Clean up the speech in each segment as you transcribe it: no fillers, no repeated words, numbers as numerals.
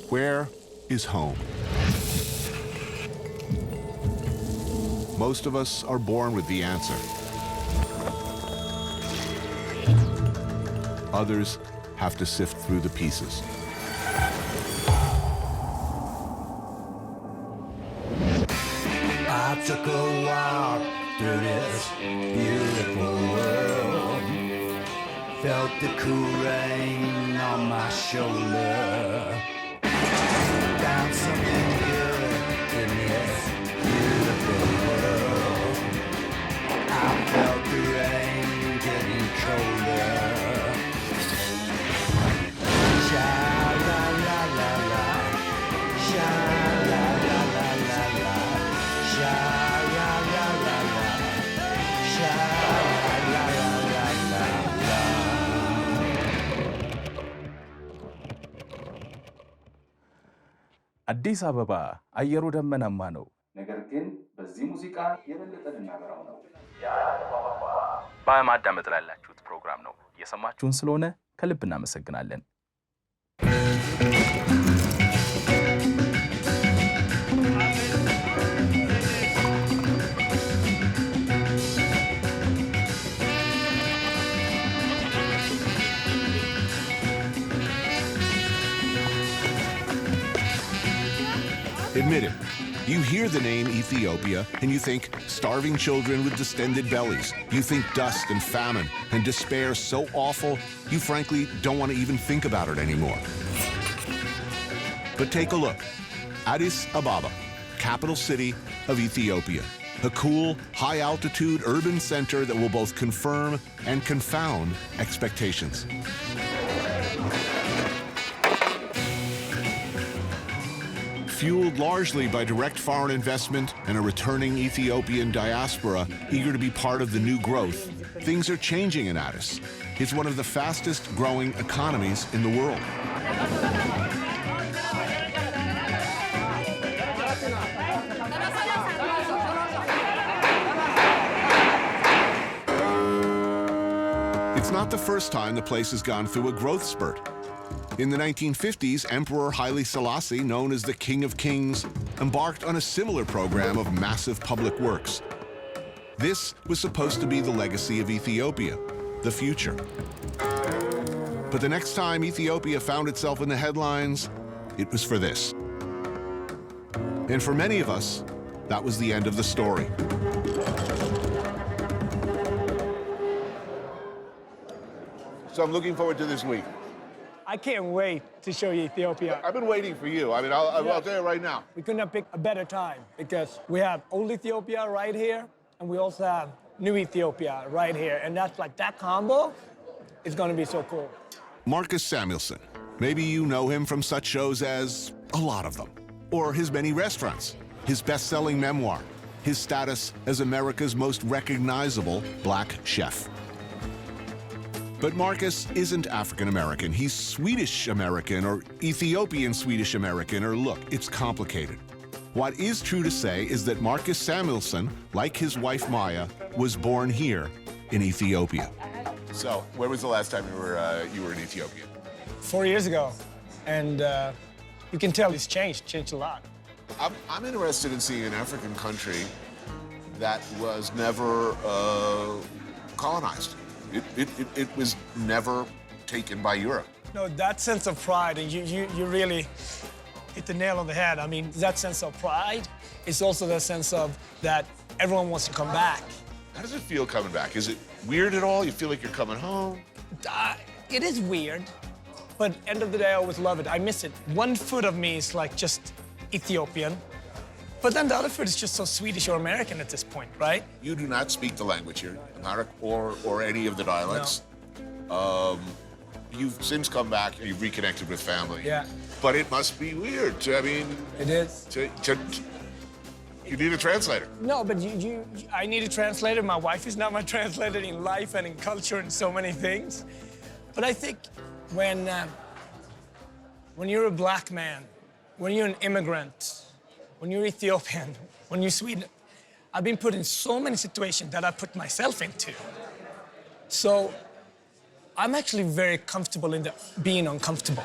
Where is home? Most of us are born with the answer. Others have to sift through the pieces. I took a walk through this beautiful world. Felt the cool rain on my shoulder. Found something good in this beautiful world. I felt the rain getting colder. አዲስ አበባ አየሩ ደመናማ ነው። ነገር ግን በዚህ ሙዚቃ የበለጠ ልናበራው ነው። በማዳመጥ ላላችሁት ፕሮግራም ነው። እየሰማችሁን ስለሆነ ከልብ እናመሰግናለን። Admit it, you hear the name Ethiopia and you think starving children with distended bellies. You think dust and famine and despair so awful, you frankly don't want to even think about it anymore. But take a look. Addis Ababa, capital city of Ethiopia. A cool, high-altitude urban center that will both confirm and confound expectations. Fueled largely by direct foreign investment and a returning Ethiopian diaspora eager to be part of the new growth, things are changing in Addis. It's one of the fastest growing economies in the world. It's not the first time the place has gone through a growth spurt. In the 1950s, Emperor Haile Selassie, known as the King of Kings, embarked on a similar program of massive public works. This was supposed to be the legacy of Ethiopia, the future. But the next time Ethiopia found itself in the headlines, it was for this. And for many of us, that was the end of the story. So I'm looking forward to this week. I can't wait to show you Ethiopia. I've been waiting for you. I mean, I'll tell you right now. We couldn't have picked a better time because we have old Ethiopia right here, and we also have new Ethiopia right here. And that's like, that combo is going to be so cool. Marcus Samuelson. Maybe you know him from such shows as A Lot of Them, or his many restaurants, his best-selling memoir, his status as America's most recognizable black chef. But Marcus isn't African-American. He's Swedish-American or Ethiopian-Swedish-American, or look, it's complicated. What is true to say is that Marcus Samuelson, like his wife Maya, was born here in Ethiopia. So, when was the last time you were in Ethiopia? 4 years ago. And you can tell it's changed a lot. I'm interested in seeing an African country that was never colonized. It was never taken by Europe. No, that sense of pride, and you really hit the nail on the head. I mean, that sense of pride is also the sense of that everyone wants to come back. How does it feel coming back? Is it weird at all? You feel like you're coming home? It is weird, but end of the day, I always love it. I miss it. One foot of me is like just Ethiopian, but then the other foot is just so Swedish or American at this point, right? You do not speak the language here, Amharic or any of the dialects. No. You've since come back and you've reconnected with family. Yeah. But it must be weird. I mean, it is. You need a translator. No, but I need a translator. My wife is not my translator in life and in culture and so many things. But I think when you're a black man, when you're an immigrant, when you're Ethiopian, when you're Sweden, I've been put in so many situations that I put myself into. So I'm actually very comfortable in being uncomfortable.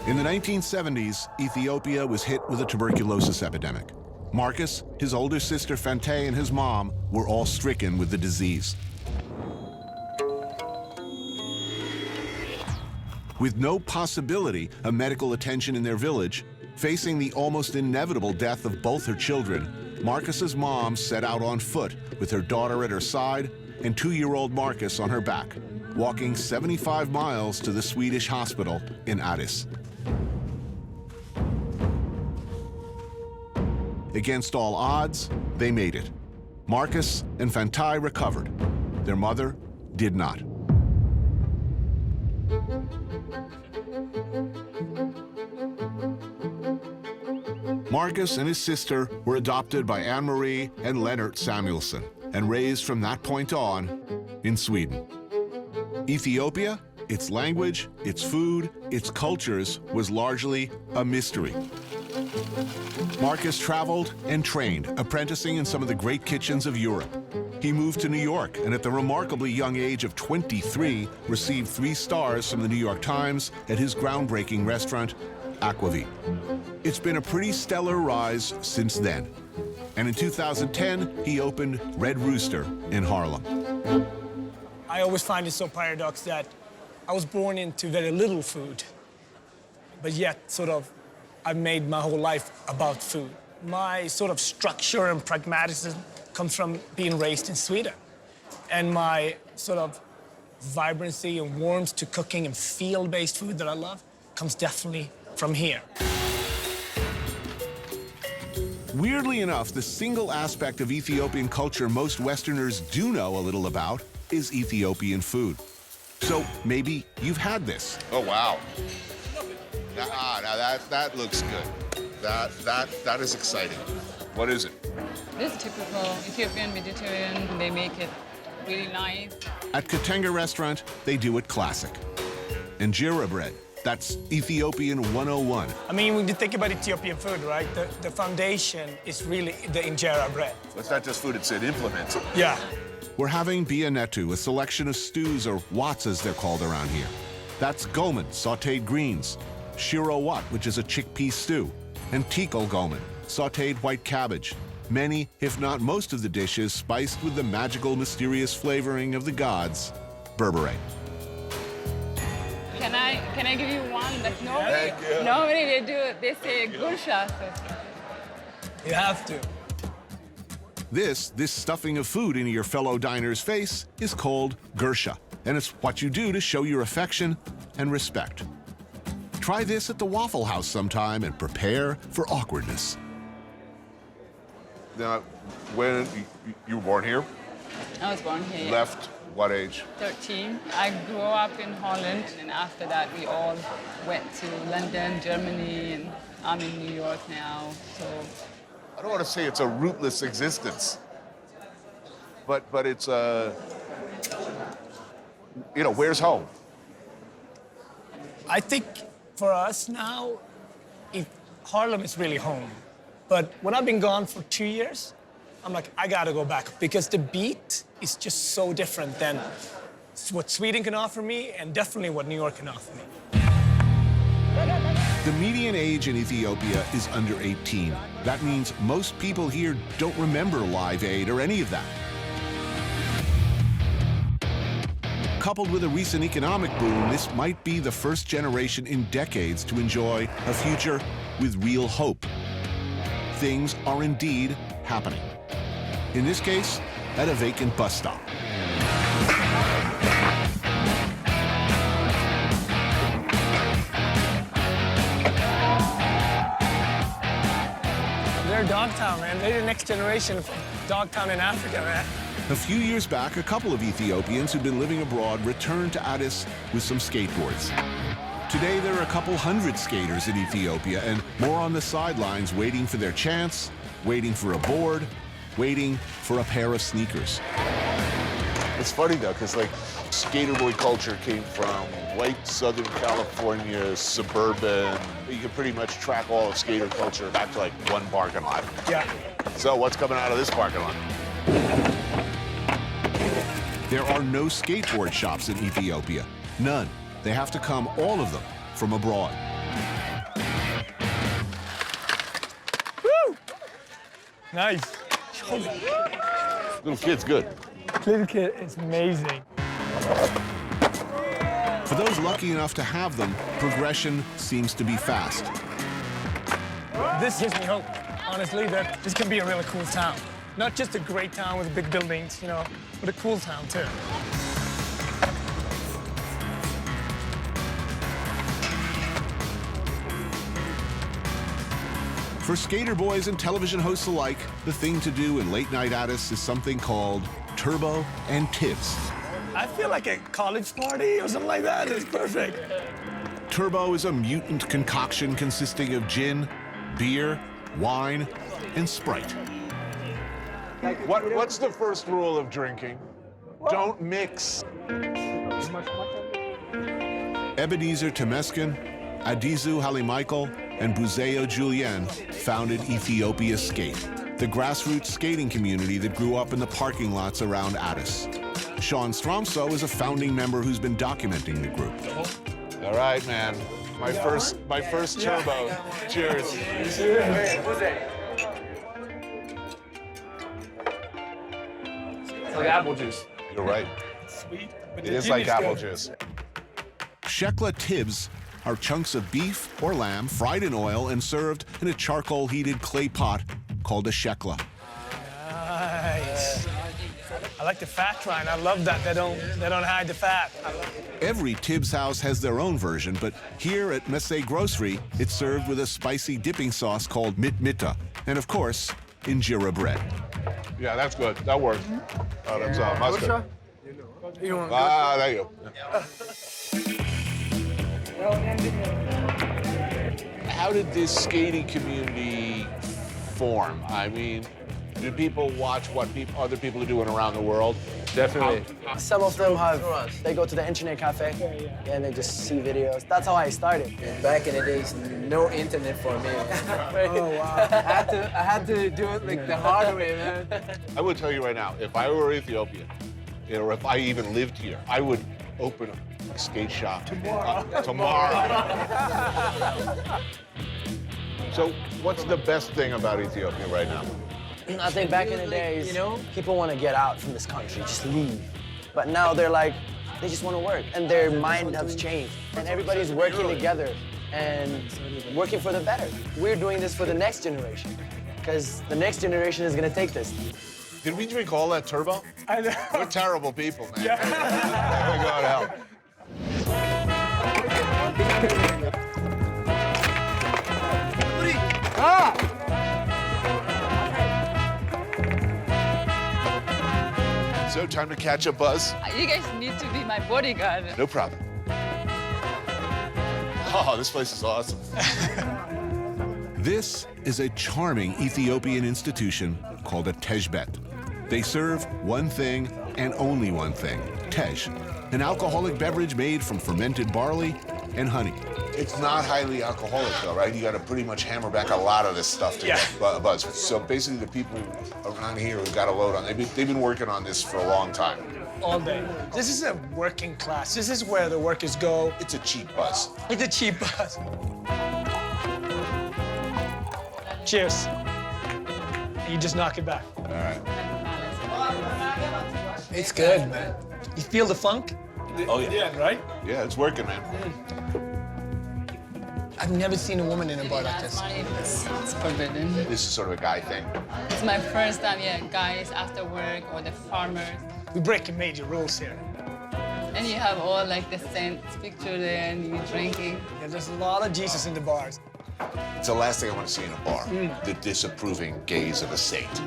In the 1970s, Ethiopia was hit with a tuberculosis epidemic. Marcus, his older sister Fante, and his mom were all stricken with the disease. With no possibility of medical attention in their village, facing the almost inevitable death of both her children, Marcus's mom set out on foot with her daughter at her side and 2-year-old Marcus on her back, walking 75 miles to the Swedish hospital in Addis. Against all odds, they made it. Marcus and Fantai recovered. Their mother did not. Marcus and his sister were adopted by Anne-Marie and Leonard Samuelson and raised from that point on in Sweden. Ethiopia, its language, its food, its cultures was largely a mystery. Marcus traveled and trained, apprenticing in some of the great kitchens of Europe. He moved to New York and at the remarkably young age of 23 received 3 stars from the New York Times at his groundbreaking restaurant, Aquavit. It's been a pretty stellar rise since then. And in 2010, he opened Red Rooster in Harlem. I always find it so paradox that I was born into very little food, but yet sort of I've made my whole life about food. My sort of structure and pragmatism comes from being raised in Sweden. And my sort of vibrancy and warmth to cooking and field-based food that I love comes definitely from here. Weirdly enough, the single aspect of Ethiopian culture most Westerners do know a little about is Ethiopian food. So maybe you've had this. Oh, wow. Now that looks good. That is exciting. What is it? This is typical Ethiopian Mediterranean. They make it really nice. At Katenga restaurant, they do it classic. Injera bread, that's Ethiopian 101. I mean, when you think about Ethiopian food, right, the foundation is really the injera bread. It's not just food, it's an implement. Yeah. We're having bianetu, a selection of stews, or wats as they're called around here. That's gomen, sautéed greens, shiro wat, which is a chickpea stew, and tikal gomen, sautéed white cabbage. Many, if not most of the dishes, spiced with the magical, mysterious flavoring of the gods, berbere. Can I give you one that normally they do, they say gursha. You have to. This stuffing of food into your fellow diner's face is called gursha, and it's what you do to show your affection and respect. Try this at the Waffle House sometime and prepare for awkwardness. Now, when you were born here? I was born here. Left what age? 13. I grew up in Holland, and after that we all went to London, Germany, and I'm in New York now, so. I don't want to say it's a rootless existence, but it's a, where's home? I think for us now, Harlem is really home. But when I've been gone for 2 years, I'm like, I gotta go back because the beat is just so different than what Sweden can offer me and definitely what New York can offer me. The median age in Ethiopia is under 18. That means most people here don't remember Live Aid or any of that. Coupled with a recent economic boom, this might be the first generation in decades to enjoy a future with real hope. Things are indeed happening. In this case, at a vacant bus stop. They're Dogtown, man. They're the next generation of Dogtown in Africa, man. A few years back, a couple of Ethiopians who'd been living abroad returned to Addis with some skateboards. Today, there are a couple hundred skaters in Ethiopia and more on the sidelines waiting for their chance, waiting for a board, waiting for a pair of sneakers. It's funny though, because skater boy culture came from white Southern California, suburban. You can pretty much track all of skater culture back to one parking lot. Yeah. So what's coming out of this parking lot? There are no skateboard shops in Ethiopia. None. They have to come, all of them, from abroad. Nice. Little kid's good. Little kid is amazing. For those lucky enough to have them, progression seems to be fast. This gives me hope, honestly, that this can be a really cool town. Not just a great town with big buildings, you know, but a cool town, too. For skater boys and television hosts alike, the thing to do in late-night Addis is something called turbo and tibs. I feel like a college party or something like that. It's perfect. Turbo is a mutant concoction consisting of gin, beer, wine, and Sprite. What's the first rule of drinking? Don't mix. Ebenezer Temeskin, Adizu Halimichael, and Buzeo Julien founded Ethiopia Skate, the grassroots skating community that grew up in the parking lots around Addis. Sean Stromso is a founding member who's been documenting the group. All right, man. My first turbo. Cheers. It's like apple juice. You're right. Sweet. But It the is gin like apple good. juice. Shekla tibs are chunks of beef or lamb fried in oil and served in a charcoal-heated clay pot called a shekla. Nice. I like the fat rind. I love that. They don't hide the fat. Every Tibbs house has their own version, but here at Meze Grocery, it's served with a spicy dipping sauce called mitmita, and of course, injera bread. Yeah, that's good. That works. Oh, that's mustard. You want There you go. How did this skating community form? I mean, do people watch what other people are doing around the world? Definitely. Some of them they go to the internet cafe and they just see videos. That's how I started. Back in the days, no internet for me. Oh, wow. I had to do it like the hard way, man. I will tell you right now, if I were Ethiopian, or if I even lived here, I would open a skate shop tomorrow. So, what's the best thing about Ethiopia right now? I think back in the days, people want to get out from this country, just leave. But now they're like, they just want to work, and their mind has changed. And everybody's working together and working for the better. We're doing this for the next generation, because the next generation is going to take this. Did we drink all that turbo? I know. We're terrible people, man. Yeah. Oh, God help. So, time to catch a buzz? You guys need to be my bodyguard. No problem. Oh, this place is awesome. This is a charming Ethiopian institution called a tejbet. They serve one thing and only one thing, tej, an alcoholic beverage made from fermented barley and honey. It's not highly alcoholic, though, right? You got to pretty much hammer back a lot of this stuff to get a buzz. So basically, the people around here who got a load on, they've been working on this for a long time. All day. This is a working class. This is where the workers go. It's a cheap buzz. It's a cheap bus. Cheers. You just knock it back. All right. It's good, man. You feel the funk? Oh, yeah. Yeah, right? Yeah, it's working, man. I've never seen a woman in a bar like this. It's forbidden. This is sort of a guy thing. It's my first time, guys after work or the farmers. We breaking major rules here. And you have all like the saints picture there and you drinking. Yeah, there's a lot of Jesus in the bars. It's the last thing I want to see in a bar, the disapproving gaze of a saint.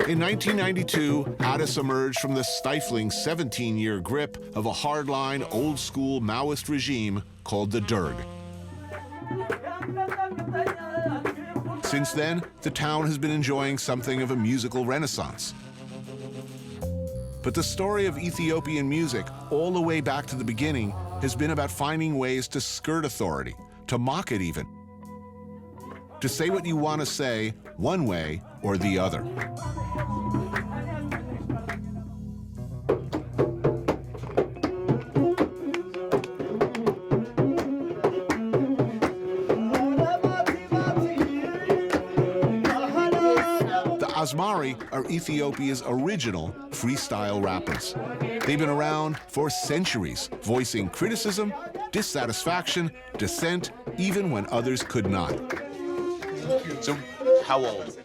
In 1992, Addis emerged from the stifling 17-year grip of a hardline, old-school Maoist regime called the Derg. Since then, the town has been enjoying something of a musical renaissance. But the story of Ethiopian music, all the way back to the beginning, has been about finding ways to skirt authority, to mock it even, to say what you want to say one way or the other. Asmari are Ethiopia's original freestyle rappers. They've been around for centuries, voicing criticism, dissatisfaction, dissent, even when others could not. So, how old?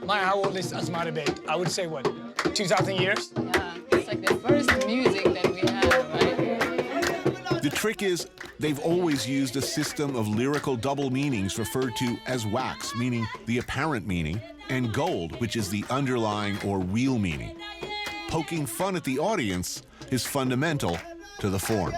How old is Asmari Bey? I would say, what, 2,000 years? Yeah, it's like the first music that we have, right? The trick is, they've always used a system of lyrical double meanings referred to as wax, meaning the apparent meaning, and gold, which is the underlying or real meaning. Poking fun at the audience is fundamental to the form.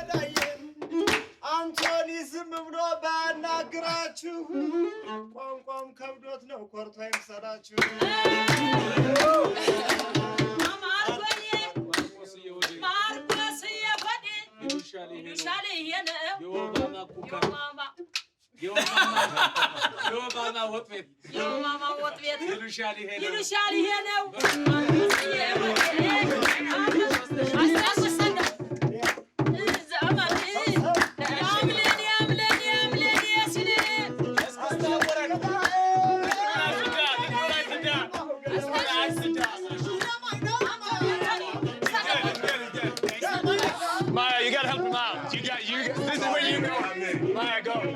Maya, you gotta help him out. This is where you go. Maya, go. You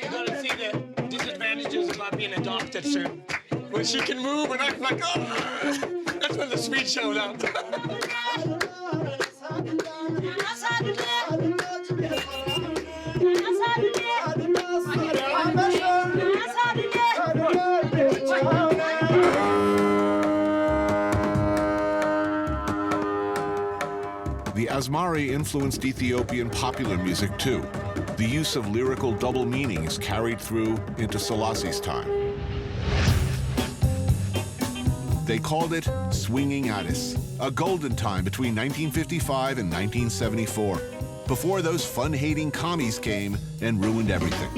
gotta see the disadvantages about being adopted soon. When she can move and act like, oh, that's when the speed showed up. The Asmari influenced Ethiopian popular music too. The use of lyrical double meaning is carried through into Selassie's time. They called it swinging Addis, a golden time between 1955 and 1974, before those fun-hating commies came and ruined everything.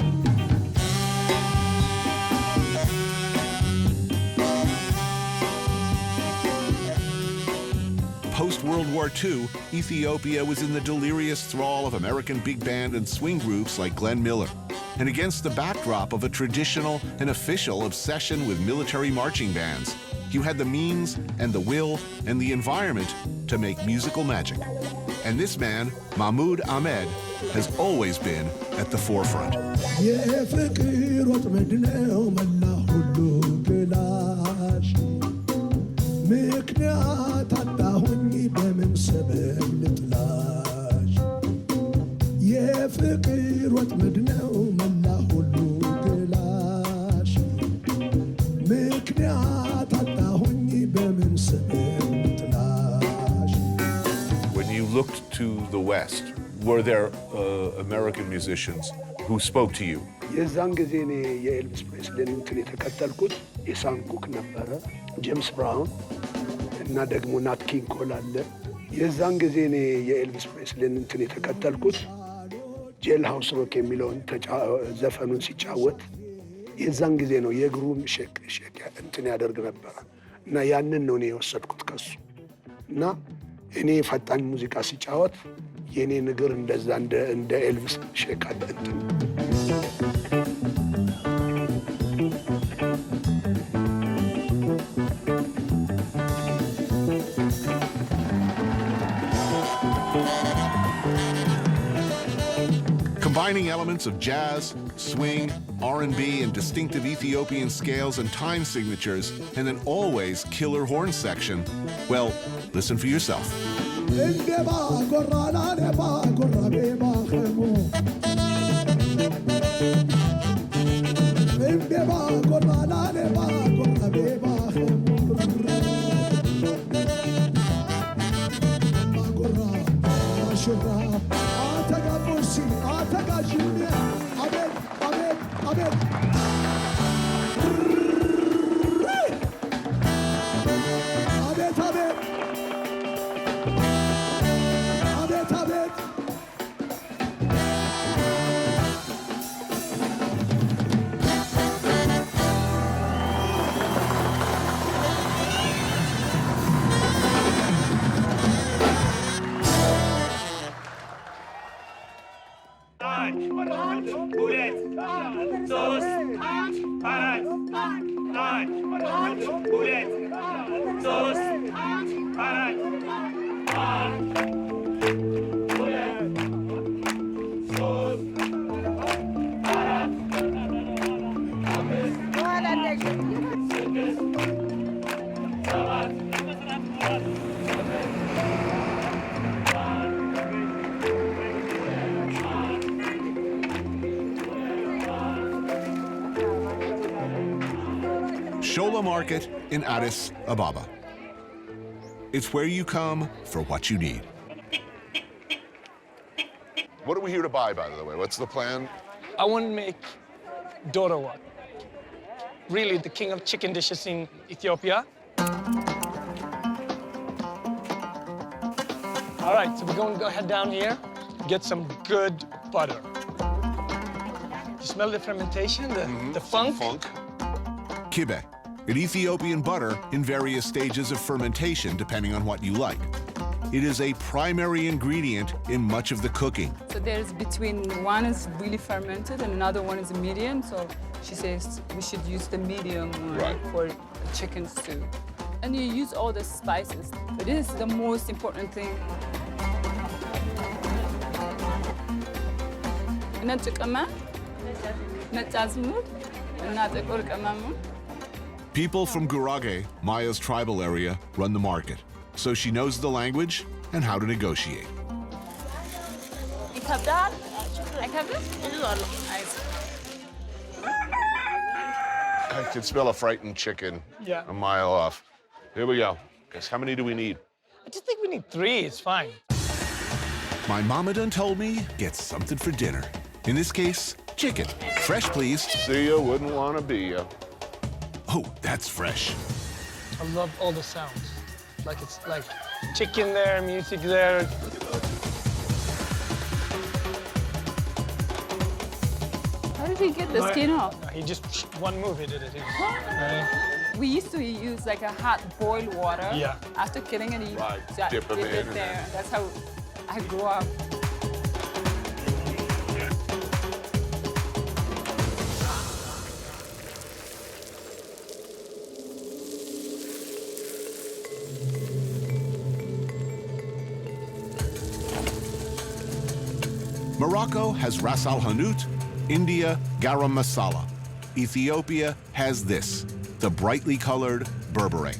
Post-World War II, Ethiopia was in the delirious thrall of American big band and swing groups like Glenn Miller, and against the backdrop of a traditional and official obsession with military marching bands, you had the means and the will and the environment to make musical magic. And this man, Mahmoud Ahmed, has always been at the forefront. When you looked to the West, were there American musicians who spoke to you? የዛን ጊዜ እኔ የኤልቪስ ፕሬስሊን እንትን የተከተልኩት ኢሳን ኩክ ነበረ፣ ጄምስ ብራውን እና ደግሞ ናት ኪንግ ኮል አለ። የዛን ጊዜ እኔ የኤልቪስ ፕሬስሊን እንትን የተከተልኩት ጄል ሃውስ ሮክ የሚለውን ዘፈኑን ሲጫወት የዛን ጊዜ ነው የእግሩን ሼክ እንትን ያደርግ ነበር እና ያንን ነው እኔ የወሰድኩት ከሱ እና እኔ ፈጣን ሙዚቃ ሲጫወት የኔ እግር እንደዛ እንደ ኤልቪስ ሼክ አለ እንትን Combining elements of jazz, swing, R&B, and distinctive Ethiopian scales and time signatures, and an always killer horn section, well, listen for yourself. Shola Market in Addis Ababa. It's where you come for what you need. What are we here to buy, by the way? What's the plan? I want to make dorawat. Really, the king of chicken dishes in Ethiopia. All right, so we're going to go head down here, get some good butter. You smell the fermentation, the funk? Funk. Kibe, an Ethiopian butter in various stages of fermentation depending on what you like. It is a primary ingredient in much of the cooking. So there's between one is really fermented and another one is a medium. So she says we should use the medium one for chicken stew. And you use all the spices. But this is the most important thing. People from Gurage, Maya's tribal area, run the market, so she knows the language and how to negotiate. I can smell a frightened chicken a mile off. Here we go. Guess how many do we need? I just think we need 3, it's fine. My mama done told me, get something for dinner. In this case, chicken. Fresh, please. See ya, wouldn't want to be ya. Oh, that's fresh. I love all the sounds. Like it's like chicken there, music there. How did he get the skin off? He just, one move he did it. We used to use like a hot boiled water. Yeah. After killing it, Dip them it in. there. That's how I grew up. Morocco has Ras Al Hanout, India, Garam Masala. Ethiopia has this, the brightly colored berbere.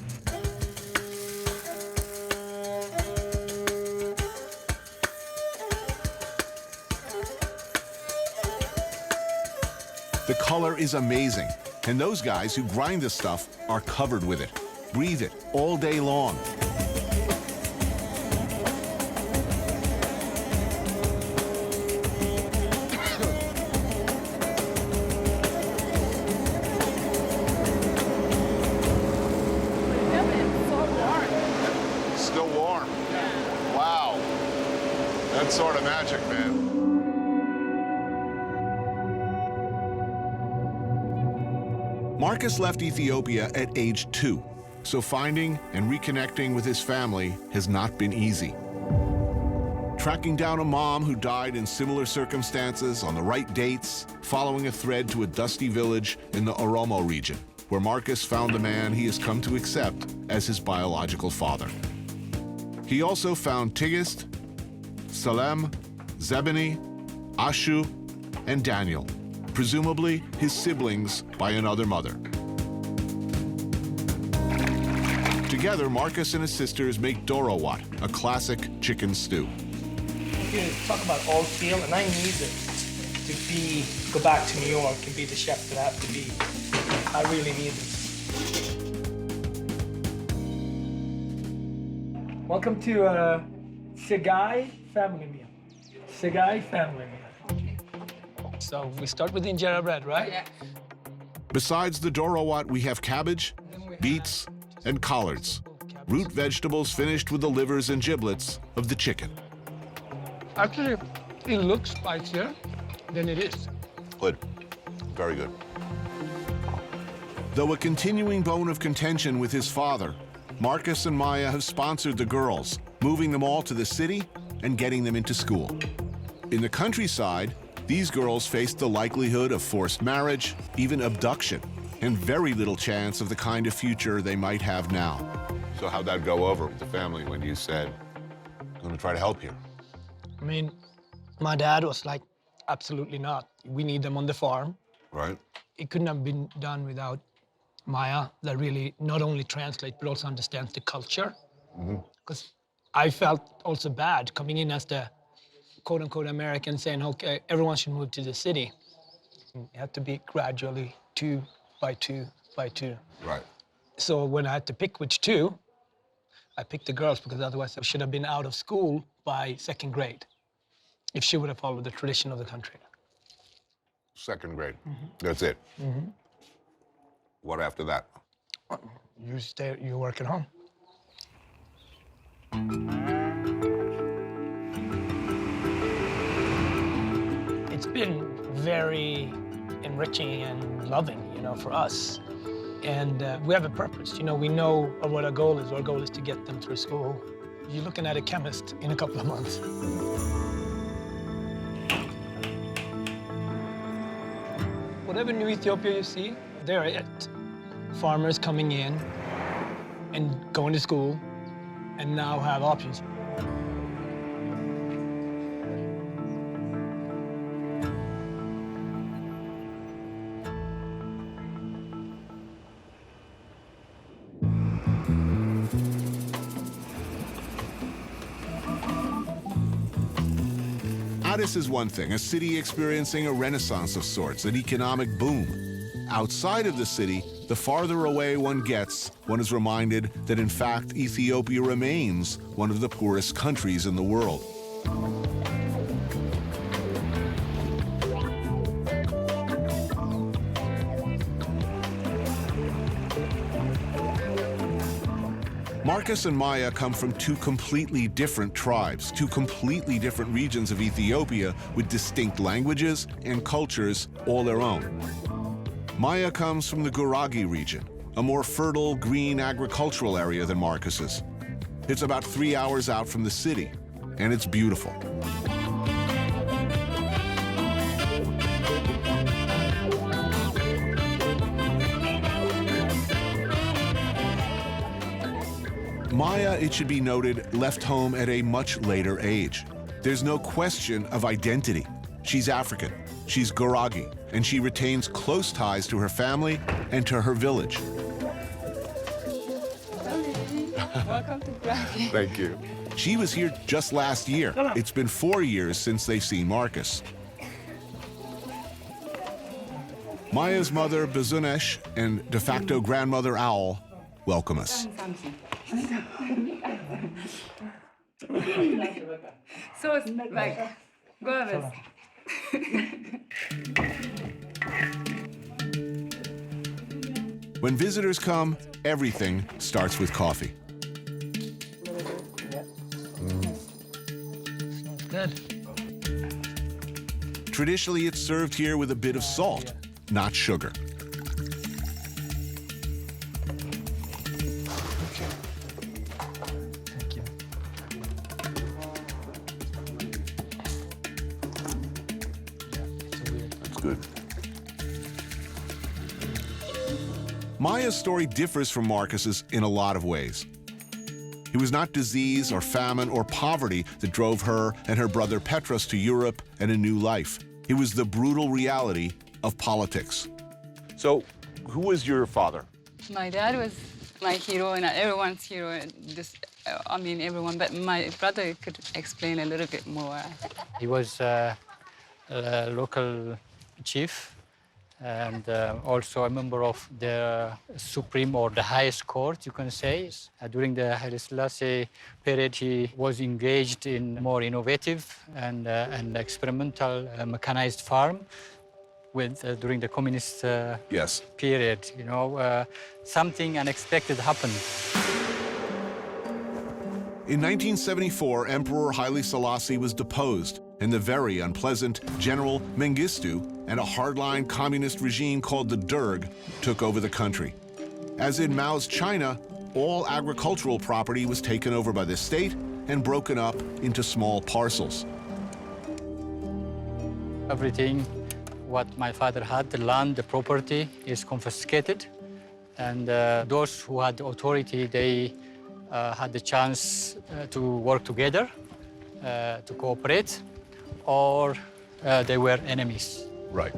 The color is amazing, and those guys who grind this stuff are covered with it. Breathe it all day long. Still warm. Wow. That's sort of magic, man. Marcus left Ethiopia at age 2, so finding and reconnecting with his family has not been easy. Tracking down a mom who died in similar circumstances on the right dates, following a thread to a dusty village in the Oromo region, where Marcus found the man he has come to accept as his biological father. He also found Tigist, Salem, Zebani, Ashu, and Daniel, presumably his siblings by another mother. Together, Marcus and his sisters make dorawat, a classic chicken stew. You talk about all feel, and I need it to go back to New York and be the chef that I have to be. I really need this. Welcome to Segai family meal. Segai family meal. So we start with the injera bread, right? Yeah. Besides the dorawat, we have cabbage, beets, and collards, root vegetables finished with the livers and giblets of the chicken. Actually, it looks spicier than it is. Good. Very good. Though a continuing bone of contention with his father, Marcus and Maya have sponsored the girls, moving them all to the city and getting them into school. In the countryside, these girls faced the likelihood of forced marriage, even abduction, and very little chance of the kind of future they might have now. So how'd that go over with the family when you said, going to try to help here? I mean, my dad was like, absolutely not. We need them on the farm. Right. It couldn't have been done without Maya, that really not only translates, but also understands the culture. Because I felt also bad coming in as the quote-unquote American saying, okay, everyone should move to the city. It had to be gradually 2 by 2 by 2. Right. So when I had to pick which 2, I picked the girls because otherwise I should have been out of school by 2nd grade if she would have followed the tradition of the country. 2nd grade. That's it. What after that? You work at home. It's been very enriching and loving, you know, for us. And we have a purpose. You know, we know what our goal is. Our goal is to get them through school. You're looking at a chemist in a couple of months. Whatever new Ethiopia you see, they're it. Farmers coming in and going to school and now have options. Addis is one thing, a city experiencing a renaissance of sorts, an economic boom. Outside of the city, the farther away one gets, one is reminded that in fact Ethiopia remains one of the poorest countries in the world. Marcus and Maya come from 2 completely different tribes, 2 completely different regions of Ethiopia with distinct languages and cultures all their own. Maya comes from the Guragi region, a more fertile, green agricultural area than Marcus's. It's about 3 hours out from the city, and it's beautiful. Maya, it should be noted, left home at a much later age. There's no question of identity. She's African, she's Guragi, and she retains close ties to her family and to her village. Welcome to Guragi. Thank you. She was here just last year. It's been 4 years since they've seen Marcus. Maya's mother, Bazunesh, and de facto grandmother, Owl, welcome us. So it's like, go ahead. When visitors come, everything starts with coffee. Good. Traditionally, it's served here with a bit of salt, not sugar. Thank you. That's good. Maya's story differs from Marcus's in a lot of ways. It was not disease or famine or poverty that drove her and her brother Petros to Europe and a new life. It was the brutal reality of politics. So, who was your father? My dad was my hero and everyone's hero. I mean, everyone, but my brother could explain a little bit more. He was a local chief and also a member of the supreme or the highest court, you can say. During the Haile Selassie period, he was engaged in more innovative and experimental mechanized farm during the communist period. You know, something unexpected happened. In 1974, Emperor Haile Selassie was deposed, and the very unpleasant General Mengistu and a hardline communist regime called the Derg took over the country. As in Mao's China, all agricultural property was taken over by the state and broken up into small parcels. Everything what my father had, the land, the property, is confiscated. And those who had authority, they had the chance to work together to cooperate, or they were enemies. Right.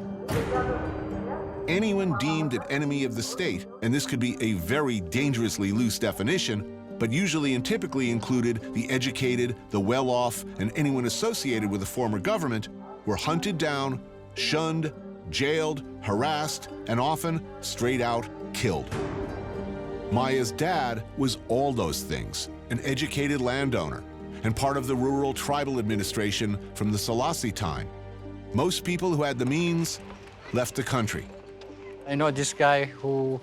Anyone deemed an enemy of the state, and this could be a very dangerously loose definition, but usually and typically included the educated, the well-off, and anyone associated with the former government, were hunted down, shunned, jailed, harassed, and often straight out killed. Maya's dad was all those things, an educated landowner, and part of the rural tribal administration from the Selassie time. Most people who had the means left the country. I know this guy who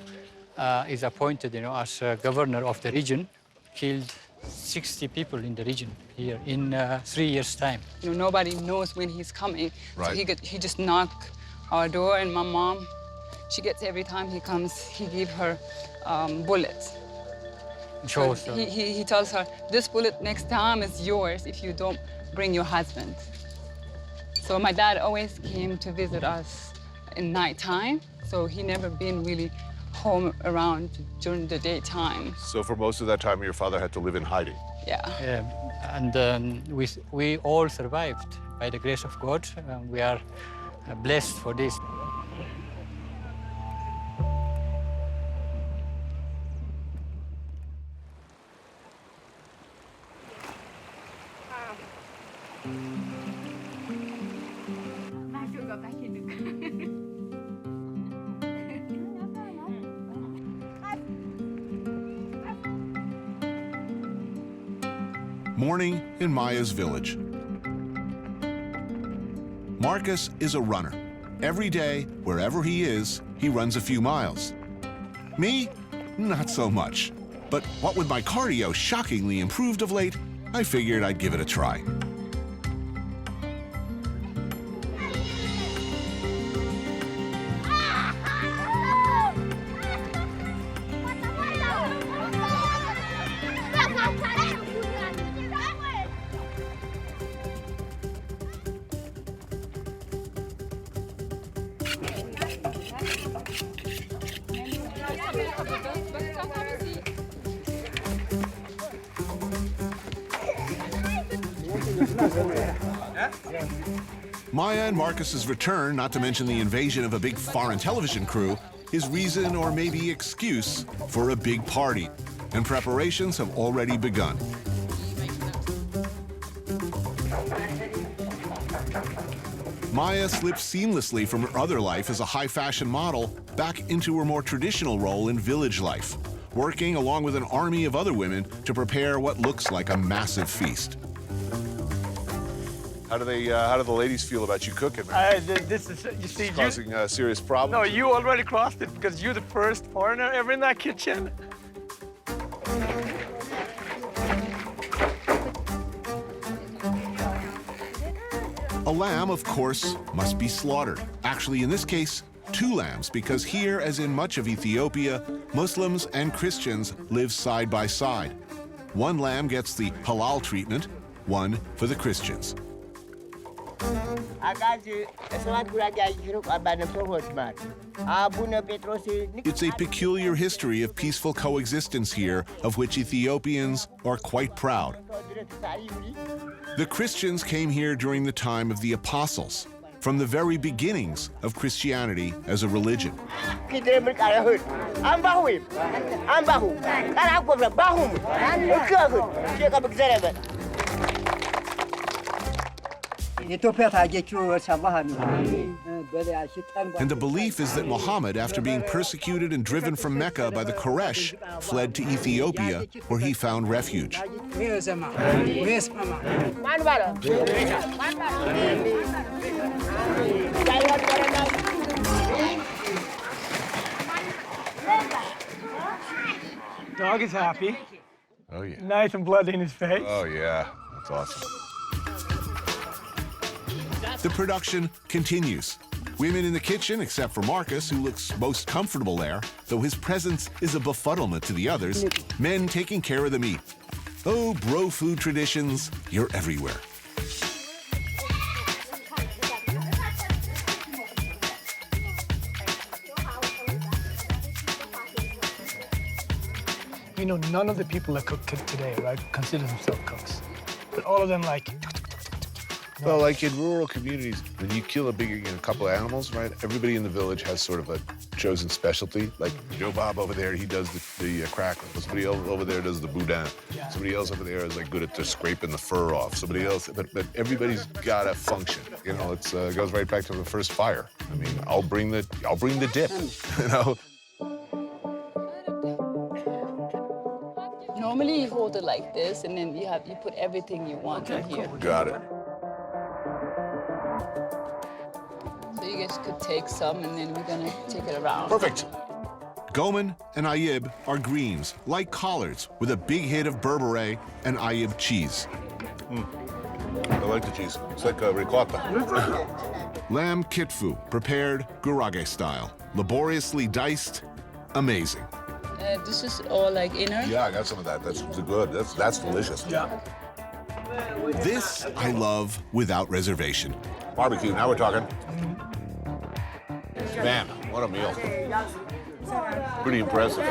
is appointed, as governor of the region, killed 60 people in the region here in 3 years' time. Nobody knows when he's coming. Right. So he just knock our door, and my mom, she gets every time he comes, he give her bullets. So he tells her, this bullet next time is yours if you don't bring your husband. So my dad always came to visit us in nighttime, so he never been really home around during the daytime. So for most of that time, your father had to live in hiding. Yeah. And we all survived by the grace of God. We are blessed for this. Morning in Maya's village. Marcus is a runner. Every day, wherever he is, he runs a few miles. Me, not so much. But what with my cardio shockingly improved of late, I figured I'd give it a try. Maya and Marcus's return, not to mention the invasion of a big foreign television crew, is reason or maybe excuse for a big party, and preparations have already begun. Maya slips seamlessly from her other life as a high-fashion model back into her more traditional role in village life, working along with an army of other women to prepare what looks like a massive feast. How do the ladies feel about you cooking, man? This is, you see, It's causing serious problems. No, you already crossed it because you're the first foreigner ever in that kitchen. A lamb, of course, must be slaughtered. Actually, in this case, 2 lambs, because here, as in much of Ethiopia, Muslims and Christians live side by side. One lamb gets the halal treatment, one for the Christians. It's a peculiar history of peaceful coexistence here, of which Ethiopians are quite proud. The Christians came here during the time of the apostles, from the very beginnings of Christianity as a religion. And the belief is that Muhammad, after being persecuted and driven from Mecca by the Quraysh, fled to Ethiopia, where he found refuge. Dog is happy. Oh, yeah. Nice and bloody in his face. Oh, yeah. That's awesome. The production continues. Women in the kitchen, except for Marcus, who looks most comfortable there, though his presence is a befuddlement to the others. Men taking care of the meat. Oh, bro food traditions, you're everywhere. You know, none of the people that cook today, right, consider themselves cooks. But all of them like. Well, like in rural communities, when you kill a couple of animals, right? Everybody in the village has sort of a chosen specialty. Like Joe Bob over there, he does the crackling. Somebody else over there does the boudin. Somebody else over there is like good at scraping the fur off. Somebody else, but everybody's got a function. You know, it goes right back to the first fire. I mean, I'll bring the dip. You know. Normally you hold it like this, and then you put everything you want in here. Got it. So you guys could take some, and then we're gonna take it around. Perfect. Goman and Ayib are greens, like collards, with a big hit of berbere and Ayib cheese. I like the cheese. It's like a ricotta. Lamb kitfu, prepared gurage style, laboriously diced, amazing. This is all like inner. Yeah, I got some of that. That's good. That's delicious. Yeah. This I love without reservation. Barbecue. Now we're talking. Man, what a meal. Pretty impressive.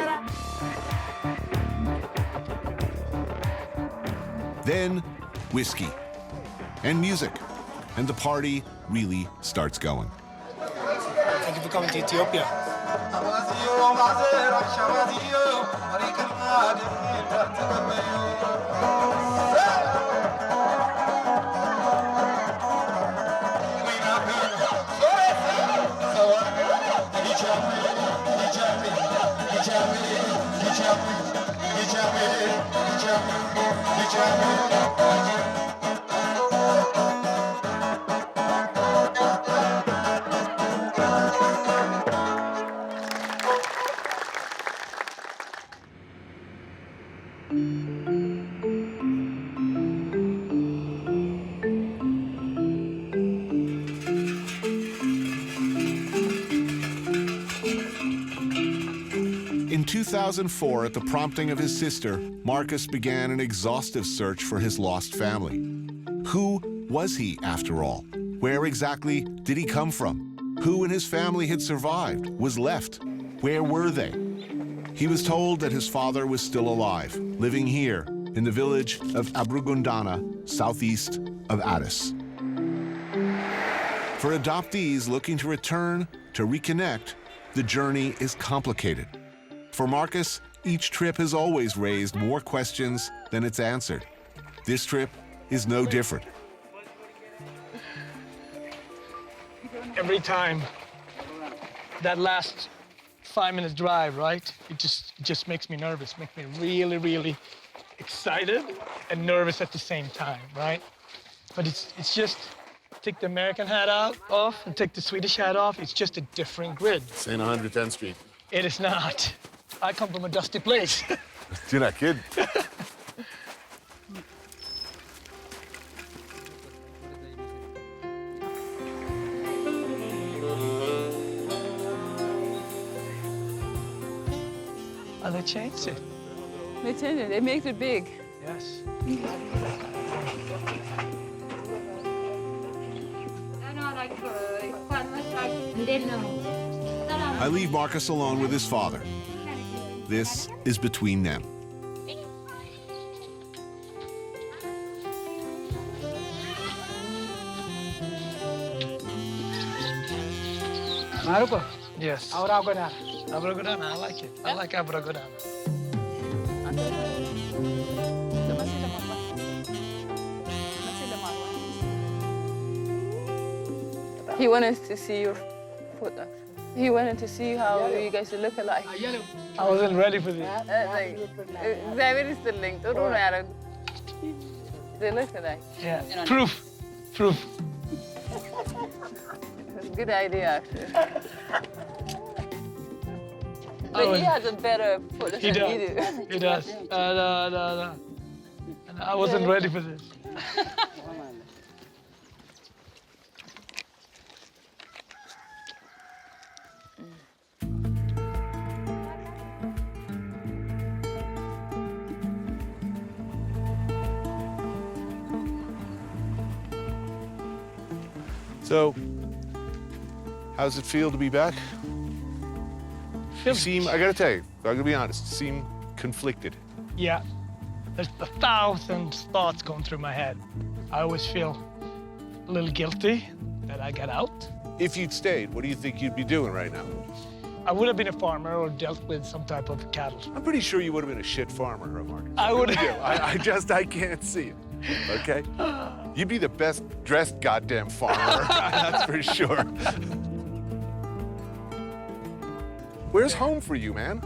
Then whiskey and music, and the party really starts going. Thank you for coming to Ethiopia. In 2004, at the prompting of his sister, Marcus began an exhaustive search for his lost family. Who was he, after all? Where exactly did he come from? Who in his family had survived, was left? Where were they? He was told that his father was still alive, living here in the village of Abrugundana, southeast of Addis. For adoptees looking to return, to reconnect, the journey is complicated. For Marcus, each trip has always raised more questions than it's answered. This trip is no different. Every time, that last 5-minute drive, right? It just makes me nervous, makes me really, really excited and nervous at the same time, right? But it's just, take the American hat off and take the Swedish hat off. It's just a different grid. This ain't 110th Street. It is not. I come from a dusty place. You're not kidding. Oh, they changed it. They changed it. They made it big. Yes. I leave Marcus alone with his father. This is between them. Maruko? Yes. Abragodana. Abragodana, I like it. I like Abragodana. He wanted to see your foot, actually. He wanted to see how you guys look alike. I wasn't ready for this. They look alike. Yeah. Proof. Proof. Good idea, actually. But he has a better foot than you do. He does. And I wasn't ready for this. So, how does it feel to be back? You seem, I gotta tell you, I'm gonna be honest, seem conflicted. Yeah. there's 1,000 thoughts going through my head. I always feel a little guilty that I got out. If you'd stayed, what do you think you'd be doing right now? I would have been a farmer or dealt with some type of cattle. I'm pretty sure you would have been a shit farmer, Marcus. I would have. I can't see it, okay? You'd be the best dressed goddamn farmer, that's for sure. Where's home for you, man?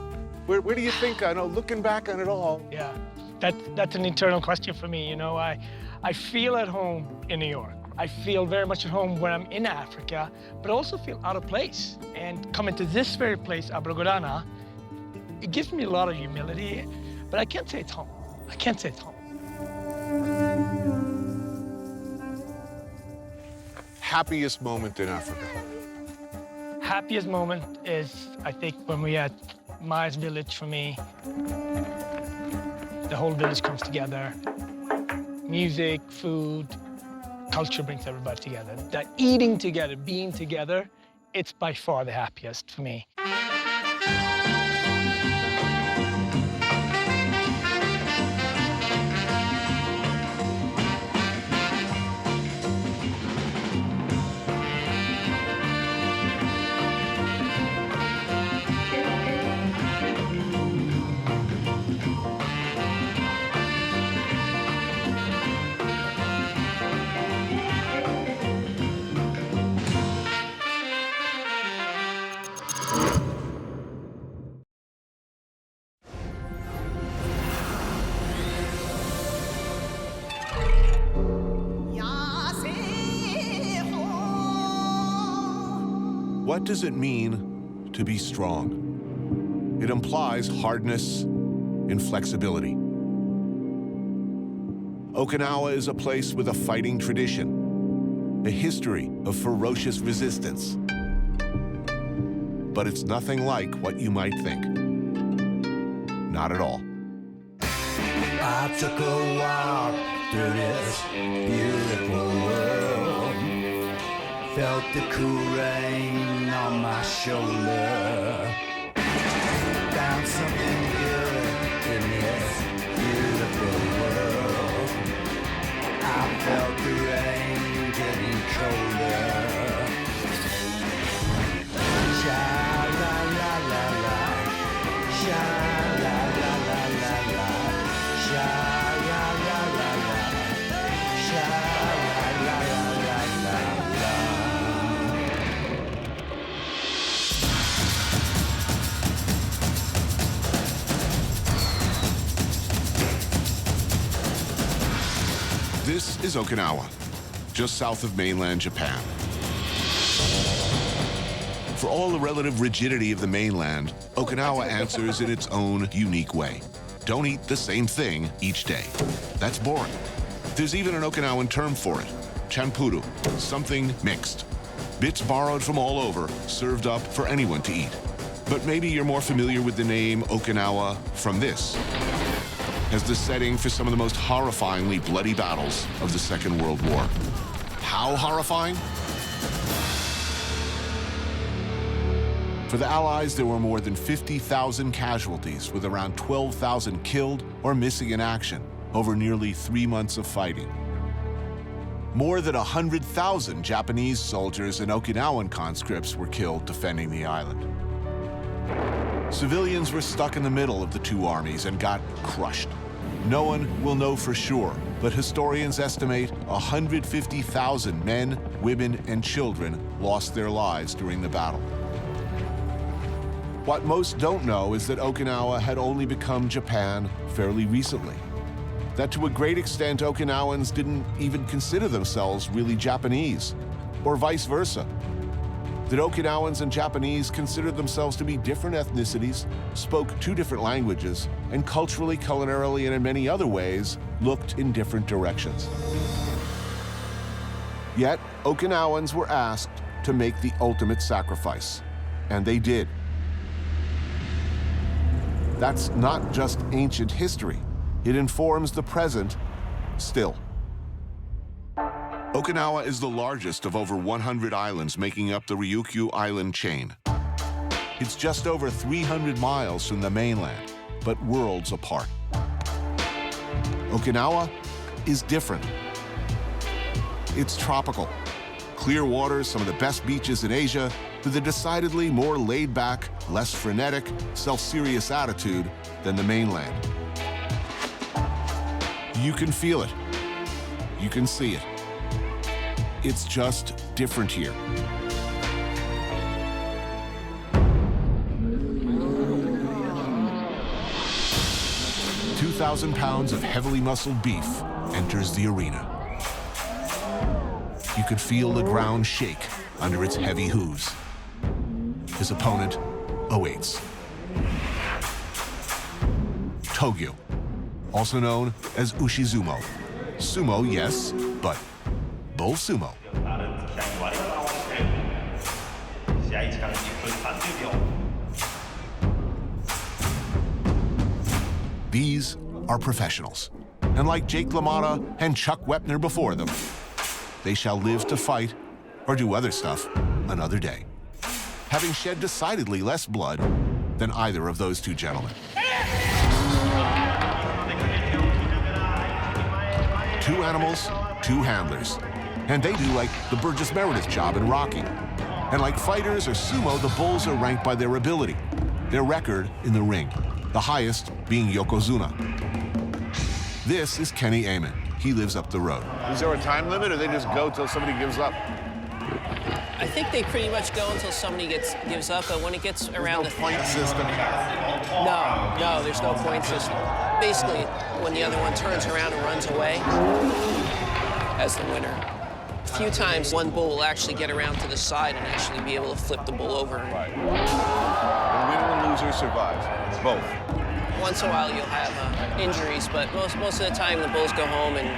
Where do you think, I know, looking back on it all? Yeah, that's an internal question for me, you know. I feel at home in New York. I feel very much at home when I'm in Africa, but I also feel out of place. And coming to this very place, Abragorana, it gives me a lot of humility, but I can't say it's home. I can't say it's home. Happiest moment in Africa? Happiest moment is, I think, when we at Maya's village for me. The whole village comes together. Music, food, culture brings everybody together. That eating together, being together, it's by far the happiest for me. What does it mean to be strong? It implies hardness, inflexibility. Okinawa is a place with a fighting tradition, a history of ferocious resistance. But it's nothing like what you might think. Not at all. I took a walk through this beautiful world. Felt the cool rain on my shoulder. Found something good in this beautiful world. I felt the rain getting colder. Sha la la la la, sha la la la la la, sha la la la la, sha la la la la la. This is Okinawa, just south of mainland Japan. For all the relative rigidity of the mainland, Okinawa answers in its own unique way. Don't eat the same thing each day. That's boring. There's even an Okinawan term for it, chanpuru, something mixed. Bits borrowed from all over, served up for anyone to eat. But maybe you're more familiar with the name Okinawa from this, as the setting for some of the most horrifyingly bloody battles of the Second World War. How horrifying? For the Allies, there were more than 50,000 casualties, with around 12,000 killed or missing in action over nearly 3 months of fighting. More than 100,000 Japanese soldiers and Okinawan conscripts were killed defending the island. Civilians were stuck in the middle of the two armies and got crushed. No one will know for sure, but historians estimate 150,000 men, women, and children lost their lives during the battle. What most don't know is that Okinawa had only become Japan fairly recently. That to a great extent, Okinawans didn't even consider themselves really Japanese, or vice versa. That Okinawans and Japanese considered themselves to be different ethnicities, spoke two different languages, and culturally, culinarily, and in many other ways, looked in different directions. Yet, Okinawans were asked to make the ultimate sacrifice, and they did. That's not just ancient history. It informs the present still. Okinawa is the largest of over 100 islands making up the Ryukyu Island chain. It's just over 300 miles from the mainland, but worlds apart. Okinawa is different. It's tropical. Clear waters, some of the best beaches in Asia, with a decidedly more laid-back, less frenetic, self-serious attitude than the mainland. You can feel it. You can see it. It's just different here. 2,000 pounds of heavily muscled beef enters the arena. You could feel the ground shake under its heavy hooves. His opponent awaits. Togyo, also known as Ushizumo. Sumo, yes, but bull sumo. These are professionals. And like Jake LaMotta and Chuck Wepner before them, they shall live to fight or do other stuff another day, having shed decidedly less blood than either of those two gentlemen. Two animals, two handlers. And they do like the Burgess Meredith job in Rocky. And like fighters or sumo, the bulls are ranked by their ability, their record in the ring, the highest being Yokozuna. This is Kenny Amon. He lives up the road. Is there a time limit, or they just go till somebody gives up? I think they pretty much go until somebody gives up, but when it gets around There's no point system. No, there's no point system. Basically, when the other one turns around and runs away, as the winner. A few times, one bull will actually get around to the side and actually be able to flip the bull over. Right. The winner and loser survives. Both. Once in a while, you'll have injuries, but most of the time, the bulls go home and...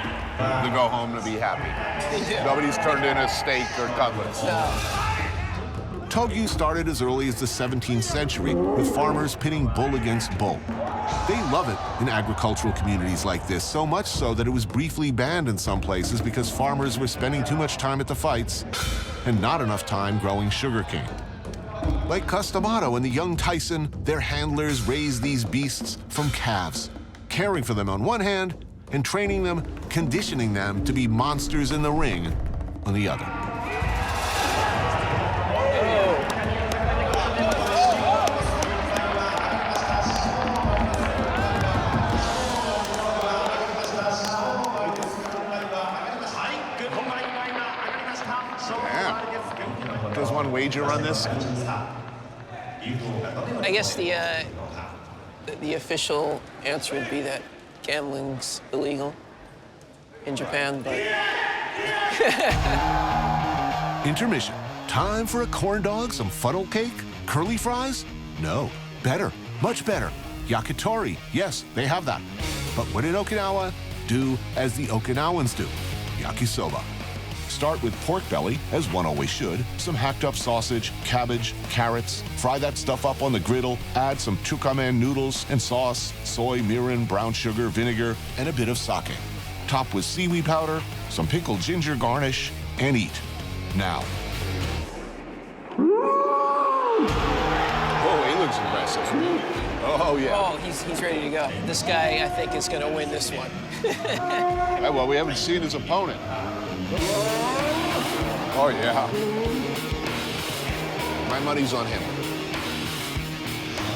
They go home to be happy. They do. Nobody's turned in a steak or cutlets. No. Togyu started as early as the 17th century with farmers pitting bull against bull. They love it in agricultural communities like this, so much so that it was briefly banned in some places because farmers were spending too much time at the fights and not enough time growing sugarcane. Like Customato and the young Tyson, their handlers raise these beasts from calves, caring for them on one hand and training them, conditioning them to be monsters in the ring on the other. Yeah. Does one wager on this? I guess the official answer would be that gambling's illegal in Japan, but... Intermission. Time for a corn dog, some funnel cake, curly fries? No, better, much better. Yakitori, yes, they have that. But when in Okinawa, do as the Okinawans do, yakisoba. Start with pork belly, as one always should, some hacked up sausage, cabbage, carrots, fry that stuff up on the griddle, add some chukamen noodles and sauce, soy, mirin, brown sugar, vinegar, and a bit of sake. Top with seaweed powder, some pickled ginger garnish, and eat. Now. Oh, he looks impressive. Oh, yeah. Oh, he's ready to go. This guy, I think, is going to win this one. Well, we haven't seen his opponent. Oh, yeah. My money's on him.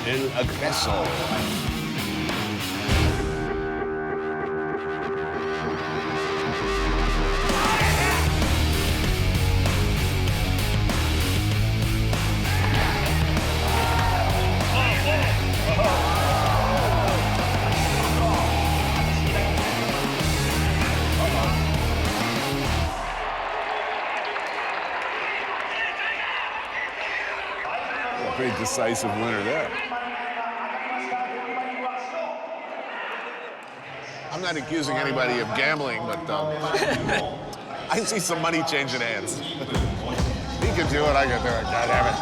El Agreso. Pretty decisive winner there. I'm not accusing anybody of gambling, but I see some money changing hands. He can do it, I can do it, God damn it.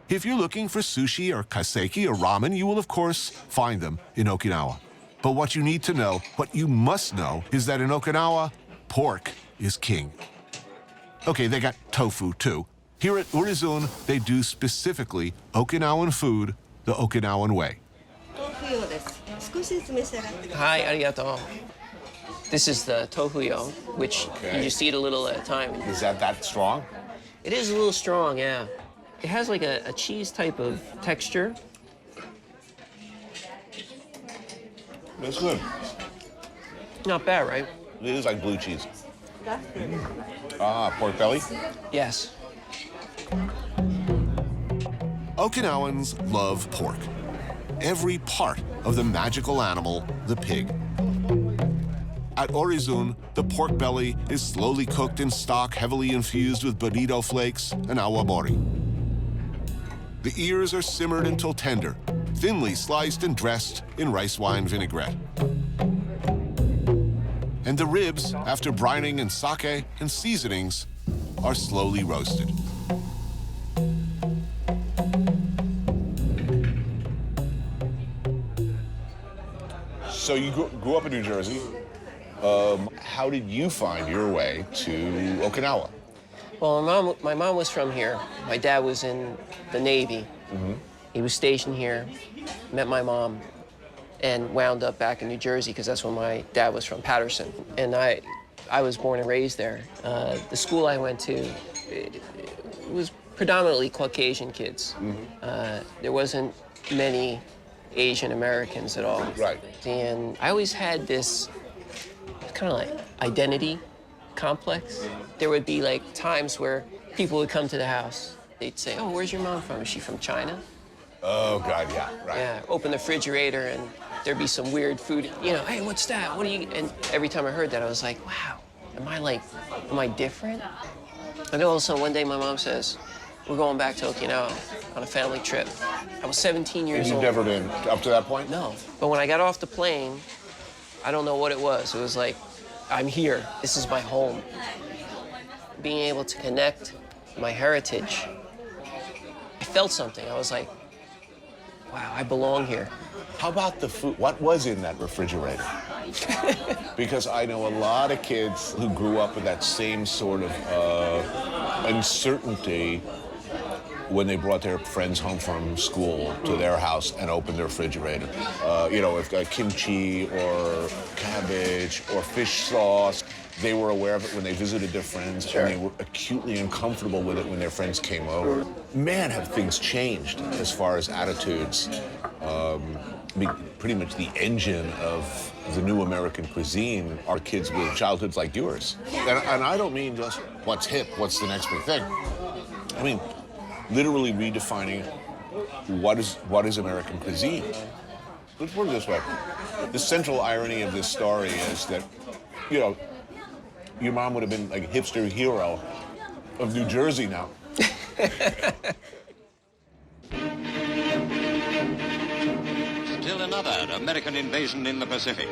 If you're looking for sushi or kaseki or ramen, you will of course find them in Okinawa. But what you need to know, what you must know, is that in Okinawa, pork is king. Okay, they got tofu too. Here at Urizun, they do specifically Okinawan food the Okinawan way. Hi, arigato. This is the tofuyo, which you just eat a little at a time. Is that strong? It is a little strong, yeah. It has like a cheese type of texture. That's good. Not bad, right? It is like blue cheese. Ah, pork belly? Yes. Okinawans love pork. Every part of the magical animal, the pig. At Orizun, the pork belly is slowly cooked in stock heavily infused with burrito flakes and awabori. The ears are simmered until tender, thinly sliced and dressed in rice wine vinaigrette. And the ribs, after brining in sake and seasonings, are slowly roasted. So you grew up in New Jersey. How did you find your way to Okinawa? Well, my mom was from here. My dad was in the Navy. He was stationed here, met my mom, and wound up back in New Jersey because that's where my dad was from, Patterson. And I was born and raised there. The school I went to, it was predominantly Caucasian kids. There wasn't many Asian Americans at all. Right. And I always had this kind of like identity complex. There would be like times where people would come to the house. They'd say, "Oh, where's your mom from? Is she from China?" Oh, God, yeah, right. Yeah, open the refrigerator and there'd be some weird food, you know, "Hey, what's that? What do you..." And every time I heard that, I was like, wow, am I different? And then all of a sudden, one day my mom says, "We're going back to Okinawa on a family trip." I was 17 years old. You've never been up to that point? No. But when I got off the plane, I don't know what it was. It was like, I'm here. This is my home. Being able to connect my heritage, I felt something. I was like, wow, I belong here. How about the food? What was in that refrigerator? Because I know a lot of kids who grew up with that same sort of uncertainty when they brought their friends home from school to their house and opened their refrigerator. You know, if kimchi or cabbage or fish sauce, they were aware of it when they visited their friends, and they were acutely uncomfortable with it when their friends came over. Man, have things changed as far as attitudes. Pretty much the engine of the new American cuisine are kids with childhoods like yours. And I don't mean just what's hip, what's the next big thing. I mean, literally redefining what is American cuisine. Let's put it this way. The central irony of this story is that, you know, your mom would have been like a hipster hero of New Jersey now. Still another American invasion in the Pacific.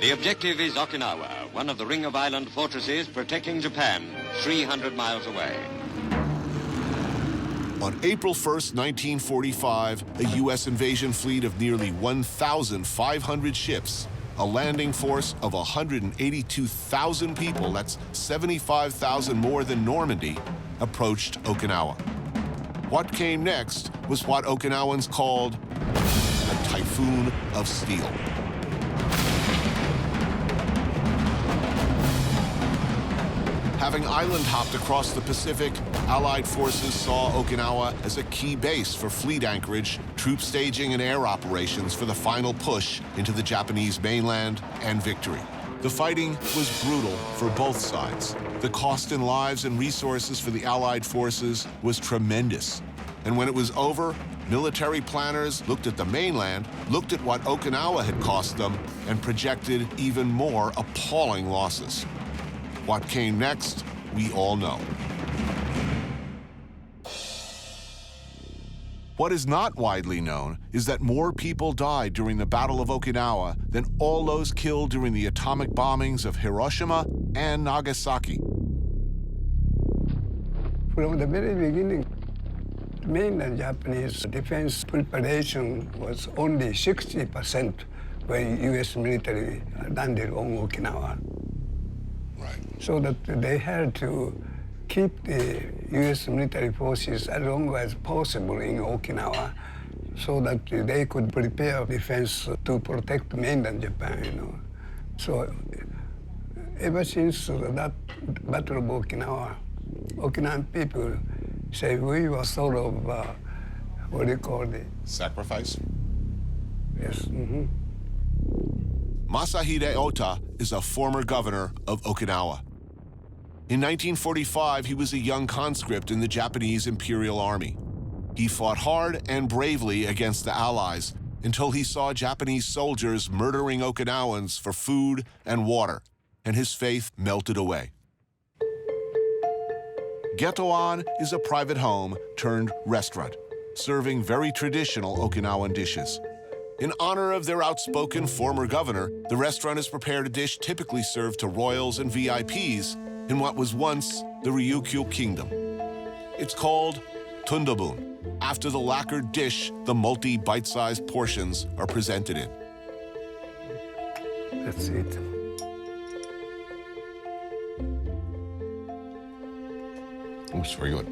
The objective is Okinawa, one of the ring of island fortresses protecting Japan, 300 miles away. On April 1st, 1945, a U.S. invasion fleet of nearly 1,500 ships, a landing force of 182,000 people, that's 75,000 more than Normandy, approached Okinawa. What came next was what Okinawans called a typhoon of steel. Having island-hopped across the Pacific, Allied forces saw Okinawa as a key base for fleet anchorage, troop staging, and air operations for the final push into the Japanese mainland and victory. The fighting was brutal for both sides. The cost in lives and resources for the Allied forces was tremendous. And when it was over, military planners looked at the mainland, looked at what Okinawa had cost them, and projected even more appalling losses. What came next, we all know. What is not widely known is that more people died during the Battle of Okinawa than all those killed during the atomic bombings of Hiroshima and Nagasaki. From the very beginning, mainland Japanese defense preparation was only 60% when U.S. military landed on Okinawa. Right. So that they had to keep the U.S. military forces as long as possible in Okinawa so that they could prepare defense to protect mainland Japan, you know. So ever since that Battle of Okinawa, Okinawan people say we were sort of, what do you call it? Sacrifice? Yes. Mm-hmm. Masahide Ota is a former governor of Okinawa. In 1945, he was a young conscript in the Japanese Imperial Army. He fought hard and bravely against the Allies until he saw Japanese soldiers murdering Okinawans for food and water, and his faith melted away. Getoan is a private home turned restaurant, serving very traditional Okinawan dishes. In honor of their outspoken former governor, the restaurant has prepared a dish typically served to royals and VIPs in what was once the Ryukyu Kingdom. It's called tundabun, after the lacquered dish the multi-bite-sized portions are presented in. That's it. Oh, it's very good.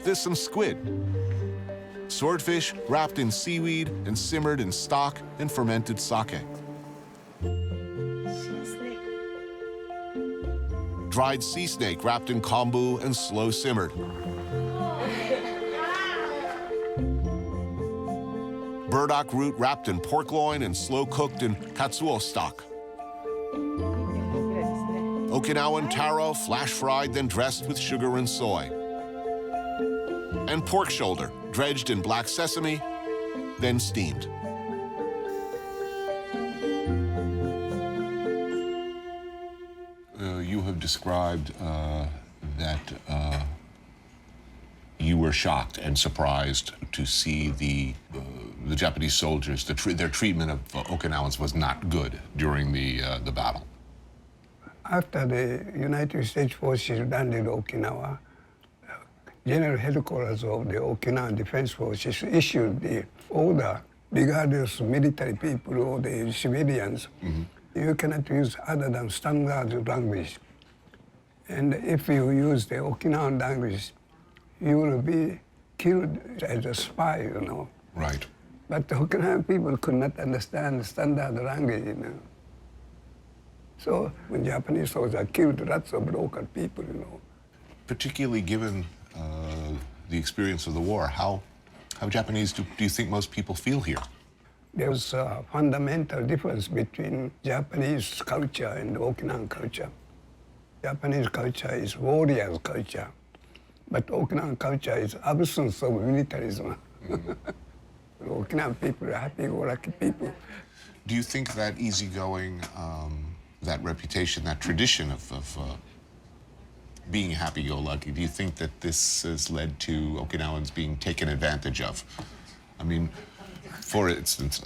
There's some squid. Swordfish wrapped in seaweed and simmered in stock and fermented sake. Dried sea snake wrapped in kombu and slow simmered. Burdock root wrapped in pork loin and slow cooked in katsuo stock. Okinawan taro flash fried, then dressed with sugar and soy. And pork shoulder, dredged in black sesame, then steamed. You have described that you were shocked and surprised to see the Japanese soldiers, their treatment of Okinawans was not good during the battle. After the United States forces landed Okinawa, General Headquarters of the Okinawan Defense Forces issued the order, regardless of military people or the civilians, you cannot use other than standard language. And if you use the Okinawan language, you will be killed as a spy, you know. Right. But the Okinawan people could not understand standard language, you know. So when Japanese soldiers killed lots of local people, you know. Particularly given the experience of the war, how Japanese do you think most people feel here? There's a fundamental difference between Japanese culture and Okinawan culture. Japanese culture is warrior culture, but Okinawan culture is absence of militarism. Okinawan people are happy-go-lucky people. Do you think that easygoing, that reputation, that tradition of being happy-go-lucky, do you think that this has led to Okinawans being taken advantage of? I mean, for instance,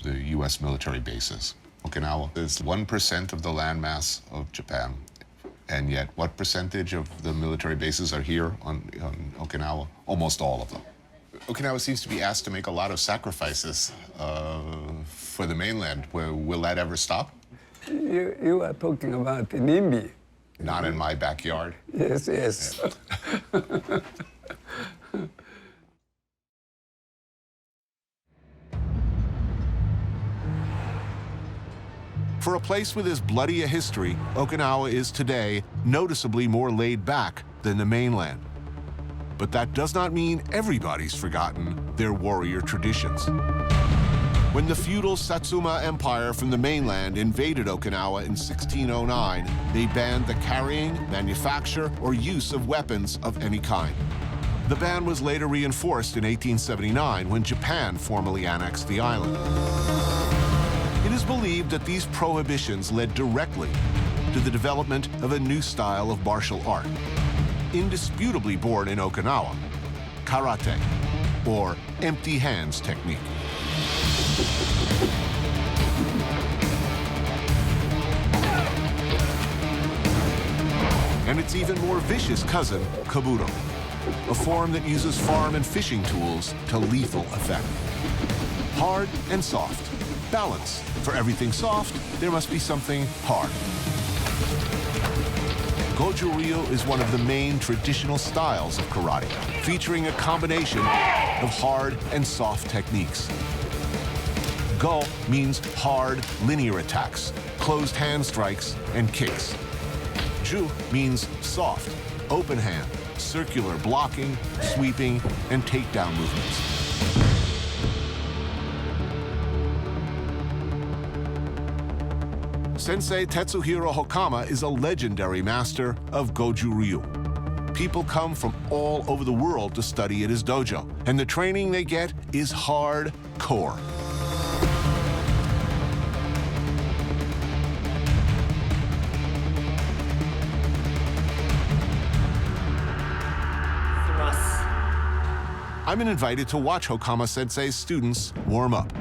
the U.S. military bases. Okinawa is 1% of the landmass of Japan, and yet what percentage of the military bases are here on Okinawa? Almost all of them. Okinawa seems to be asked to make a lot of sacrifices for the mainland. Will that ever stop? You are talking about NIMBY. Not in my backyard. Yes, yes. Yeah. For a place with as bloody a history, Okinawa is today noticeably more laid back than the mainland. But that does not mean everybody's forgotten their warrior traditions. When the feudal Satsuma Empire from the mainland invaded Okinawa in 1609, they banned the carrying, manufacture, or use of weapons of any kind. The ban was later reinforced in 1879 when Japan formally annexed the island. It is believed that these prohibitions led directly to the development of a new style of martial art, indisputably born in Okinawa, karate, or empty hands technique. And its even more vicious cousin, kabuto, a form that uses farm and fishing tools to lethal effect. Hard and soft, balance. For everything soft, there must be something hard. Gojjam is one of the main traditional styles of karate, featuring a combination of hard and soft techniques. Go means hard, linear attacks, closed hand strikes, and kicks. Ju means soft, open hand, circular blocking, sweeping, and takedown movements. Sensei Tetsuhiro Hokama is a legendary master of Gojjam. People come from all over the world to study at his dojo, and the training they get is hardcore. I've been invited to watch Hokama Sensei's students warm up.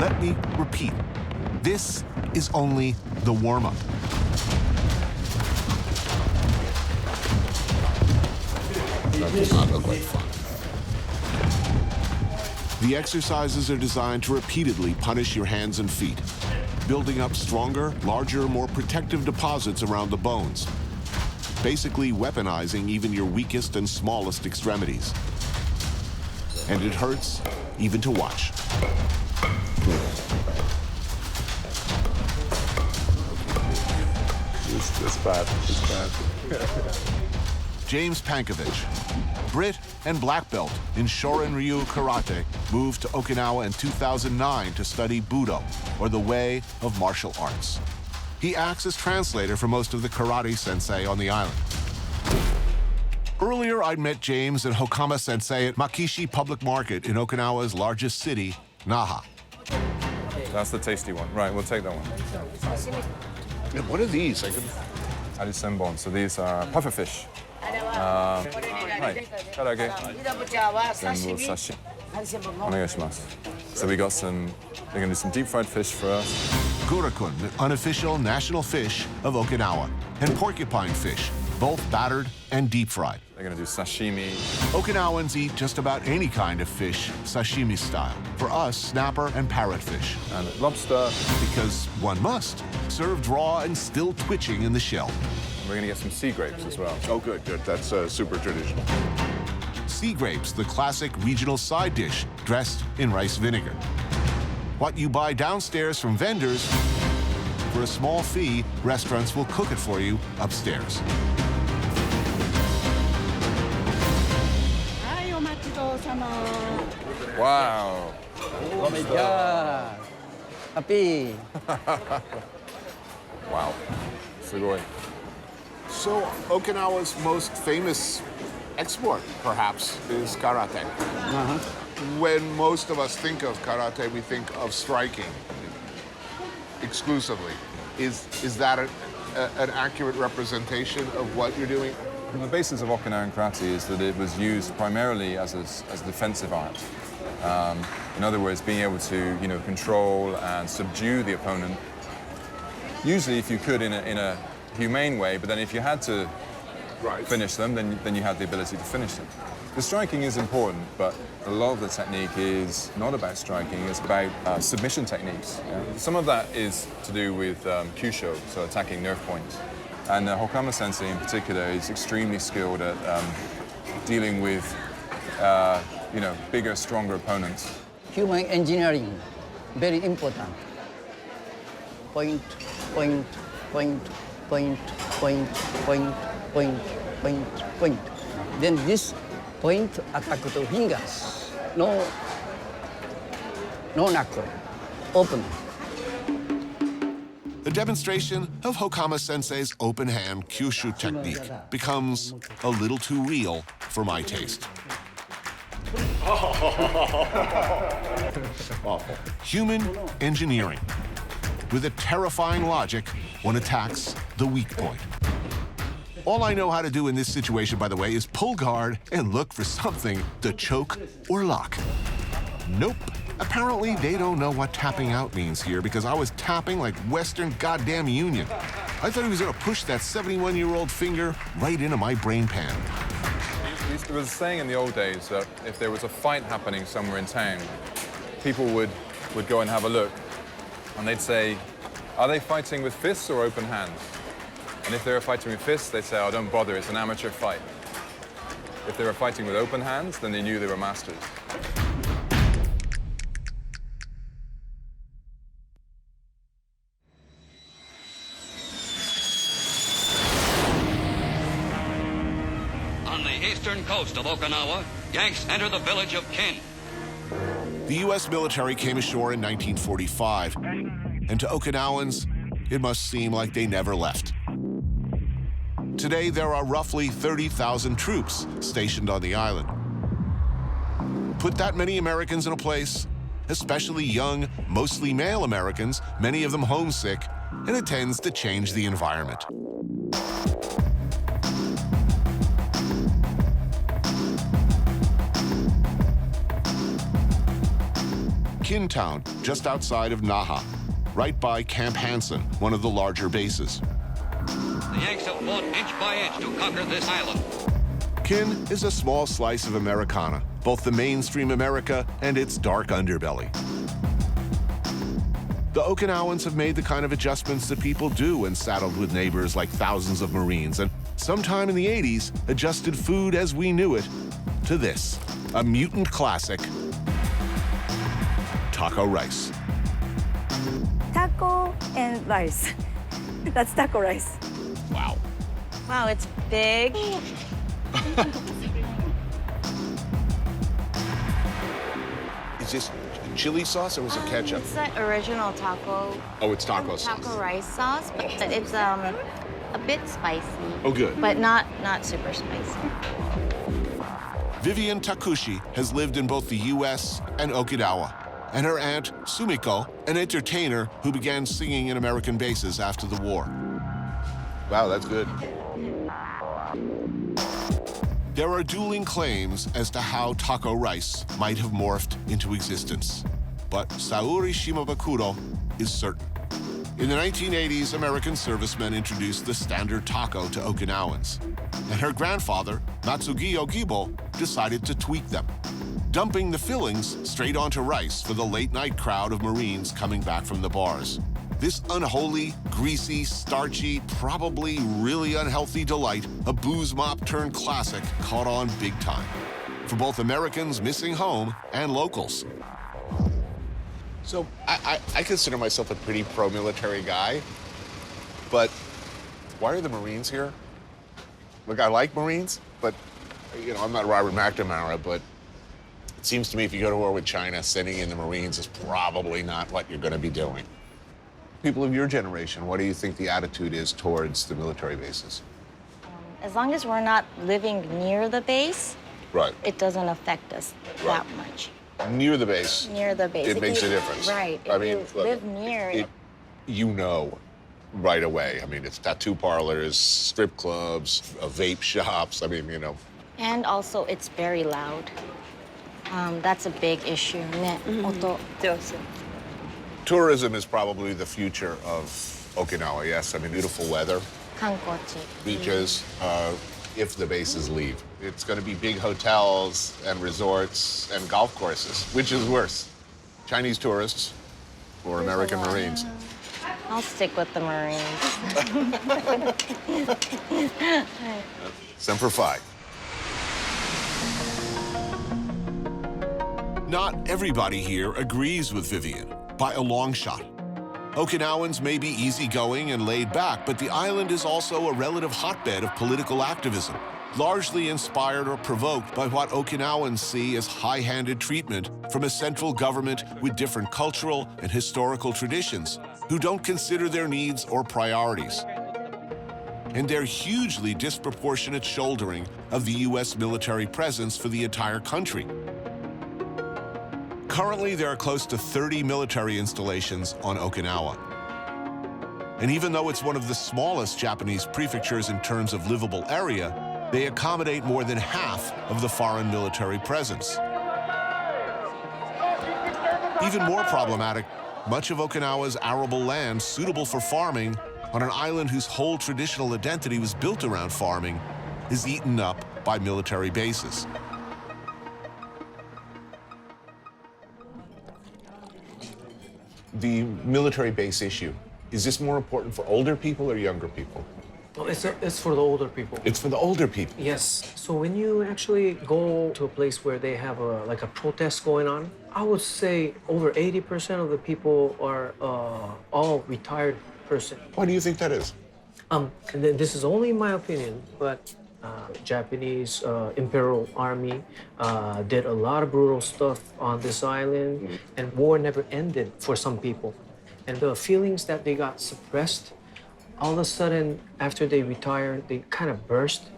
Let me repeat. This is only the warm-up. That does not look like fun. The exercises are designed to repeatedly punish your hands and feet, building up stronger, larger, more protective deposits around the bones, basically weaponizing even your weakest and smallest extremities. And it hurts even to watch. It's bad. It's bad. James Pankovich, Brit and black belt in Shorin-ryu karate, moved to Okinawa in 2009 to study Budo, or the way of martial arts. He acts as translator for most of the karate sensei on the island. Earlier, I'd met James and Hokama Sensei at Makishi Public Market in Okinawa's largest city, Naha. That's the tasty one. Right, we'll take that one. And what are these? Addis Ababa. So these are puffer fish. Hi. Karage. Then we'll sashimi. Onegaishimasu. So we got some, we're gonna do some deep fried fish for us. Gurakun, the unofficial national fish of Okinawa, and porcupine fish, both battered and deep fried. They're gonna do sashimi. Okinawans eat just about any kind of fish, sashimi style. For us, snapper and parrotfish. And lobster. Because one must. Served raw and still twitching in the shell. And we're gonna get some sea grapes as well. Oh, good, good. That's super traditional. Sea grapes, the classic regional side dish, dressed in rice vinegar. What you buy downstairs from vendors, for a small fee, restaurants will cook it for you upstairs. Wow. Oh my God. Happy. Wow. Sugoi. So Okinawa's most famous export, perhaps, is karate. When most of us think of karate, we think of striking exclusively. Is that an accurate representation of what you're doing? The basis of Okinawan karate is that it was used primarily as a defensive art. In other words, being able to, control and subdue the opponent. Usually, if you could, in a humane way, but then if you had to finish them, then you had the ability to finish them. The striking is important, but a lot of the technique is not about striking, it's about submission techniques. Yeah? Some of that is to do with kyusho, so attacking nerve points. And Hokama Sensei in particular is extremely skilled at dealing with, bigger, stronger opponents. Human engineering, very important. Point, point, point, point, point, point, point, point, point. Then this point attack to fingers. No knuckle, open. The demonstration of Hokama Sensei's open hand kyushu technique becomes a little too real for my taste. Awful. Human engineering. With a terrifying logic, one attacks the weak point. All I know how to do in this situation, by the way, is pull guard and look for something to choke or lock. Nope. Apparently, they don't know what tapping out means here because I was tapping like Western goddamn Union. I thought he was gonna push that 71-year-old finger right into my brain pan. There was a saying in the old days that if there was a fight happening somewhere in town, people would go and have a look, and they'd say, are they fighting with fists or open hands? And if they were fighting with fists, they'd say, oh, don't bother, it's an amateur fight. If they were fighting with open hands, then they knew they were masters. On the eastern coast of Okinawa, Yanks enter the village of Kin. The U.S. military came ashore in 1945, and to Okinawans, it must seem like they never left. Today, there are roughly 30,000 troops stationed on the island. Put that many Americans in a place, especially young, mostly male Americans, many of them homesick, and it tends to change the environment. Kin Town, just outside of Naha, right by Camp Hansen, one of the larger bases. The Yanks have fought inch by inch to conquer this island. Kin is a small slice of Americana, both the mainstream America and its dark underbelly. The Okinawans have made the kind of adjustments that people do when saddled with neighbors like thousands of Marines, and sometime in the 80s, adjusted food as we knew it to this, a mutant classic, taco rice. Taco and rice. That's taco rice. Wow. Wow, it's big. Is this chili sauce or was it ketchup? It's the original taco. Oh, it's taco sauce. Taco rice sauce, but it's a bit spicy. Oh, good. But not super spicy. Vivian Takushi has lived in both the U.S. and Okinawa, and her aunt, Sumiko, an entertainer who began singing in American bases after the war. Wow, that's good. There are dueling claims as to how taco rice might have morphed into existence, but Saori Shimabukuro is certain. In the 1980s, American servicemen introduced the standard taco to Okinawans, and her grandfather, Matsugiyo Gibo, decided to tweak them, dumping the fillings straight onto rice for the late-night crowd of Marines coming back from the bars. This unholy, greasy, starchy, probably really unhealthy delight, a booze mop turned classic, caught on big time for both Americans missing home and locals. So I consider myself a pretty pro-military guy, but why are the Marines here? Look, I like Marines, but you know, I'm not Robert McNamara, but it seems to me if you go to war with China, sending in the Marines is probably not what you're going to be doing. People of your generation, what do you think the attitude is towards the military bases? As long as we're not living near the base, Right. it doesn't affect us that much. Near the base. Near the base. It If makes you- a difference. Right. I If mean, you look, live near it, you know right away. I mean, it's tattoo parlors, strip clubs, vape shops. I mean, you know. and also it's very loud. That's a big issue. Oto. Tourism is probably the future of Okinawa, yes. I mean, beautiful weather, Kankochi. beaches, if the bases leave. It's going to be big hotels and resorts and golf courses. Which is worse, Chinese tourists or American Marines? I'll stick with the Marines. Semper Fi. Not everybody here agrees with Vivian, by a long shot. Okinawans may be easygoing and laid back, but the island is also a relative hotbed of political activism, largely inspired or provoked by what Okinawans see as high-handed treatment from a central government with different cultural and historical traditions, who don't consider their needs or priorities, and their hugely disproportionate shouldering of the U.S. military presence for the entire country. Currently, there are close to 30 military installations on Okinawa. And even though it's one of the smallest Japanese prefectures in terms of livable area, they accommodate more than half of the foreign military presence. Even more problematic, much of Okinawa's arable land suitable for farming on an island whose whole traditional identity was built around farming is eaten up by military bases. The military base issue, is this more important for older people or younger people? Well, it's for the older people. It's for the older people? Yes. So when you actually go to a place where they have a protest going on, I would say over 80% of the people are all retired person. Why do you think that is? And then this is only my opinion, but Japanese Imperial Army did a lot of brutal stuff on this island, and war never ended for some people. And the feelings that they got suppressed, all of a sudden, after they retire, they kind of burst,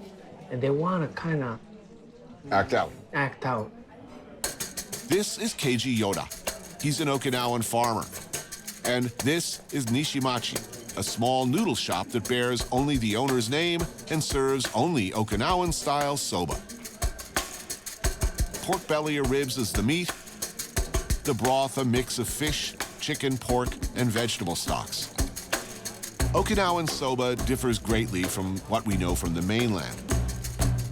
and they want to kind of act out. Act out. This is Keiji Yoda. He's an Okinawan farmer. And this is Nishimachi, a small noodle shop that bears only the owner's name and serves only Okinawan-style soba. Pork belly or ribs is the meat, the broth a mix of fish, chicken, pork, and vegetable stocks. Okinawan soba differs greatly from what we know from the mainland.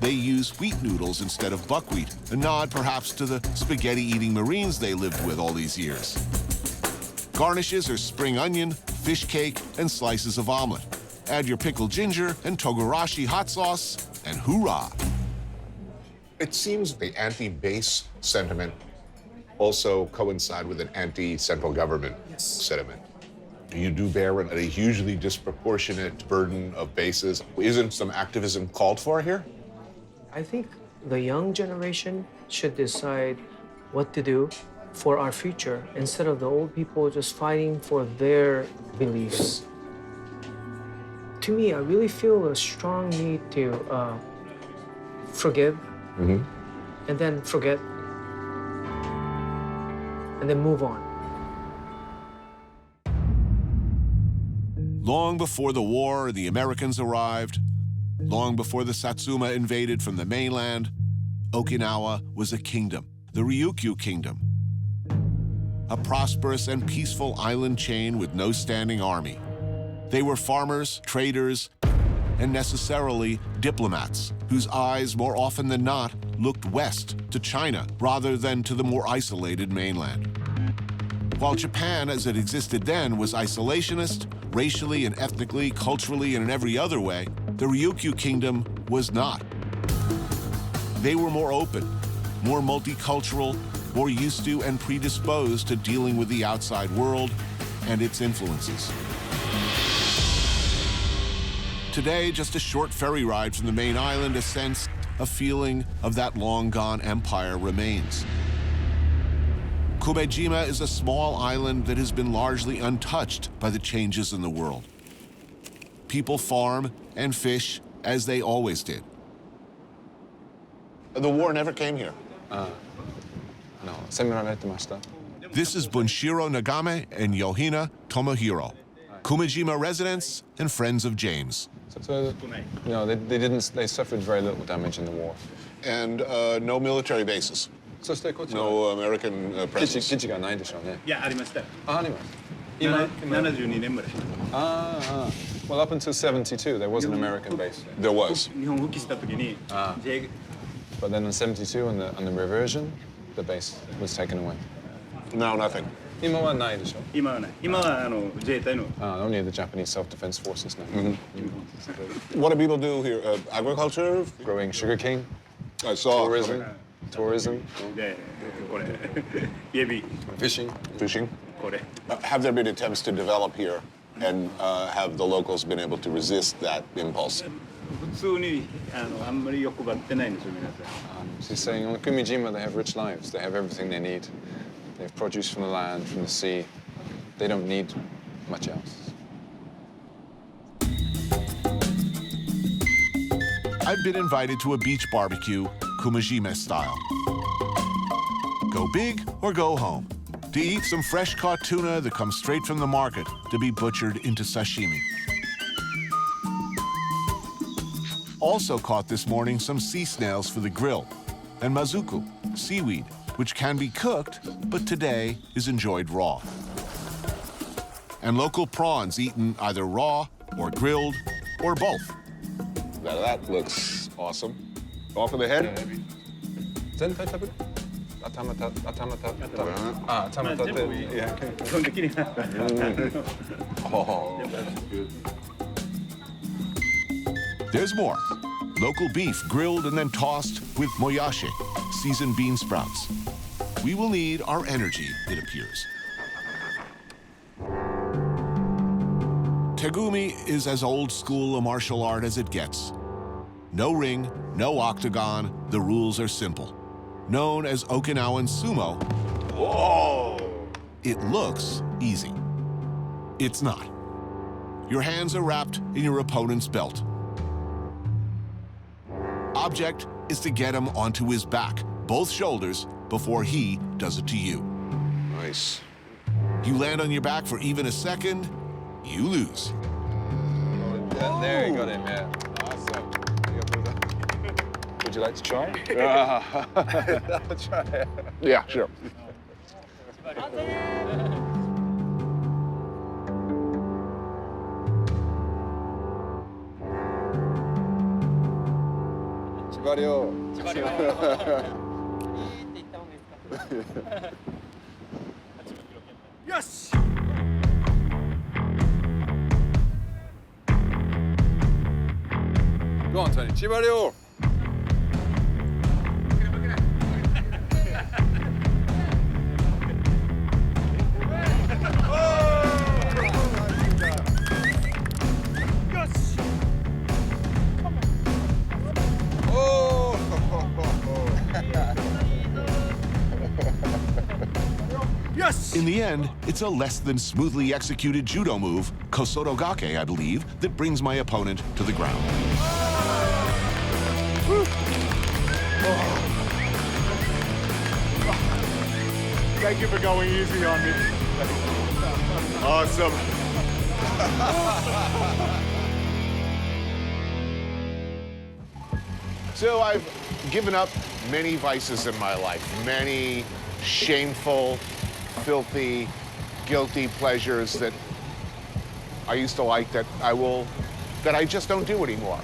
They use wheat noodles instead of buckwheat, a nod perhaps to the spaghetti-eating Marines they lived with all these years. Garnishes are spring onion, fish cake, and slices of omelet. Add your pickled ginger and togarashi hot sauce, and hoorah! It seems the anti-base sentiment also coincide with an anti-central government sentiment. You do bear a hugely disproportionate burden of bases. Isn't some activism called for here? I think the young generation should decide what to do for our future instead of the old people just fighting for their beliefs. To me, I really feel a strong need to forgive and then forget and then move on. Long before the war and the Americans arrived, long before the Satsuma invaded from the mainland, Okinawa was a kingdom, the Ryukyu Kingdom. A prosperous and peaceful island chain with no standing army. They were farmers, traders, and necessarily diplomats, whose eyes more often than not looked west to China rather than to the more isolated mainland. While Japan, as it existed then, was isolationist, racially and ethnically, culturally, and in every other way, the Ryukyu Kingdom was not. They were more open, more multicultural, more used to and predisposed to dealing with the outside world and its influences. Today, just a short ferry ride from the main island, a sense, a feeling of that long-gone empire remains. Kumi Jima is a small island that has been largely untouched by the changes in the world. People farm and fish as they always did. The war never came here. This is Bunshiro Nagame and Yohina Tomohiro, Kumi Jima residents and friends of James. So they suffered very little damage in the war. And no military bases. No American presence. いや、ありました。あります。今72年まで。Well, up until 72, there was an American base. There was. 日本復帰した時に、But then in 72, on the reversion, the base was taken away. Now nothing. 今はないでしょ。今はない。今は自衛隊の。Only the Japanese self-defense forces now. What do people do here? Agriculture? Growing sugarcane. I saw. Tourism. Fishing. Have there been attempts to develop here, and have the locals been able to resist that impulse? 普通にあんまり欲張ってないんですよ、皆さん。She's saying on Kumi Jima they have rich lives. They have everything they need. They have produce from the land, from the sea. They don't need much else. I've been invited to a beach barbecue, Kumi Jima style. Go big or go home. To eat some fresh-caught tuna that comes straight from the market to be butchered into sashimi. Also caught this morning some sea snails for the grill, and mazuku, seaweed, which can be cooked, but today is enjoyed raw. And local prawns eaten either raw or grilled or both. Now that looks awesome. Off of the head? There's more. Local beef grilled and then tossed with moyashi, seasoned bean sprouts. We will need our energy, it appears. Tegumi is as old school a martial art as it gets. No ring, no octagon, the rules are simple. Known as Okinawan sumo, whoa, it looks easy. It's not. Your hands are wrapped in your opponent's belt. Object is to get him onto his back, both shoulders, before he does it to you. Nice. You land on your back for even a second, you lose. There you got him, yeah. Awesome. Would you like to try? Try it. Yeah, sure. Chibario. Yes! Go on, Tony. Chibario. Yes! In the end, it's a less than smoothly executed judo move, Kosorogake, I believe, that brings my opponent to the ground. Thank you for going easy on me. Awesome. So I've given up many vices in my life, many shameful, filthy, guilty pleasures that I used to like that I just don't do anymore.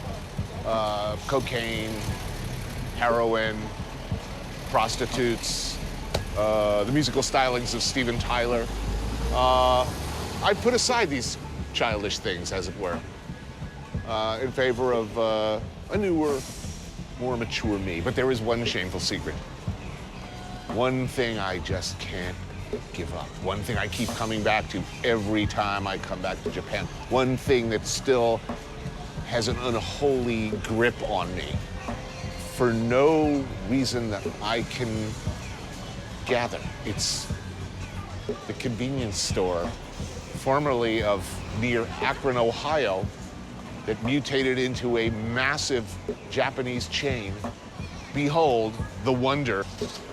Cocaine, heroin, prostitutes, the musical stylings of Steven Tyler. I put aside these childish things, as it were, in favor of a newer, more mature me. But there is one shameful secret. One thing I just can't give up. One thing I keep coming back to every time I come back to Japan. One thing that still has an unholy grip on me for no reason that I can gather. It's the convenience store, formerly of near Akron, Ohio, that mutated into a massive Japanese chain. Behold, the wonder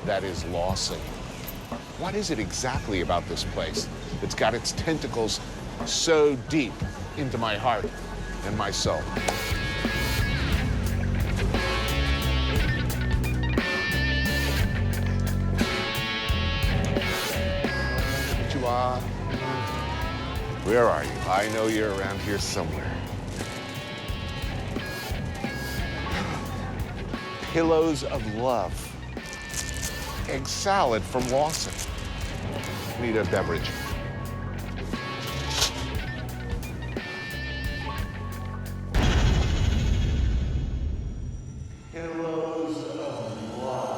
that is Lawson. What is it exactly about this place that's got its tentacles so deep into my heart and my soul? Konnichiwa. Where are you? I know you're around here somewhere. Pillows of love. Egg salad from Lawson. Need a beverage. Pillows of love.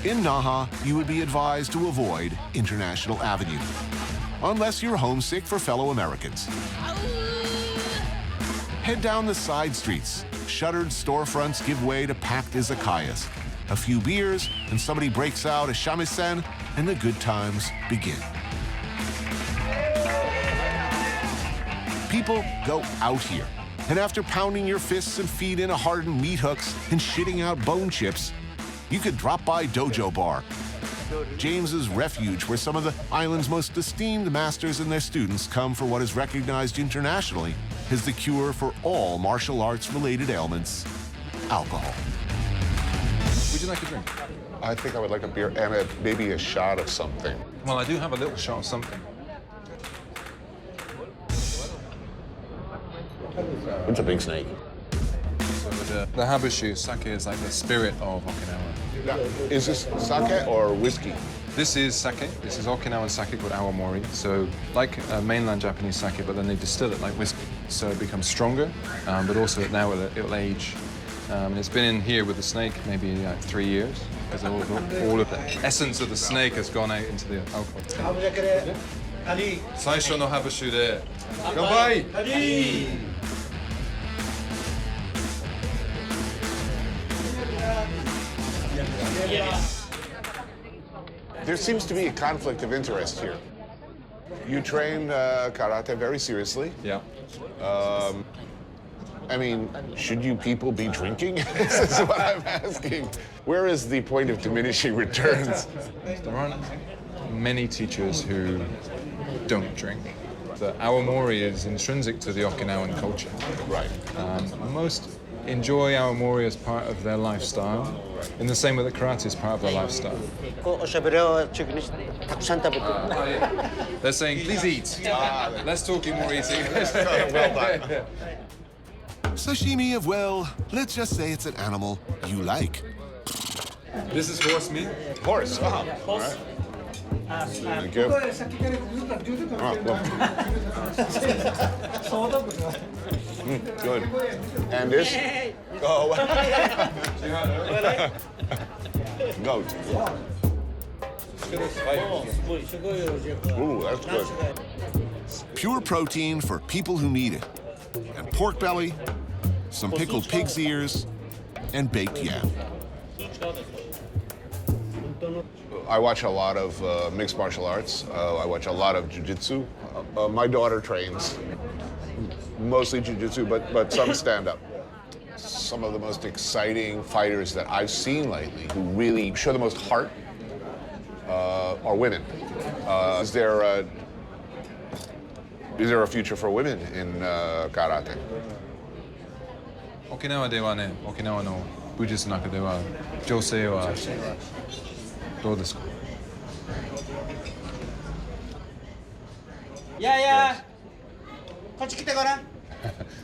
In Naha, you would be advised to avoid International Avenue, unless you're homesick for fellow Americans. Head down the side streets. Shuttered storefronts give way to packed izakayas. A few beers, and somebody breaks out a shamisen, and the good times begin. People go out here, and after pounding your fists and feet into hardened meat hooks and shitting out bone chips, you could drop by Dojo Bar, James's refuge where some of the island's most esteemed masters and their students come for what is recognized internationally as the cure for all martial arts-related ailments, alcohol. Would you like a drink? I think I would like a beer and maybe a shot of something. Well, I do have a little shot of something. It's a big snake. So the habashu, sake is like the spirit of Okinawa. Now, is this sake or whiskey? This is sake. This is Okinawan sake called awamori. So like mainland Japanese sake, but then they distill it like whiskey. So it becomes stronger, but also now it'll age. And it's been in here with the snake maybe like 3 years, because all of the essence of the snake has gone out into the alcohol. Saisho no habashu de. Gawai! There seems to be a conflict of interest here. You train karate very seriously. Yeah. I mean, should you people be drinking? This is what I'm asking. Where is the point of diminishing returns? There aren't many teachers who don't drink. The awamori is intrinsic to the Okinawan culture. Right. Most enjoy awamori as part of their lifestyle, in the same way that karate is part of their lifestyle. They're saying, please eat. Less talking, more eating. Well done. Sashimi of, well, let's just say it's an animal you like. This is horse meat. Horse, all right. Thank you. Good. And this? Oh. Goat. Ooh, that's good. Pure protein for people who need it. And pork belly, some pickled pig's ears, and baked yam. I watch a lot of mixed martial arts. I watch a lot of jiu-jitsu. My daughter trains mostly jiu-jitsu, but some stand-up. Some of the most exciting fighters that I've seen lately who really show the most heart are women. Is there a future for women in karate? Okinawa de wa ne, Okinawa no Buddhist naka de wa, jousei wa dou desu ka? Yeah.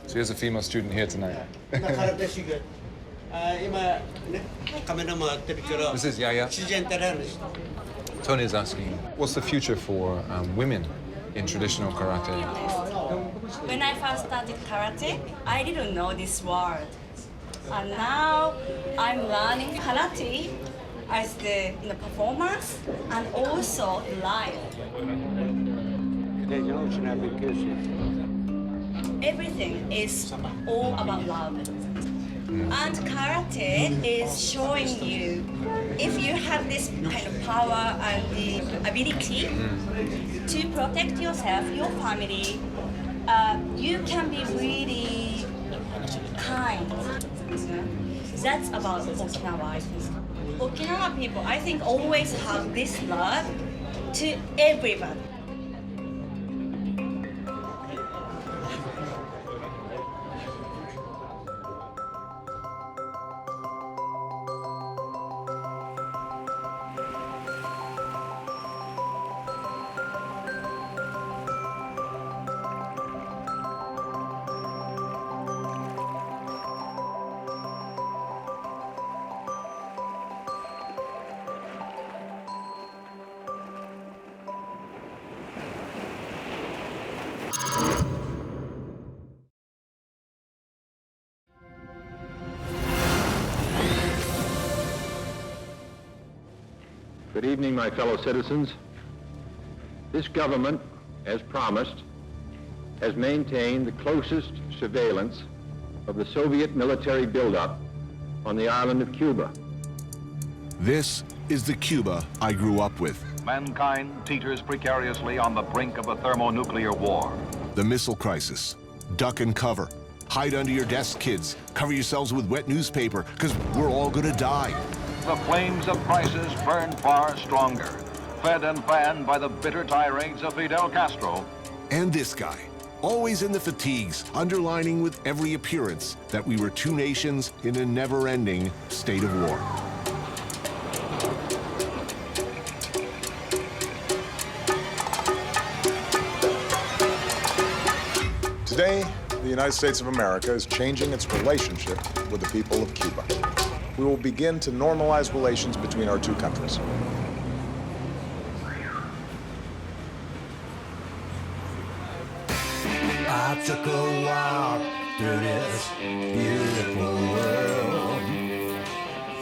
So here's a female student here tonight. This is Yaya. Tony is asking, what's the future for women in traditional karate? When I first started karate, I didn't know this word. And now I'm learning karate as the performance and also life. Everything is all about love. And karate is showing you if you have this kind of power and the ability to protect yourself, your family, you can be really kind. That's about Okinawa, I think. Okinawa people, I think, always have this love to everyone. Good evening, my fellow citizens. This government, as promised, has maintained the closest surveillance of the Soviet military buildup on the island of Cuba. This is the Cuba I grew up with. Mankind teeters precariously on the brink of a thermonuclear war. The missile crisis. Duck and cover. Hide under your desk, kids. Cover yourselves with wet newspaper, because we're all gonna die. The flames of crisis burn far stronger, fed and fanned by the bitter tirades of Fidel Castro. And this guy, always in the fatigues, underlining with every appearance that we were two nations in a never-ending state of war. Today, the United States of America is changing its relationship with the people of Cuba. We will begin to normalize relations between our two countries. I took a walk through this beautiful world.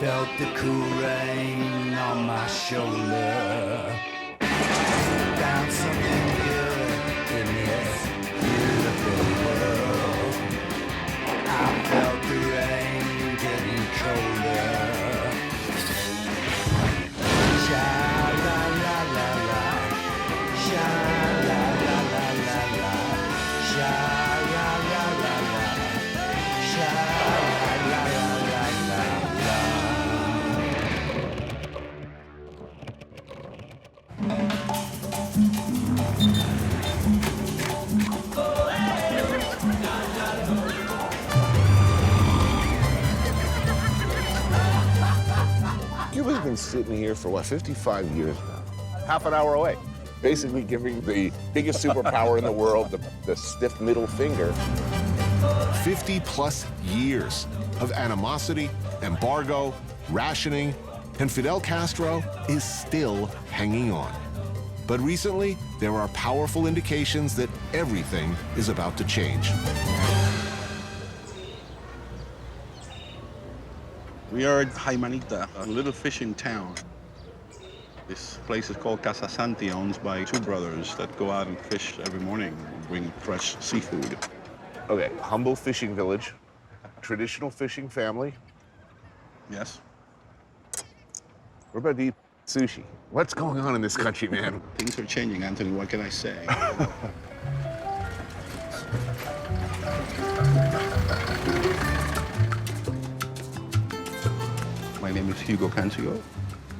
Felt the cool rain on my shoulder. Found something good in this beautiful world. I felt the rain getting colder. Sha la la la la, sha la la la la la, sha la la la la, sha la la la la la. Cuba's been sitting here for, what, 55 years now? Half an hour away. Basically giving the biggest superpower in the world the stiff middle finger. 50-plus years of animosity, embargo, rationing, and Fidel Castro is still hanging on. But recently, there are powerful indications that everything is about to change. We are at Jaimanita, a little fishing town. This place is called Casa Santi, owned by two brothers that go out and fish every morning and bring fresh seafood. Okay, humble fishing village, traditional fishing family. Yes. We're about to eat sushi. What's going on in this country, man? Things are changing, Anthony. What can I say? My name is Hugo Cancio.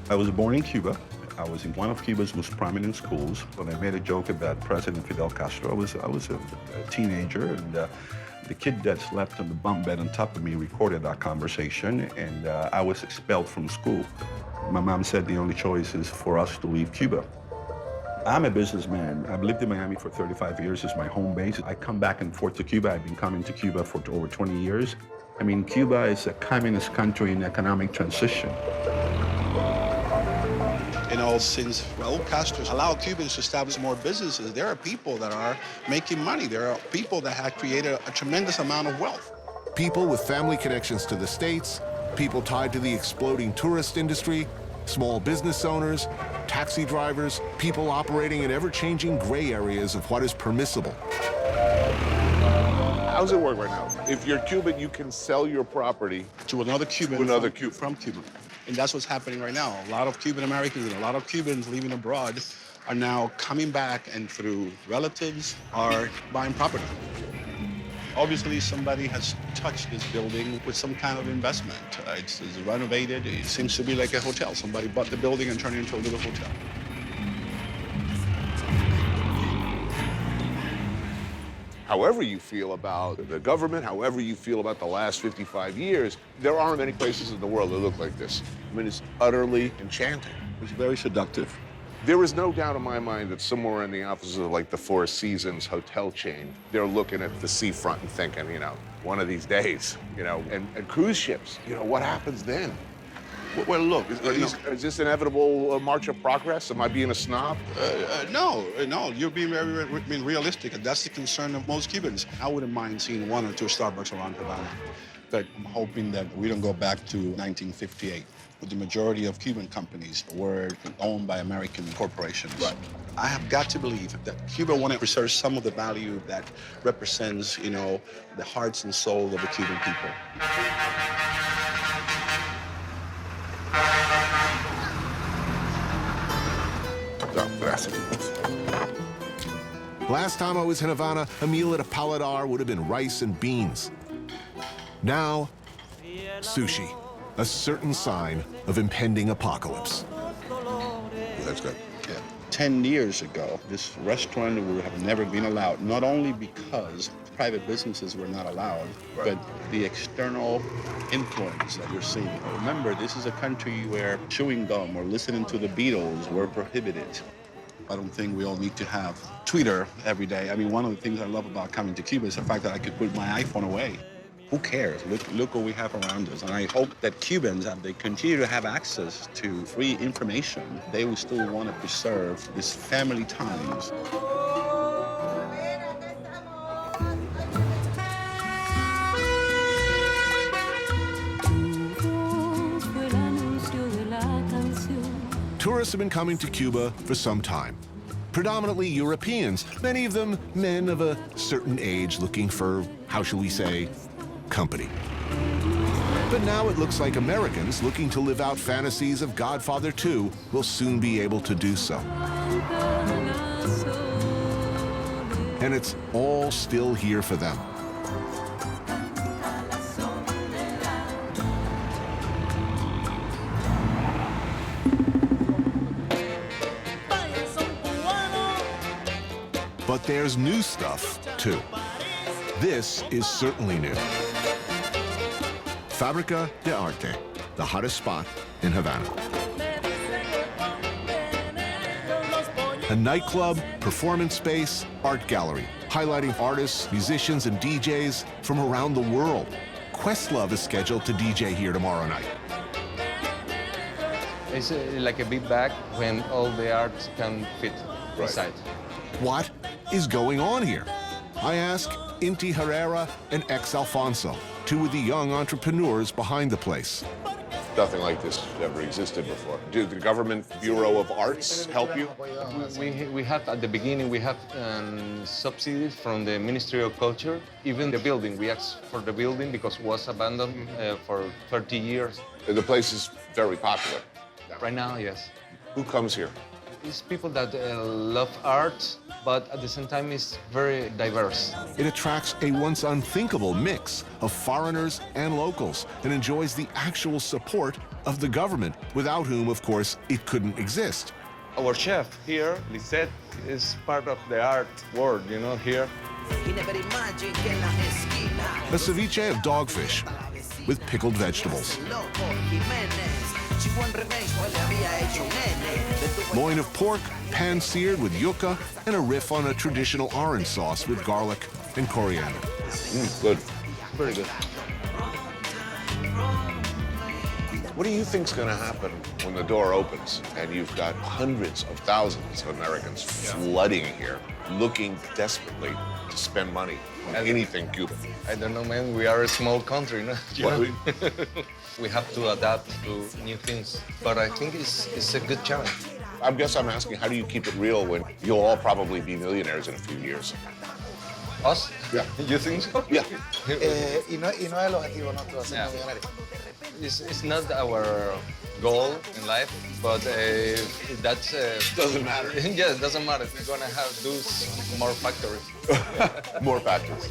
I was born in Cuba. I was in one of Cuba's most prominent schools. When I made a joke about President Fidel Castro, I was a teenager, and the kid that slept on the bunk bed on top of me recorded our conversation, and I was expelled from school. My mom said the only choice is for us to leave Cuba. I'm a businessman. I've lived in Miami for 35 years as my home base. I come back and forth to Cuba. I've been coming to Cuba for over 20 years. I mean, Cuba is a communist country in economic transition. You know, since Raul Castro allowed Cubans to establish more businesses, there are people that are making money. There are people that have created a tremendous amount of wealth. People with family connections to the States, people tied to the exploding tourist industry, small business owners, taxi drivers, people operating in ever-changing gray areas of what is permissible. How's it work right now? If you're Cuban, you can sell your property to another Cuban. From Cuba. And that's what's happening right now. A lot of Cuban Americans and a lot of Cubans living abroad are now coming back and through relatives are buying property. Obviously, somebody has touched this building with some kind of investment. It's renovated. It seems to be like a hotel. Somebody bought the building and turned it into a little hotel. However you feel about the government, however you feel about the last 55 years, there aren't many places in the world that look like this. I mean, it's utterly enchanting. It's very seductive. There is no doubt in my mind that somewhere in the offices of like the Four Seasons hotel chain, they're looking at the seafront and thinking, you know, one of these days, you know, and cruise ships, you know, what happens then? Well, look, is this inevitable march of progress? Am I being a snob? No, you're being very realistic, and that's the concern of most Cubans. I wouldn't mind seeing one or two Starbucks around Havana, but I'm hoping that we don't go back to 1958, with the majority of Cuban companies were owned by American corporations. Right. I have got to believe that Cuba want to preserve some of the value that represents, you know, the hearts and soul of the Cuban people. Last time I was in Havana, a meal at a paladar would have been rice and beans. Now, sushi, a certain sign of impending apocalypse. That's good. Yeah. 10 years ago, this restaurant would have never been allowed, not only because private businesses were not allowed, but the external influence that you're seeing. Remember, this is a country where chewing gum or listening to the Beatles were prohibited. I don't think we all need to have Twitter every day. I mean, one of the things I love about coming to Cuba is the fact that I could put my iPhone away. Who cares? Look what we have around us. And I hope that Cubans, as they continue to have access to free information, they will still want to preserve these family times. Tourists have been coming to Cuba for some time. Predominantly Europeans, many of them men of a certain age looking for, how shall we say, company. But now it looks like Americans looking to live out fantasies of Godfather 2 will soon be able to do so. And it's all still here for them. But there's new stuff, too. This is certainly new. Fabrica de Arte, the hottest spot in Havana. A nightclub, performance space, art gallery, highlighting artists, musicians, and DJs from around the world. Questlove is scheduled to DJ here tomorrow night. It's like a big bag when all the art can fit inside. What is going on here? I ask Inti Herrera and Ex Alfonso, two of the young entrepreneurs behind the place. Nothing like this ever existed before. Did the Government Bureau of Arts help you? We had, at the beginning, we had subsidies from the Ministry of Culture. Even the building, we asked for the building because it was abandoned for 30 years. The place is very popular. Right now, yes. Who comes here? It's people that love art, but at the same time it's very diverse. It attracts a once unthinkable mix of foreigners and locals and enjoys the actual support of the government, without whom, of course, it couldn't exist. Our chef here, Lisette, is part of the art world, you know, here. A ceviche of dogfish with pickled vegetables. Loin of pork, pan-seared with yuca, and a riff on a traditional orange sauce with garlic and coriander. Good. Very good. What do you think's going to happen when the door opens and you've got hundreds of thousands of Americans flooding here, looking desperately to spend money on anything Cuban? I don't know, man. We are a small country, no? We have to adapt to new things, but I think it's a good challenge. I guess I'm asking, how do you keep it real when you'll all probably be millionaires in a few years? Us? Yeah. You think so? Yeah. Y no es el objetivo nuestro ser millonarios. It's not our goal in life, but that's... doesn't matter. Yeah, it doesn't matter. We're gonna have more factories. More factories.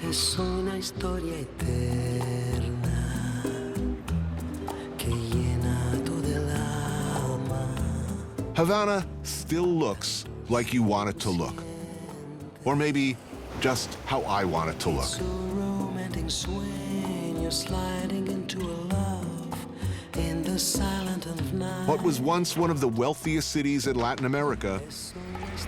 Es una historia eterna que llena todo el alma. Havana still looks like you want it to look. Or maybe just how I want it to look. So romantic sueño sliding into a love in the silence of night. What was once one of the wealthiest cities in Latin America,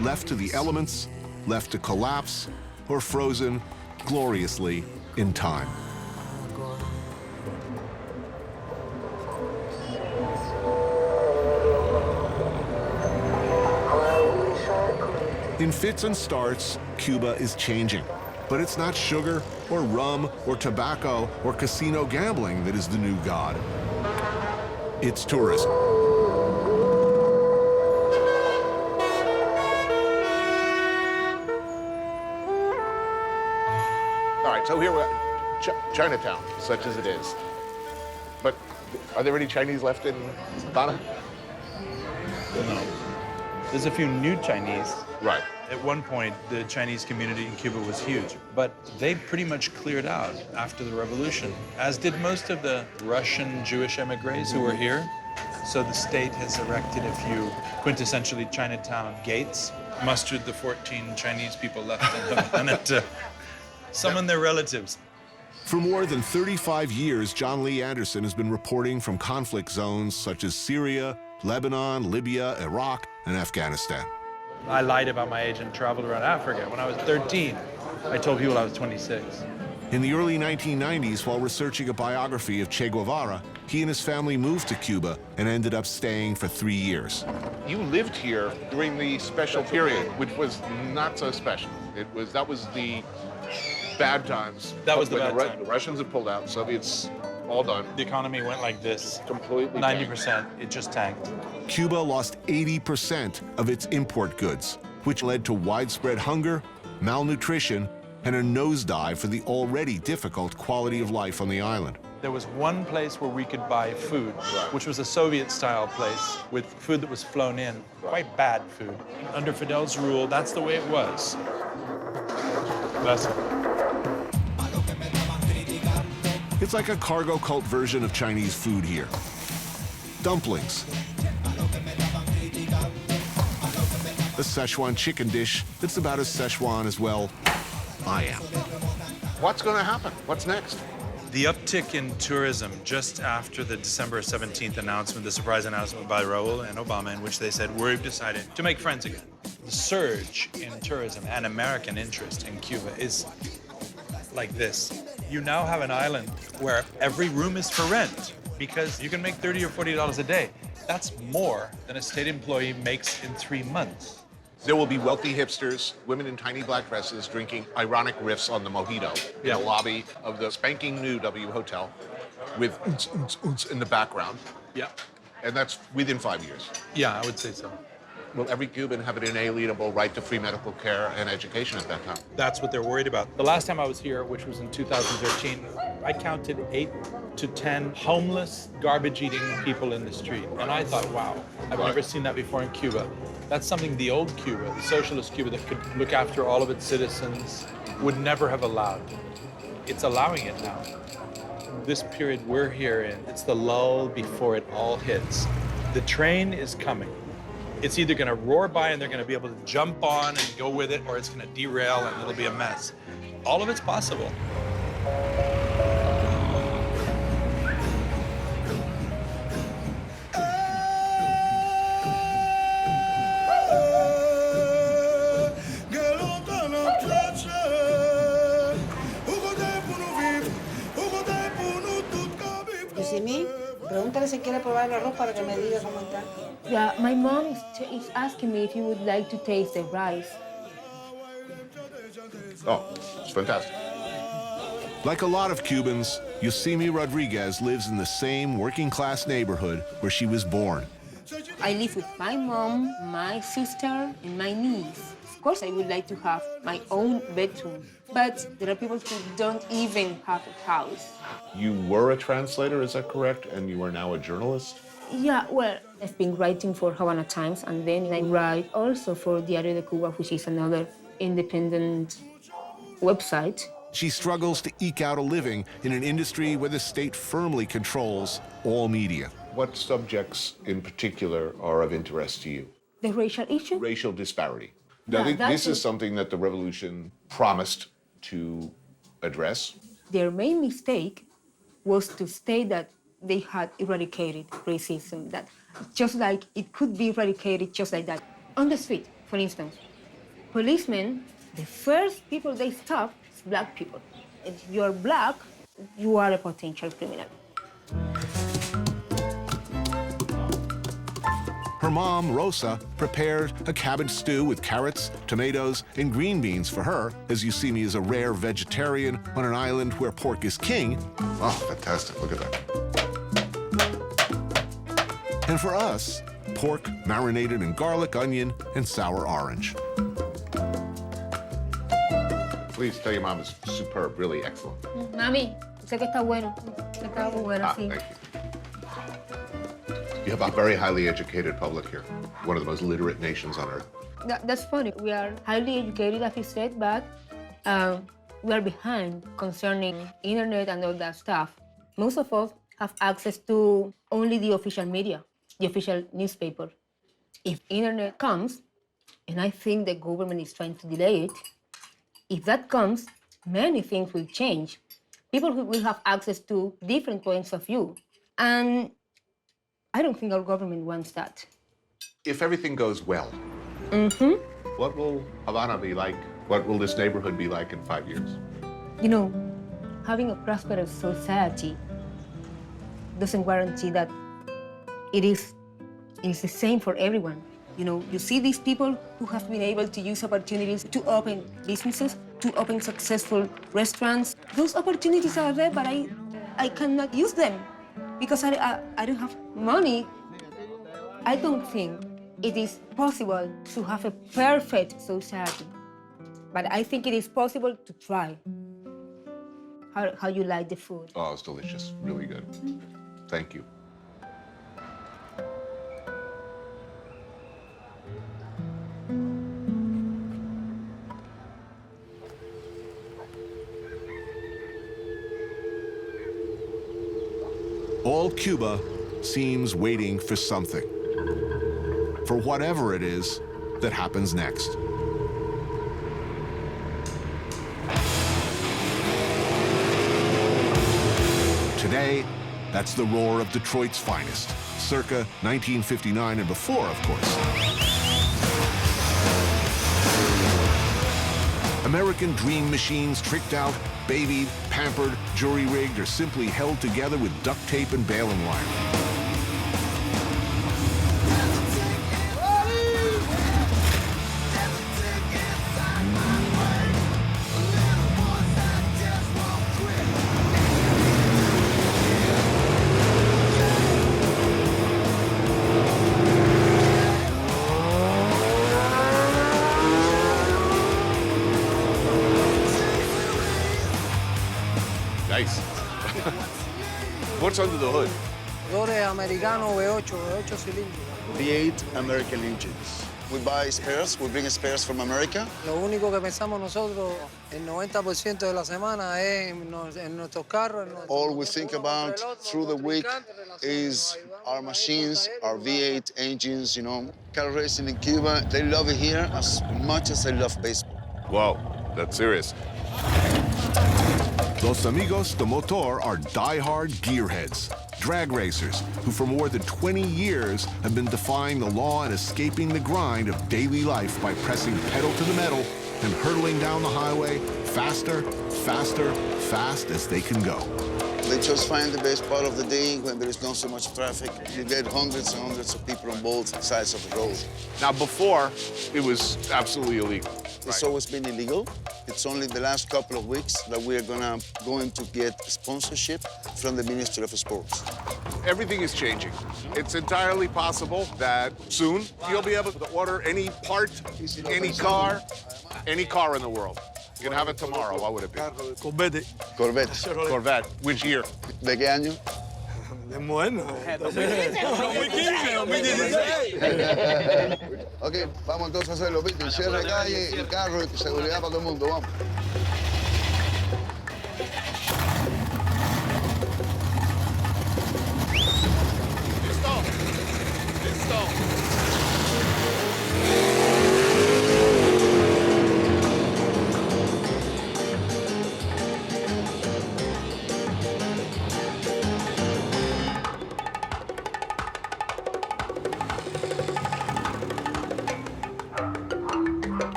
left to the elements, left to collapse, or frozen gloriously in time. In fits and starts, Cuba is changing. But it's not sugar or rum or tobacco or casino gambling that is the new god. It's tourism. All right, so here we're at Chinatown, such as it is. But are there any Chinese left in Havana? No. There's a few new Chinese. Right. At one point, the Chinese community in Cuba was huge, but they pretty much cleared out after the revolution, as did most of the Russian Jewish emigres who were here. So the state has erected a few quintessentially Chinatown gates, mustered the 14 Chinese people left in Havana Summon their relatives. For more than 35 years, John Lee Anderson has been reporting from conflict zones such as Syria, Lebanon, Libya, Iraq, and Afghanistan. I lied about my age and traveled around Africa. When I was 13, I told people I was 26. In the early 1990s, while researching a biography of Che Guevara, he and his family moved to Cuba and ended up staying for 3 years. You lived here during the special period, which was not so special. That was the bad times. That was the When bad time. The Russians had pulled out, Soviets all done. The economy went like this. Completely 90%, it just tanked. Cuba lost 80% of its import goods, which led to widespread hunger, malnutrition, and a nosedive for the already difficult quality of life on the island. There was one place where we could buy food, which was a Soviet-style place with food that was flown in, quite bad food. Under Fidel's rule, that's the way it was. Bless him. It's like a cargo cult version of Chinese food here. Dumplings. A Szechuan chicken dish that's about as Szechuan as, well, I am. What's going to happen? What's next? The uptick in tourism just after the December 17th announcement, the surprise announcement by Raul and Obama, in which they said, we've decided to make friends again. The surge in tourism and American interest in Cuba is like this. You now have an island where every room is for rent because you can make $30 or $40 a day. That's more than a state employee makes in 3 months. There will be wealthy hipsters, women in tiny black dresses drinking ironic riffs on the mojito in a lobby of the spanking new W Hotel with in the background. Yeah. And that's within 5 years. Yeah, I would say so. Will every Cuban have an inalienable right to free medical care and education at that time? That's what they're worried about. The last time I was here, which was in 2013, I counted 8 to 10 homeless, garbage-eating people in the street. And I thought, wow, I've never seen that before in Cuba. That's something the old Cuba, the socialist Cuba that could look after all of its citizens, would never have allowed. It's allowing it now. This period we're here in, it's the lull before it all hits. The train is coming. It's either going to roar by and they're going to be able to jump on and go with it, or it's going to derail and it'll be a mess. All of it's possible. You see me? Pregúntale si quiere probar el arroz para que me diga cómo está. Yeah, my mom is asking me if you would like to taste the rice. Oh, it's fantastic. Like a lot of Cubans, Yosemi Rodriguez lives in the same working-class neighborhood where she was born. I live with my mom, my sister, and my niece. Of course, I would like to have my own bedroom, but there are people who don't even have a house. You were a translator, is that correct? And you are now a journalist? Yeah, well, I've been writing for Havana Times, and then I write also for Diario de Cuba, which is another independent website. She struggles to eke out a living in an industry where the state firmly controls all media. What subjects in particular are of interest to you? The racial issue? Racial disparity. Now, Yeah, this is something that the revolution promised to address. Their main mistake was to state that they had eradicated racism, that just like it could be eradicated just like that. On the street, for instance, policemen, the first people they stop is black people. If you're black, you are a potential criminal. Her mom, Rosa, prepared a cabbage stew with carrots, tomatoes, and green beans for her, as Yosemi is a rare vegetarian on an island where pork is king. Oh, fantastic. Look at that. And for us, pork marinated in garlic, onion, and sour orange. Please tell your mom it's superb, really excellent. Mami, sé que está bueno. Está muy bueno, sí. Thank you. You have a very highly educated public here, one of the most literate nations on earth. That's funny. We are highly educated, as you said, but we are behind concerning internet and all that stuff. Most of us have access to only the official media, the official newspaper. If internet comes, and I think the government is trying to delay it, if that comes, many things will change. People who will have access to different points of view. And I don't think our government wants that. If everything goes well, what will Havana be like? What will this neighborhood be like in 5 years? You know, having a prosperous society doesn't guarantee that it is the same for everyone. You know, you see these people who have been able to use opportunities to open businesses, to open successful restaurants. Those opportunities are there, but I cannot use them because I don't have money. I don't think it is possible to have a perfect society, but I think it is possible to try. How you like the food? Oh, it's delicious, really good. Thank you. All Cuba seems waiting for something, for whatever it is that happens next. Today, that's the roar of Detroit's finest, circa 1959 and before, of course. American dream machines tricked out, babied, pampered, jury-rigged, or simply held together with duct tape and baling wire. Nice. What's under the hood? Motores americanos V8 cilindros. V8 American engines. We buy spares, we bring spares from America. Lo único que pensamos nosotros, el 90% de la semana es en nuestros carros. All we think about through the week is our machines, our V8 engines, you know. Car racing in Cuba, they love it here as much as they love baseball. Wow, that's serious. Los Amigos de Motor are die-hard gearheads, drag racers who for more than 20 years have been defying the law and escaping the grind of daily life by pressing pedal to the metal and hurtling down the highway faster, faster, fast as they can go. They just find the best part of the day when there is not so much traffic. You get hundreds and hundreds of people on both sides of the road. Now, before, it was absolutely illegal. It's always been illegal. It's only the last couple of weeks that we're going to get sponsorship from the Ministry of Sports. Everything is changing. It's entirely possible that soon you'll be able to order any part, any car in the world. You can have it tomorrow. What would it be? Corvette. Corvette. Which year? ¿De qué año? Bueno. Ok, vamos entonces a hacerlo, Víctor. Cierre calle, el carro y seguridad para todo el mundo. Vamos.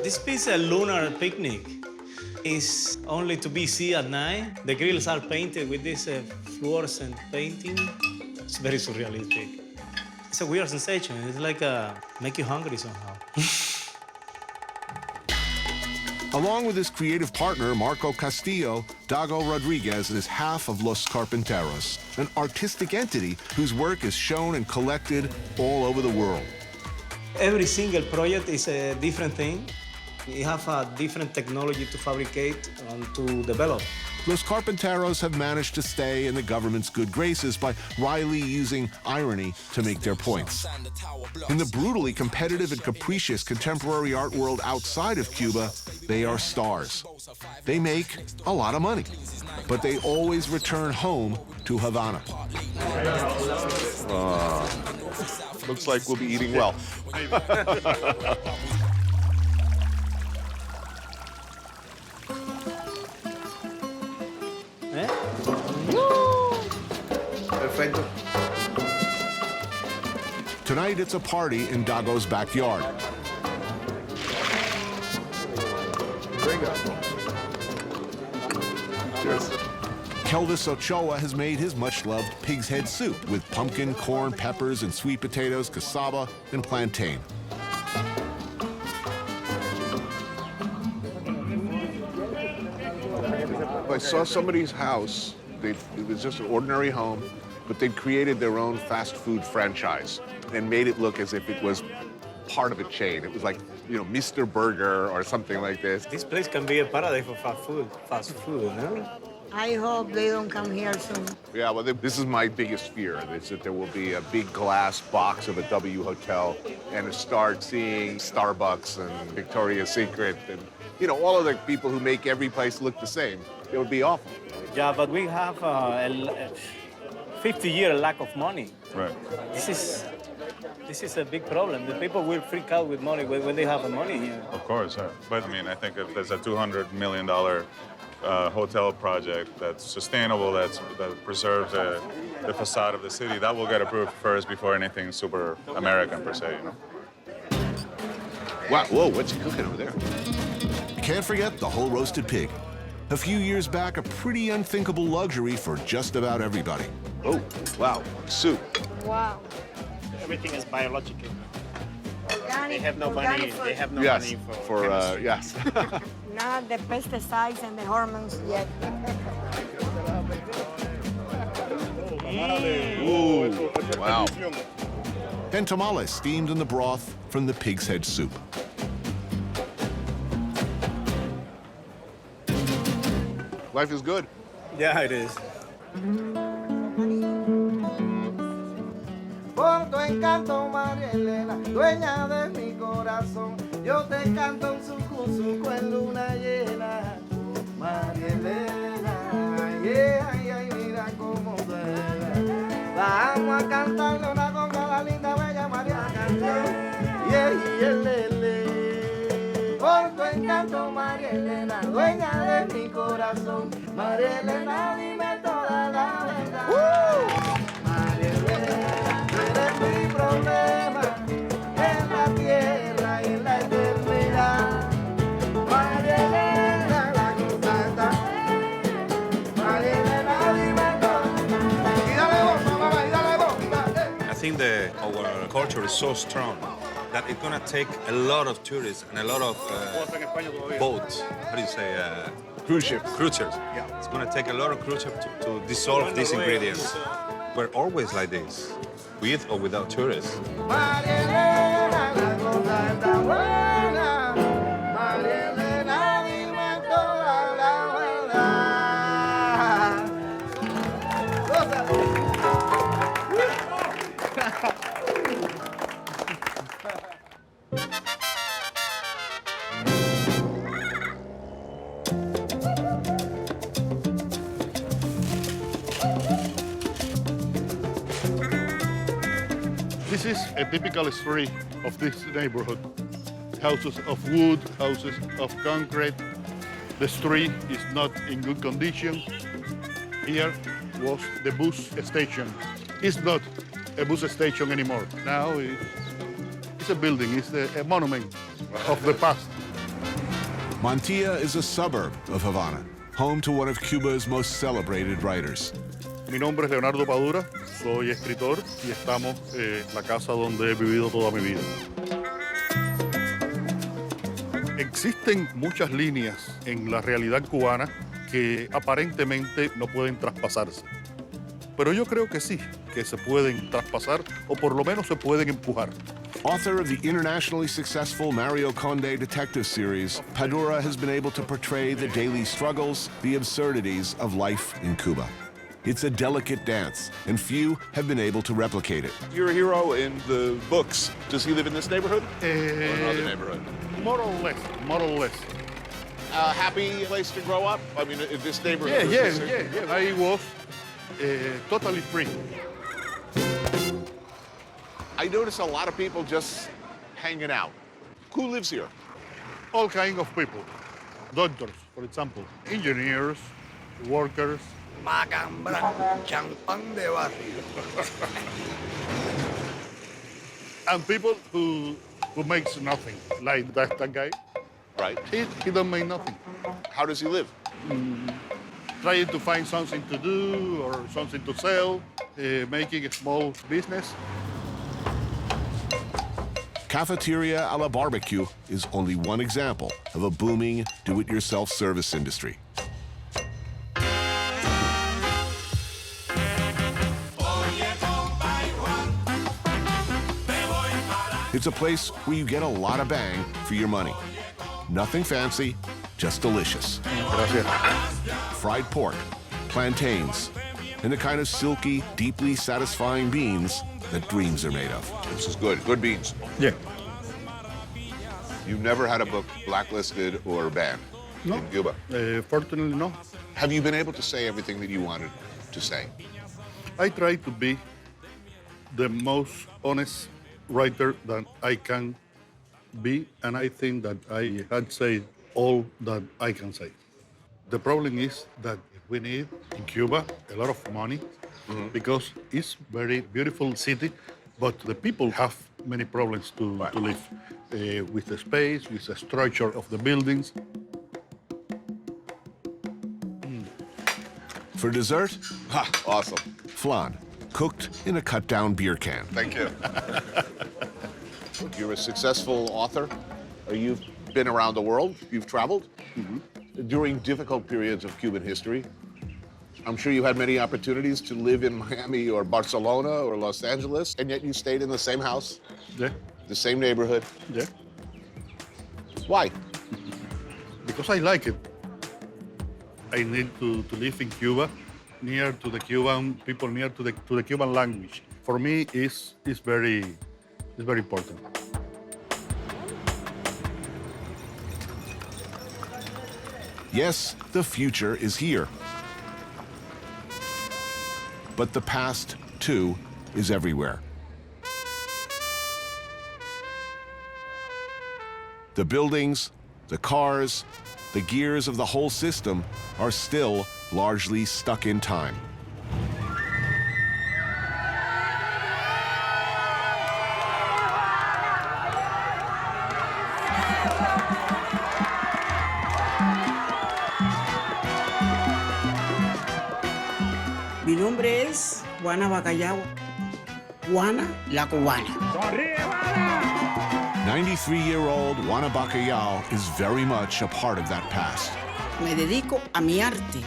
This piece, a lunar picnic, is only to be seen at night. The grills are painted with this fluorescent painting. It's very surrealistic. It's a weird sensation. It's like make you hungry somehow. Along with his creative partner, Marco Castillo, Dago Rodriguez is half of Los Carpinteros, an artistic entity whose work is shown and collected all over the world. Every single project is a different thing. You have a different technology to fabricate and to develop. Los Carpinteros have managed to stay in the government's good graces by wryly using irony to make their points. In the brutally competitive and capricious contemporary art world outside of Cuba, they are stars. They make a lot of money, but they always return home to Havana. Looks like we'll be eating well. Perfecto. Tonight, it's a party in Dago's backyard. Cheers. Kelvis Ochoa has made his much-loved pig's head soup with pumpkin, corn, peppers, and sweet potatoes, cassava, and plantain. I saw somebody's house. It was just an ordinary home, but they'd created their own fast food franchise and made it look as if it was part of a chain. It was like, you know, Mr. Burger or something like this. This place can be a paradise for fast food, no? I hope they don't come here soon. Yeah, well, this is my biggest fear, is that there will be a big glass box of a W hotel and start seeing Starbucks and Victoria's Secret and, you know, all of the people who make every place look the same. It would be awful. Yeah, but we have a 50-year lack of money. Right. This is a big problem. The people will freak out with money when they have the money here. Of course, yeah. But I mean, I think if there's a $200 million hotel project that's sustainable, that preserves the facade of the city, that will get approved first before anything super American per se, you know? Wow, whoa, what's he cooking over there? Can't forget the whole roasted pig. A few years back, a pretty unthinkable luxury for just about everybody. Oh, wow, soup. Wow. Everything is biological. Organic, They have no money. They have no Yes, money for yes. Not the pesticides and the hormones yet. Ooh, wow. And tamales steamed in the broth from the pig's head soup. Life is good. Yeah, it is. Por tu encanto, María Elena, dueña de mi corazón, yo te canto un sucuzuco en luna llena. María Elena, yeah, ay, mira cómo suena. Vamos a cantarle una conga a la linda bella María Canción. Por tu encanto, María Elena, dueña de mi corazón. María Elena, dime toda la verdad. María Elena, tú eres mi problema en la tierra y en la eternidad. María Elena, la contacta. María Elena, dime todo. Y dale bomba, mamá, y dale bomba. I think our culture is so strong that it's gonna take a lot of tourists and a lot of boats. How do you say? Cruise ships. Cruise ships. Yeah. It's gonna take a lot of cruise ships to dissolve these ingredients. We're always like this, with or without tourists. María Elena, la contacta buena. María Elena, dime toda la verdad. This is a typical street of this neighborhood. Houses of wood, houses of concrete. The street is not in good condition. Here was the bus station. It's not a bus station anymore. Now it's a building, it's a monument of the past. Mantilla is a suburb of Havana, home to one of Cuba's most celebrated writers. Mi nombre es Leonardo Padura, soy escritor y estamos en la casa donde he vivido toda mi vida. Existen muchas líneas en la realidad cubana que aparentemente no pueden traspasarse. Pero yo creo que sí, que se pueden traspasar o por lo menos se pueden empujar. Author of the internationally successful Mario Conde detective series, Padura has been able to portray the daily struggles, the absurdities of life in Cuba. It's a delicate dance, and few have been able to replicate it. You're a hero in the books. Does he live in this neighborhood? Or another neighborhood? More or less, more or less. Happy place to grow up? I mean, in this neighborhood? Yeah. I was totally free. I notice a lot of people just hanging out. Who lives here? All kinds of people. Doctors, for example, engineers, workers, Macambra, champán de barrio. And people who makes nothing, like that guy. Right. He don't make nothing. How does he live? Trying to find something to do or something to sell, making a small business. Cafeteria a la barbecue is only one example of a booming do-it-yourself service industry. It's a place where you get a lot of bang for your money. Nothing fancy, just delicious. Gracias. Fried pork, plantains, and the kind of silky, deeply satisfying beans that dreams are made of. This is good. Good beans. Yeah. You've never had a book blacklisted or banned in Cuba? Fortunately, no. Have you been able to say everything that you wanted to say? I try to be the most honest writer that I can be, and I think that I had said all that I can say. The problem is that we need in Cuba a lot of money because it's very beautiful city, but the people have many problems to live with the space, with the structure of the buildings. For dessert, awesome. flan, cooked in a cut-down beer can. Thank you. You're a successful author. You've been around the world. You've traveled. During difficult periods of Cuban history, I'm sure you had many opportunities to live in Miami or Barcelona or Los Angeles, and yet you stayed in the same house, the same neighborhood. Yeah. Why? Because I like it. I need to live in Cuba, near to the Cuban people, near to the Cuban language. For me, it's very important. Yes, the future is here. But the past, too, is everywhere. The buildings, the cars, the gears of the whole system are still largely stuck in time. Mi nombre es Juana Bacallao, Juana la cubana. 93-year-old Juana Bacallao is very much a part of that past. Me dedico a mi arte,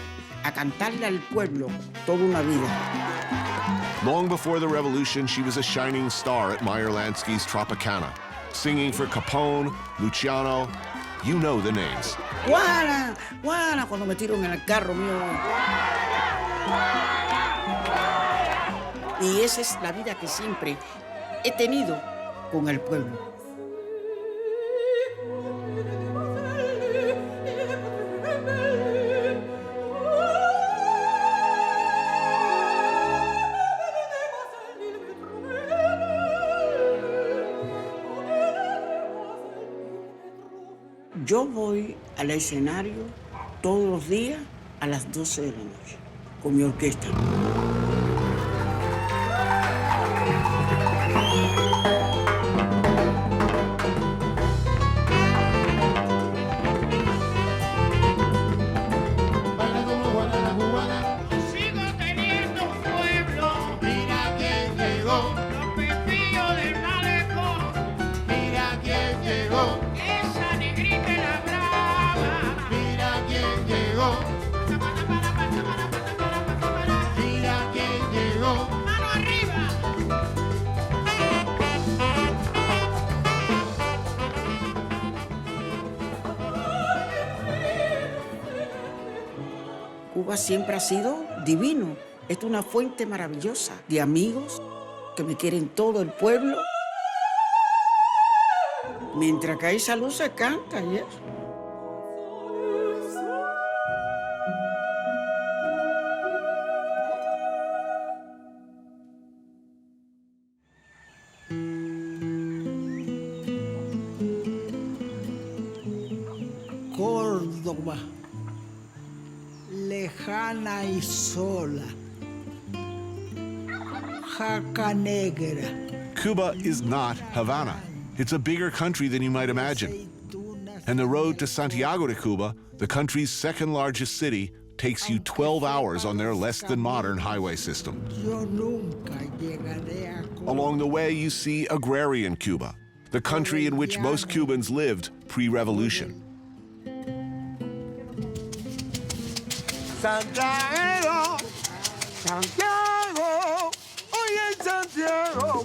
a cantarle al pueblo toda una vida. Long before the revolution, she was a shining star at Meyer Lansky's Tropicana, singing for Capone, Luciano. You know the names. Juana, Juana, cuando me tiro en el carro mío. Y esa es la vida que siempre he tenido con el pueblo. Yo voy al escenario todos los días a las 12 de la noche con mi orquesta. Cuba siempre ha sido divino. Es una fuente maravillosa de amigos que me quieren todo el pueblo. Mientras que hay salud se canta y eso. Córdoba. lejana y sola, jaca negra. Cuba is not Havana. It's a bigger country than you might imagine. And the road to Santiago de Cuba, the country's second largest city, takes you 12 hours on their less than modern highway system. Along the way, you see agrarian Cuba, the country in which most Cubans lived pre-revolution. Santiago, Santiago, oye Santiago.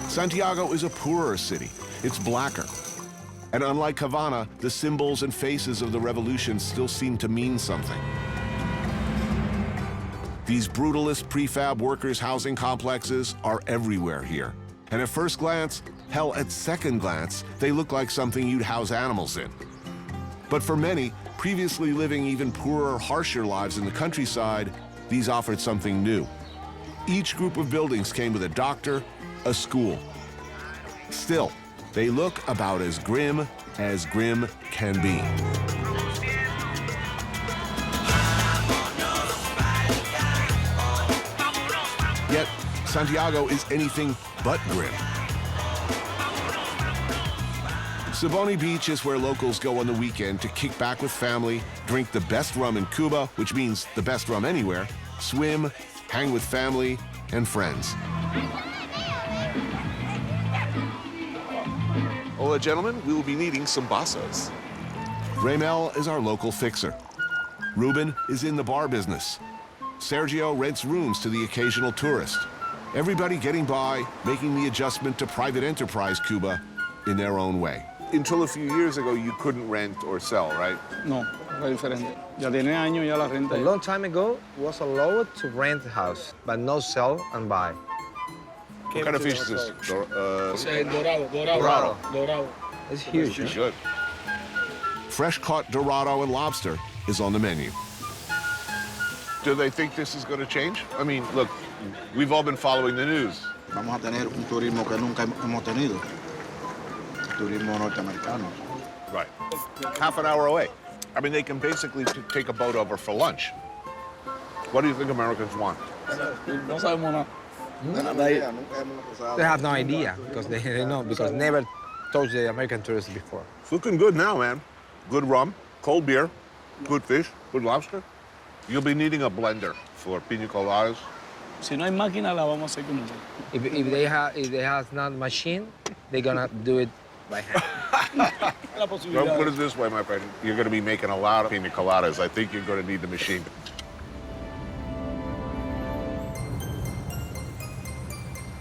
Santiago is a poorer city. It's blacker. And unlike Havana, the symbols and faces of the revolution still seem to mean something. These brutalist prefab workers' housing complexes are everywhere here. And at first glance, hell, at second glance, they look like something you'd house animals in. But for many, previously living even poorer, harsher lives in the countryside, these offered something new. Each group of buildings came with a doctor, a school. Still, they look about as grim can be. Yet, Santiago is anything but grim. Siboney Beach is where locals go on the weekend to kick back with family, drink the best rum in Cuba, which means the best rum anywhere, swim, hang with family and friends. Hola, gentlemen. We will be needing some basas. Raymel is our local fixer. Ruben is in the bar business. Sergio rents rooms to the occasional tourist. Everybody getting by, making the adjustment to private enterprise Cuba in their own way. Until a few years ago, you couldn't rent or sell, right? No, era diferente. Ya tiene años ya la renta. A long time ago, it was allowed to rent a house, but no sell and buy. What kind of fish is this? Dorado. It's huge. It's good. Fresh-caught dorado and lobster is on the menu. Do they think this is going to change? I mean, look, we've all been following the news. Vamos a tener un turismo que nunca hemos tenido. Turismo norteamericano. Right. Half an hour away. I mean, they can basically take a boat over for lunch. What do you think Americans want? No sabemos nada. They have no idea because they know because never touched the American tourists before. It's looking good now, man. Good rum, cold beer, good fish, good lobster. You'll be needing a blender for piña coladas. Si no hay máquina, la vamos a hacer con nosotros. If they have not machine, they're gonna do it by hand. Don't put it this way, my friend. You're going to be making a lot of piña coladas. I think you're going to need the machine.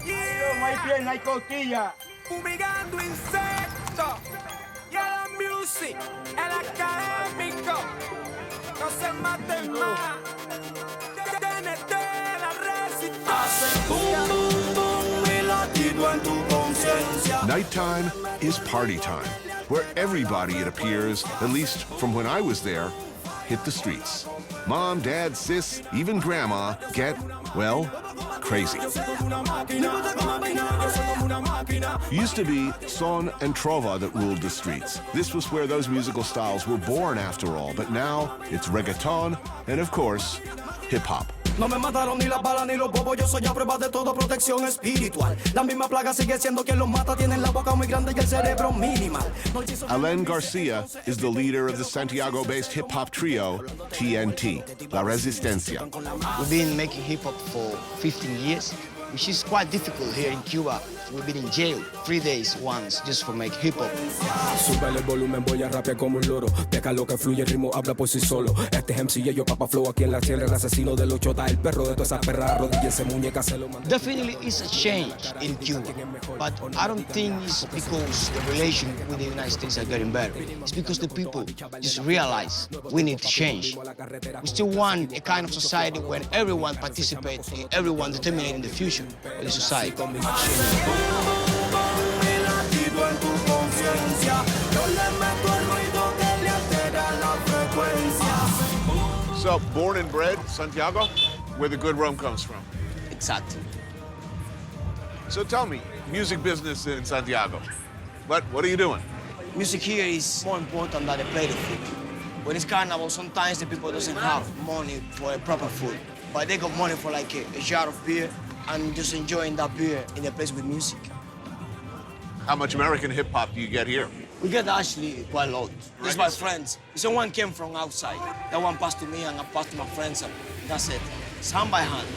No hay pierna, hay costilla. Fumigando insectos. Y la music, el académico. No se maten más. Dénete la resistencia. Hace boom, boom, boom, el latido en tu conciencia. Nighttime is party time, where everybody, it appears, at least from when I was there, hit the streets. Mom, dad, sis, even grandma get, well, crazy. Used to be son and trova that ruled the streets. This was where those musical styles were born after all, but now it's reggaeton and, of course, hip-hop. No me mataron ni las balas ni los bobos, yo soy a prueba de todo protección espiritual. La misma plaga sigue siendo quien los mata, tienen la boca muy grande y el cerebro minimal. Alain Garcia is the leader of the Santiago-based hip-hop trio, TNT, La Resistencia. We've been making hip-hop for 15 years, which is quite difficult here in Cuba. We've been in jail 3 days once just for making hip-hop. Súbele el volumen, voy a rapear como un loro. Deja lo que fluye, el ritmo habla por sí solo. Este es MC, yo Papa Flow aquí en la tierra. El asesino de los chotas, el perro de todas esas perras. Arrodíllense, muñeca, se lo manda. Definitely it's a change in Cuba, but I don't think it's because the relation with the United States are getting better. It's because the people just realize we need to change. We still want a kind of society where everyone participates, everyone determining the future of the society. So, born and bred, Santiago, where the good rum comes from. Exactly. So tell me, music business in Santiago. But what are you doing? Music here is more important than the plate of food. When it's carnival, sometimes the people doesn't have money for a proper food, but they got money for like a jar of beer and just enjoying that beer in a place with music. How much American hip hop do you get here? We get actually quite a lot. Just my friends. Someone came from outside. That one passed to me and I passed to my friends and that's it. It's hand by hand.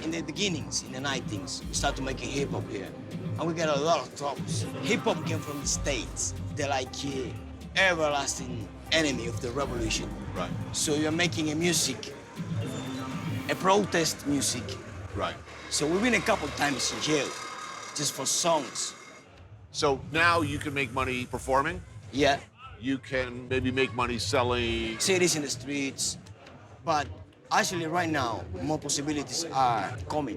In the beginnings, in the 90s, we started making hip hop here. And we get a lot of troubles. Hip hop came from the States. They're like everlasting enemy of the revolution. Right. So you're making a music, a protest music. Right. So we've been a couple times in jail just for songs. So now you can make money performing? Yeah. You can maybe make money selling... CDs in the streets. But actually right now, more possibilities are coming.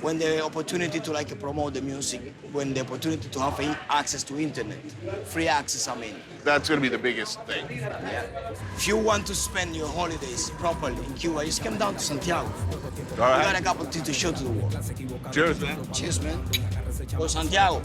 When the opportunity to like promote the music, when the opportunity to have access to internet, free access, I mean. That's gonna be the biggest thing. Yeah. If you want to spend your holidays properly in Cuba, just come down to Santiago. All right. We got a couple of things to show to the world. Cheers, man. Cheers, man. Go Santiago.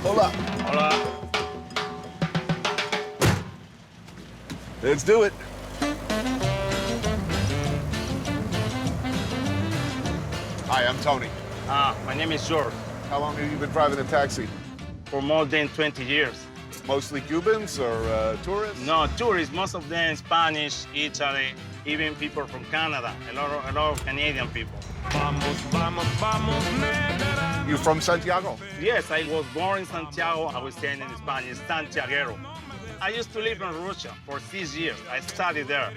Hola. Hola. Let's do it. Hi, I'm Tony. My name is George. How long have you been driving a taxi? For more than 20 years. Mostly Cubans or tourists? No, tourists, most of them Spanish, Italy, even people from Canada, a lot of Canadian people. You from Santiago? Yes, I was born in Santiago. I was saying in Spanish, Santiaguero. I used to live in Russia for 6 years. I studied there.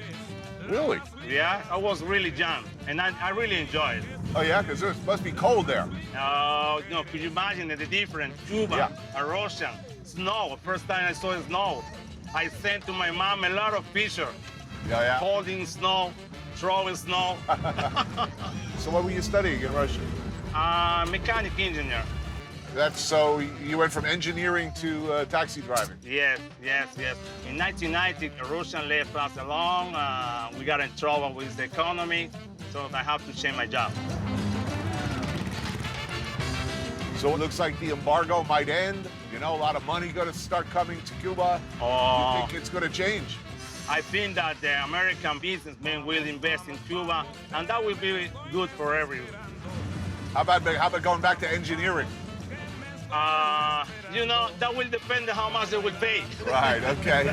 Really? Yeah, I was really young, and I really enjoyed it. Oh, yeah? Because it must be cold there. No, could you imagine the difference? Cuba, a Russian, snow. First time I saw snow, I sent to my mom a lot of pictures. Yeah. Holding snow, throwing snow. So what were you studying in Russia? Mechanic engineer. That's so you went from engineering to taxi driving. Yes. In 1990, a Russian left us alone. We got in trouble with the economy, so I have to change my job. So it looks like the embargo might end. You know, a lot of money going to start coming to Cuba. Oh. You think it's going to change? I think that the American businessmen will invest in Cuba, and that will be good for everyone. How about going back to engineering? You know, that will depend on how much they will pay. Right, okay.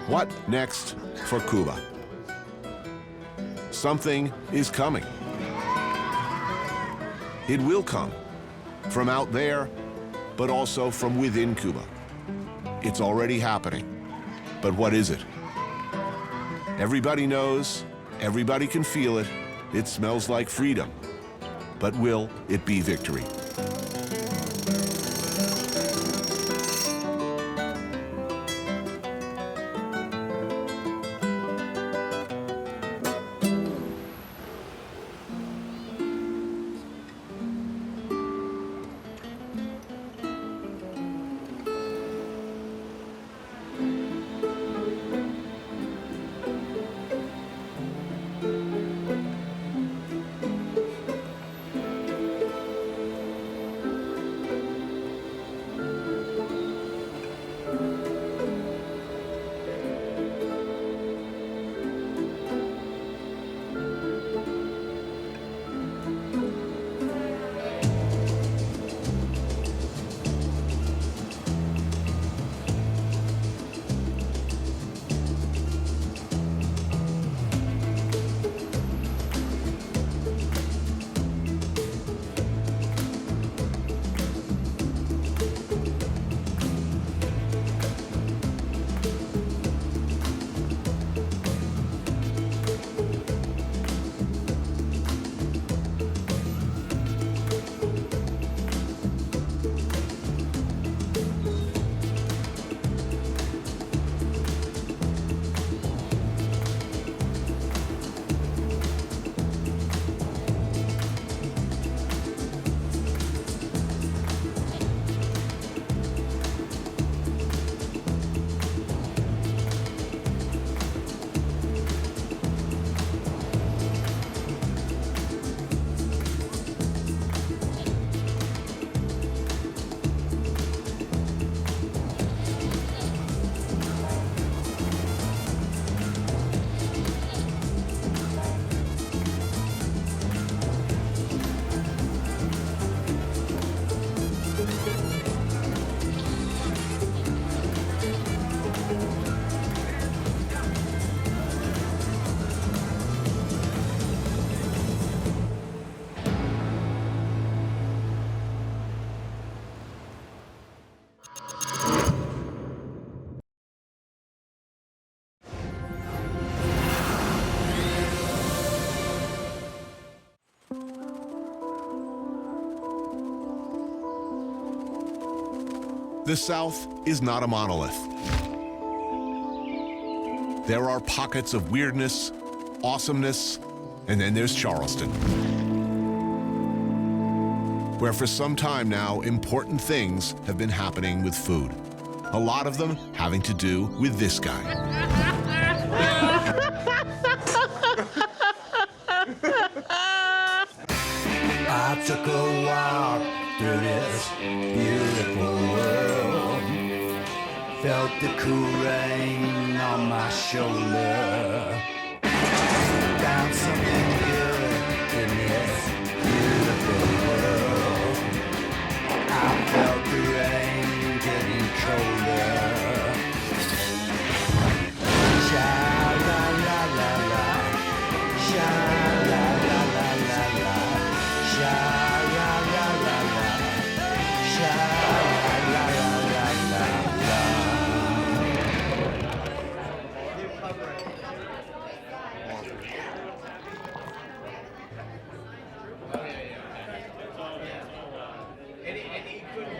What next for Cuba? Something is coming. It will come from out there, but also from within Cuba. It's already happening. But what is it? Everybody knows, everybody can feel it. It smells like freedom. But will it be victory? The South is not a monolith. There are pockets of weirdness, awesomeness, and then there's Charleston, where for some time now, important things have been happening with food. A lot of them having to do with this guy. I took a walk through this beautiful world, felt the cool rain on my shoulder, found something good in this beautiful world. I felt the rain getting colder. Sha la la la la, sha la la la la la, sha la la la la, sha la la la la la.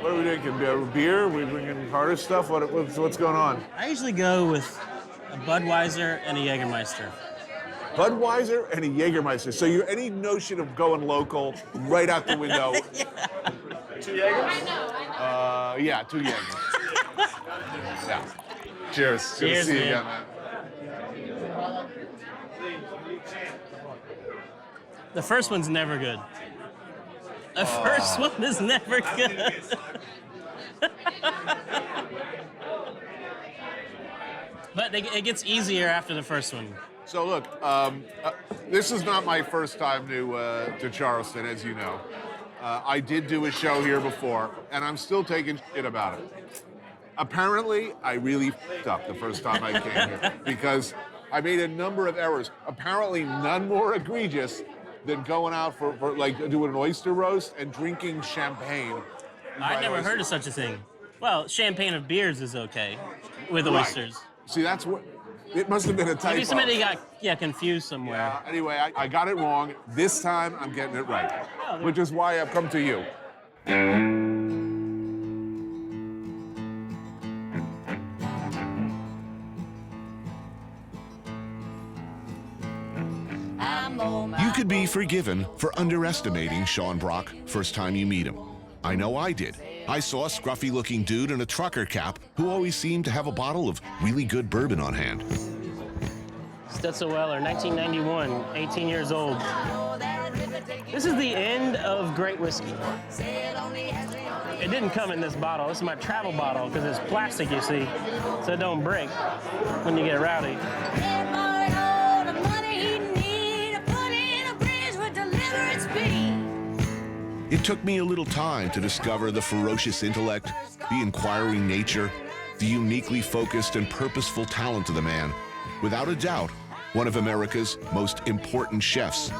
What are we drinking? Beer? Are we bringing harder stuff? What's going on? I usually go with a Budweiser and a Jägermeister. Budweiser and a Jägermeister. So you're any notion of going local right out the window. Yeah. 2 Jägers? Yeah, 2 Jägers. Yeah. Cheers. Good Cheers, to see you man. again, man. The first one's never good. The first one is never good. But it gets easier after the first one. So look, this is not my first time to Charleston, as you know. I did do a show here before, and I'm still taking shit about it. Apparently, I really f***ed up the first time I came here because I made a number of errors. Apparently, none more egregious than going out for like doing an oyster roast and drinking champagne. I've never heard of such a thing. Well, champagne of beers is okay with oysters. See, that's what. It must have been a typo. Maybe somebody got confused somewhere. Anyway, I got it wrong. This time, I'm getting it right, which is why I've come to you. You could be forgiven for underestimating Sean Brock first time you meet him. I know I did. I saw a scruffy-looking dude in a trucker cap who always seemed to have a bottle of really good bourbon on hand. Stutzelweller, 1991, 18 years old. This is the end of great whiskey. It didn't come in this bottle. This is my travel bottle because it's plastic, you see, so it don't break when you get rowdy. It took me a little time to discover the ferocious intellect, the inquiring nature, the uniquely focused and purposeful talent of the man. Without a doubt, one of America's most important chefs.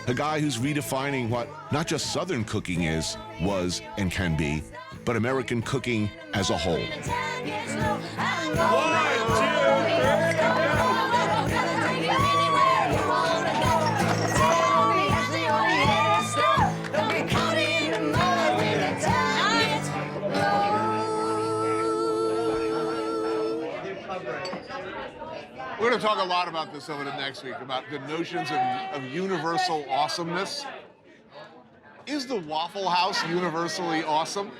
A guy who's redefining what not just Southern cooking is, was, and can be, but American cooking as a whole. We're going to talk a lot about this over the next week, about the notions of universal awesomeness. Is the Waffle House universally awesome?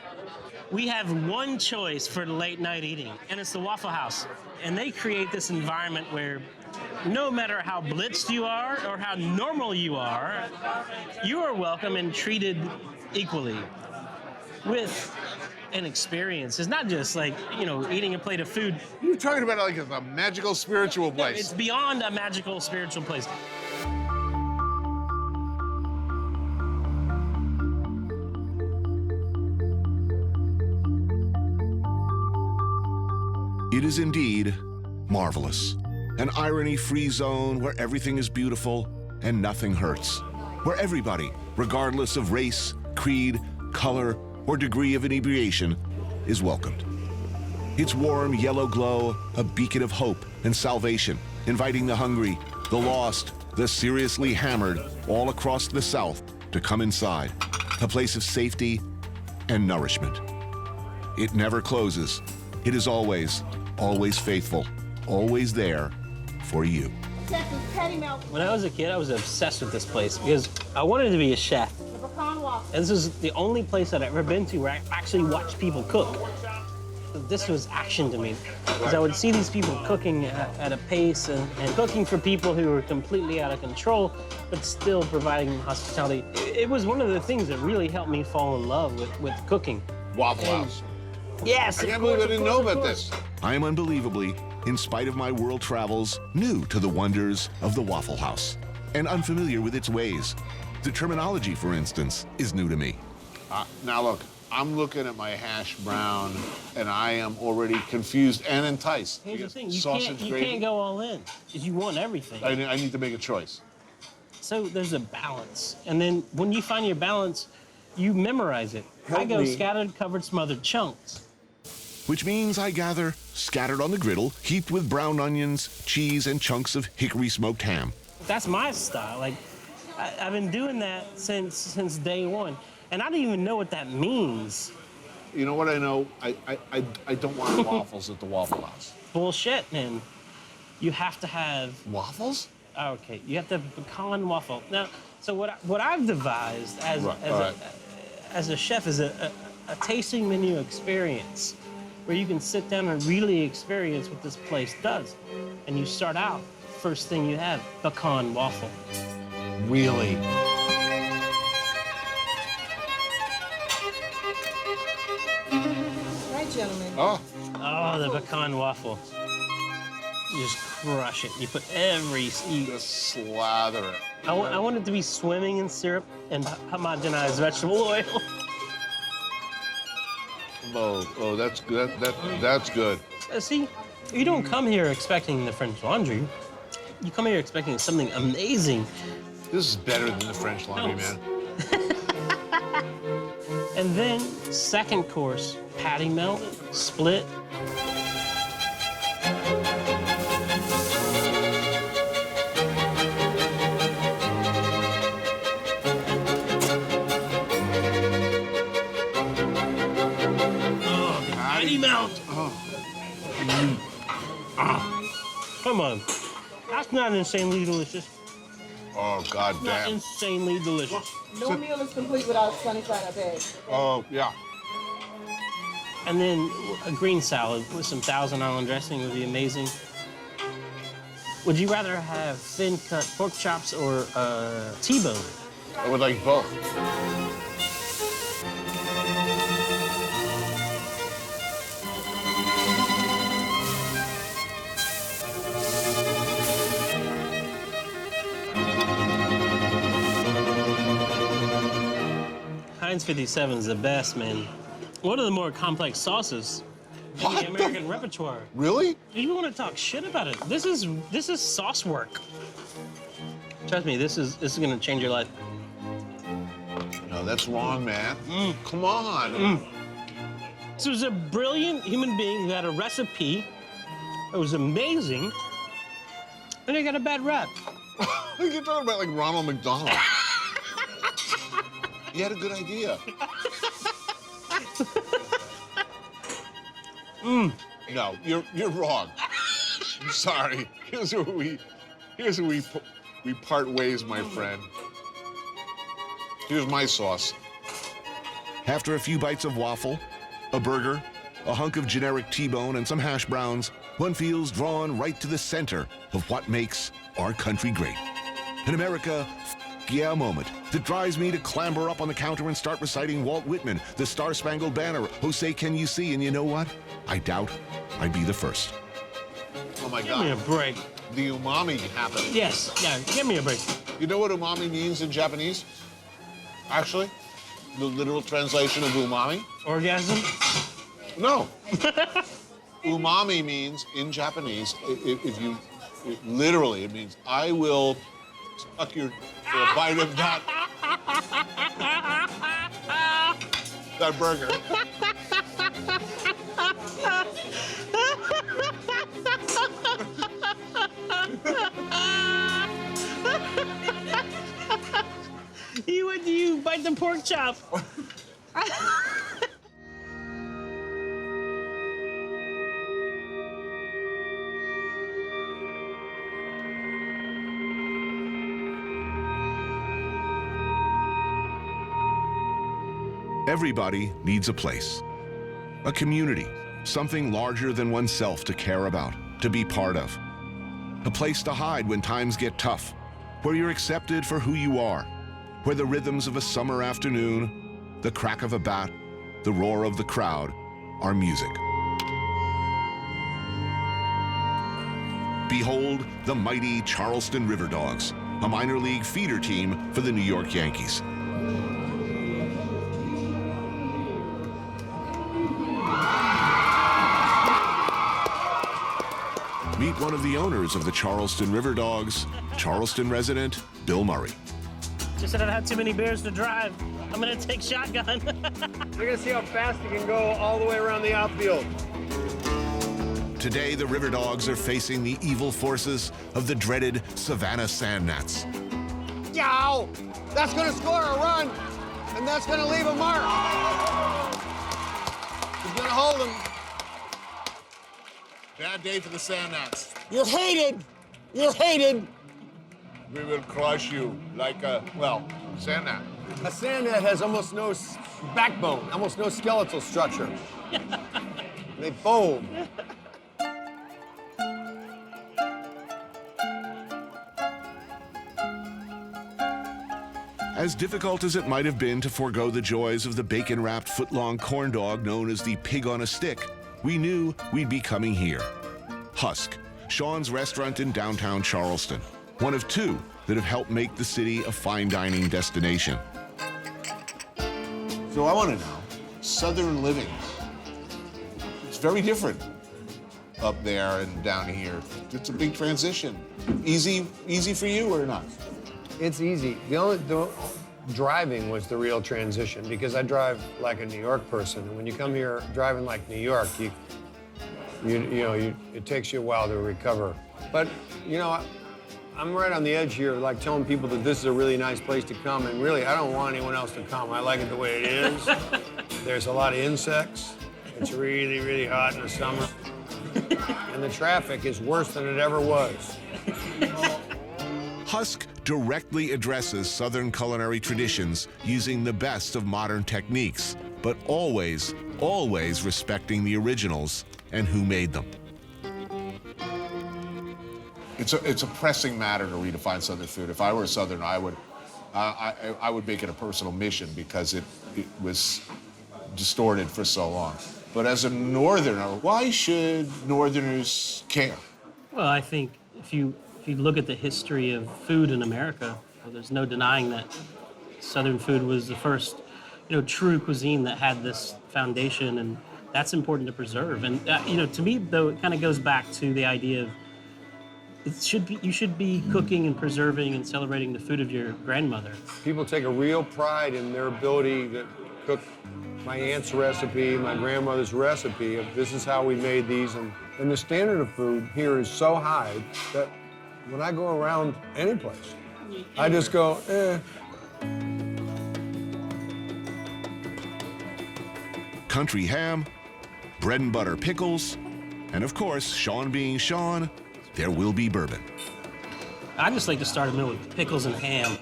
We have one choice for late night eating, and it's the Waffle House. And they create this environment where no matter how blitzed you are or how normal you are welcome and treated equally with an experience. It's not just like, eating a plate of food. You're talking about it like it's a magical spiritual place. No, it's beyond a magical spiritual place. It is indeed marvelous. An irony-free zone where everything is beautiful and nothing hurts. Where everybody, regardless of race, creed, color, or degree of inebriation, is welcomed. Its warm yellow glow, a beacon of hope and salvation, inviting the hungry, the lost, the seriously hammered, all across the South to come inside. A place of safety and nourishment. It never closes. It is always, always faithful, always there for you. When I was a kid, I was obsessed with this place because I wanted to be a chef. And this is the only place that I've ever been to where I actually watched people cook. This was action to me, because I would see these people cooking at a pace and cooking for people who were completely out of control, but still providing hospitality. It was one of the things that really helped me fall in love with cooking. Waffle House. Yes, I can't believe I didn't know about this. I am unbelievably, in spite of my world travels, new to the wonders of the Waffle House and unfamiliar with its ways. The terminology, for instance, is new to me. Now look, I'm looking at my hash brown, and I am already confused and enticed. Here's the thing, you Sausage can't gravy. go all in, because you want everything. I need to make a choice. So there's a balance. And then when you find your balance, you memorize it. I go scattered, covered, smothered chunks. Which means I gather, scattered on the griddle, heaped with brown onions, cheese, and chunks of hickory smoked ham. That's my style. Like, I've been doing that since day one. And I don't even know what that means. You know what I know? I don't want waffles at the Waffle House. Bullshit, man. You have to have... Waffles? Okay, you have to have pecan waffle. Now, so what I've devised as a chef is a tasting menu experience where you can sit down and really experience what this place does. And you start out, first thing you have, pecan waffle. Really? Right, gentlemen. Oh, the pecan waffle. You just crush it. You put Just slather it. I want it to be swimming in syrup and homogenized vegetable oil. Oh, that's good. That's good. See, you don't come here expecting the French Laundry. You come here expecting something amazing. This is better than the French Laundry, man. And then, second course, patty melt, split. Patty melt. Come on. That's not insanely delicious. Oh, God It's not damn. insanely delicious. No meal is complete without sunny side up egg. Oh, yeah. And then a green salad with some Thousand Island dressing would be amazing. Would you rather have thin cut pork chops or T-bone? I would like both. Heinz 57 is the best, man. One of the more complex sauces in the American repertoire. Really? You want to talk shit about it? This is sauce work. Trust me, this is gonna change your life. No, that's wrong, man. Come on. This was a brilliant human being who had a recipe. It was amazing. And they got a bad rap. You're talking about like Ronald McDonald. He had a good idea. No, you're wrong. I'm sorry. Here's where we part ways, my friend. Here's my sauce. After a few bites of waffle, a burger, a hunk of generic T-bone, and some hash browns, one feels drawn right to the center of what makes our country great. An America yeah moment that drives me to clamber up on the counter and start reciting Walt Whitman, the Star-Spangled Banner, Oh Say Can You See, and you know what? I doubt I'd be the first. Oh my Give me a God. break. The umami happened. Yes, yeah, give me a break. You know what umami means in Japanese? Actually, the literal translation of umami? Orgasm? No. Umami means, in Japanese, literally, it means, I will suck your for a bite of that burger. You bite the pork chop. Everybody needs a place, a community, something larger than oneself to care about, to be part of. A place to hide when times get tough, where you're accepted for who you are, where the rhythms of a summer afternoon, the crack of a bat, the roar of the crowd are music. Behold the mighty Charleston River Dogs, a minor league feeder team for the New York Yankees. Meet one of the owners of the Charleston River Dogs, Charleston resident Bill Murray. Just said I've had too many beers to drive. I'm gonna take shotgun. We're gonna see how fast you can go all the way around the outfield. Today, the River Dogs are facing the evil forces of the dreaded Savannah Sand Gnats. Yow! That's gonna score a run, and that's gonna leave a mark. He's gonna hold him. Bad day for the Sand Gnats. You're hated. You're hated. We will crush you like a, well, sand gnat. A sand gnat has almost no backbone, almost no skeletal structure. They fold. As difficult as it might have been to forego the joys of the bacon-wrapped foot-long corn dog known as the pig on a stick, we knew we'd be coming here. Husk, Sean's restaurant in downtown Charleston, one of two that have helped make the city a fine dining destination. So I want to know, Southern living, it's very different up there and down here. It's a big transition. Easy for you or not? It's easy. The driving was the real transition because I drive like a New York person. And when you come here driving like New York, it takes you a while to recover. But, you know, I'm right on the edge here, like telling people that this is a really nice place to come. And really, I don't want anyone else to come. I like it the way it is. There's a lot of insects. It's really, really hot in the summer. And the traffic is worse than it ever was. Husk directly addresses Southern culinary traditions using the best of modern techniques, but always, always respecting the originals and who made them. It's a pressing matter to redefine Southern food. If I were a Southerner, I would make it a personal mission because it was distorted for so long. But as a Northerner, why should Northerners care? Well, I think if you look at the history of food in America, well, there's no denying that Southern food was the first, true cuisine that had this foundation, and that's important to preserve. And to me, though, it kind of goes back to the idea of you should be cooking and preserving and celebrating the food of your grandmother. People take a real pride in their ability to cook my aunt's recipe, my grandmother's recipe. Of this is how we made these, and the standard of food here is so high that when I go around any place, I just go, eh. Country ham, bread and butter pickles, and of course, Sean being Sean, there will be bourbon. I just like to start a meal with pickles and ham.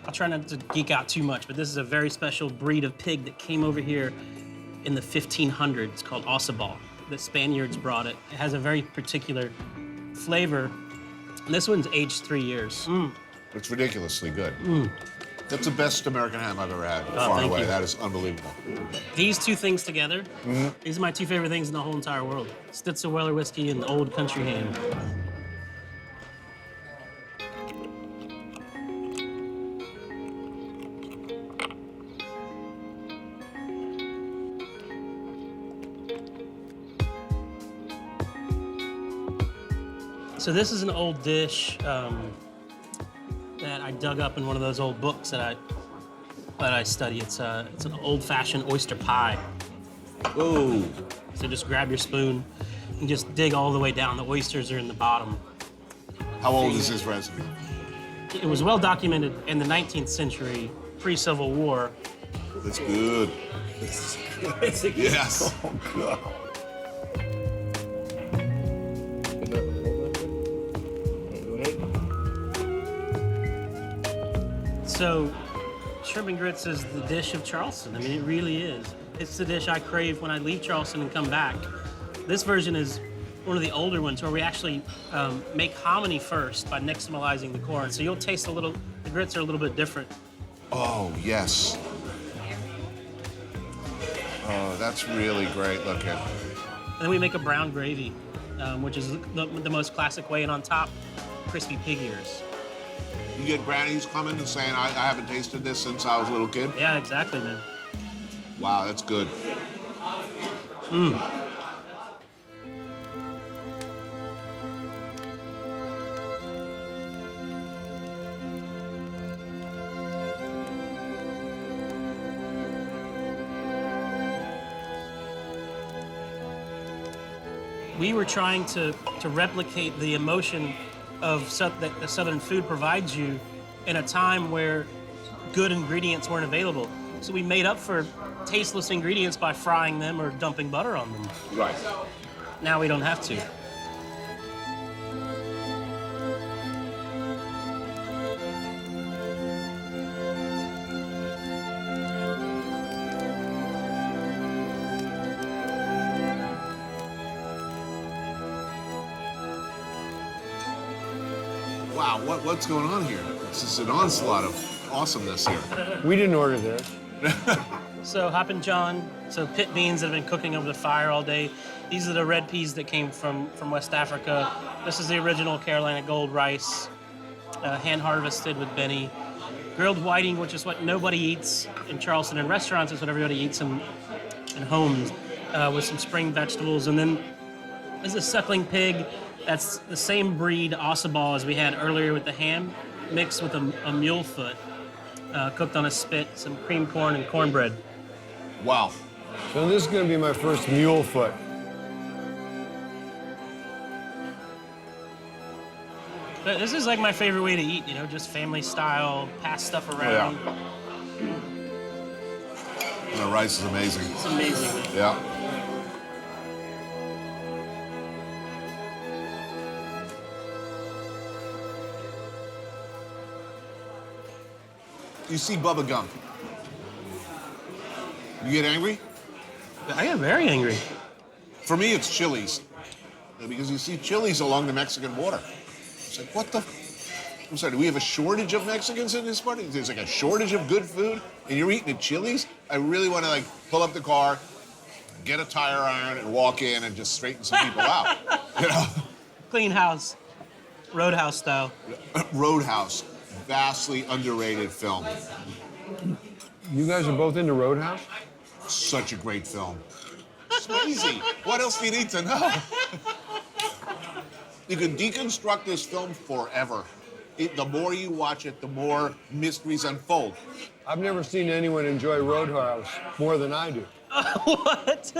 I'll try not to geek out too much, but this is a very special breed of pig that came over here in the 1500s called Ossabaw. The Spaniards brought it. It has a very particular flavor. And this one's aged 3 years. It's ridiculously good. That's the best American ham I've ever had, Oh, far thank away. you. That is unbelievable. These two things together, these are my two favorite things in the whole entire world. Stitzelweller whiskey and old country ham. So this is an old dish that I dug up in one of those old books that I study. It's an old-fashioned oyster pie. Ooh. So just grab your spoon and just dig all the way down. The oysters are in the bottom. How old is this recipe? It was well documented in the 19th century, pre-Civil War. That's good. Yes. Oh, God. So Shrimp and grits is the dish of Charleston. I mean, it really is. It's the dish I crave when I leave Charleston and come back. This version is one of the older ones where we actually make hominy first by nixtamalizing the corn. So you'll taste the grits are a little bit different. Oh, yes. Oh, that's really great looking. And then we make a brown gravy, which is the most classic way, and on top, crispy pig ears. You get grannies coming and saying, I haven't tasted this since I was a little kid? Yeah, exactly, man. Wow, that's good. Mm. We were trying to replicate the emotion of that the Southern food provides you in a time where good ingredients weren't available. So we made up for tasteless ingredients by frying them or dumping butter on them. Right. Now we don't have to. Wow, what's going on here? This is an onslaught of awesomeness here. We didn't order this. So Hoppin' John, so pit beans that have been cooking over the fire all day. These are the red peas that came from West Africa. This is the original Carolina gold rice, hand harvested with Benny. Grilled whiting, which is what nobody eats in Charleston in restaurants, is what everybody eats in homes, with some spring vegetables. And then this is a suckling pig. That's the same breed Ossabaw as we had earlier with the ham, mixed with a mule foot, cooked on a spit, some cream corn and cornbread. Wow. So this is going to be my first mule foot. But this is like my favorite way to eat, you know, just family style, pass stuff around. Oh, yeah. The rice is amazing. It's amazing. Yeah. You see Bubba Gump. You get angry? I get very angry. For me, it's Chili's. Because you see Chili's along the Mexican border. It's like, what the? I'm sorry, do we have a shortage of Mexicans in this party? There's like a shortage of good food, and you're eating at Chili's? I really want to like pull up the car, get a tire iron, and walk in and just straighten some people out. You know? Clean house, Roadhouse style. Roadhouse, vastly underrated film. You guys are both into Roadhouse? Such a great film. It's easy. What else do you need to know? You can deconstruct this film forever. The more you watch it, the more mysteries unfold. I've never seen anyone enjoy Roadhouse more than I do. What?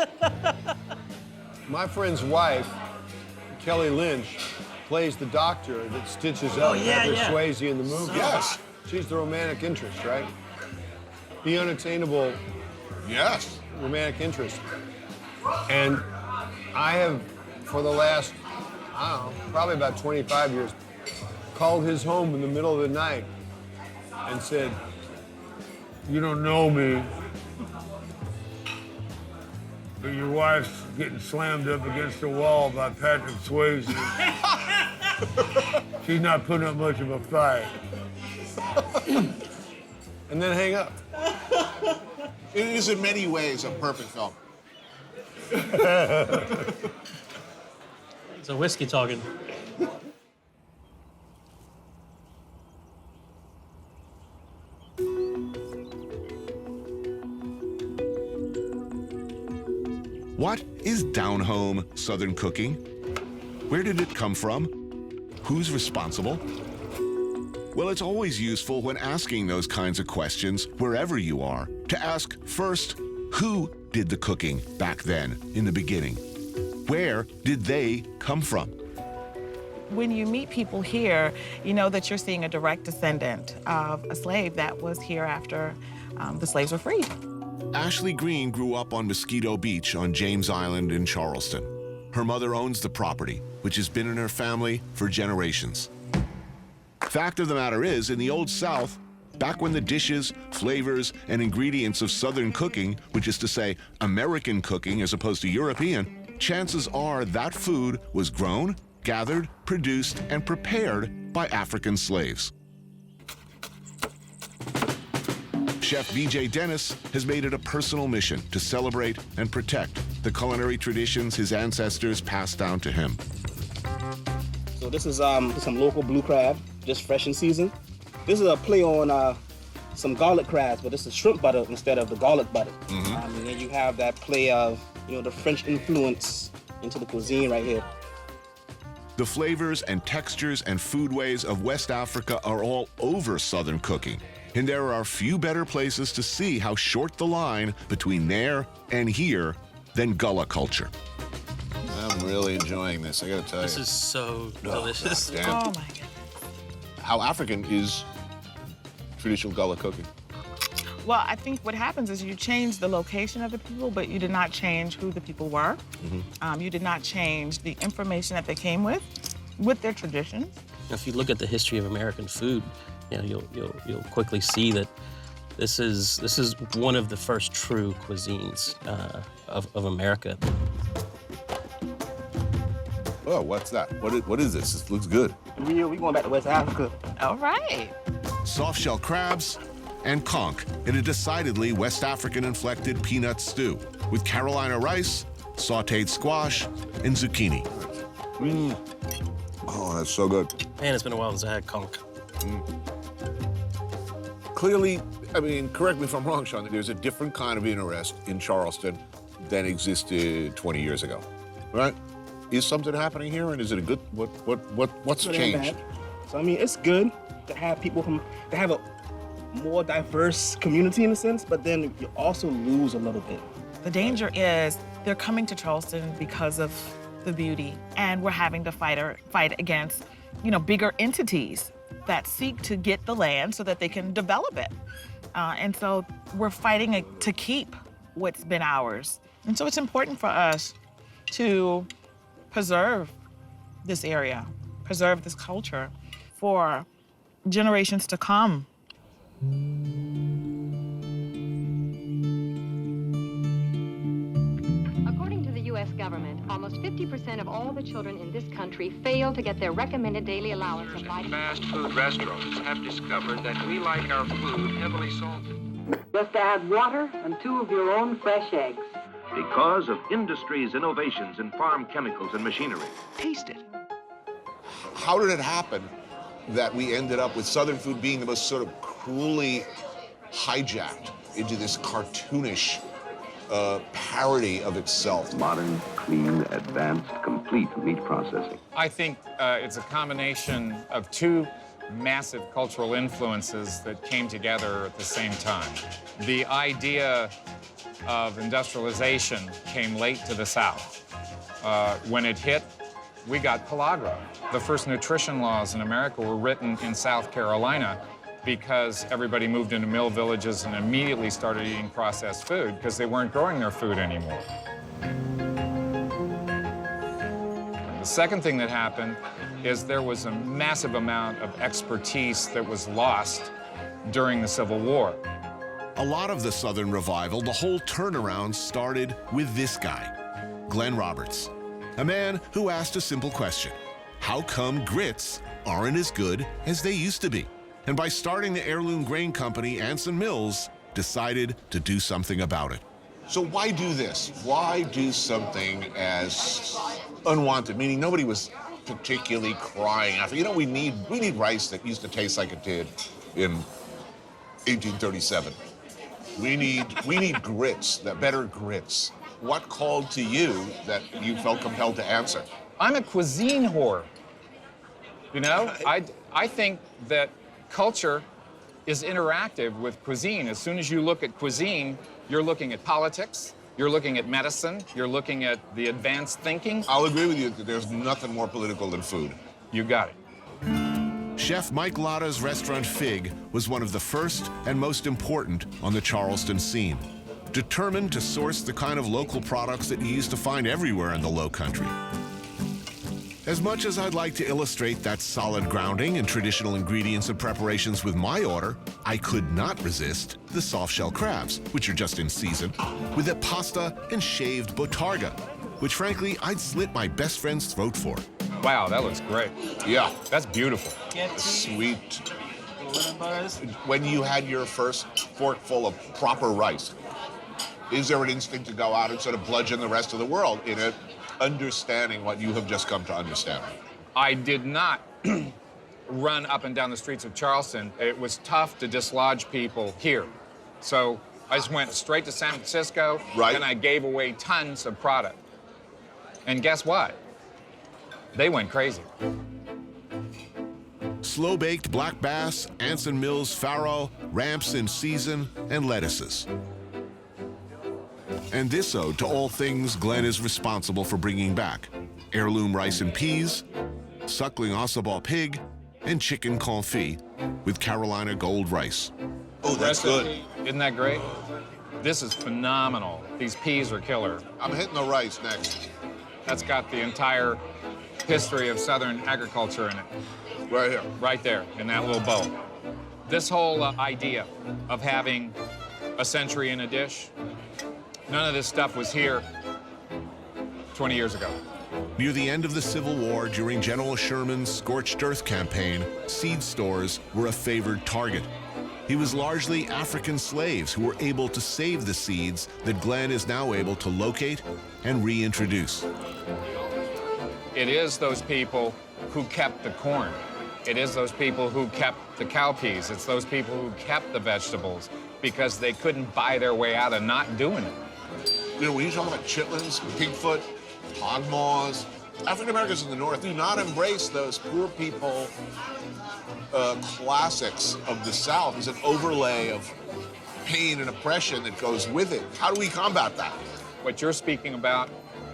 My friend's wife, Kelly Lynch, plays the doctor that stitches up Heather Swayze in the movie. Yes. She's the romantic interest, right? The unattainable romantic interest. And I have, for the last, I don't know, probably about 25 years, called his home in the middle of the night and said, "You don't know me, but your wife's getting slammed up against the wall by Patrick Swayze. She's not putting up much of a fight." And then hang up. It is in many ways a perfect film. It's a whiskey talking. What is down-home Southern cooking? Where did it come from? Who's responsible? Well, it's always useful when asking those kinds of questions, wherever you are, to ask first, who did the cooking back then, in the beginning? Where did they come from? When you meet people here, you know that you're seeing a direct descendant of a slave that was here after the slaves were freed. Ashley Green grew up on Mosquito Beach on James Island in Charleston. Her mother owns the property, which has been in her family for generations. Fact of the matter is, in the Old South, back when the dishes, flavors, and ingredients of Southern cooking, which is to say American cooking as opposed to European, chances are that food was grown, gathered, produced, and prepared by African slaves. Chef Vijay Dennis has made it a personal mission to celebrate and protect the culinary traditions his ancestors passed down to him. So this is some local blue crab, just fresh in season. This is a play on some garlic crabs, but this is shrimp butter instead of the garlic butter. And then you have that play of, the French influence into the cuisine right here. The flavors and textures and foodways of West Africa are all over Southern cooking, and there are few better places to see how short the line between there and here than Gullah culture. I'm really enjoying this, I gotta tell you. This is so delicious. Damn. Oh my God. How African is traditional Gullah cooking? Well, I think what happens is you change the location of the people, but you did not change who the people were. You did not change the information that they came with their traditions. If you look at the history of American food, you'll quickly see that this is one of the first true cuisines of America. Oh, what's that? What is this? This looks good. We going back to West Africa. All right. Soft-shell crabs and conch in a decidedly West African-inflected peanut stew with Carolina rice, sautéed squash, and zucchini. Oh, that's so good. Man, it's been a while since I had conch. Clearly, I mean, correct me if I'm wrong, Sean, there's a different kind of interest in Charleston than existed 20 years ago, right? Is something happening here, and is it a good, what's changed? So, I mean, it's good to have people to have a more diverse community in a sense, but then you also lose a little bit. The danger is they're coming to Charleston because of the beauty, and we're having to fight against, bigger entities that seek to get the land so that they can develop it. And so we're fighting to keep what's been ours. And so it's important for us to preserve this area, preserve this culture for generations to come. According to the U.S. government, almost 50% of all the children in this country fail to get their recommended daily allowance of vitamin. Fast food restaurants have discovered that we like our food heavily salted. Just add water and 2 of your own fresh eggs. Because of industry's innovations in farm chemicals and machinery. Taste it. How did it happen that we ended up with Southern food being the most sort of cruelly hijacked into this cartoonish parody of itself? Modern, clean, advanced, complete meat processing. I think it's a combination of 2 massive cultural influences that came together at the same time. The idea of industrialization came late to the South. When it hit, we got pellagra. The first nutrition laws in America were written in South Carolina because everybody moved into mill villages and immediately started eating processed food because they weren't growing their food anymore. The second thing that happened is there was a massive amount of expertise that was lost during the Civil War. A lot of the Southern revival, the whole turnaround, started with this guy, Glenn Roberts, a man who asked a simple question: how come grits aren't as good as they used to be? And by starting the heirloom grain company, Anson Mills decided to do something about it. So why do this? Why do something as unwanted? Meaning nobody was particularly crying after. We need rice that used to taste like it did in 1837. We need grits, better grits. What called to you that you felt compelled to answer? I'm a cuisine whore. I think that culture is interactive with cuisine. As soon as you look at cuisine, you're looking at politics, you're looking at medicine, you're looking at the advanced thinking. I'll agree with you that there's nothing more political than food. You got it. Chef Mike Latta's restaurant Fig was one of the first and most important on the Charleston scene, determined to source the kind of local products that you used to find everywhere in the Low Country. As much as I'd like to illustrate that solid grounding in traditional ingredients and preparations with my order, I could not resist the soft-shell crabs, which are just in season, with a pasta and shaved botarga, which frankly, I'd slit my best friend's throat for. Wow, that looks great. Yeah. That's beautiful. Sweet. When you had your first forkful of proper rice, is there an instinct to go out and sort of bludgeon the rest of the world in it, understanding what you have just come to understand? I did not run up and down the streets of Charleston. It was tough to dislodge people here. So I just went straight to San Francisco, and I gave away tons of product. And guess what? They went crazy. Slow-baked black bass, Anson Mills farro, ramps in season, and lettuces. And this ode to all things Glenn is responsible for bringing back: heirloom rice and peas, suckling Ossabaw pig, and chicken confit with Carolina gold rice. Oh, that's good. Isn't that great? This is phenomenal. These peas are killer. I'm hitting the rice next. That's got the entire history of Southern agriculture in it. Right here. Right there, in that little bowl. This whole idea of having a century in a dish, none of this stuff was here 20 years ago. Near the end of the Civil War, during General Sherman's Scorched Earth campaign, seed stores were a favored target. It was largely African slaves who were able to save the seeds that Glenn is now able to locate and reintroduce. It is those people who kept the corn. It is those people who kept the cowpeas. It's those people who kept the vegetables because they couldn't buy their way out of not doing it. You know, when you talk about chitlins, pigfoot, hog maws, African Americans in the North do not embrace those poor people classics of the South. There's an overlay of pain and oppression that goes with it. How do we combat that? What you're speaking about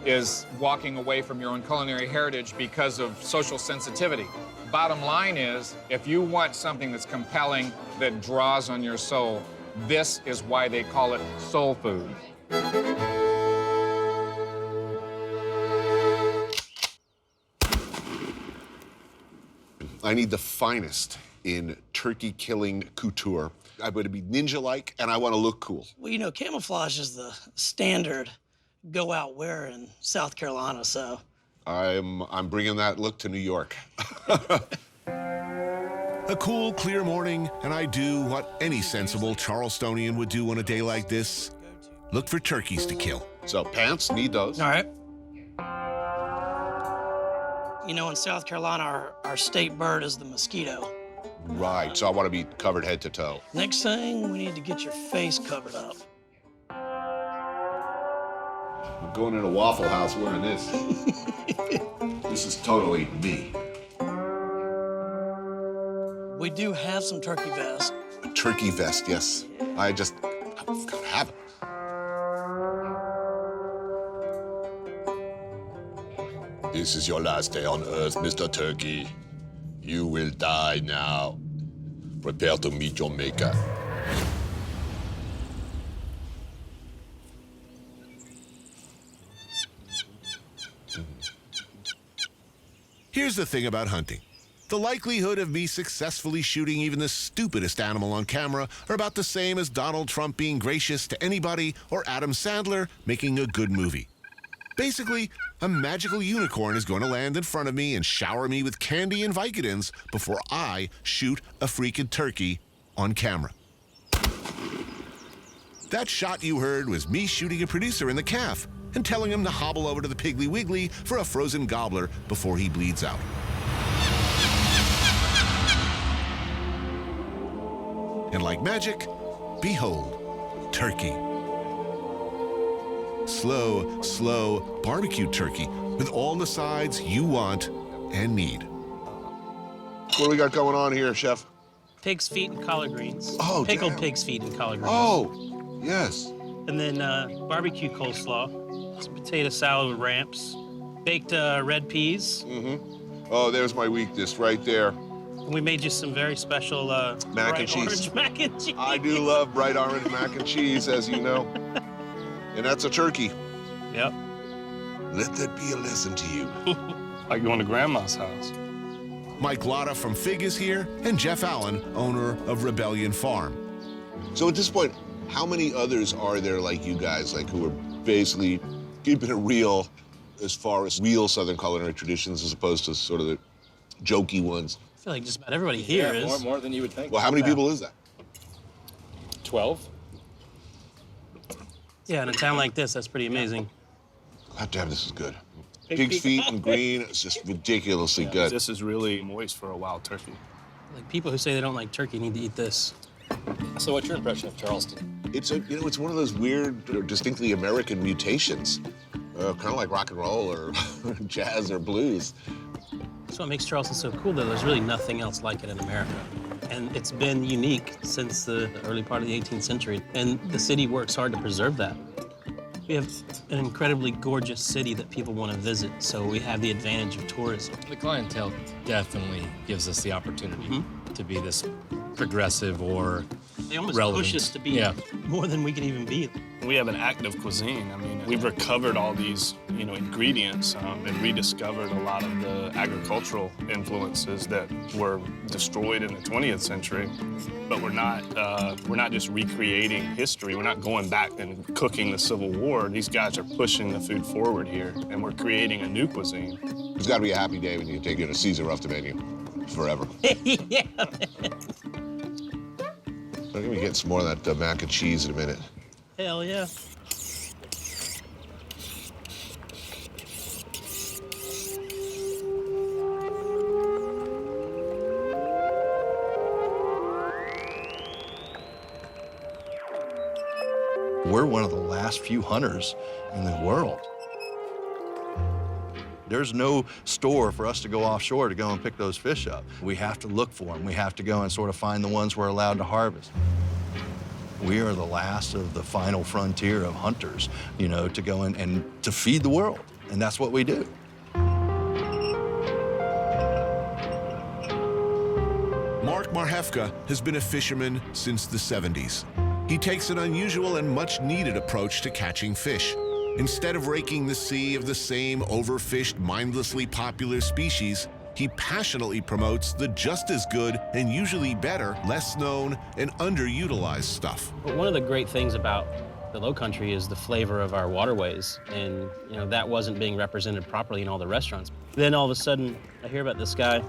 is walking away from your own culinary heritage because of social sensitivity. Bottom line is, if you want something that's compelling, that draws on your soul, this is why they call it soul food. I need the finest in turkey-killing couture. I'm going to be ninja-like, and I want to look cool. Well, you know, camouflage is the standard go-out wear in South Carolina, so... I'm bringing that look to New York. A cool, clear morning, and I do what any sensible Charlestonian would do on a day like this: look for turkeys to kill. So pants, need those. All right. You know, in South Carolina, our state bird is the mosquito. Right, so I want to be covered head to toe. Next thing, we need to get your face covered up. I'm going in a Waffle House wearing this. This is totally me. We do have some turkey vest. A turkey vest, yes. I've got to have it. This is your last day on Earth, Mr. Turkey. You will die now. Prepare to meet your maker. Here's the thing about hunting. The likelihood of me successfully shooting even the stupidest animal on camera are about the same as Donald Trump being gracious to anybody or Adam Sandler making a good movie. Basically, a magical unicorn is going to land in front of me and shower me with candy and Vicodins before I shoot a freaking turkey on camera. That shot you heard was me shooting a producer in the calf and telling him to hobble over to the Piggly Wiggly for a frozen gobbler before he bleeds out. And like magic, behold, turkey. Slow, slow barbecue turkey with all the sides you want and need. What do we got going on here, Chef? Pig's feet and collard greens. Oh, Pickled damn. pig's feet and collard greens. Oh, yes. And then barbecue coleslaw, some potato salad with ramps, baked red peas. Mm-hmm. Oh, there's my weakness right there. And we made you some very special Mac and cheese. orange mac and cheese. I do love bright orange mac and cheese, as you know. And that's a turkey. Yep. Let that be a lesson to you. Like going to grandma's house. Mike Lotta from Fig is here, and Jeff Allen, owner of Rebellion Farm. So at this point, how many others are there like you guys, like who are basically keeping it real as far as real Southern culinary traditions as opposed to sort of the jokey ones? I feel like just about everybody here is. More than you would think. Well, how many people is that? 12. Yeah, in a town like this, that's pretty amazing. God damn, this is good. Pig's feet and green, it's just ridiculously good. This is really moist for a wild turkey. Like people who say they don't like turkey need to eat this. So what's your impression of Charleston? It's it's one of those weird, or distinctly American mutations, kind of like rock and roll or jazz or blues. That's what makes Charleston so cool, though. There's really nothing else like it in America. And it's been unique since the early part of the 18th century. And the city works hard to preserve that. We have an incredibly gorgeous city that people want to visit, so we have the advantage of tourism. The clientele definitely gives us the opportunity to be this progressive or They almost relevant. push us to be more than we can even be. We have an active cuisine. I mean, we've recovered all these, ingredients and rediscovered a lot of the agricultural influences that were destroyed in the 20th century. But we're not just recreating history. We're not going back and cooking the Civil War. These guys are pushing the food forward here, and we're creating a new cuisine. It's got to be a happy day when you take a Caesar off the menu forever. Yeah. I'm gonna get some more of that mac and cheese in a minute. Hell yeah. We're one of the last few hunters in the world. There's no store for us to go offshore to go and pick those fish up. We have to look for them. We have to go and sort of find the ones we're allowed to harvest. We are the last of the final frontier of hunters, to go in and to feed the world. And that's what we do. Mark Marhefka has been a fisherman since the 70s. He takes an unusual and much-needed approach to catching fish. Instead of raking the sea of the same overfished, mindlessly popular species, he passionately promotes the just as good and usually better, less known and underutilized stuff. But one of the great things about the Lowcountry is the flavor of our waterways, and that wasn't being represented properly in all the restaurants. Then all of a sudden, I hear about this guy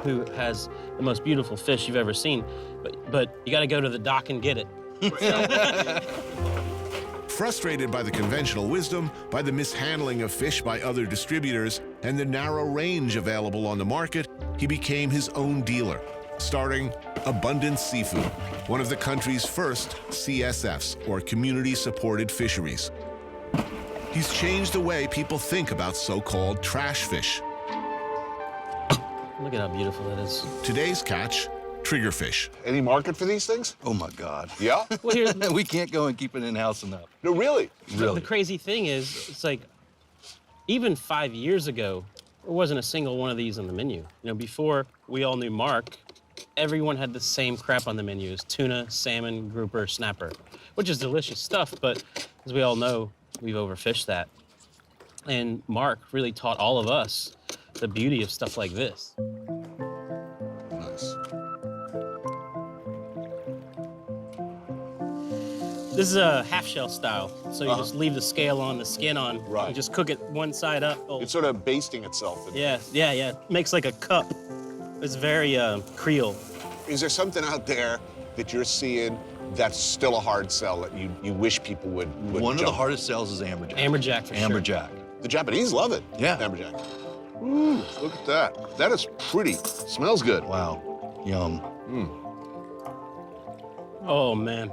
who has the most beautiful fish you've ever seen, but you got to go to the dock and get it. Frustrated by the conventional wisdom, by the mishandling of fish by other distributors, and the narrow range available on the market, he became his own dealer, starting Abundance Seafood, one of the country's first CSFs, or community-supported fisheries. He's changed the way people think about so-called trash fish. Look at how beautiful that is. Today's catch, triggerfish. Any market for these things? Oh, my God. Yeah? Well, we can't go and keep it in-house enough. No, really? The crazy thing is, it's like, even 5 years ago, there wasn't a single one of these on the menu. Before we all knew Mark, everyone had the same crap on the menus: tuna, salmon, grouper, snapper, which is delicious stuff, but as we all know, we've overfished that. And Mark really taught all of us the beauty of stuff like this. Nice. This is a half-shell style, so you just leave the scale on, the skin on, Right. and just cook it one side up. It's sort of basting itself. Yeah. Makes like a cup. It's very Creole. Is there something out there that you're seeing that's still a hard sell that you wish people would One of the jump? hardest sells is amberjack. Amberjack, for sure. Amberjack. The Japanese love it. Yeah. Amberjack. Ooh, look at that. That is pretty. Smells good. Wow. Yum. Oh, man.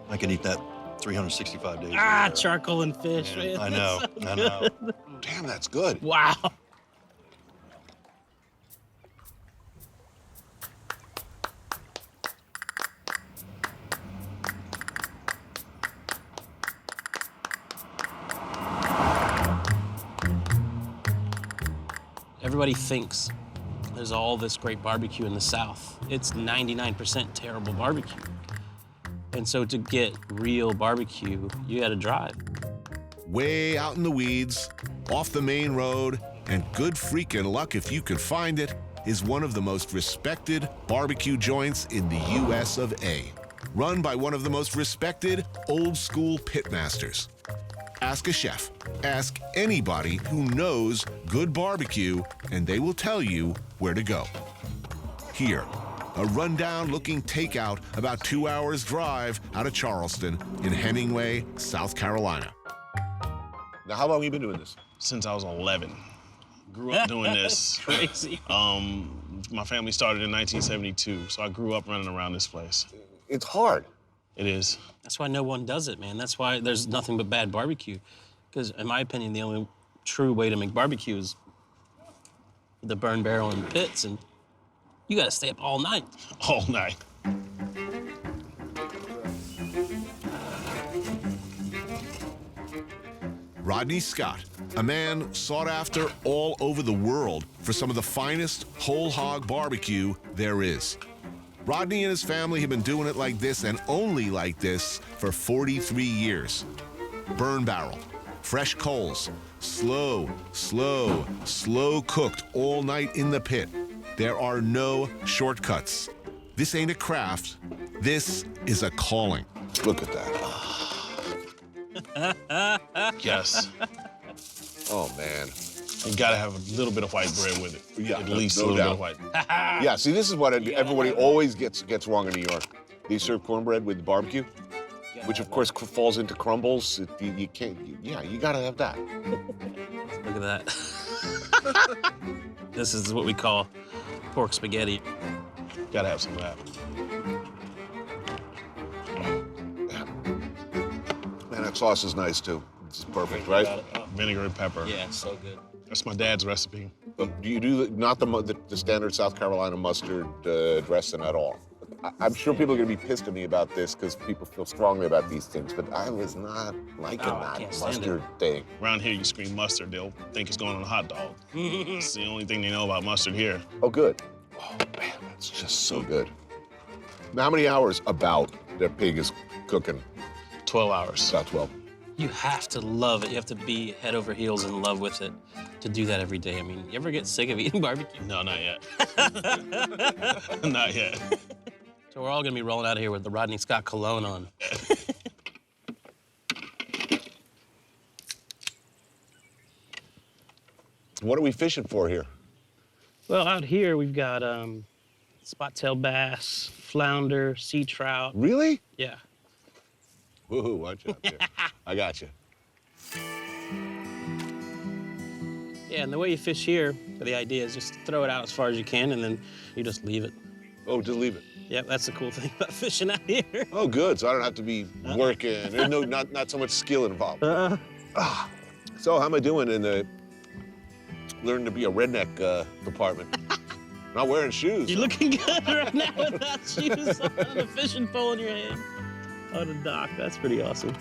I could eat that 365 days. Charcoal and fish. Man, Man. I know. That's so I know. good. Damn, that's good. Wow. Everybody thinks there's all this great barbecue in the South. It's 99% terrible barbecue. And so to get real barbecue, you gotta drive. way out in the weeds, off the main road, and good freaking luck if you can find it, is one of the most respected barbecue joints in the US of A. Run by one of the most respected old-school pitmasters. Ask a chef. Ask anybody who knows good barbecue, and they will tell you where to go. Here, a rundown-looking takeout about 2 hours' drive out of Charleston in Hemingway, South Carolina. Now, how long have you been doing this? Since I was 11. Grew up doing this. Crazy. My family started in 1972, so I grew up running around this place. It's hard. It is. That's why no one does it, man. That's why there's nothing but bad barbecue. Because in my opinion, the only true way to make barbecue is the burn barrel and pits, and you gotta stay up all night. All night. Rodney Scott, a man sought after all over the world for some of the finest whole hog barbecue there is. Rodney and his family have been doing it like this and only like this for 43 years. Burn barrel, fresh coals, slow cooked all night in the pit. There are no shortcuts. This ain't a craft, this is a calling. Look at that. Yes. Oh, man. You gotta have a little bit of white bread with it. Yeah, At least no a little doubt. bit of white. Yeah, see, this is what everybody always gets wrong in New York. They serve cornbread with barbecue, which of course falls into crumbles. You can't, you gotta have that. Look at that. This is what we call pork spaghetti. Gotta have some of that. Man, that sauce is nice too. It's perfect, right? Vinegar and pepper. Yeah, it's so good. That's my dad's recipe. But do you do not the standard South Carolina mustard dressing at all? I'm sure people are gonna be pissed at me about this because people feel strongly about these things, but I was not liking that mustard thing. Around here, you scream mustard, they'll think it's going on a hot dog. It's the only thing they know about mustard here. Oh, good. Oh, man, that's just so good. Now, how many hours about that pig is cooking? 12 hours. About 12. You have to love it. You have to be head over heels in love with it to do that every day. I mean, you ever get sick of eating barbecue? No, not yet. Not yet. So we're all gonna be rolling out of here with the Rodney Scott cologne on. What are we fishing for here? Well, out here we've got spot-tail bass, flounder, sea trout. Really? Yeah. Woohoo, watch out there. I got you. Yeah, and the way you fish here, the idea is just throw it out as far as you can, and then you just leave it. Oh, just leave it. Yeah, that's the cool thing about fishing out here. Oh, good. So I don't have to be working. There's not so much skill involved. So how am I doing in the learning to be a redneck department? Not wearing shoes. You're looking good right now without shoes on, a fishing pole in your hand. On a dock. That's pretty awesome.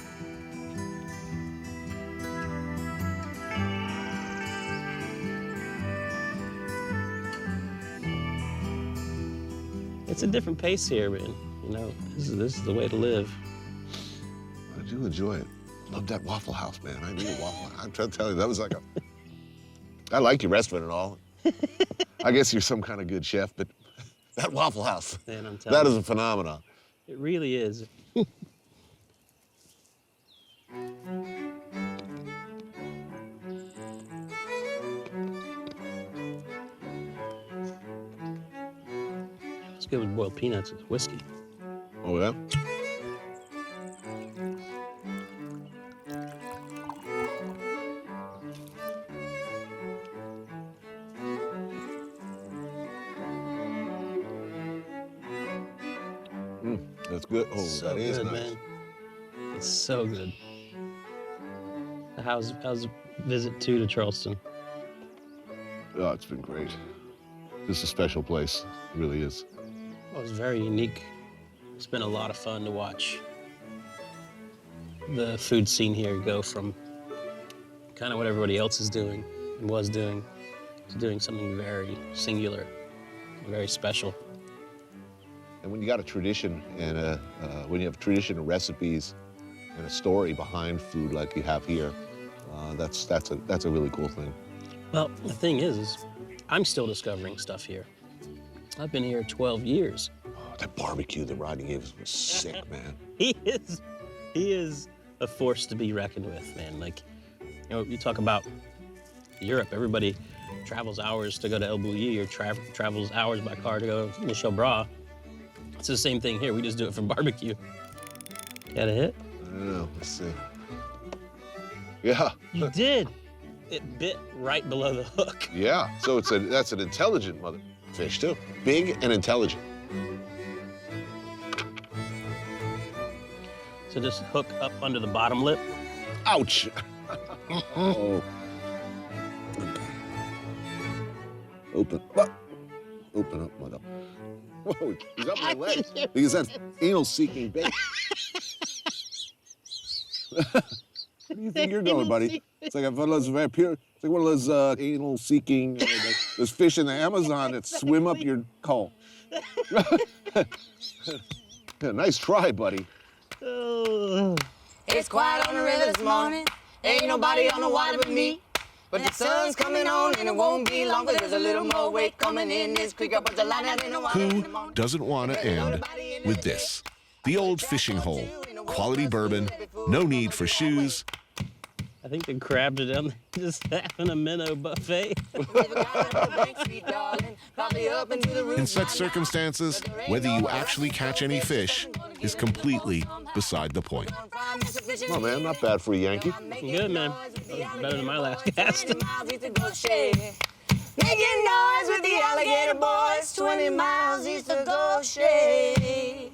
It's a different pace here, man. You know, this is the way to live. I do enjoy it. Love that Waffle House, man. I need a Waffle House. I'm trying to tell you, that was like I like your restaurant and all. I guess you're some kind of good chef, but that Waffle House, Man, I'm that telling is you. a phenomenon. It really is. It's good with boiled peanuts and whiskey. Oh, yeah? That's good. Oh, So that is good, nice. man. It's so good. How's visit to Charleston? Oh, it's been great. This is a special place. It really is. Well, it's very unique. It's been a lot of fun to watch the food scene here go from kind of what everybody else is doing and was doing to doing something very singular, very special. And when you got a tradition and when you have tradition and recipes and a story behind food like you have here, That's a really cool thing. Well, the thing is I'm still discovering stuff here. I've been here 12 years. Oh, that barbecue that Rodney gave us was sick, man. He is a force to be reckoned with, man. Like, you know, you talk about Europe, everybody travels hours to go to El Bulli or travels hours by car to go to Michel Bras. It's the same thing here. We just do it from barbecue. Got a hit? I don't know. Let's see. Yeah. You did. It bit right below the hook. Yeah. So that's an intelligent mother fish too. Big and intelligent. So just hook up under the bottom lip. Ouch. Oh. Open. Open up, mother. Whoa, he's up my legs. Because that's anal-seeking bait. Where do you think you're going, buddy? It's like one of those it's like one of those anal-seeking those fish in the Amazon that swim up your caul. Yeah, nice try, buddy. It's quiet on the river this morning. Ain't nobody on the water but me. But the sun's coming on and it won't be long, but there's a little more weight coming in this creek. I put the line out in the water. Who doesn't want to end with this? The old fishing hole. Quality bourbon, no need for shoes. I think the crabs are down there just having a minnow buffet. In such circumstances, whether you actually catch any fish is completely beside the point. Oh, man, not bad for a Yankee. Good, man. Better than my last cast. Making noise with the alligator boys, 20 miles east of Goshen.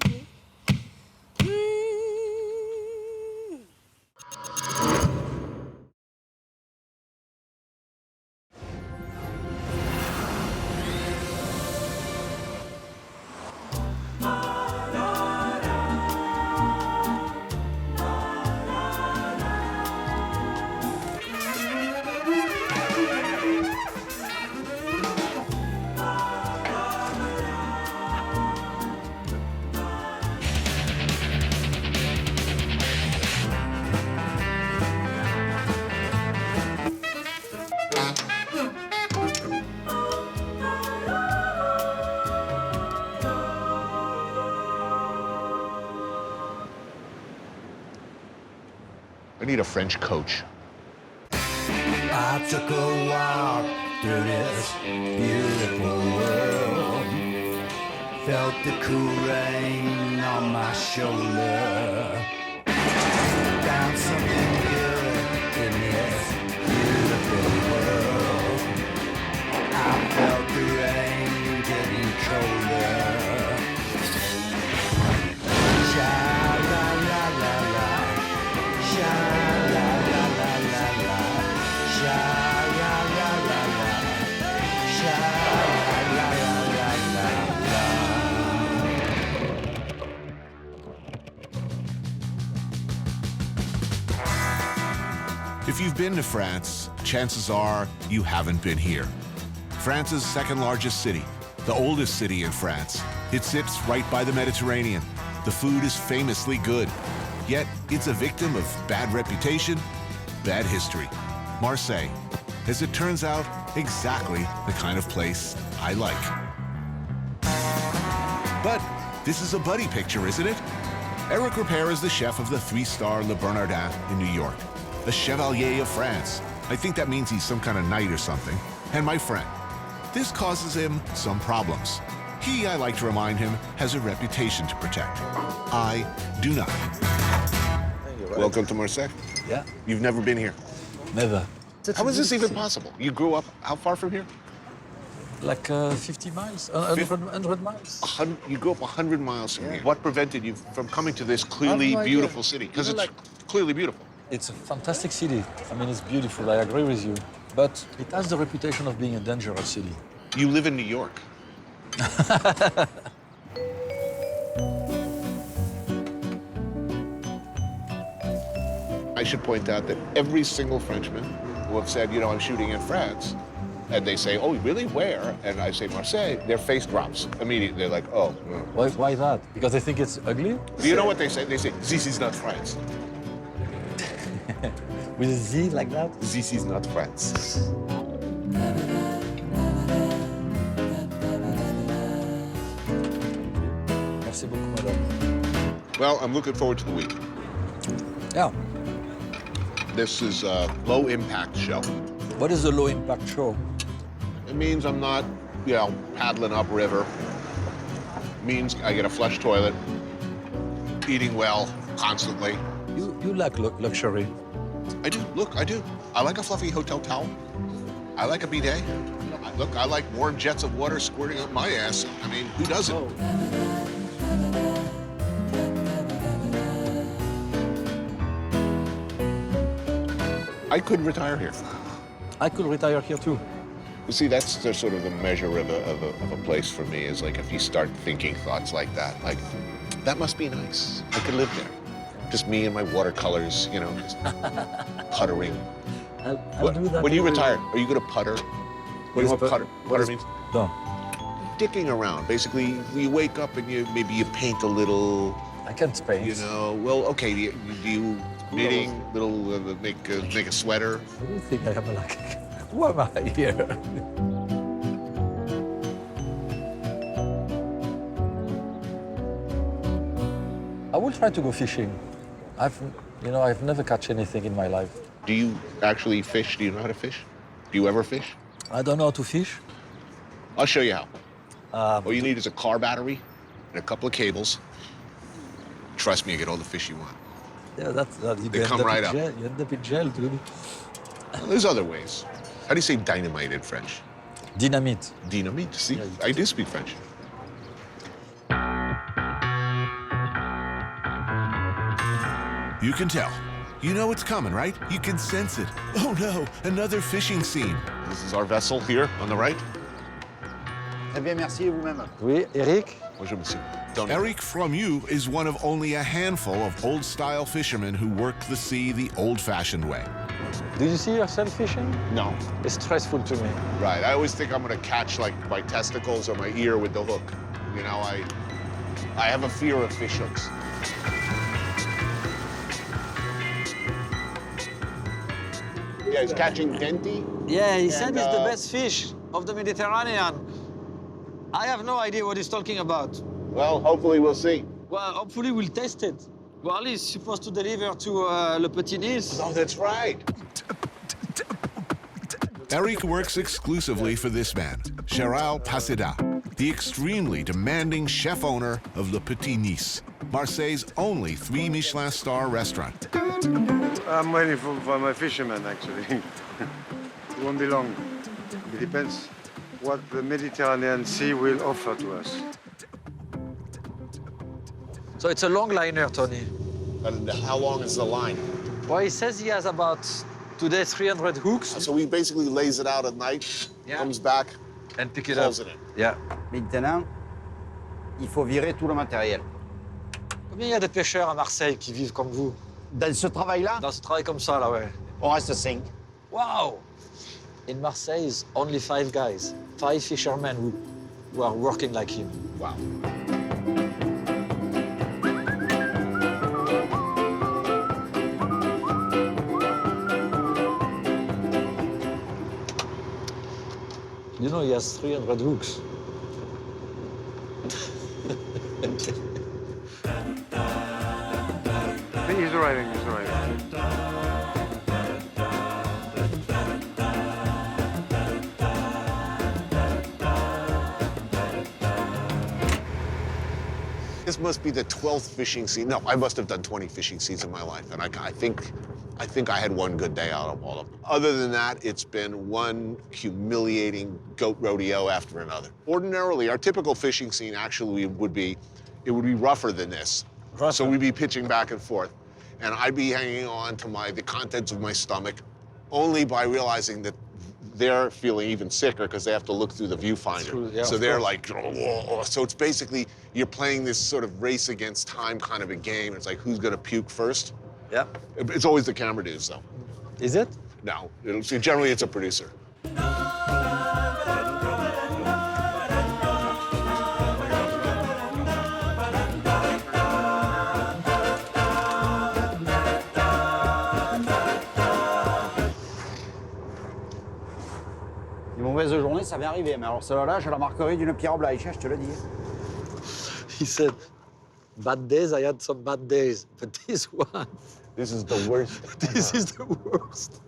I need a French coach. I took a walk through this beautiful world. Felt the cool rain on my shoulder. Found something good in this beautiful world. I felt the rain getting colder. Sha-la-la-la-la. If you've been to France, chances are you haven't been here. France's second largest city, the oldest city in France. It sits right by the Mediterranean. The food is famously good. Yet, it's a victim of bad reputation, bad history. Marseille, as it turns out, exactly the kind of place I like. But this is a buddy picture, isn't it? Eric Ripert is the chef of the 3-star Le Bernardin in New York, a Chevalier of France. I think that means he's some kind of knight or something. And my friend. This causes him some problems. He, I like to remind him, has a reputation to protect. I do not. Welcome to Marseille. Yeah. You've never been here? Never. How is this even possible? You grew up how far from here? Like 50 miles, 100 miles. You grew up 100 miles from here. What prevented you from coming to this clearly beautiful city? Because it's clearly beautiful. It's a fantastic city. I mean, it's beautiful, I agree with you. But it has the reputation of being a dangerous city. You live in New York. I should point out that every single Frenchman who have said, you know, I'm shooting in France, and they say, oh, really, where? And I say Marseille, their face drops immediately. They're like, oh. Why that? Because they think it's ugly? Do you know what they say? They say, this is not France. With Z like that? This is not France. Merci beaucoup, madame. Well, I'm looking forward to the week. Yeah. This is a low-impact show. What is a low-impact show? It means I'm not, paddling upriver. It means I get a flush toilet, eating well constantly. You like luxury. I do. Look, I do. I like a fluffy hotel towel. I like a bidet. Look, I like warm jets of water squirting up my ass. I mean, who doesn't? I could retire here. I could retire here too. You see, that's the sort of the measure of a place for me, is like if you start thinking thoughts like that, that must be nice. I could live there. Just me and my watercolors, just puttering. I'll do that. When you retire, are you going to putter? What do you know what putter means? No. Dicking around. Basically, you wake up and maybe you paint a little. I can't paint. Well, okay. Do you knitting, make a sweater? I don't think I have who am I here? I will try to go fishing. I've never catch anything in my life. Do you actually fish? Do you know how to fish? Do you ever fish? I don't know how to fish. I'll show you how. All you need is a car battery and a couple of cables. Trust me, you get all the fish you want. Yeah, they come right up. You end up in jail, dude. Well, there's other ways. How do you say dynamite in French? Dynamite. Dynamite, see? Yeah, I do speak French. You can tell. You know it's coming, right? You can sense it. Oh no, another fishing scene. This is our vessel here on the right. Très bien, merci, et vous-même. Oui, Eric? Bonjour, monsieur. Eric Fromu is one of only a handful of old-style fishermen who work the sea the old-fashioned way. Do you see yourself fishing? No. It's stressful to me. Right, I always think I'm gonna catch my testicles or my ear with the hook. I have a fear of fish hooks. Yeah, he's catching denti. Yeah, he said it's the best fish of the Mediterranean. I have no idea what he's talking about. Well, hopefully we'll see. Well, hopefully we'll test it. Well, he's supposed to deliver to Le Petit Nice. Oh, that's right. Eric works exclusively for this man, Cheral Paseda, the extremely demanding chef-owner of Le Petit Nice, Marseille's only 3 Michelin star restaurant. I'm waiting for my fisherman, actually. It won't be long. It depends what the Mediterranean Sea will offer to us. So it's a long liner, Tony. And how long is the line? Well, he says he has about, today, 300 hooks. So he basically lays it out at night, comes back, and pick it up. it in. Yeah. Maintenant, il faut virer tout le matériel. Combien il y a de pêcheurs à Marseille qui vivent comme vous? Dans ce travail-là? Dans ce travail comme ça, là, ouais. On reste 5. Wow! In Marseille, it's only 5 guys. 5 fishermen who are working like him. Wow. You know, he has 300 hooks. He's arriving, he's arriving. This must be the 12th fishing scene. No, I must have done 20 fishing scenes in my life, and I think I had one good day out of all of them. Other than that, it's been one humiliating goat rodeo after another. Ordinarily, our typical fishing scene actually would be rougher than this. So we'd be pitching back and forth, and I'd be hanging on to the contents of my stomach only by realizing that they're feeling even sicker because they have to look through the viewfinder. Yeah, so they're like, oh. So it's basically, you're playing this sort of race against time kind of a game. It's like, who's gonna puke first? Yeah. It's always the camera dudes, though. Is it? No, generally it's a producer. Des mauvaises journées, ça m'est arrivé. Mais alors celle-là, je la marquerai d'une pierre blanche, je te le dis. He said, bad days, I had some bad days, but this one... This is the worst. This is the worst.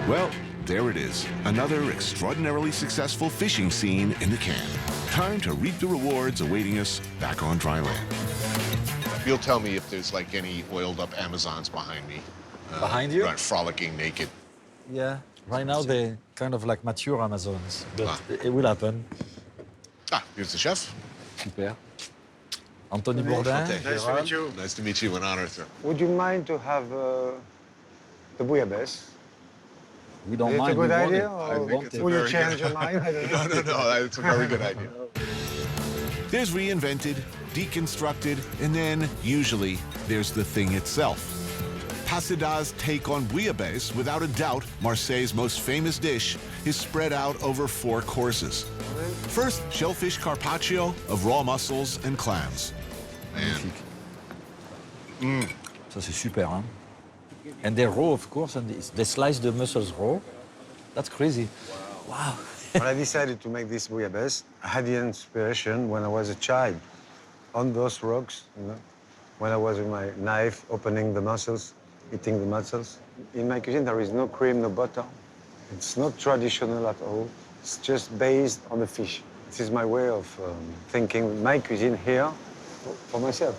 Well, there it is. Another extraordinarily successful fishing scene in the can. Time to reap the rewards awaiting us back on dry land. You'll tell me if there's like any oiled up Amazons behind me. Behind you? Right, frolicking naked. Yeah, right now they're kind of like mature Amazons, but it will happen. Ah, here's the chef. Super. Anthony Bourdain. Nice to meet you. Nice to meet you. An honor, sir. Would you mind to have the bouillabaisse? We don't Is it mind. a good we want idea? it. Or I want it. will you change your mind? I don't know. No, it's a very good idea. There's reinvented, deconstructed, and then, usually, there's the thing itself. Pasida's take on bouillabaisse, without a doubt, Marseille's most famous dish, is spread out over 4 courses. First, shellfish carpaccio of raw mussels and clams. Magnifique. Ça, c'est super, hein? And they're raw, of course, and they slice the mussels raw. That's crazy. Wow. When I decided to make this bouillabaisse, I had the inspiration when I was a child. On those rocks, you know, when I was with my knife opening the mussels, eating the mussels. In my cuisine, there is no cream, no butter. It's not traditional at all. It's just based on the fish. This is my way of thinking my cuisine here for myself.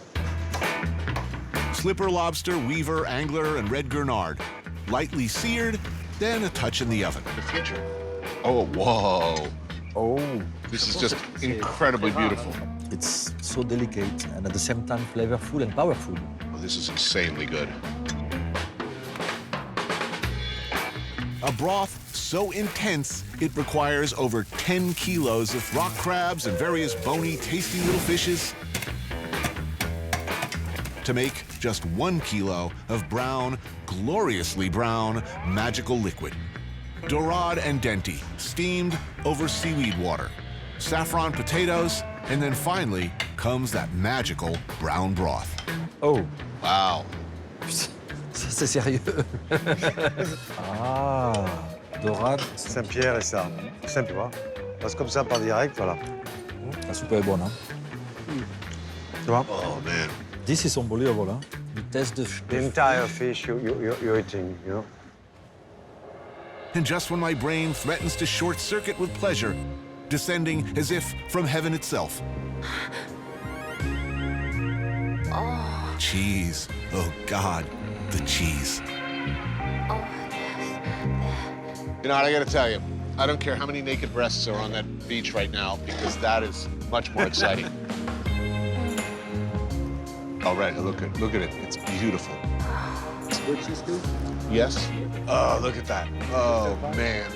Slipper lobster, weaver, angler, and red gurnard. Lightly seared, then a touch in the oven. The future. Oh, whoa. Oh. This is just incredibly beautiful. It's so delicate and at the same time flavorful and powerful. Oh, this is insanely good. A broth so intense, it requires over 10 kilos of rock crabs and various bony, tasty little fishes to make just 1 kilo of brown, gloriously brown, magical liquid. Dorade and denti, steamed over seaweed water. Saffron potatoes, and then finally comes that magical brown broth. Oh. Wow. Ça, c'est sérieux. Ah, dorade. Saint-Pierre et ça. Simple, tu vois. Passe comme ça par direct, voilà. La soupe est bonne, hein? Tu vois? Oh, man. This is unbelievable, hein? You taste the entire fish you're eating, you know? And just when my brain threatens to short-circuit with pleasure, descending as if from heaven itself. Oh. Cheese. Oh, God, the cheese. Oh, You know what, I gotta tell you, I don't care how many naked breasts are on that beach right now, because that is much more exciting. All right, look at it. It's beautiful. It's good cheese too? Yes? Oh, look at that. Oh, man.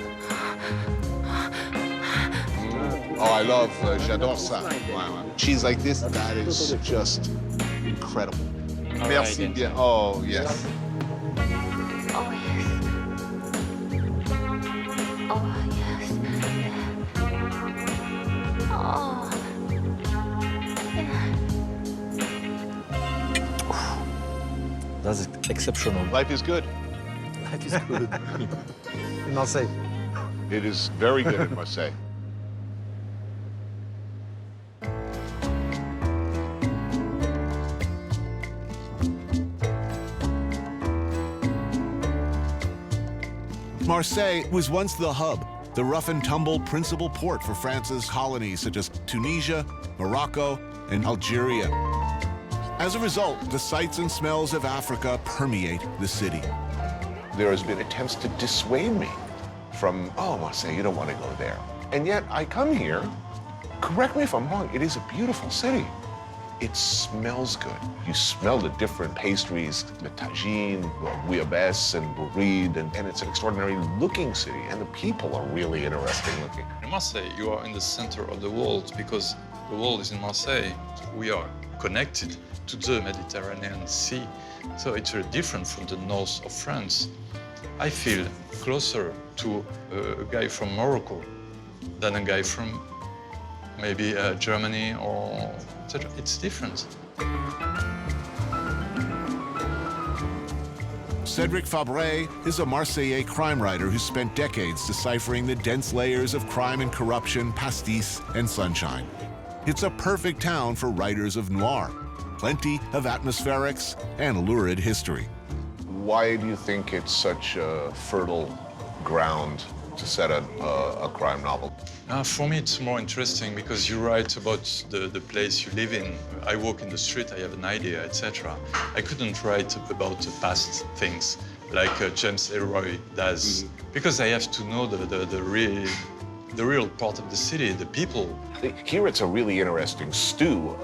Oh, I love, j'adore ça. Wow. Cheese like this, that is just incredible. Merci bien. Oh, yes. Oh, yes. Oh, yes. Oh. That's exceptional. Life is good. Life is good. In Marseille. It is very good in Marseille. Marseille was once the hub, the rough-and-tumble principal port for France's colonies such as Tunisia, Morocco, and Algeria. As a result, the sights and smells of Africa permeate the city. There has been attempts to dissuade me from, oh, Marseille, you don't want to go there. And yet I come here, correct me if I'm wrong, it is a beautiful city. It smells good. You smell the different pastries, the tagine, bouillabaisse, and bourride, and it's an extraordinary looking city, and the people are really interesting looking. In Marseille, you are in the center of the world because the world is in Marseille. We are connected to the Mediterranean Sea, so it's very different from the north of France. I feel closer to a guy from Morocco than a guy from maybe Germany or etc. It's different. Cédric Fabre is a Marseillais crime writer who spent decades deciphering the dense layers of crime and corruption, pastis, and sunshine. It's a perfect town for writers of noir. Plenty of atmospherics and lurid history. Why do you think it's such a fertile ground to set a crime novel? For me, it's more interesting because you write about the place you live in. I walk in the street, I have an idea, etc. I couldn't write about the past things like James Elroy does, because I have to know the real part of the city, the people. Here it's a really interesting stew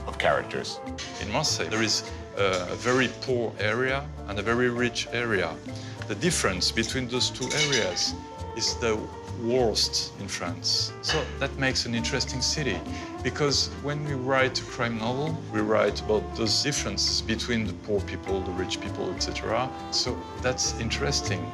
of characters. In Marseille, there is a very poor area and a very rich area. The difference between those two areas is the worst in France. So that makes an interesting city, because when we write a crime novel, we write about those differences between the poor people, the rich people, etc. So that's interesting.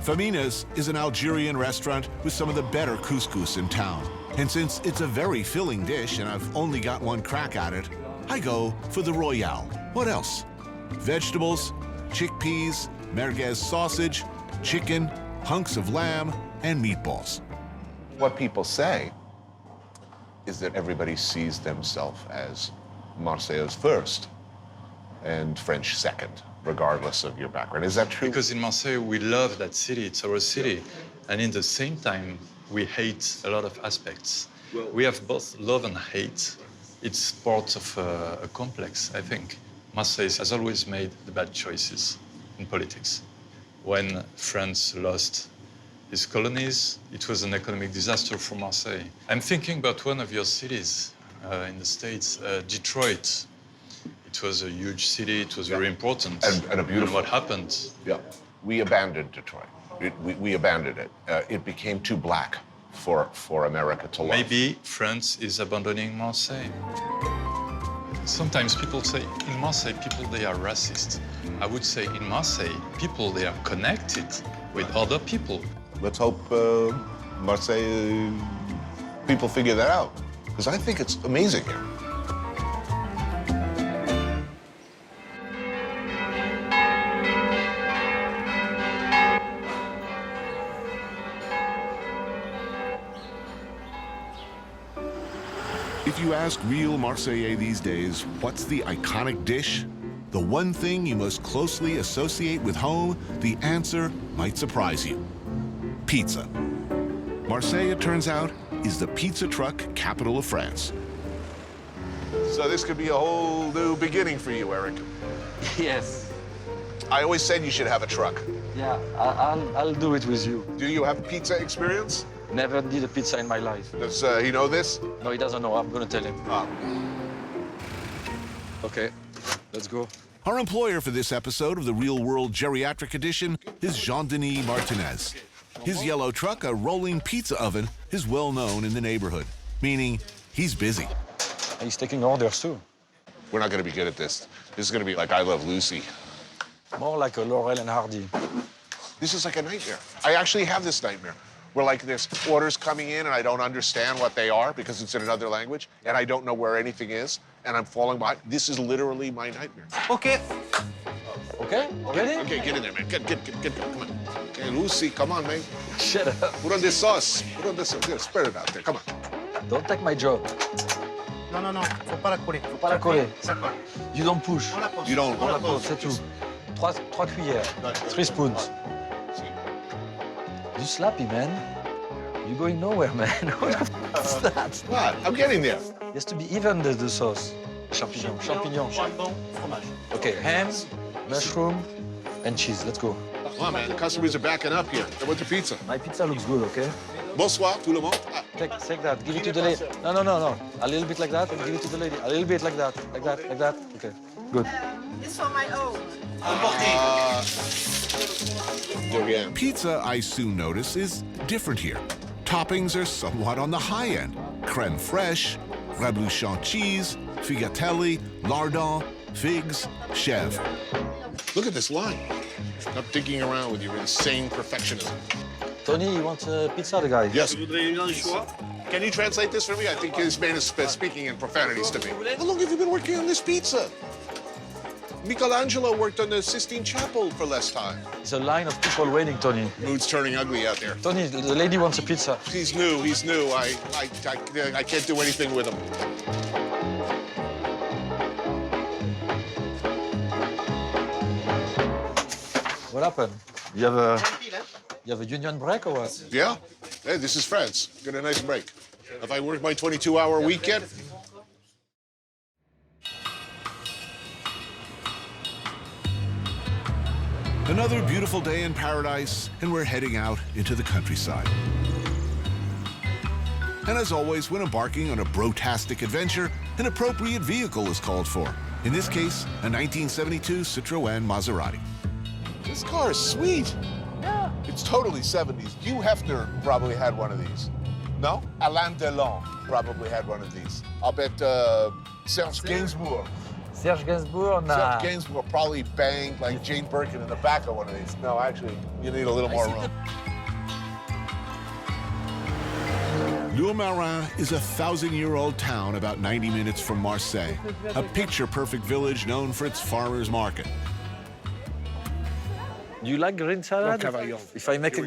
Famina's is an Algerian restaurant with some of the better couscous in town. And since it's a very filling dish and I've only got one crack at it, I go for the Royale. What else? Vegetables, chickpeas, merguez sausage, chicken, hunks of lamb, and meatballs. What people say is that everybody sees themselves as Marseillais first and French second, regardless of your background. Is that true? Because in Marseille, we love that city, it's our city. And in the same time, we hate a lot of aspects. We have both love and hate. It's part of a complex, I think. Marseille has always made the bad choices in politics. When France lost its colonies, it was an economic disaster for Marseille. I'm thinking about one of your cities in the States, Detroit. It was a huge city, it was very important. And a beautiful. And what happened? Yeah, we abandoned Detroit. We abandoned it. It became too black for America to love. Maybe France is abandoning Marseille. Sometimes people say, in Marseille, people, they are racist. I would say, in Marseille, people, they are connected with other people. Let's hope Marseille people figure that out, because I think it's amazing here. If you ask real Marseillais these days, what's the iconic dish? The one thing you most closely associate with home, the answer might surprise you. Pizza. Marseille, it turns out, is the pizza truck capital of France. So this could be a whole new beginning for you, Eric. Yes. I always said you should have a truck. Yeah, I'll do it with you. Do you have pizza experience? Never did a pizza in my life. Does he know this? No, he doesn't know. I'm gonna tell him. Ah. Okay, let's go. Our employer for this episode of the Real World Geriatric Edition is Jean-Denis Martinez. His yellow truck, a rolling pizza oven, is well known in the neighborhood, meaning he's busy. He's taking orders too. We're not gonna be good at this. This is gonna be like I Love Lucy. More like a Laurel and Hardy. This is like a nightmare. I actually have this nightmare where like there's orders coming in and I don't understand what they are because it's in another language and I don't know where anything is and I'm falling behind. This is literally my nightmare. Okay. Okay, ready? Okay, get in there, man. Get, come on. Okay, Lucy, come on, man. Shut up. Put on this sauce. Put on this, spread it out there, come on. Don't take my job. Non, non, non, faut pas la coller. Faut pas la coller. You don't push. You don't. On la pose, c'est tout. 3 cuillères, 3 spoons. You slappy, man. You're going nowhere, man. What's that? What? I'm getting there. It has to be even, the sauce. Champignon. Jambon, fromage. Okay, ham, mushroom, and cheese. Let's go. Come on, man. The customers are backing up here. They want the pizza. My pizza looks good, okay? Bonsoir, tout le monde. Ah. Take that. Give it to the lady. No. A little bit like that, and give it to the lady. A little bit like that. Like that. Okay. Good. It's for my own. Pizza, I soon notice, is different here. Toppings are somewhat on the high end. Creme fraiche, reblochon cheese, figatelli, lardon, figs, chèvre. Look at this line. Stop digging around with your insane perfectionism. Tony, you want pizza, the guy? Yes. Can you translate this for me? I think this man is speaking in profanities to me. How long have you been working on this pizza? Michelangelo worked on the Sistine Chapel for less time. It's a line of people waiting, Tony. Mood's turning ugly out there. Tony, the lady wants a pizza. He's new. I can't do anything with him. What happened? You have a union break or what? Yeah. Hey, this is France. Get a nice break. If I work my 22-hour weekend. Another beautiful day in paradise, and we're heading out into the countryside. And as always, when embarking on a brotastic adventure, an appropriate vehicle is called for. In this case, a 1972 Citroën Maserati. This car is sweet. Yeah. It's totally 70s. Hugh Hefner probably had one of these. No? Alain Delon probably had one of these. I'll bet Serge Gainsbourg. Serge Gainsbourg? Nah. Serge Gainsbourg probably banged like Jane Birkin in the back of one of these. No, actually, you need a little more room. Lourmarin is a 1,000-year-old town about 90 minutes from Marseille, a picture-perfect village known for its farmers market. Do you like green salad? If I make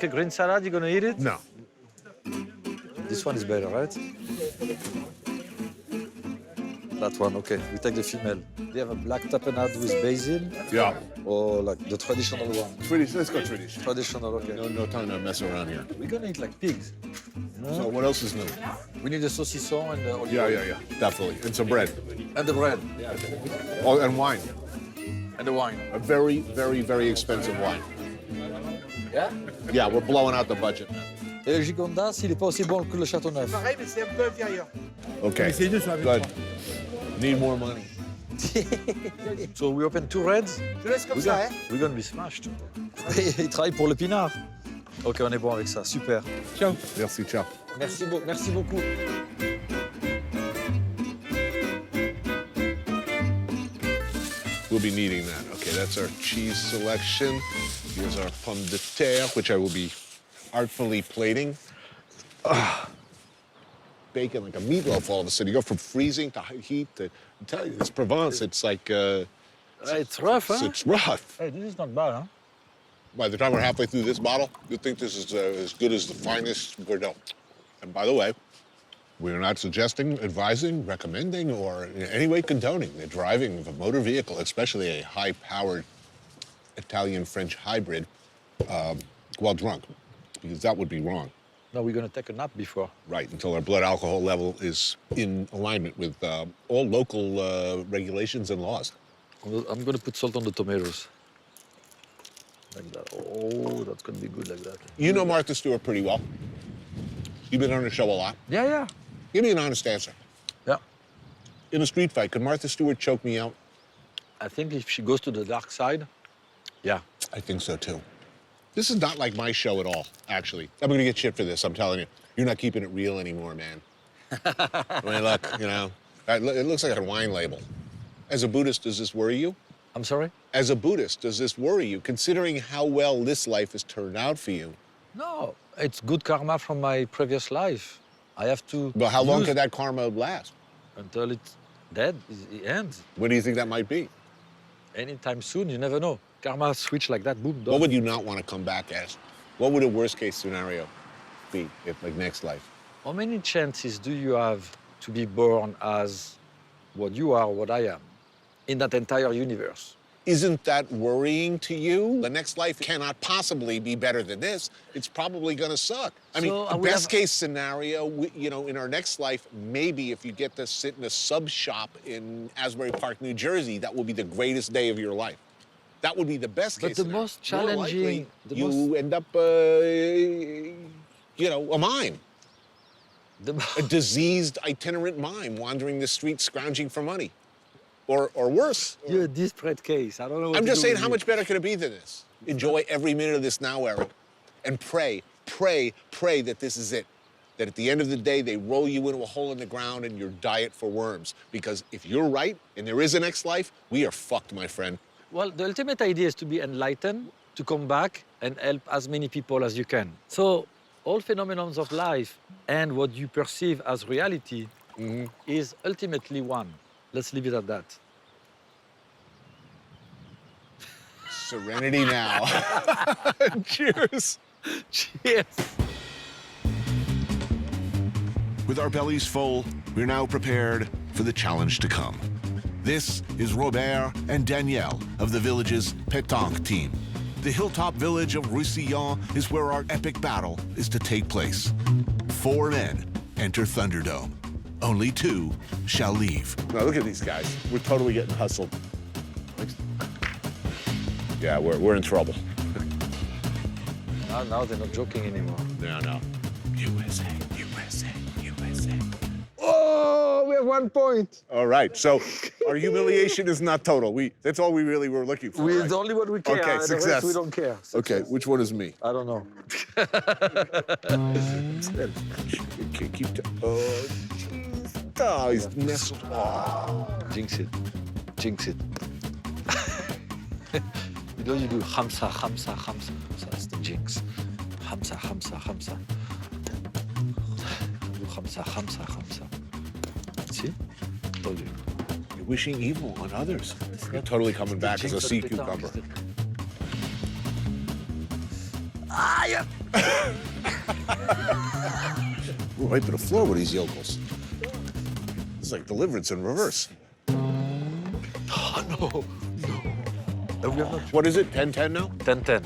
a green salad, you gonna eat it? No. This one is better, right? That one, okay. We take the female. Do you have a black tapenade with basil? Yeah. Or like the traditional one? Let's go traditional. Traditional, okay. No time to mess around here. We're gonna eat like pigs. So what else is new? We need a saucisson and olive Yeah, oil. definitely. And some bread. And the bread. Oh, and wine. And the wine. A very, very, very expensive wine. Yeah? Yeah, we're blowing out the budget. Et le Gigondas, il est pas aussi bon que le Châteauneuf. Pareil, mais c'est un peu inférieur. Okay, good. Need more money. So we open 2 reds. Je laisse comme ça, hein. We're gonna be smashed. Il travaille pour le pinard. Ok, on est bon avec ça. Super. Ciao. Merci, ciao. Merci beaucoup. We'll be needing that. Okay, that's our cheese selection. Here's our pomme de terre, which I will be artfully plating. Bacon like a meatloaf all of a sudden. You go from freezing to high heat to, I'm telling you, it's Provence. It's like... it's rough, huh? It's rough. Hey, this is not bad, huh? By the time we're halfway through this bottle, you'll think this is as good as the finest Bordeaux. And by the way, we're not suggesting, advising, recommending, or in any way condoning the driving of a motor vehicle, especially a high-powered Italian-French hybrid, while drunk, because that would be wrong. No, we're gonna take a nap before. Right, until our blood alcohol level is in alignment with all local regulations and laws. I'm gonna put salt on the tomatoes. Like that. Oh, that's gonna be good like that. You know Martha Stewart pretty well. You've been on her show a lot. Yeah. Give me an honest answer. Yeah. In a street fight, could Martha Stewart choke me out? I think if she goes to the dark side, yeah. I think so, too. This is not like my show at all, actually. I'm gonna get shit for this, I'm telling you. You're not keeping it real anymore, man. I mean, look, you know, it looks like a wine label. As a Buddhist, does this worry you? I'm sorry? As a Buddhist, does this worry you, considering how well this life has turned out for you? No, it's good karma from my previous life. I have to... But how long can that karma last? Until it's dead, it ends. When do you think that might be? Anytime soon, you never know. Karma switch like that, boom, done. What would you not want to come back as? What would a worst-case scenario be, if, like, next life? How many chances do you have to be born as what you are, what I am, in that entire universe? Isn't that worrying to you? The next life cannot possibly be better than this. It's probably going to suck. I mean, best-case scenario, you know, in our next life, maybe if you get to sit in a sub shop in Asbury Park, New Jersey, that will be the greatest day of your life. That would be the best case scenario. But the most challenging... You end up, you know, a mime. A diseased itinerant mime wandering the streets scrounging for money. Or worse. You're a desperate case. I don't know what I'm to just do saying, with how you. much better could it be than this? Enjoy every minute of this now, Eric. And pray that this is it. That at the end of the day, they roll you into a hole in the ground and you're diet for worms. Because if you're right and there is a next life, we are fucked, my friend. Well, the ultimate idea is to be enlightened, to come back and help as many people as you can. So all phenomena of life and what you perceive as reality is ultimately one. Let's leave it at that. Serenity now. Cheers. Cheers. With our bellies full, we're now prepared for the challenge to come. This is Robert and Danielle of the village's Pétanque team. The hilltop village of Roussillon is where our epic battle is to take place. 4 men enter Thunderdome. Only 2 shall leave. Now look at these guys. We're totally getting hustled. Yeah, we're in trouble. Now they're not joking anymore. No. USA. Oh, we have 1 point. All right, so our humiliation is not total. That's all we really were looking for. It's only what we care. Okay, The success. rest we don't care. Okay, which one is me? I don't know. Keep oh, jeez. Oh, he's nestled. Oh. Jinx it. You know you do hamsa. That's the jinx. Hamsa. Do hamsa. See? Told you. You're wishing evil on others. You're totally coming back as a sea cucumber. Yeah. We're right to the floor with these yokels. It's like Deliverance in reverse. Oh, no. We have not... What is it, 10-10 now? 10-10.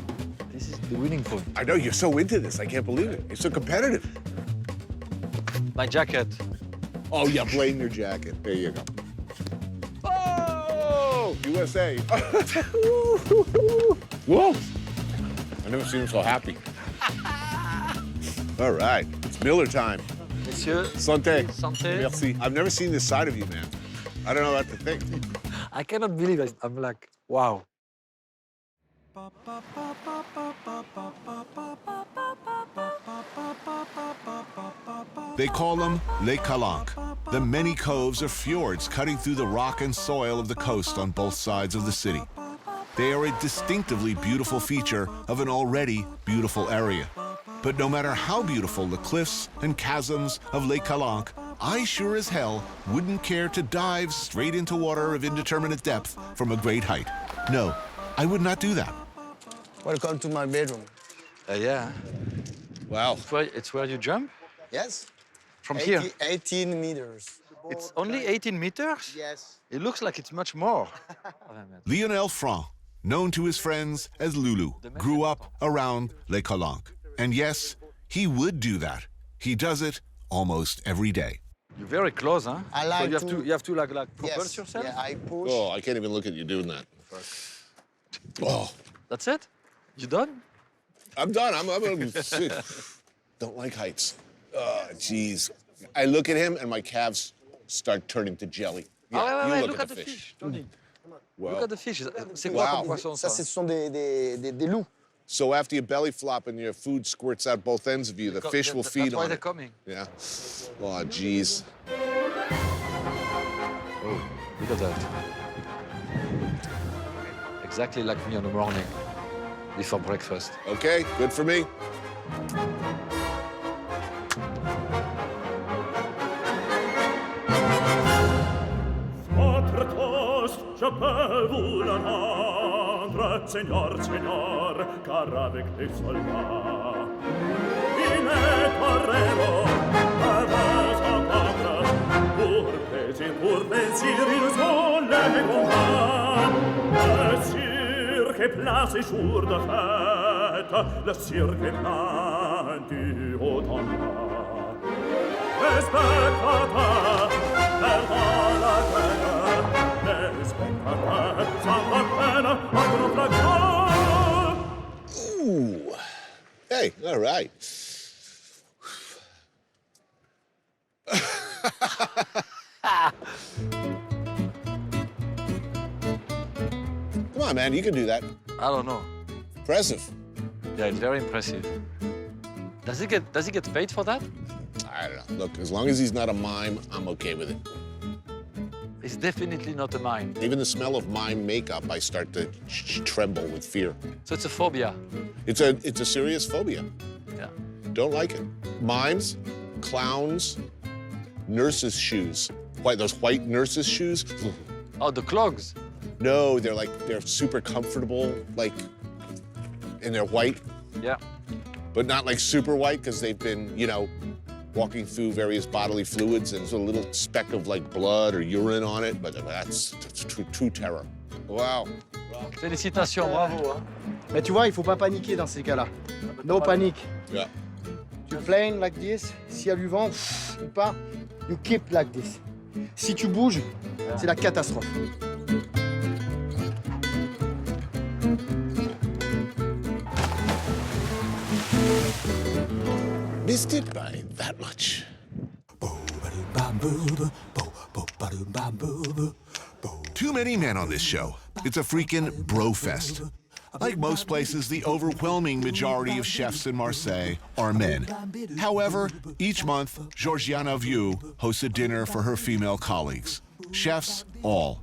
This is the winning point. I know, you're so into this. I can't believe it. You're so competitive. My jacket. Oh, yeah, blame your jacket. There you go. Oh, USA. Whoa. I've never seen him so happy. All right, it's Miller time. Monsieur. Santé. Santé. Merci. I've never seen this side of you, man. I don't know what to think. I cannot believe it. I'm like, wow. They call them Les Calanques, the many coves or fjords cutting through the rock and soil of the coast on both sides of the city. They are a distinctively beautiful feature of an already beautiful area. But no matter how beautiful the cliffs and chasms of Les Calanques, I sure as hell wouldn't care to dive straight into water of indeterminate depth from a great height. No, I would not do that. Welcome to my bedroom. Yeah. Wow. It's where you jump? Yes. From here? 18 meters. It's only 18 meters? Yes. It looks like it's much more. Lionel Franc, known to his friends as Lulu, grew up around Les Calanques. And yes, he would do that. He does it almost every day. You're very close, huh? I like so you have to propulse yourself? Yeah, I push. Oh, I can't even look at you doing that. Oh. That's it? You done? I'm done. I'm gonna sit. Don't like heights. Oh, jeez. I look at him and my calves start turning to jelly. Yeah, you look at the fish, Tony. Well, look at the fish. C'est quoi comme poisson, ça? Ça, ce sont des loups. So after your belly flop and your food squirts out both ends of you, the fish will feed That's why on they're it. coming. Yeah. Oh, jeez. Oh, look at that. Exactly like me in the morning, before breakfast. Okay, good for me. Je peux vous le rendre, Seigneur, car avec les soldats, il est torero, avec entendre, pour plaisir, ils ont les combats. Le cirque est place et jour de fête, le cirque est plein du haut en bas. Les spectateurs perdent la tête, Ooh. Hey, all right. Come on, man, you can do that. I don't know. Impressive. Yeah, it's very impressive. Does he get paid for that? I don't know. Look, as long as he's not a mime, I'm okay with it. It's definitely not a mime. Even the smell of mime makeup, I start to tremble with fear. So it's a phobia. It's a serious phobia. Yeah. Don't like it. Mimes, clowns, nurses' shoes. Those white nurses' shoes? Oh, the clogs. No, they're super comfortable, like, and they're white. Yeah. But not like super white because they've been, you know, walking through various bodily fluids and there's a little speck of like blood or urine on it, but that's true terror. Wow. Félicitations, bravo. Hein. Mais tu vois, il faut pas paniquer dans ces cas-là. No panic. Yeah. Tu planes like this. S'il y a du vent, ou pas, you keep like this. Si tu bouges, c'est la catastrophe. Missed it by that much. Too many men on this show. It's a freaking bro fest. Like most places, the overwhelming majority of chefs in Marseille are men. However, each month, Georgiana Vieux hosts a dinner for her female colleagues. Chefs, all.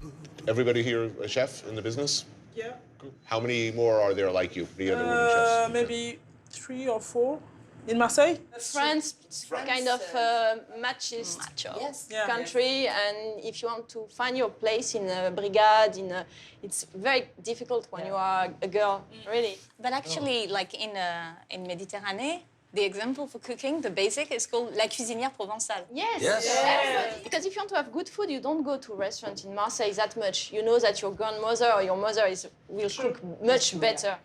Everybody here a chef in the business? Yeah. How many more are there like you, the other women chefs? Maybe 3 or 4 in Marseille. France kind of machist country, and if you want to find your place in a brigade, it's very difficult when you are a girl, really. But actually, like in Mediterranean, the example for cooking, the basic, is called la cuisinière provençale. Yes. Because if you want to have good food, you don't go to a restaurant in Marseille that much. You know that your grandmother or your mother will cook much better.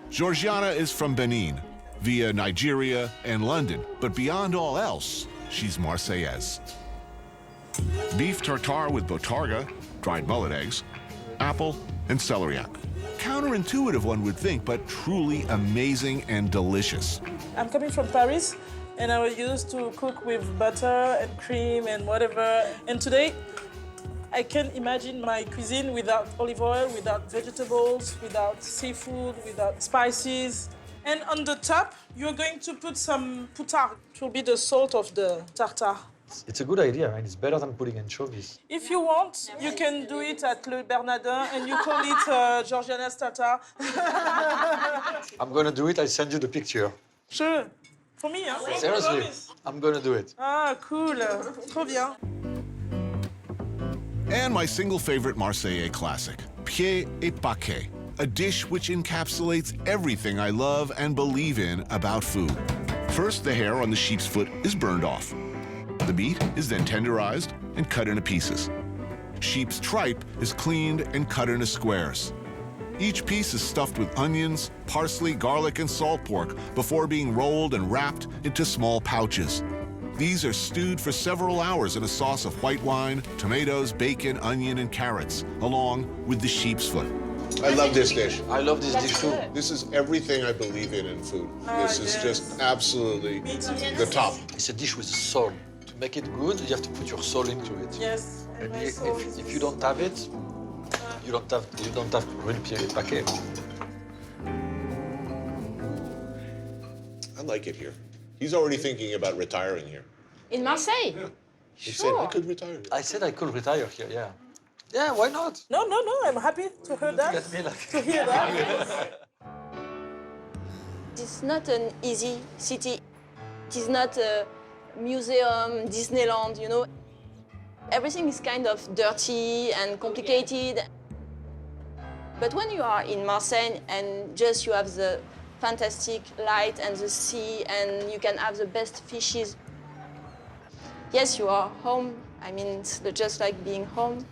Georgiana is from Benin, via Nigeria and London, but beyond all else, she's Marseillaise. Beef tartare with botarga, dried mullet eggs, apple, and celeriac. Counterintuitive, one would think, but truly amazing and delicious. I'm coming from Paris, and I used to cook with butter and cream and whatever. And today, I can't imagine my cuisine without olive oil, without vegetables, without seafood, without spices. And on the top, you're going to put some poutard. It will be the salt of the tartare. It's a good idea, and it's better than putting anchovies. If you want, you can do it at Le Bernardin, and you call it Georgiana's tartare. I'm gonna do it, I'll send you the picture. Sure. For me, hein? Seriously, I'm gonna do it. Ah, cool. Trop bien. And my single favorite Marseillais classic, pied et paquet, a dish which encapsulates everything I love and believe in about food. First, the hair on the sheep's foot is burned off. The meat is then tenderized and cut into pieces. Sheep's tripe is cleaned and cut into squares. Each piece is stuffed with onions, parsley, garlic, and salt pork before being rolled and wrapped into small pouches. These are stewed for several hours in a sauce of white wine, tomatoes, bacon, onion, and carrots, along with the sheep's foot. I love this dish. I love this dish too. This is everything I believe in food. This is just absolutely the top. It's a dish with soul. To make it good, you have to put your soul into it. Yes. And if you don't have it, you don't have real pied et paquet. I like it here. He's already thinking about retiring here. In Marseille? Yeah. He Sure. said I could retire here. I said I could retire here, yeah. Yeah, why not? No, I'm happy to hear that. Get me like... To hear that. It's not an easy city. It is not a museum, Disneyland, you know. Everything is kind of dirty and complicated. But when you are in Marseille and just you have the fantastic light and the sea and you can have the best fishes, yes, you are home. I mean, it's just like being home.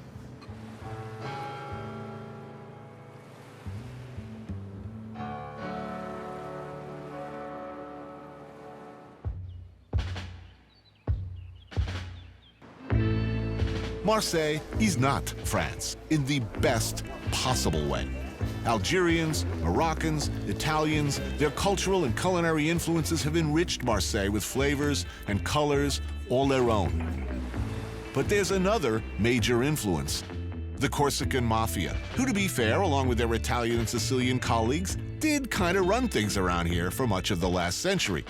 Marseille is not France in the best possible way. Algerians, Moroccans, Italians, their cultural and culinary influences have enriched Marseille with flavors and colors all their own. But there's another major influence, the Corsican mafia, who, to be fair, along with their Italian and Sicilian colleagues, did kind of run things around here for much of the last century.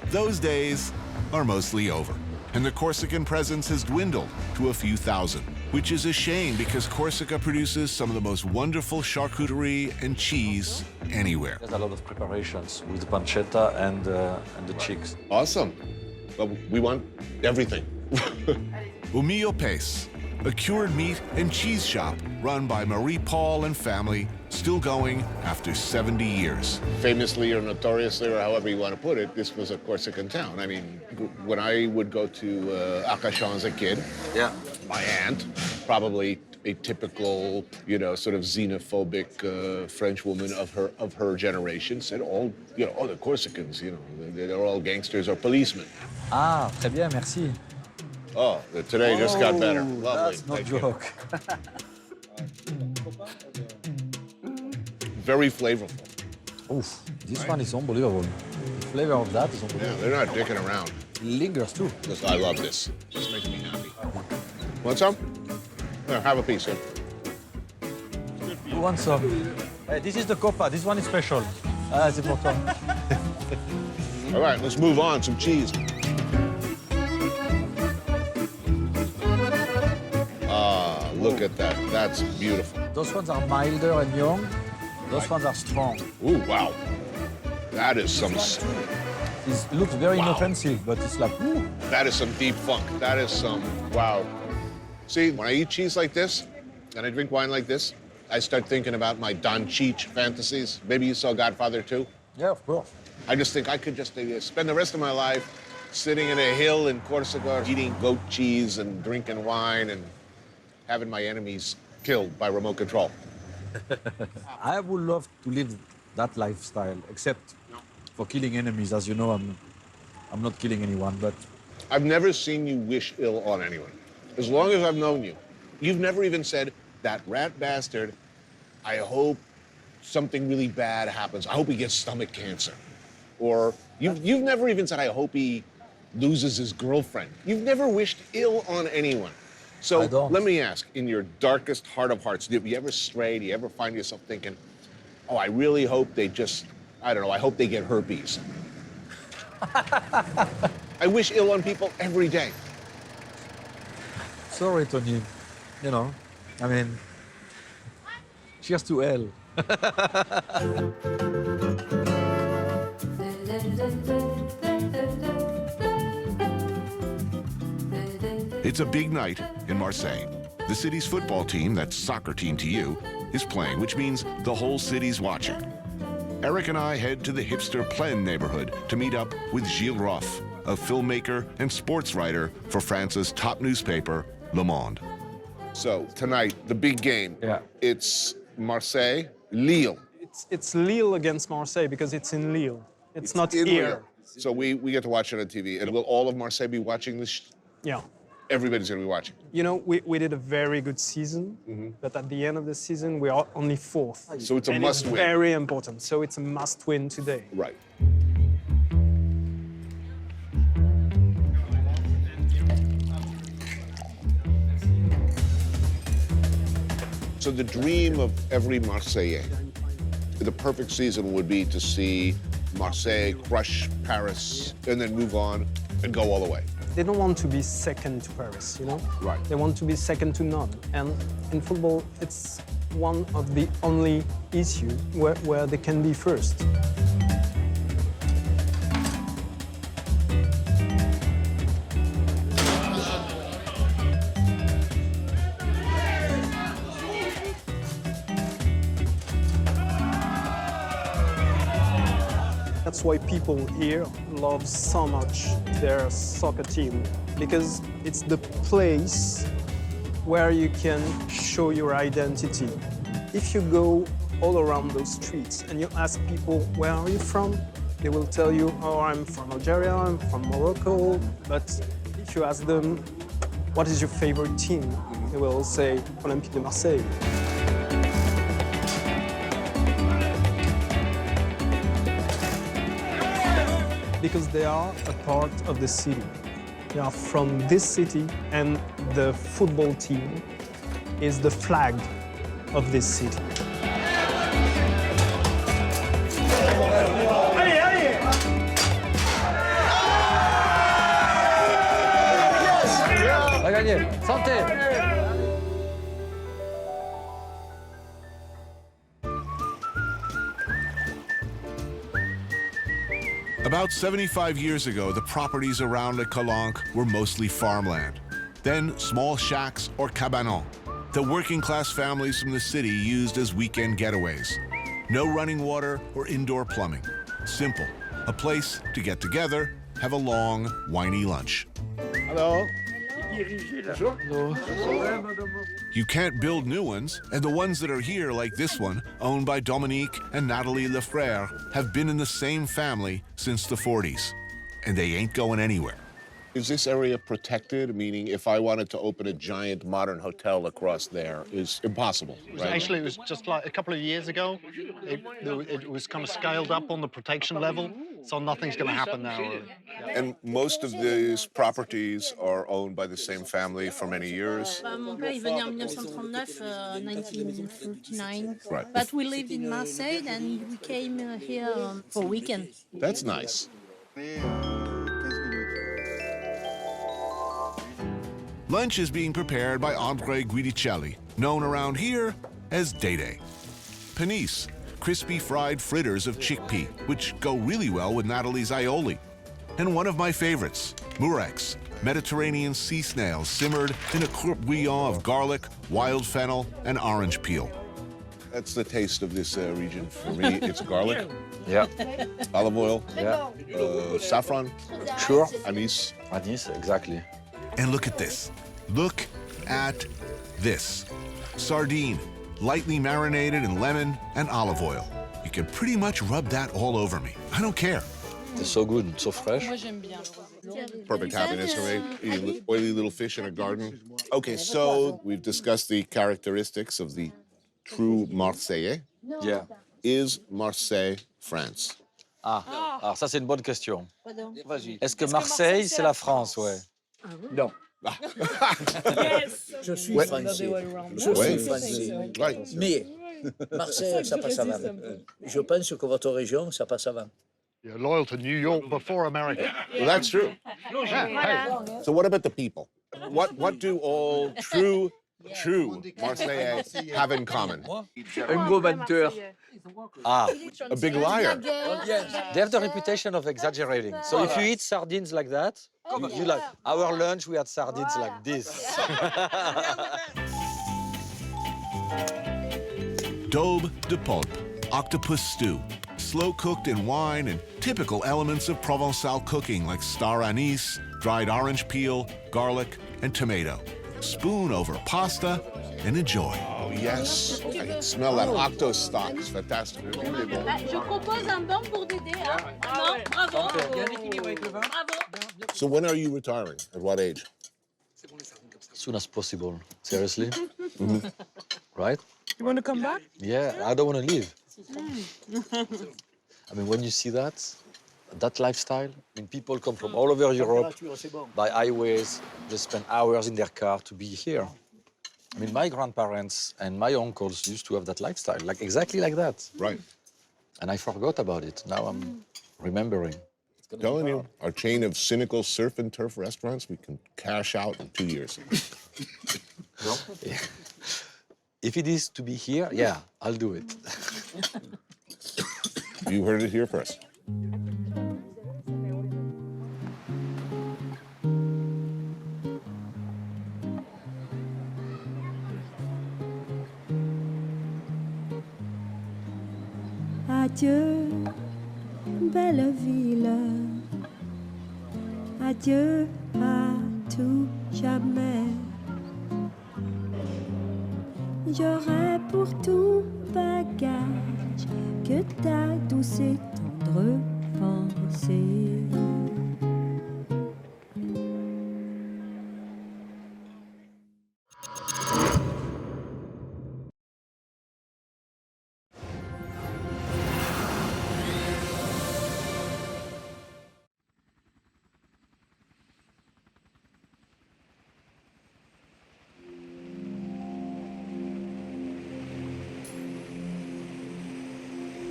Those days are mostly over, and the Corsican presence has dwindled to a few thousand, which is a shame because Corsica produces some of the most wonderful charcuterie and cheese anywhere. There's a lot of preparations with pancetta and the cheeks. Awesome. Well, we want everything. O mio pace, a cured meat and cheese shop run by Marie Paul and family, still going after 70 years. Famously or notoriously, or however you want to put it, this was a Corsican town. I mean, when I would go to Akashan as a kid, my aunt, probably a typical, sort of xenophobic French woman of her generation, said all, the Corsicans, they're all gangsters or policemen. Ah, très bien, merci. Oh, today just got better. Lovely. That's no joke. Very flavorful. Oof, this one is unbelievable. The flavor of that is unbelievable. Yeah, they're not dicking around. It lingers too. I love this. This makes me happy. Want some? Yeah, have a piece, here. Who wants some? This is the copa. This one is special. Ah, c'est pour toi. All right, let's move on. Some cheese. Ah, look at that. That's beautiful. Those ones are milder and young. Those ones are strong. Ooh, wow. That is some... It looks very inoffensive, but it's like, ooh. That is some deep funk. That is some... Wow. See, when I eat cheese like this, and I drink wine like this, I start thinking about my Don Cheech fantasies. Maybe you saw Godfather too? Yeah, of course. I just think I could just spend the rest of my life sitting in a hill in Corsica, eating goat cheese and drinking wine and having my enemies killed by remote control. I would love to live that lifestyle, except for killing enemies. As you know, I'm not killing anyone, but... I've never seen you wish ill on anyone. As long as I've known you, you've never even said, that rat bastard, I hope something really bad happens. I hope he gets stomach cancer. Or you've never even said, I hope he loses his girlfriend. You've never wished ill on anyone. So let me ask, in your darkest heart of hearts, do you ever stray? Do you ever find yourself thinking, oh, I really hope they just, I don't know, I hope they get herpes. I wish ill on people every day. Sorry, Tony. I mean, cheers to hell. It's a big night in Marseille. The city's football team, that's soccer team to you, is playing, which means the whole city's watching. Eric and I head to the hipster Plaine neighborhood to meet up with Gilles Roff, a filmmaker and sports writer for France's top newspaper, Le Monde. So tonight, the big game. Yeah. It's Marseille, Lille. It's Lille against Marseille because it's in Lille. It's not in here. Lille. So we get to watch it on TV. And will all of Marseille be watching this? Yeah. Everybody's going to be watching. We did a very good season, but at the end of the season, we are only fourth. So it's a must-win. It's very important. So it's a must-win today. Right. So the dream of every Marseillais, the perfect season would be to see Marseille crush Paris and then move on and go all the way. They don't want to be second to Paris, Right. They want to be second to none. And in football, it's one of the only issues where they can be first. That's why people here love so much their soccer team, because it's the place where you can show your identity. If you go all around those streets and you ask people, where are you from? They will tell you, oh, I'm from Algeria, I'm from Morocco. But if you ask them, what is your favorite team? They will say, Olympique de Marseille. Because they are a part of the city. They are from this city, and the football team is the flag of this city. On a gagné. Santé! About 75 years ago, the properties around Les Calanques were mostly farmland. Then small shacks or cabanons that working-class families from the city used as weekend getaways. No running water or indoor plumbing. Simple. A place to get together, have a long, whiny lunch. Hello. You can't build new ones, and the ones that are here, like this one, owned by Dominique and Nathalie Lefrère, have been in the same family since the 40s, and they ain't going anywhere. Is this area protected? Meaning, if I wanted to open a giant modern hotel across there, is impossible, right? Actually, it was just like a couple of years ago. It was kind of scaled up on the protection level, so nothing's going to happen now. And most of these properties are owned by the same family for many years. Mon père, il venait en 1939, 1939. Right. But we lived in Marseille and we came here for weekend. That's nice. Lunch is being prepared by Andre Guidicelli, known around here as Dede. Panisse, crispy fried fritters of chickpea, which go really well with Natalie's aioli. And one of my favorites, murex, Mediterranean sea snails simmered in a croûte bouillon of garlic, wild fennel, and orange peel. That's the taste of this region for me. It's garlic. Yeah. Olive oil. Yeah. Saffron. Sure. Anise. Anise, exactly. And look at this. Look at this. Sardine, lightly marinated in lemon and olive oil. You can pretty much rub that all over me. I don't care. It's so good, so fresh. Perfect happiness for me. Eating oily little fish in a garden. Okay, so we've discussed the characteristics of the true Marseillais. Yeah. Is Marseille France? Alors ça c'est une bonne question. Est-ce que Marseille c'est la France, ouais? Non. Je suis français. Je suis français. Mais Marseille, ça passe avant. Je pense que votre région, ça passe avant. You're loyal to New York before America. Well, that's true. So what about the people? What do all true Marseillais have in common? Un gros menteur. Ah. A big liar. They have the reputation of exaggerating. So if you eat sardines like that, you like, our lunch we had sardines like this. Daube de pulp, octopus stew, slow-cooked in wine and typical elements of Provençal cooking like star anise, dried orange peel, garlic, and tomato. Spoon over pasta and enjoy. Oh, yes. I can smell that octo stock. It's fantastic. Je propose un bon pour Dédé. Non, bravo. Bravo. So when are you retiring? At what age? As soon as possible. Seriously? Right? You want to come back? Yeah, I don't want to leave. I mean, when you see that lifestyle, I mean, people come from all over Europe by highways, just spend hours in their car to be here. I mean, my grandparents and my uncles used to have that lifestyle, like exactly like that. Right. And I forgot about it. Now I'm remembering. I'm telling you, our chain of cynical surf and turf restaurants, we can cash out in 2 years. Yeah. If it is to be here, yeah, I'll do it. You heard it here first. Adieu, belle ville. Adieu à tout jamais. J'aurai pour tout bagage que ta douce et tendre pensée.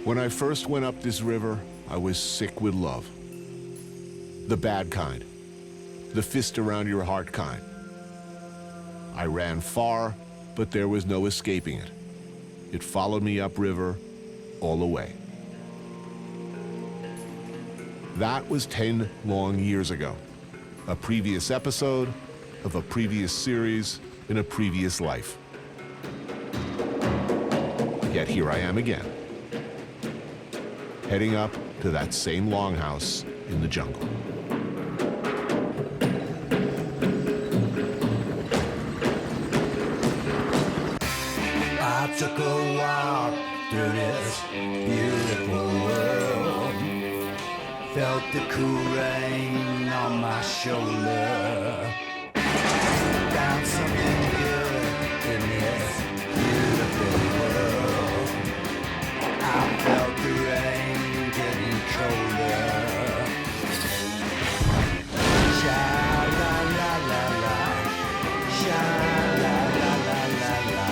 When I first went up this river, I was sick with love. The bad kind. The fist around your heart kind. I ran far, but there was no escaping it. It followed me upriver all the way. That was 10 long years ago. A previous episode, of a previous series in a previous life. Yet here I am again, heading up to that same longhouse in the jungle. I took a walk through this beautiful world, felt the cool rain on my shoulder, found something good in this beautiful world. I felt the rain getting colder. Sha la la la la, sha la la la la la,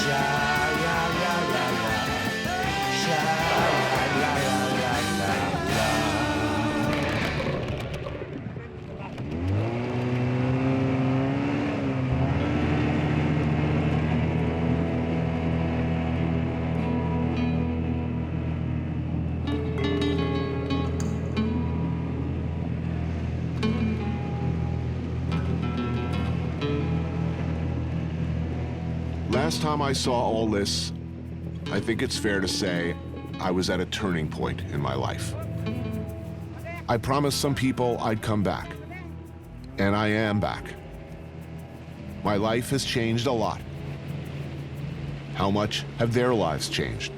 sha la la la la, sha la la la la la. Last time I saw all this, I think it's fair to say I was at a turning point in my life. I promised some people I'd come back, and I am back. My life has changed a lot. How much have their lives changed?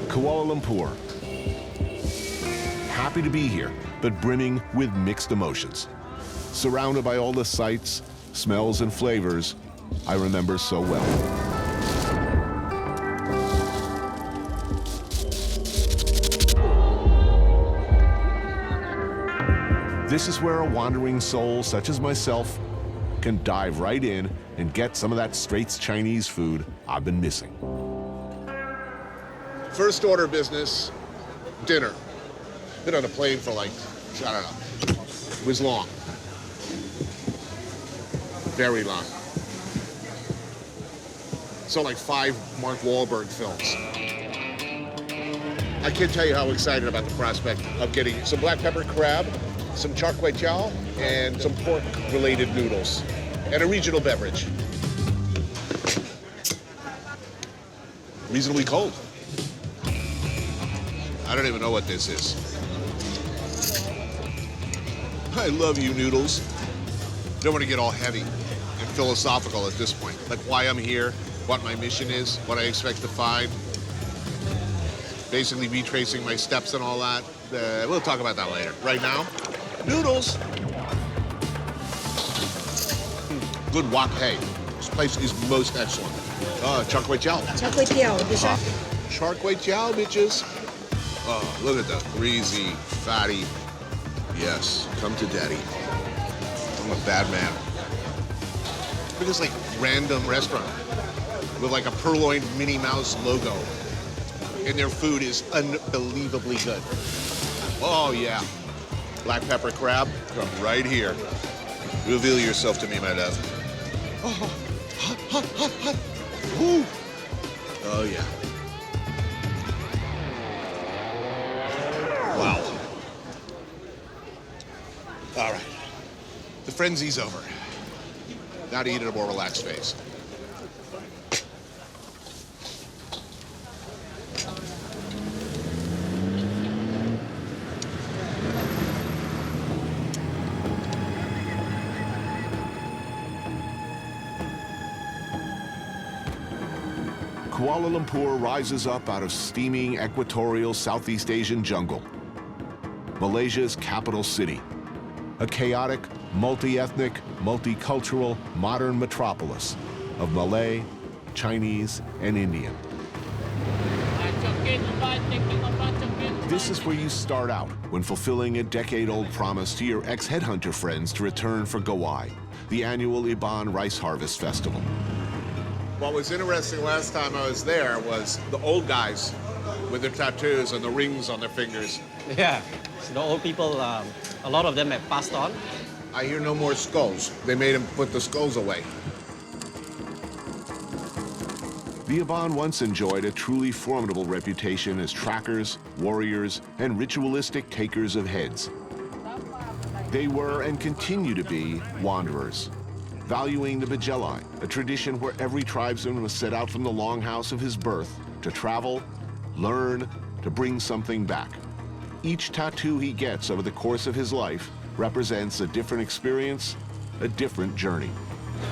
Kuala Lumpur. Happy to be here, but brimming with mixed emotions. Surrounded by all the sights, smells, and flavors I remember so well. This is where a wandering soul such as myself can dive right in and get some of that straight Chinese food I've been missing. First order business, dinner. Been on a plane for like, I don't know. It was long. Very long. So like 5 Mark Wahlberg films. I can't tell you how excited about the prospect of getting some black pepper crab, some char kway teow, and some pork-related noodles, and a regional beverage. Reasonably cold. I don't even know what this is. I love you, noodles. Don't want to get all heavy and philosophical at this point. Like why I'm here, what my mission is, what I expect to find. Basically retracing my steps and all that. We'll talk about that later. Right now, noodles. Good wok pay. This place is most excellent. Char kway teow. Char kway teow, Char kway teow, bitches. Oh, look at that greasy, fatty. Yes, come to daddy. I'm a bad man. Look at this like random restaurant with like a purloined Minnie Mouse logo. And their food is unbelievably good. Oh yeah. Black pepper crab, come right here. Reveal yourself to me, my love. Oh, hot, hot, hot, hot. Woo. Oh yeah. Wow. All right. The frenzy's over. Now to eat at a more relaxed phase. Kuala Lumpur rises up out of steaming equatorial Southeast Asian jungle. Malaysia's capital city. A chaotic, multi-ethnic, multicultural, modern metropolis of Malay, Chinese, and Indian. This is where you start out when fulfilling a decade-old promise to your ex-headhunter friends to return for Gawai, the annual Iban Rice Harvest Festival. What was interesting last time I was there was the old guys with their tattoos and the rings on their fingers. Yeah, so the old people, a lot of them have passed on. I hear no more skulls. They made them put the skulls away. The Iban once enjoyed a truly formidable reputation as trackers, warriors, and ritualistic takers of heads. They were and continue to be wanderers, valuing the Bajeli, a tradition where every tribesman must set out from the Longhouse of his birth to travel, learn, to bring something back. Each tattoo he gets over the course of his life represents a different experience, a different journey.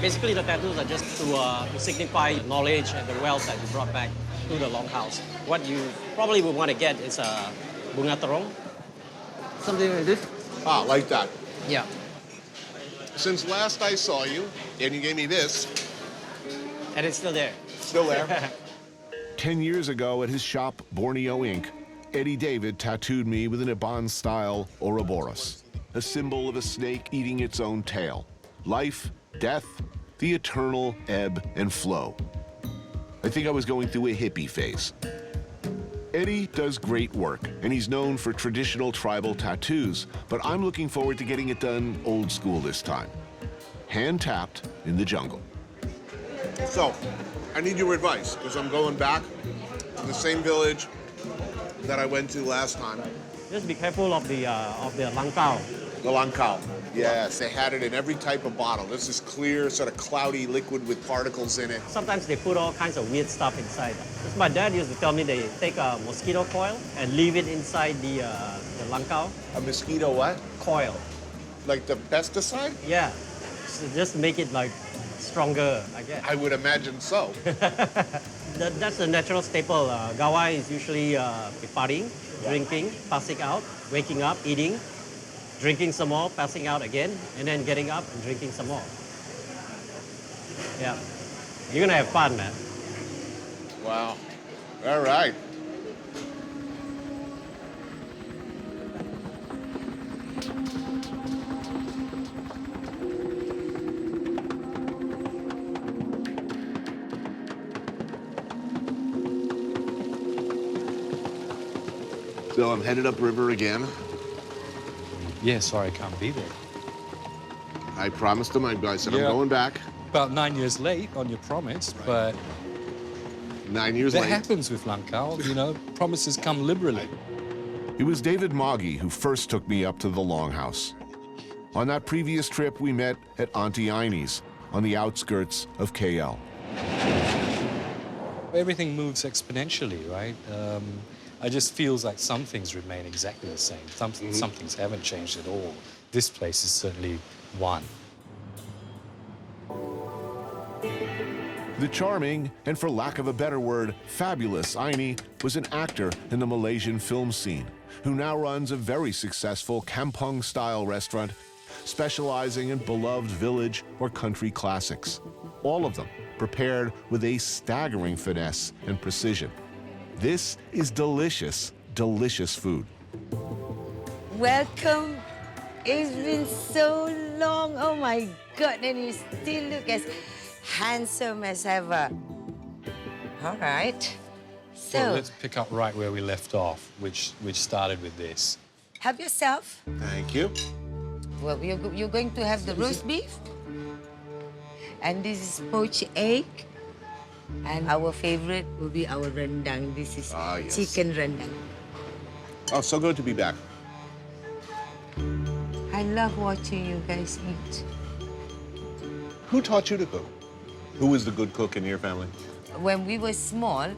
Basically, the tattoos are just to signify knowledge and the wealth that you brought back to the Longhouse. What you probably would want to get is a bunga terong. Something like this. Ah, like that. Yeah. Since last I saw you, and you gave me this. And it's still there. Still there. 10 years ago at his shop, Borneo Inc., Eddie David tattooed me with an Iban-style Ouroboros, a symbol of a snake eating its own tail. Life, death, the eternal ebb and flow. I think I was going through a hippie phase. Eddie does great work, and he's known for traditional tribal tattoos, but I'm looking forward to getting it done old school this time. Hand-tapped in the jungle. So, I need your advice, because I'm going back to the same village that I went to last time. Just be careful of the langkao. The langkao. Yes, they had it in every type of bottle. This is clear, sort of cloudy liquid with particles in it. Sometimes they put all kinds of weird stuff inside. My dad used to tell me they take a mosquito coil and leave it inside the langkao. A mosquito what? Coil. Like the pesticide? Yeah. So just make it like stronger, I guess. I would imagine so. That's a natural staple. Gawai is usually partying, drinking, passing out, waking up, eating, drinking some more, passing out again, and then getting up and drinking some more. Yeah. You're gonna have fun, man. Wow. All right. So I'm headed upriver again. Yeah, sorry, I can't be there. I promised him. I said Yeah. I'm going back. About 9 years late on your promise, but 9 years that late. happens with Langkao, you know, promises come liberally. It was David Moggy who first took me up to the Longhouse. On that previous trip, we met at Auntie Einie's on the outskirts of KL. Everything moves exponentially, right? I just feels like some things remain exactly the same. Some things haven't changed at all. This place is certainly one. The charming, and for lack of a better word, fabulous Ainie was an actor in the Malaysian film scene who now runs a very successful kampung-style restaurant specializing in beloved village or country classics. All of them prepared with a staggering finesse and precision. This is delicious, delicious food. Welcome. It's been so long. Oh my God, and you still look as handsome as ever. All right. So, Well, let's pick up right where we left off, which started with this. have yourself. Thank you. Well, you're going to have the roast beef. And this is poached egg. And our favorite will be our rendang. This is yes. chicken rendang. Oh, so good to be back. I love watching you guys eat. Who taught you to cook? Who was the good cook in your family? When we were small,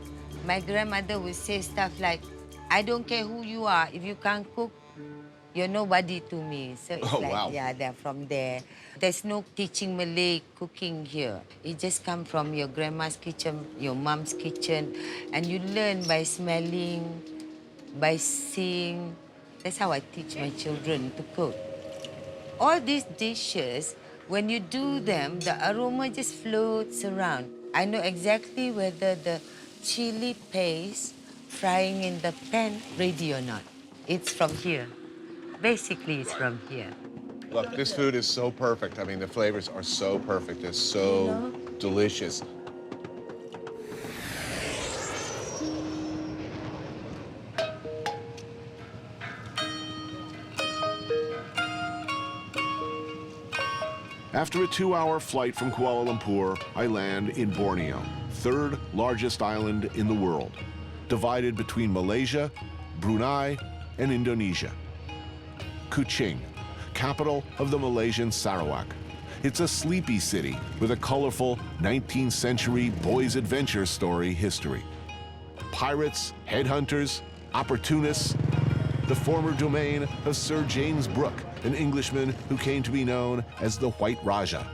my grandmother would say stuff like, I don't care who you are, if you can't cook, you're nobody to me. So it's wow. yeah, they're from there. There's no teaching Malay cooking here. It just comes from your grandma's kitchen, your mom's kitchen, and you learn by smelling, by seeing. That's how I teach my children to cook. All these dishes, when you do them, the aroma just floats around. I know exactly whether the chili paste frying in the pan ready or not. It's from here. Basically, it's from here. Look, this food is so perfect. I mean, the flavors are so perfect. They're so delicious. After a 2-hour flight from Kuala Lumpur, I land in Borneo, third largest island in the world, divided between Malaysia, Brunei, and Indonesia. Kuching, capital of the Malaysian Sarawak. It's a sleepy city with a colorful 19th century boys' adventure story history. Pirates, headhunters, opportunists, the former domain of Sir James Brooke, an Englishman who came to be known as the White Raja.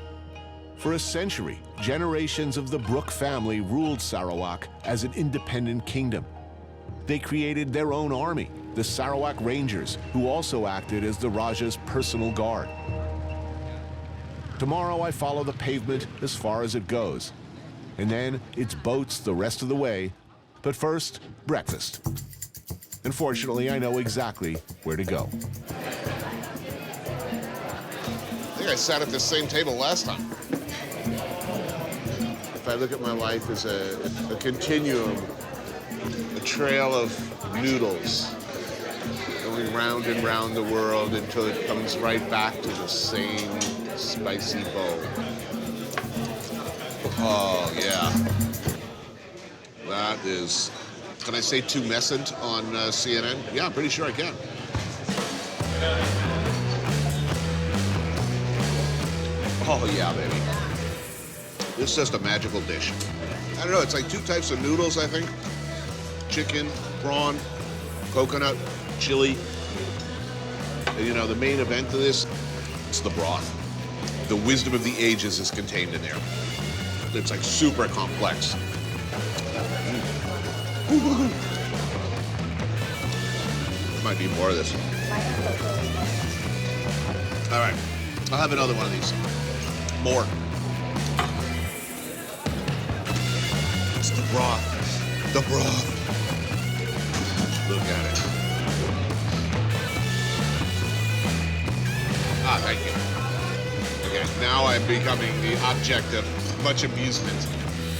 For a century, generations of the Brooke family ruled Sarawak as an independent kingdom. They created their own army, the Sarawak Rangers, who also acted as the Raja's personal guard. Tomorrow I follow the pavement as far as it goes, and then it's boats the rest of the way, but first, breakfast. And fortunately, I know exactly where to go. I think I sat at this same table last time. If I look at my life as a continuum, a trail of noodles going round and round the world until it comes right back to the same spicy bowl. Oh, yeah. That is, can I say tumescent on CNN? Yeah, I'm pretty sure I can. Oh, yeah, baby. This is just a magical dish. I don't know, it's like two types of noodles, I think. Chicken, prawn, coconut, chili. And, you know, the main event of this, it's the broth. The wisdom of the ages is contained in there. It's like super complex. Might need more of this. All right, I'll have another one of these. More. It's the broth. The broth. Look at it. Ah, thank you. Okay, now I'm becoming the object of much amusement.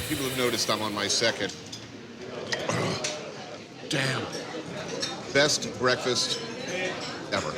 People have noticed I'm on my second. Damn. Best breakfast ever.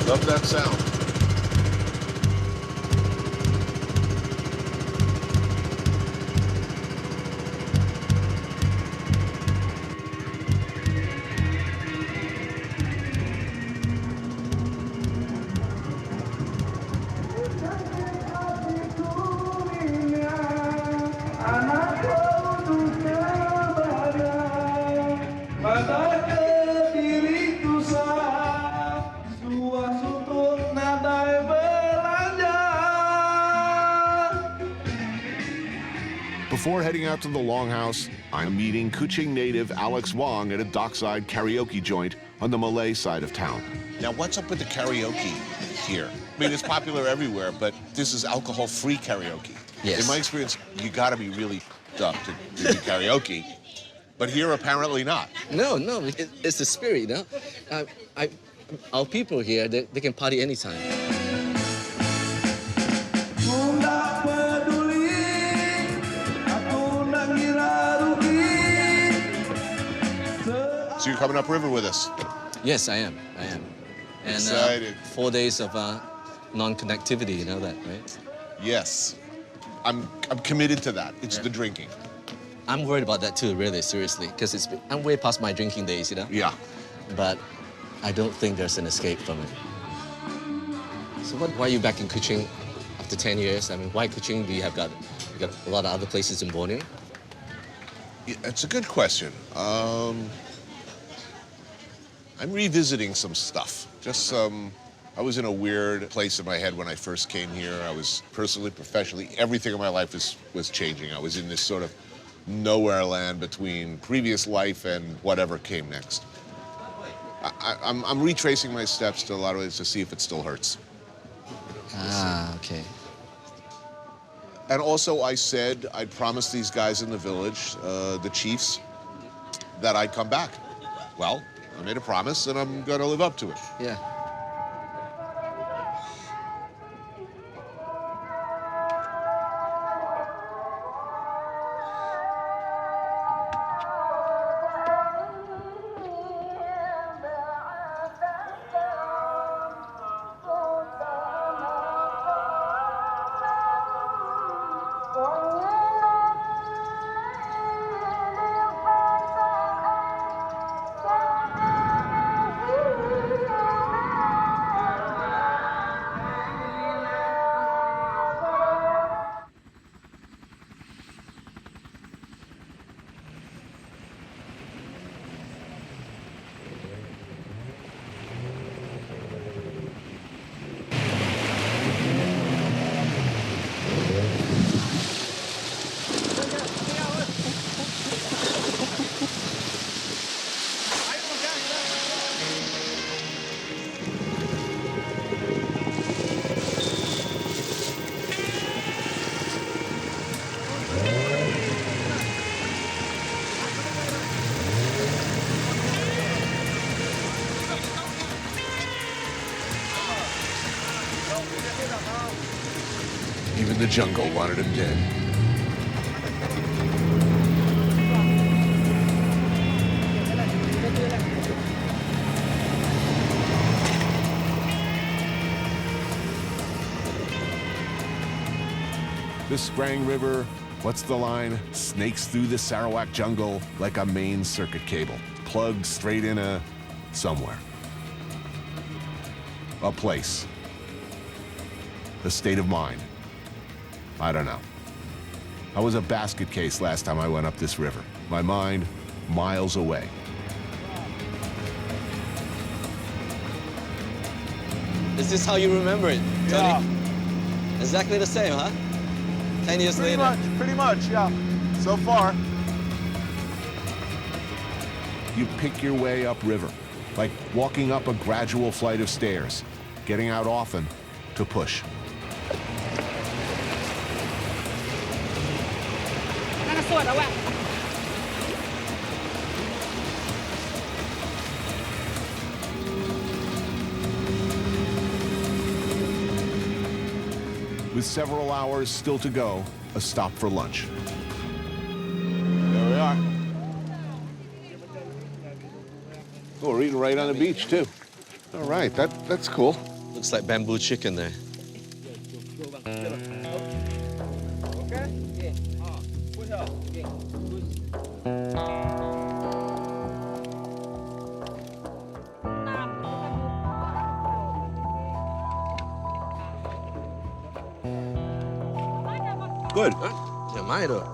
Love that sound. Before heading out to the Longhouse, I'm meeting Kuching native Alex Wong at a dockside karaoke joint on the Malay side of town. Now, what's up with the karaoke here? I mean, it's popular everywhere, but this is alcohol-free karaoke. Yes. In my experience, you gotta be really dumb to do karaoke, but here apparently not. No, it's the spirit, you know? Our people here, they can party anytime. So you're coming upriver with us? Yes, I am. And excited. 4 days of non-connectivity, you know that, right? Yes. I'm committed to that. It's the drinking. I'm worried about that too, really, seriously, because I'm way past my drinking days, you know? Yeah. But I don't think there's an escape from it. So why are you back in Kuching after 10 years? I mean, why Kuching? You got a lot of other places in Borneo? Yeah, it's a good question. I'm revisiting some stuff. Just some. I was in a weird place in my head when I first came here. I was personally, professionally, everything in my life was changing. I was in this sort of nowhere land between previous life and whatever came next. I'm retracing my steps to a lot of ways to see if it still hurts. Ah, okay. And also, I said I'd promised these guys in the village, the chiefs, that I'd come back. Well, I made a promise, and I'm going to live up to it. Yeah. Even the jungle wanted him dead. The Sprang River, what's the line? Snakes through the Sarawak jungle like a main circuit cable. Plugged straight in a somewhere. A place. A state of mind. I don't know. I was a basket case last time I went up this river. My mind, miles away. Is this how you remember it, Tony? Yeah. Exactly the same, huh? 10 years later. Pretty much, yeah. So far. You pick your way upriver, like walking up a gradual flight of stairs, getting out often to push. With several hours still to go, a stop for lunch. There we are. Oh, we're eating right on the beach, too. All right, that's cool. Looks like bamboo chicken there. Good. Nyamai though.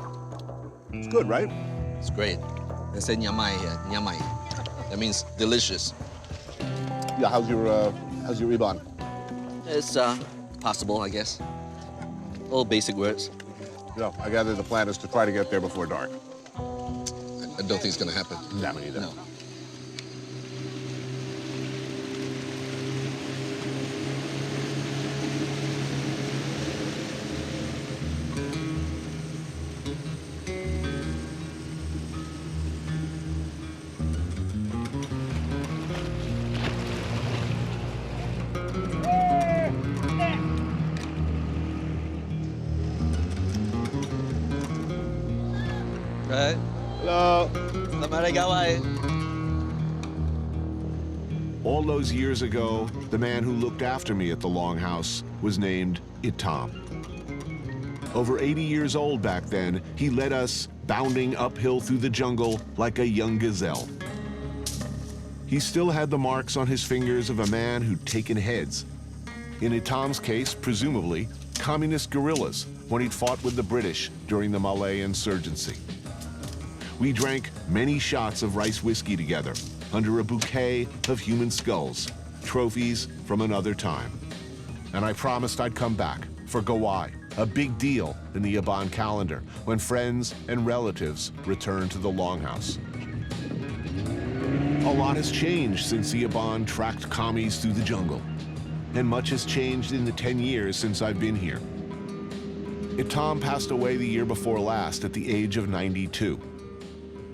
It's good, right? It's great. They say nyamai here, nyamai. That means delicious. Yeah, how's your Iban? It's possible, I guess. All basic words. Yeah, I gather the plan is to try to get there before dark. I don't think it's gonna happen. Yeah, me neither. No. Right? Hello. Selamat Gawai. All those years ago, the man who looked after me at the Longhouse was named Itam. Over 80 years old back then, he led us bounding uphill through the jungle like a young gazelle. He still had the marks on his fingers of a man who'd taken heads. In Itam's case, presumably, communist guerrillas when he'd fought with the British during the Malay insurgency. We drank many shots of rice whiskey together under a bouquet of human skulls, trophies from another time. And I promised I'd come back for Gawai, a big deal in the Iban calendar, when friends and relatives return to the Longhouse. A lot has changed since the Iban tracked commies through the jungle, and much has changed in the 10 years since I've been here. Tom passed away the year before last at the age of 92.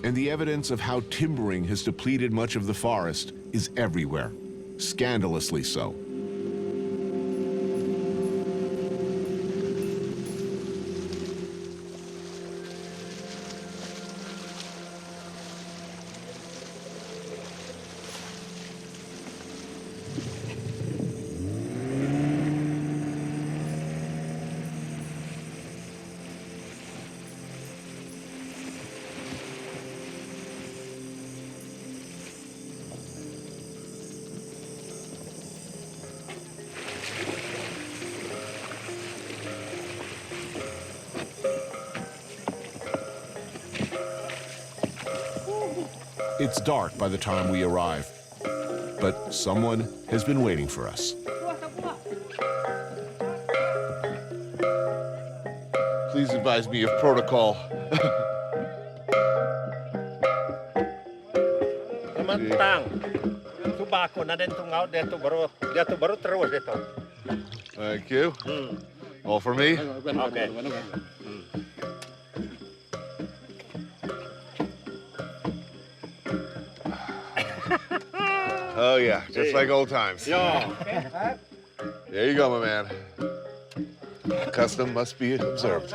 And the evidence of how timbering has depleted much of the forest is everywhere, scandalously so. It's dark by the time we arrive, but someone has been waiting for us. Please advise me of protocol. Tentang tobacco na din tong out dito baru terus dito. Thank you. All for me? Okay. Oh yeah, just like old times. Yeah. There you go, my man. Custom must be observed.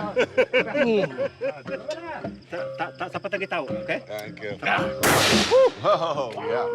Tak sampai lagi tahu, okay? Thank you. Oh, yeah.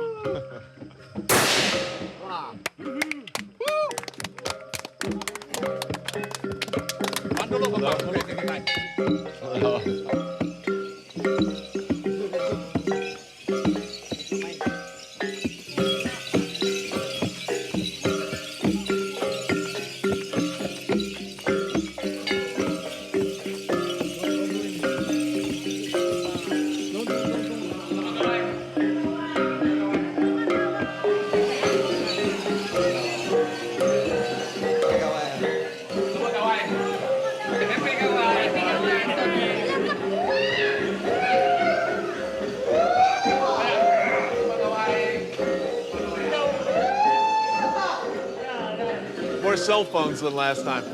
More cell phones than last time.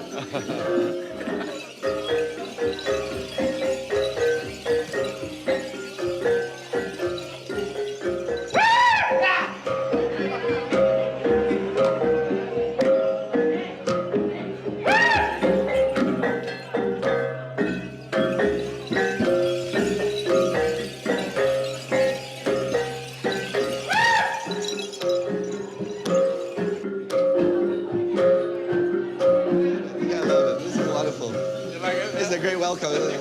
welcome, isn't it?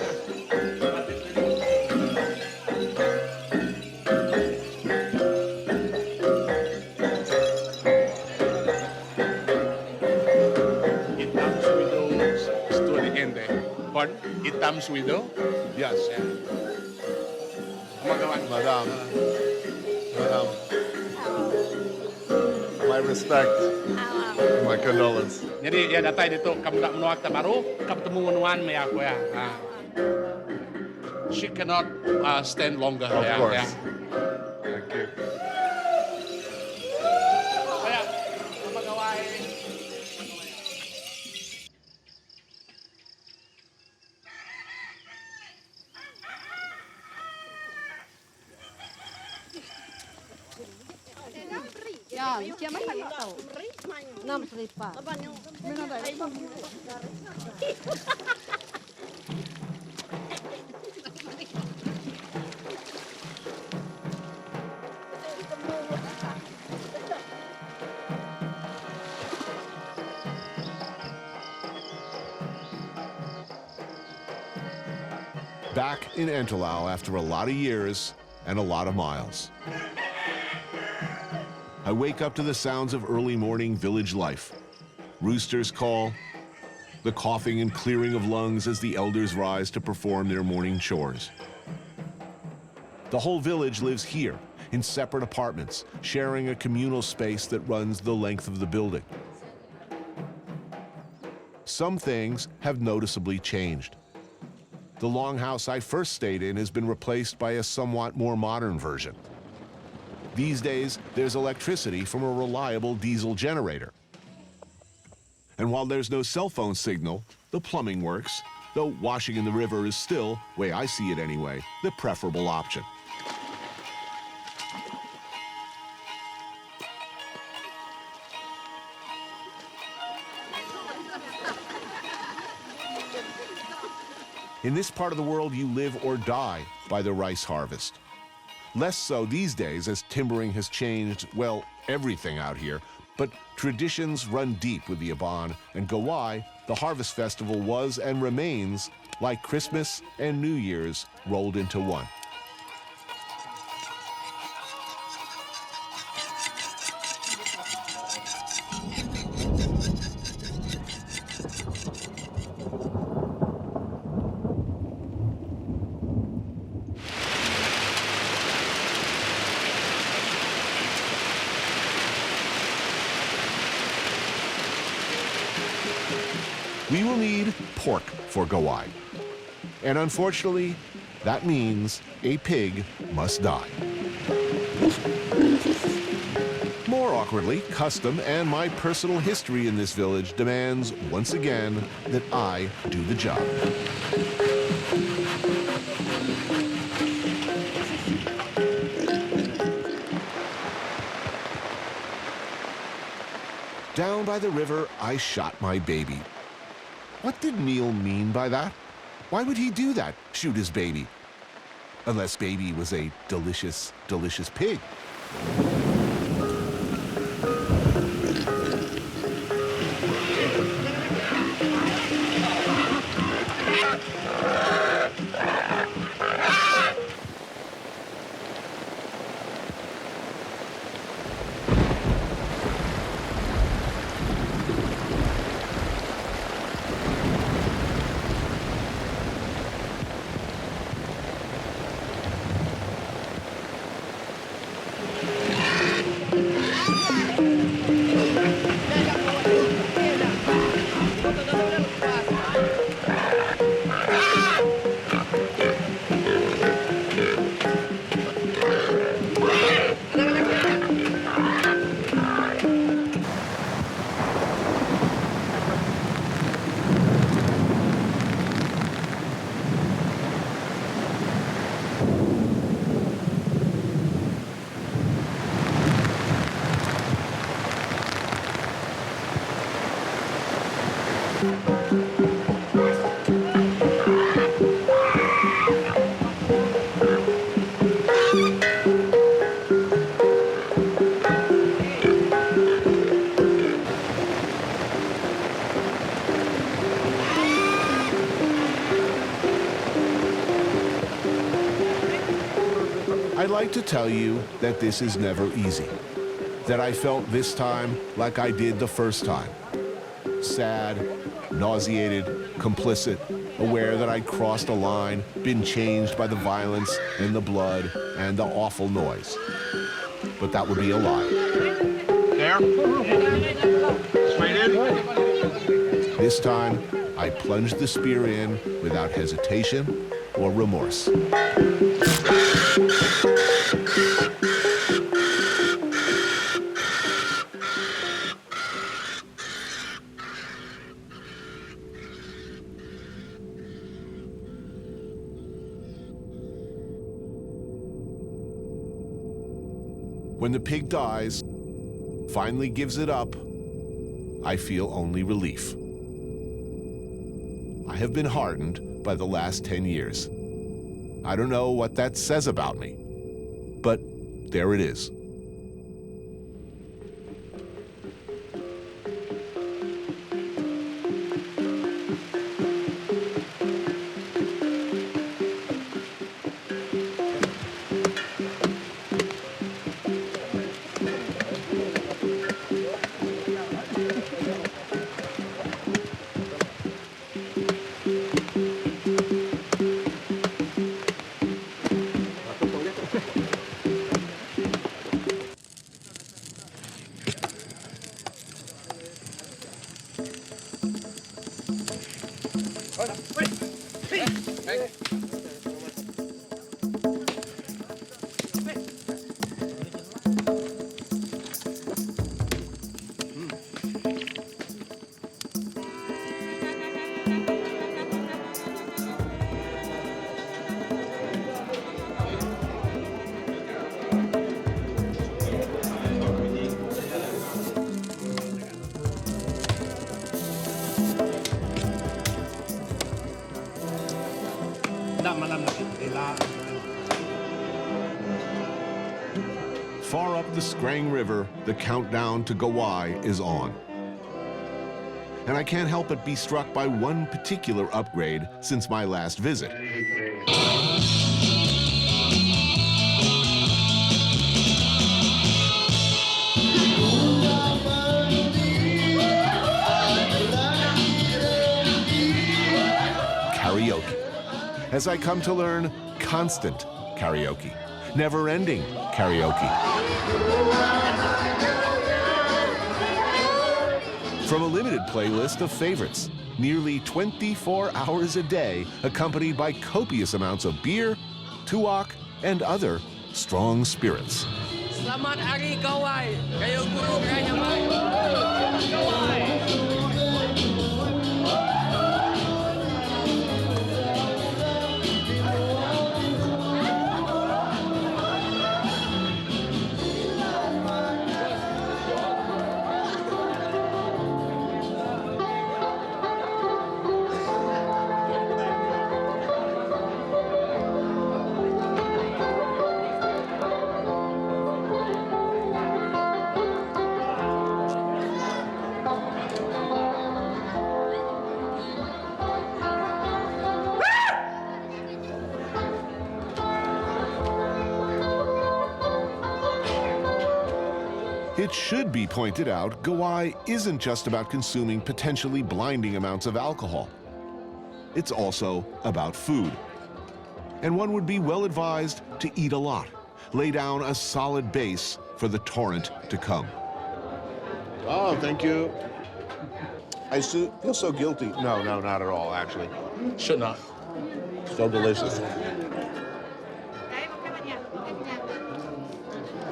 Pardon? Itam's widow? Yes. Yeah. Madam. Madam. My respect. My condolence. Jadi ya datang dito kamu tak menuak tak baru kamu temu ngunuan me aku ya. She cannot stand longer. Of course. Ya. Thank you. Ya, siya man tahu. 6 pa. Back in Antelau after a lot of years and a lot of miles. I wake up to the sounds of early morning village life. Roosters call, the coughing and clearing of lungs as the elders rise to perform their morning chores. The whole village lives here, in separate apartments, sharing a communal space that runs the length of the building. Some things have noticeably changed. The Longhouse I first stayed in has been replaced by a somewhat more modern version. These days, there's electricity from a reliable diesel generator. And while there's no cell phone signal, the plumbing works, though washing in the river is still, way I see it anyway, the preferable option. In this part of the world, you live or die by the rice harvest. Less so these days as timbering has changed, well, everything out here, but traditions run deep with the Iban, and Gawai, the harvest festival, was and remains like Christmas and New Year's rolled into one. We will need pork for Gawai. And unfortunately, that means a pig must die. More awkwardly, custom and my personal history in this village demands, once again, that I do the job. Down by the river, I shot my baby. What did Neil mean by that? Why would he do that, shoot his baby? Unless baby was a delicious, delicious pig. I'd like to tell you that this is never easy, that I felt this time like I did the first time. Sad, nauseated, complicit, aware that I'd crossed a line, been changed by the violence and the blood and the awful noise. But that would be a lie. There. Straight in. This time, I plunged the spear in without hesitation or remorse. When the pig dies, finally gives it up, I feel only relief. I have been hardened by the last 10 years. I don't know what that says about me, but there it is. Far up the Skrang River, the countdown to Gawai is on. And I can't help but be struck by one particular upgrade since my last visit. Karaoke. As I come to learn, constant karaoke. Never-ending karaoke. From a limited playlist of favorites, nearly 24 hours a day, accompanied by copious amounts of beer, tuak, and other strong spirits. Selamat Hari Gawai. Kayo guru kaya Gawai. It should be pointed out, Gawai isn't just about consuming potentially blinding amounts of alcohol. It's also about food. And one would be well advised to eat a lot, lay down a solid base for the torrent to come. Oh, thank you. I feel so guilty. No, not at all, actually. Should not. So delicious.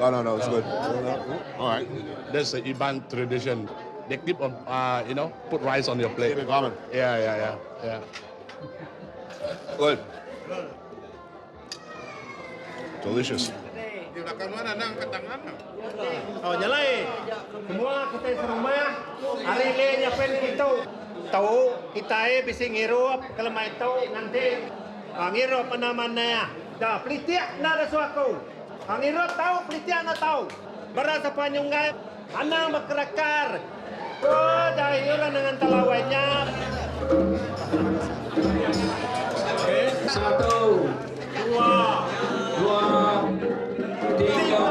Oh, no, it's good. All right. That's the Iban tradition. They keep on, put rice on your plate. Keep it common. Yeah. Good. Delicious. Oh, nyalai. Semua kita di rumah, hari ini nyiapin kita. Tahu kita bising hirup, kalau mai tahu nanti ngirup mana-mana. Dah, pelitik nak ada suaku. Ngirup tahu, pelitik nak tahu. Berasa panjungai, anak berkerakar. Oh, dah hirup dengan talawainya. Satu, dua, tiga.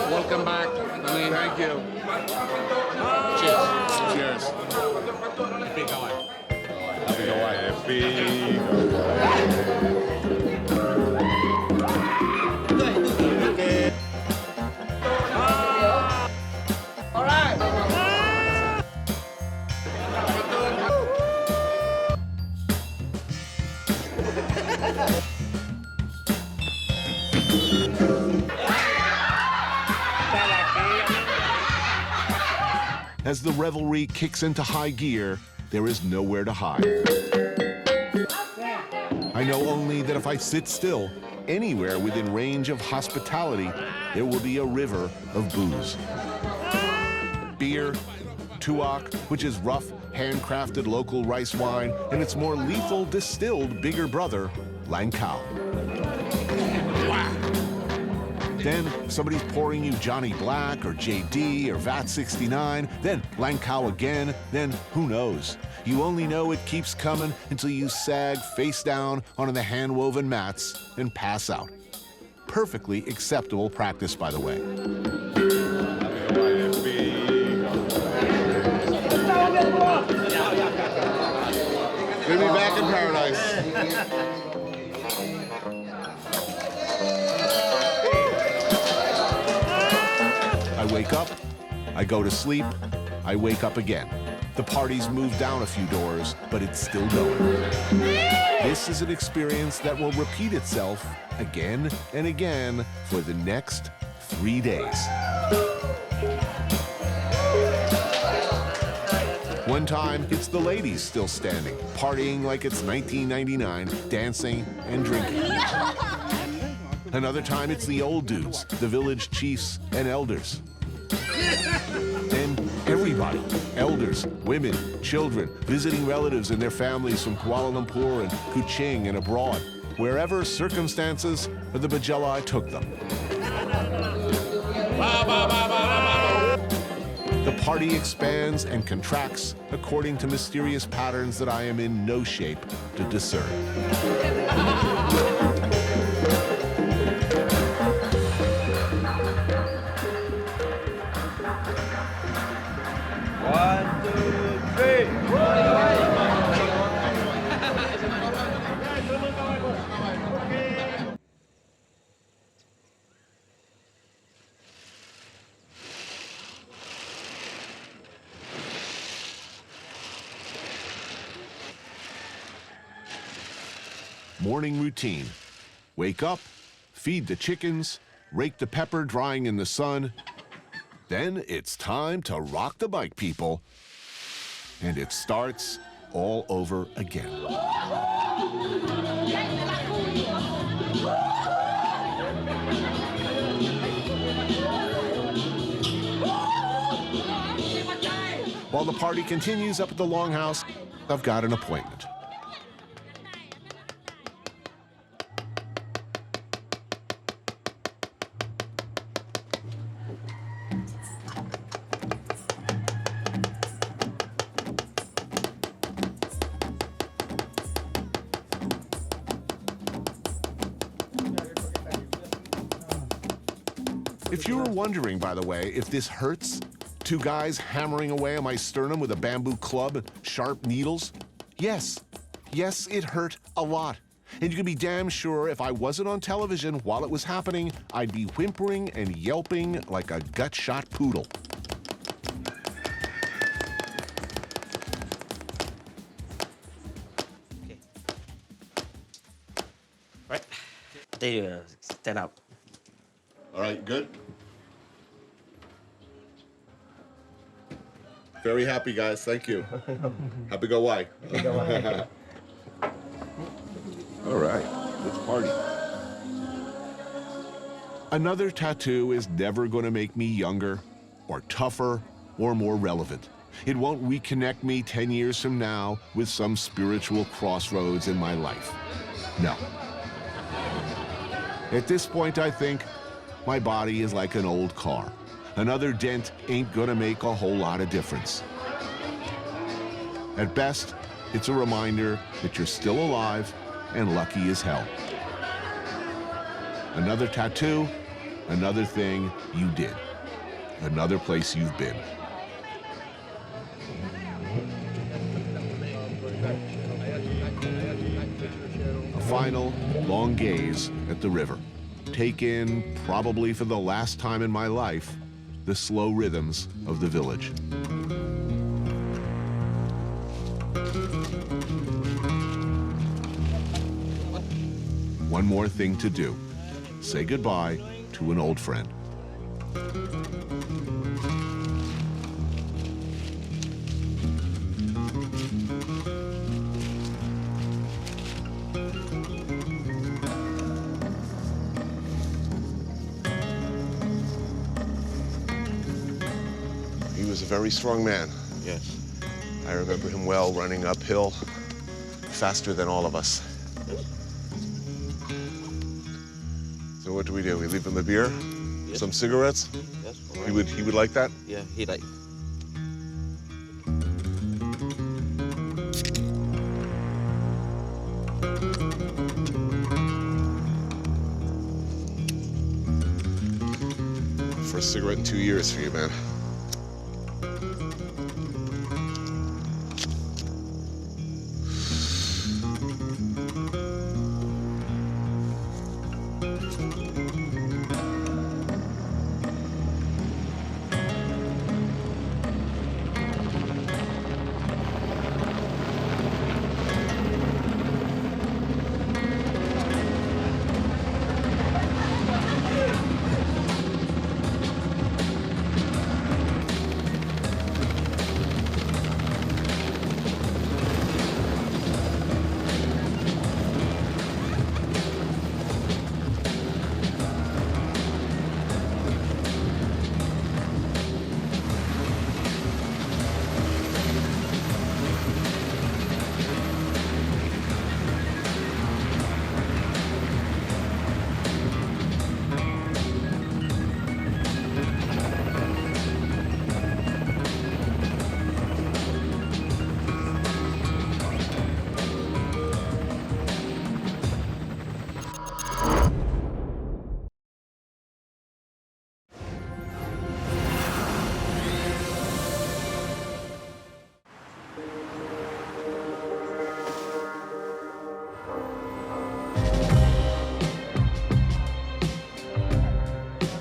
Welcome back. Thank you. Cheers. Happy Gawai. Happy Gawai. Happy All right. As the revelry kicks into high gear, there is nowhere to hide. I know only that if I sit still, anywhere within range of hospitality, there will be a river of booze. Beer, tuak, which is rough, handcrafted local rice wine, and its more lethal distilled bigger brother, Langkao. Then somebody's pouring you Johnny Black or JD or VAT 69, then Langkau again, then who knows? You only know it keeps coming until you sag face down onto the hand-woven mats and pass out. Perfectly acceptable practice, by the way. Good to be back in paradise. I wake up, I go to sleep, I wake up again. The party's moved down a few doors, but it's still going. This is an experience that will repeat itself again and again for the next 3 days. One time, it's the ladies still standing, partying like it's 1999, dancing and drinking. Another time, it's the old dudes, the village chiefs and elders. And everybody, elders, women, children, visiting relatives and their families from Kuala Lumpur and Kuching and abroad, wherever circumstances or the Bajellai took them. The party expands and contracts according to mysterious patterns that I am in no shape to discern. Morning routine. Wake up, feed the chickens, rake the pepper drying in the sun. Then it's time to rock the bike, people. And it starts all over again. While the party continues up at the Longhouse, I've got an appointment. If you were wondering, by the way, if this hurts, two guys hammering away on my sternum with a bamboo club and sharp needles, yes, it hurt a lot. And you can be damn sure if I wasn't on television while it was happening, I'd be whimpering and yelping like a gut-shot poodle. Right. There you go. Stand up. All right, good. Very happy, guys. Thank you. Happy Gawai. All right, let's party. Another tattoo is never going to make me younger or tougher or more relevant. It won't reconnect me 10 years from now with some spiritual crossroads in my life. No. At this point, I think my body is like an old car. Another dent ain't gonna make a whole lot of difference. At best, it's a reminder that you're still alive and lucky as hell. Another tattoo, another thing you did, another place you've been. A final, long gaze at the river. Take in, probably for the last time in my life, the slow rhythms of the village. One more thing to do. Say goodbye to an old friend. He was a very strong man. Yes. I remember him well, running uphill, faster than all of us. So what do? We leave him a beer? Yes. Some cigarettes? Yes. He would like that? Yeah, he like. First cigarette in 2 years for you, man.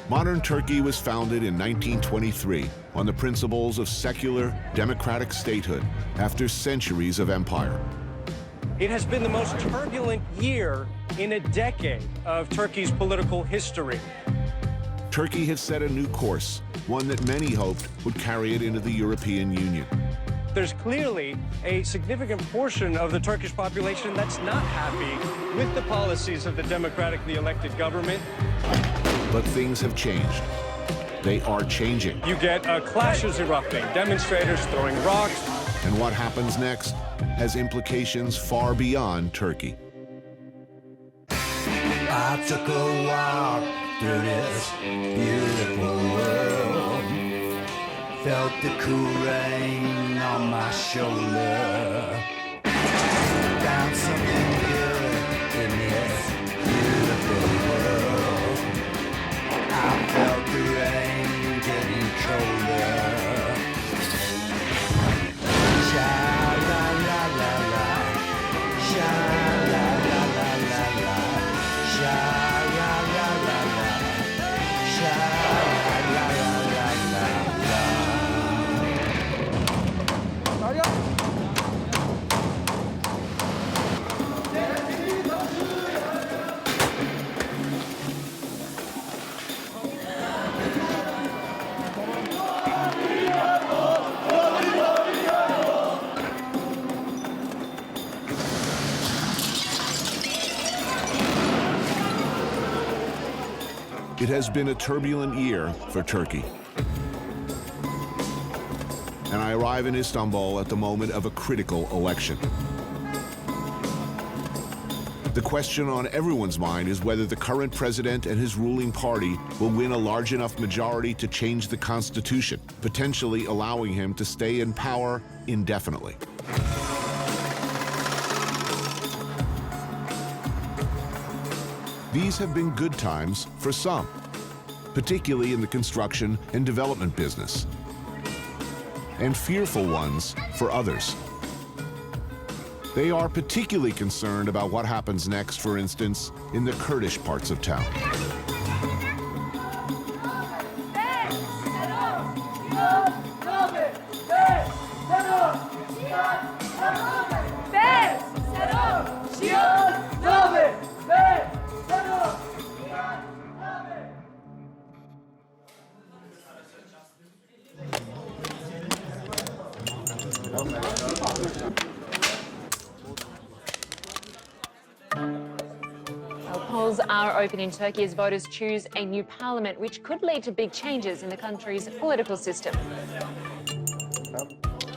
Modern Turkey was founded in 1923 on the principles of secular, democratic statehood after centuries of empire. It has been the most turbulent year in a decade of Turkey's political history. Turkey has set a new course, one that many hoped would carry it into the European Union. There's clearly a significant portion of the Turkish population that's not happy with the policies of the democratically elected government. But things have changed. They are changing. You get clashes erupting, demonstrators throwing rocks. And what happens next has implications far beyond Turkey. I took a walk through this beautiful world. Felt the cool rain on my shoulder. Found something good in this beautiful world. I felt the rain getting colder. Sha la la la la, sha la la la la la, sha la la la la, sha la la la la la. It has been a turbulent year for Turkey. And I arrive in Istanbul at the moment of a critical election. The question on everyone's mind is whether the current president and his ruling party will win a large enough majority to change the constitution, potentially allowing him to stay in power indefinitely. These have been good times for some, particularly in the construction and development business, and fearful ones for others. They are particularly concerned about what happens next, for instance, in the Kurdish parts of town. Polls are open in Turkey as voters choose a new parliament, which could lead to big changes in the country's political system.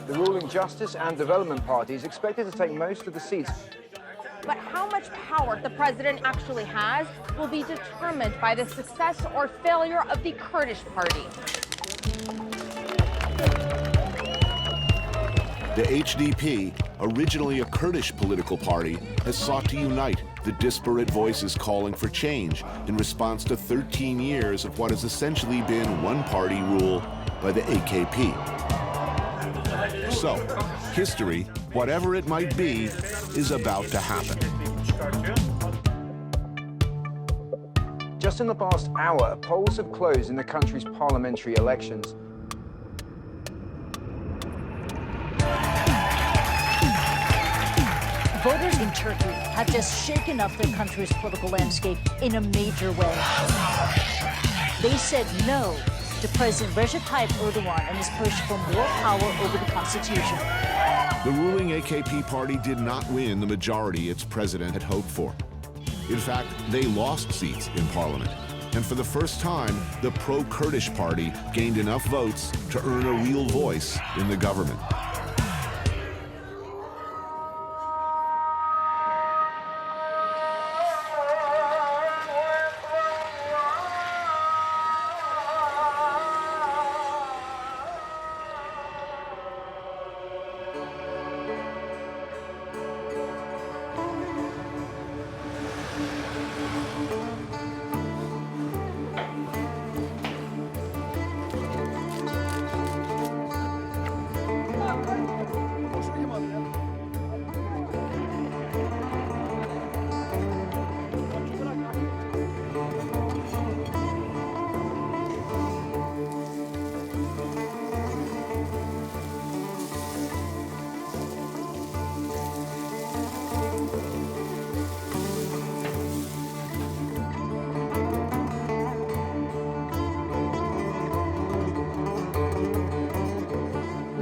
The ruling Justice and Development Party is expected to take most of the seats. But how much power the president actually has will be determined by the success or failure of the Kurdish party. The HDP, originally a Kurdish political party, has sought to unite the disparate voices calling for change in response to 13 years of what has essentially been one-party rule by the AKP. So, history, whatever it might be, is about to happen. Just in the past hour, polls have closed in the country's parliamentary elections. Voters in Turkey have just shaken up their country's political landscape in a major way. They said no to President Recep Tayyip Erdogan and his push for more power over the constitution. The ruling AKP party did not win the majority its president had hoped for. In fact, they lost seats in parliament. And for the first time, the pro-Kurdish party gained enough votes to earn a real voice in the government.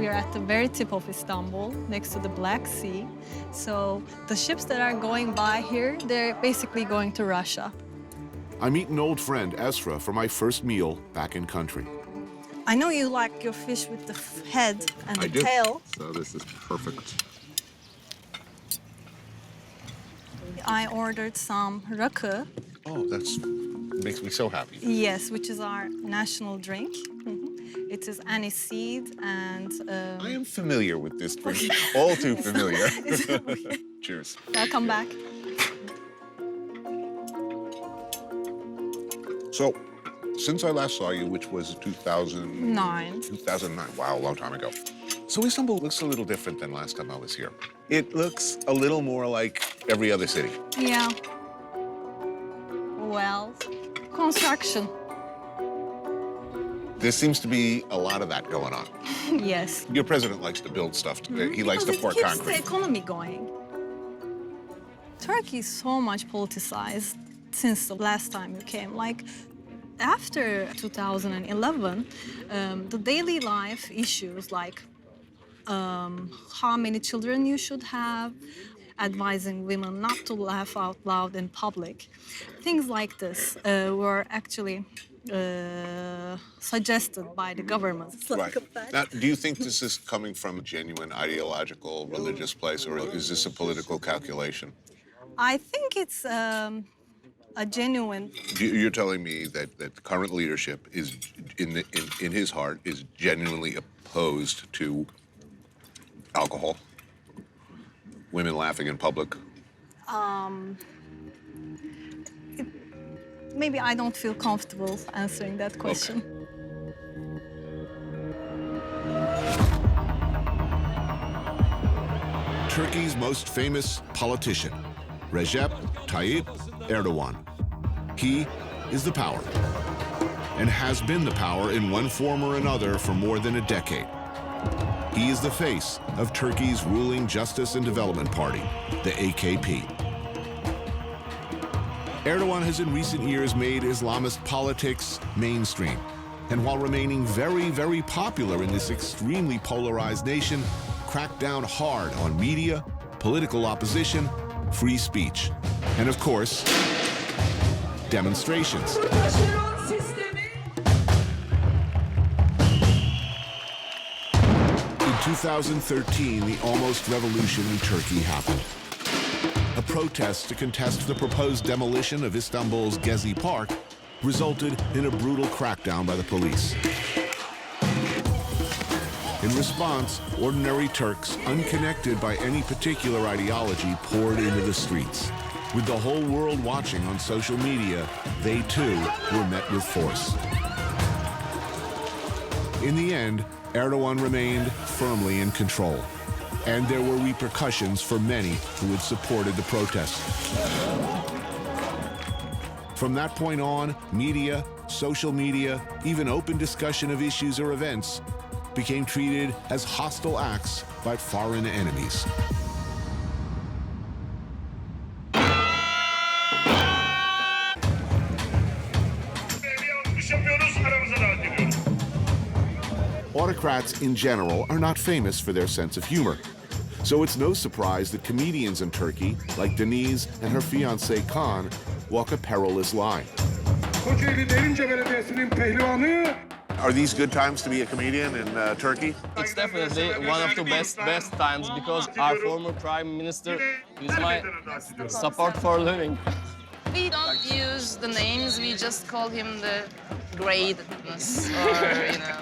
At the very tip of Istanbul, next to the Black Sea. So the ships that are going by here, they're basically going to Russia. I meet an old friend, Esra, for my first meal back in country. I know you like your fish with the head and the tail. So this is perfect. I ordered some raku. Oh, makes me so happy. Yes, which is our national drink. It is aniseed and... I am familiar with this drink, all too familiar. Cheers. Welcome back. So, since I last saw you, which was 2009. 2009, wow, a long time ago. So Istanbul looks a little different than last time I was here. It looks a little more like every other city. Yeah. Well, construction. There seems to be a lot of that going on. Yes. Your president likes to build stuff. He likes to pour concrete. It concrete. keeps the economy going. Turkey is so much politicized since the last time you came. Like, after 2011, the daily life issues like how many children you should have, advising women not to laugh out loud in public, things like this were actually suggested by the government. Right. Now, do you think this is coming from a genuine ideological, religious place, or is this a political calculation? I think it's a genuine... You're telling me that the current leadership is, in his heart, is genuinely opposed to alcohol, women laughing in public? Maybe I don't feel comfortable answering that question. Okay. Turkey's most famous politician, Recep Tayyip Erdogan. He is the power, and has been the power in one form or another for more than a decade. He is the face of Turkey's ruling Justice and Development Party, the AKP. Erdogan has in recent years made Islamist politics mainstream, and while remaining very, very popular in this extremely polarized nation, cracked down hard on media, political opposition, free speech, and of course, demonstrations. In 2013, the almost revolution in Turkey happened. a protest to contest the proposed demolition of Istanbul's Gezi Park resulted in a brutal crackdown by the police. In response, ordinary Turks, unconnected by any particular ideology, poured into the streets. With the whole world watching on social media, they too were met with force. In the end, Erdogan remained firmly in control, and there were repercussions for many who had supported the protests. From that point on, media, social media, even open discussion of issues or events became treated as hostile acts by foreign enemies. Autocrats in general are not famous for their sense of humor. So it's no surprise that comedians in Turkey, like Denise and her fiancé Kaan, walk a perilous line. Are these good times to be a comedian in Turkey? It's definitely one of the best times because our former prime minister is my support for a living. We don't use the names, we just call him the greatness or, you know.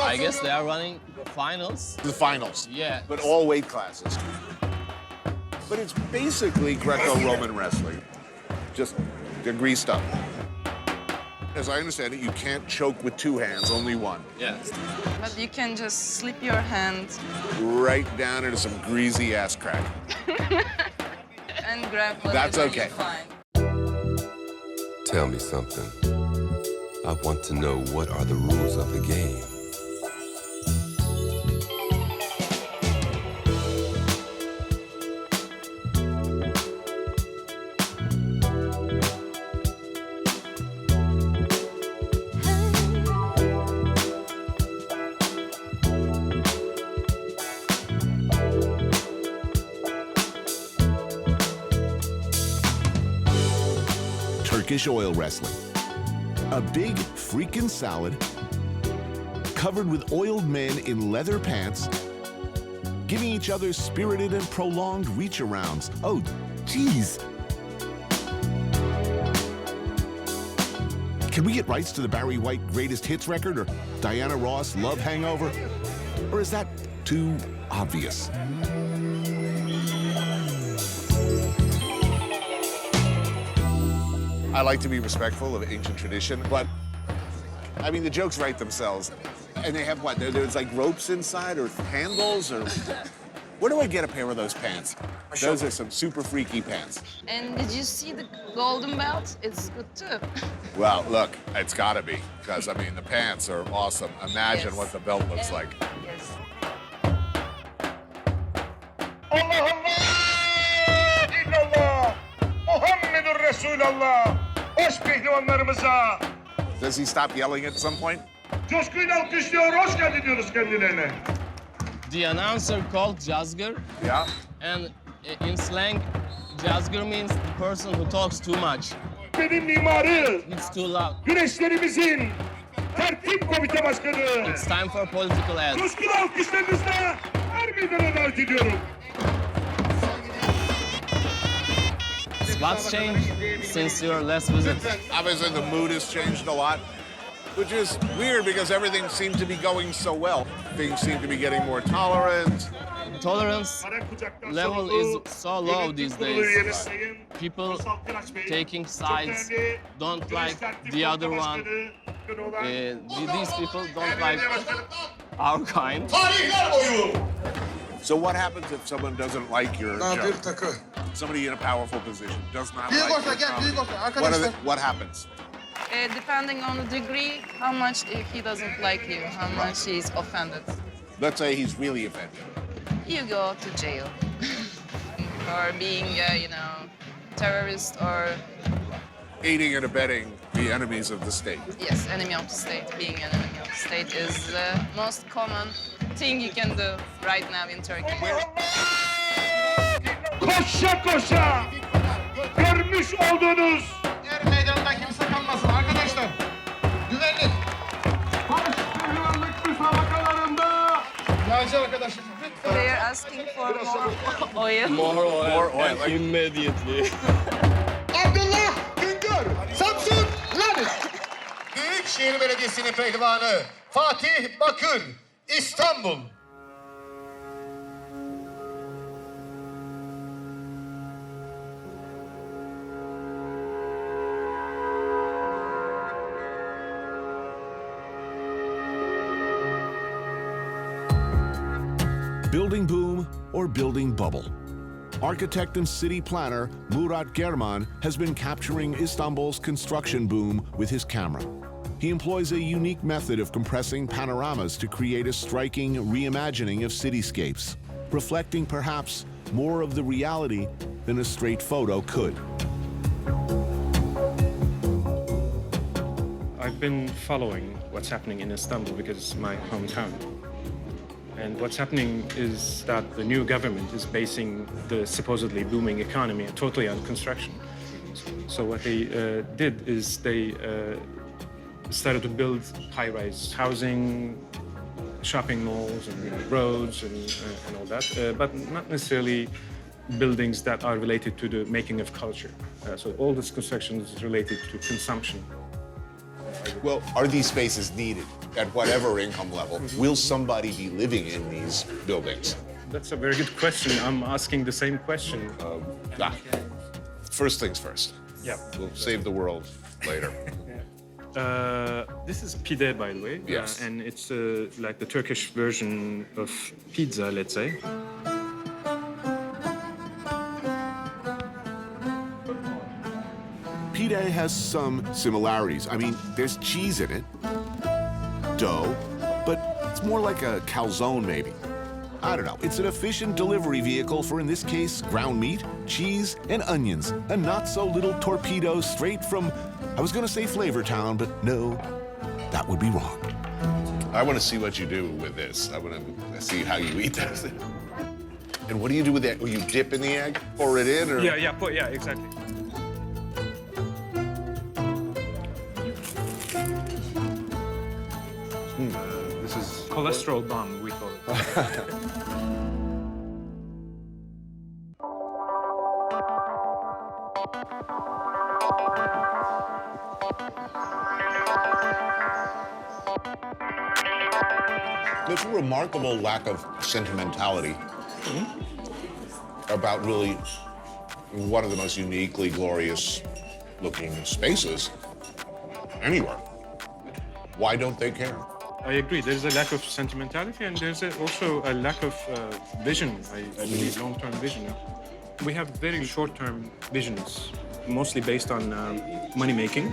I guess they are running finals. The finals. Yeah. But all weight classes. But it's basically Greco-Roman wrestling. Just they're greased up. As I understand it, you can't choke with two hands, only one. Yes. But you can just slip your hand right down into some greasy ass crack. and grab whatever. That's okay. Tell me something. I want to know what are the rules of the game. Turkish oil wrestling. A big freaking salad covered with oiled men in leather pants giving each other spirited and prolonged reach-arounds. Oh, geez. Can we get rights to the Barry White Greatest Hits record or Diana Ross Love Hangover? Or is that too obvious? I like to be respectful of ancient tradition, but I mean, the jokes write themselves. And they have what? There's like ropes inside or handles or... Where do I get a pair of those pants? Those are some super freaky pants. And did you see the golden belt? It's good too. Well, look, it's gotta be, because I mean, the pants are awesome. Imagine what the belt looks like. Yes. Allah Allah! İllallah! Muhammedur Resulallah! Hoş pehlivanlarımıza! Does he stop yelling at some point? Coşkuyla alkışlıyor, hoş geldin diyoruz kendilerine. The announcer called Jazgır. Yeah. And in slang, Jazgır means the person who talks too much. Benim mimarı. It's too loud. Güreşlerimizin tertip komite başkanı. It's time for political ads. Coşkulu alkışlarınızla her meydana davet ediyorum. What's changed since your last visit? Obviously, the mood has changed a lot, which is weird because everything seemed to be going so well. Things seem to be getting more tolerant. Tolerance level is so low these days. People taking sides, don't like the other one. These people don't like our kind. So what happens if someone doesn't like your joke? Somebody in a powerful position does not like your comedy. What happens? Depending on the degree, how much he doesn't like you, how much he's offended. Let's say he's really offended. You go to jail for being, you know, terrorist or... Aiding and abetting the enemies of the state. Yes, enemy of the state. Being an enemy of the state is the most common thing you can do right now in Turkey. Koşa koşa görmüş olduğunuz yer meydanda kimse kalmasın arkadaşlar. Güvenlik. Barış pehlivanlık müsabakalarında They are asking for more oil. More oil. More oil. And immediately. Abdullah Güngör, Samsun, Lanet. Büyükşehir Belediyesi'nin pehlivanı Fatih Bakır, İstanbul. Building boom or building bubble? Architect and city planner Murat German has been capturing Istanbul's construction boom with his camera. He employs a unique method of compressing panoramas to create a striking reimagining of cityscapes, reflecting perhaps more of the reality than a straight photo could. I've been following what's happening in Istanbul because it's my hometown. And what's happening is that the new government is basing the supposedly booming economy totally on construction. So what they did is they started to build high-rise housing, shopping malls and roads and all that, but not necessarily buildings that are related to the making of culture. So all this construction is related to consumption. Well, are these spaces needed at whatever income level? Will somebody be living in these buildings? That's a very good question. I'm asking the same question. First things first. Yeah. We'll save the world later. This is pide, by the way. Yes. And it's like the Turkish version of pizza, let's say. Pide has some similarities. I mean, there's cheese in it, dough, but it's more like a calzone, maybe. I don't know. It's an efficient delivery vehicle for, in this case, ground meat, cheese, and onions. A not-so-little torpedo straight from, I was going to say Flavor Town, but no, that would be wrong. I want to see what you do with this. I want to see how you eat this. And what do you do with that? Will you dip in the egg? Pour it in? Or? Yeah, exactly. This is cholesterol bomb, we call it. There's a remarkable lack of sentimentality about really one of the most uniquely glorious looking spaces anywhere. Why don't they care? I agree. There's a lack of sentimentality, and there's also a lack of vision, I believe, long-term vision. We have very short-term visions, mostly based on money-making.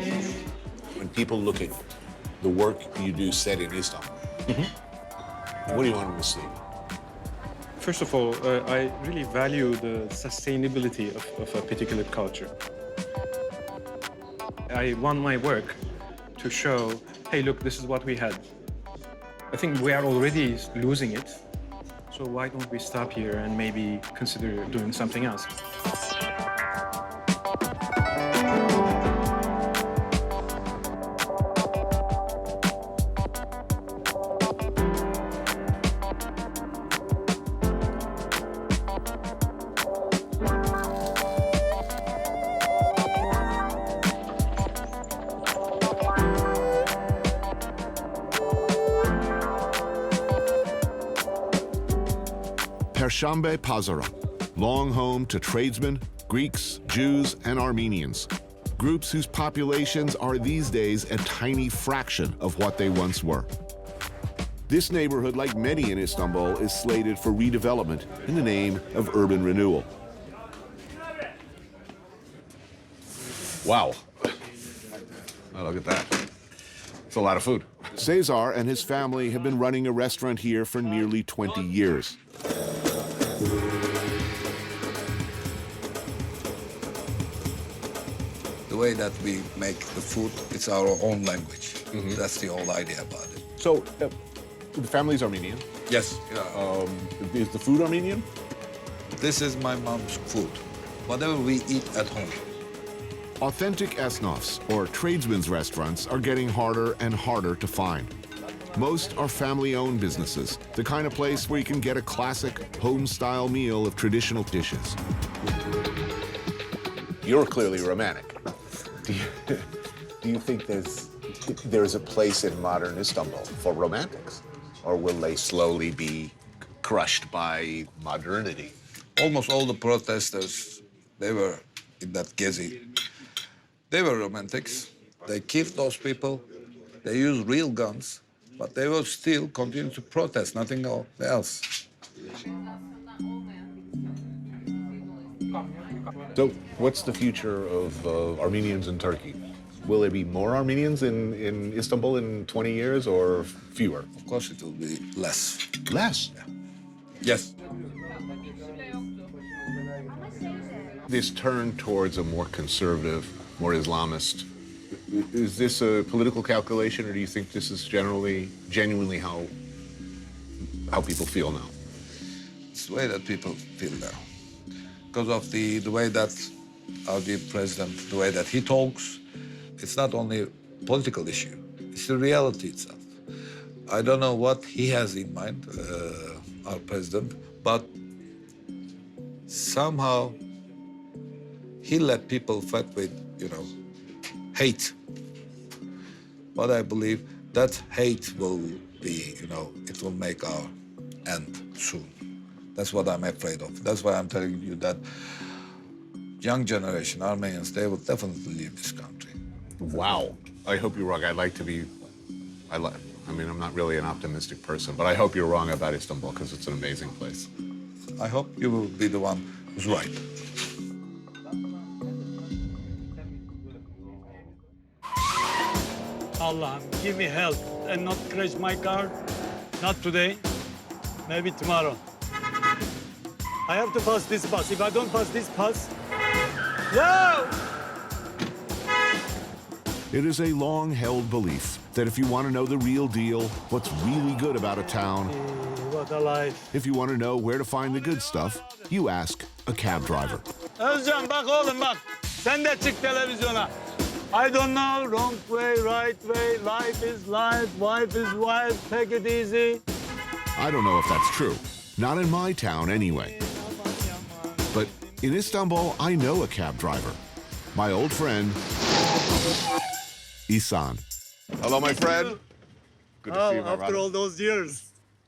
When people look at the work you do set in Istanbul, what do you want them to see? First of all, I really value the sustainability of a particular culture. I want my work to show, hey, look, this is what we had. I think we are already losing it, so why don't we stop here and maybe consider doing something else? Perşembe Pazarı, long home to tradesmen, Greeks, Jews, and Armenians. Groups whose populations are these days a tiny fraction of what they once were. This neighborhood, like many in Istanbul, is slated for redevelopment in the name of urban renewal. Wow. Oh, look at that. It's a lot of food. Cesar and his family have been running a restaurant here for nearly 20 years. The way that we make the food, it's our own language. That's the whole idea about it. So, the family's Armenian? Yes. Is the food Armenian? This is my mom's food. Whatever we eat at home. Authentic esnafs, or tradesmen's restaurants, are getting harder and harder to find. Most are family-owned businesses, the kind of place where you can get a classic home-style meal of traditional dishes. You're clearly romantic. Do you think there's a place in modern Istanbul for romantics? Or will they slowly be crushed by modernity? Almost all the protesters, they were in that Gezi. They were romantics. They killed those people. They used real guns, but they will still continue to protest, nothing else. So what's the future of Armenians in Turkey? Will there be more Armenians in Istanbul in 20 years or fewer? Of course it will be less. Less? Yeah. Yes. This turn towards a more conservative, more Islamist, is this a political calculation, or do you think this is genuinely how people feel now? It's the way that people feel now. Because of the way that our dear president, the way that he talks, it's not only a political issue, it's the reality itself. I don't know what he has in mind, our president, but somehow he let people fight with, hate. But I believe that hate will be, it will make our end soon. That's what I'm afraid of. That's why I'm telling you that young generation, Armenians, they will definitely leave this country. Wow. I hope you're wrong. I'm not really an optimistic person, but I hope you're wrong about Istanbul because it's an amazing place. I hope you will be the one who's right. Allah, give me help and not crash my car. Not today, maybe tomorrow. I have to pass this bus. If I don't pass this bus, no! It is a long-held belief that if you want to know the real deal, what's really good about a town, What a life. if you want to know where to find the good stuff, you ask a cab driver. Özcan bak oğlum bak. Sen de çık televizyona. I don't know, wrong way, right way, life is life, wife is wife, take it easy. I don't know if that's true. Not in my town, anyway. But in Istanbul, I know a cab driver. My old friend, Isan. Hello, my friend. Good to see you, my After brother. all those years,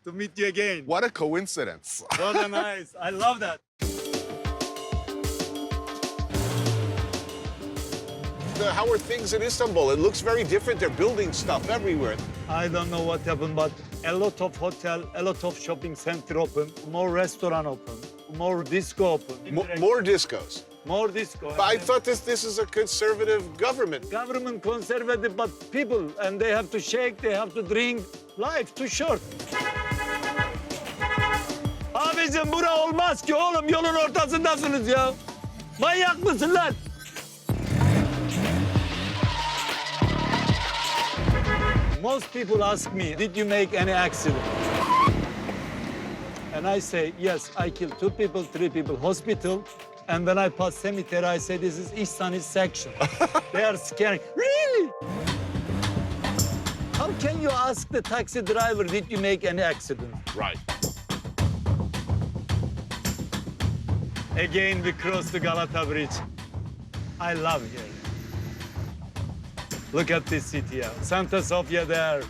to meet you again. What a coincidence. What a nice. I love that. How are things in Istanbul? It looks very different. They're building stuff everywhere. I don't know what happened, but a lot of hotel, a lot of shopping center open, more restaurant open, more disco open. More discos. More disco. But I thought this is a conservative government. Government conservative, but people, and they have to shake, they have to drink. Life too short. Abicim bura olmaz ki oğlum, yolun ortasındasınız ya. Manyak mısın lan? Most people ask me, did you make any accident? And I say, yes, I killed 2 people, 3 people, hospital. And when I pass cemetery, I say, this is Ihsan's section. They are scaring. Really? How can you ask the taxi driver, did you make any accident? Right. Again, we cross the Galata Bridge. I love here. Look at this city here. Santa Sofia there,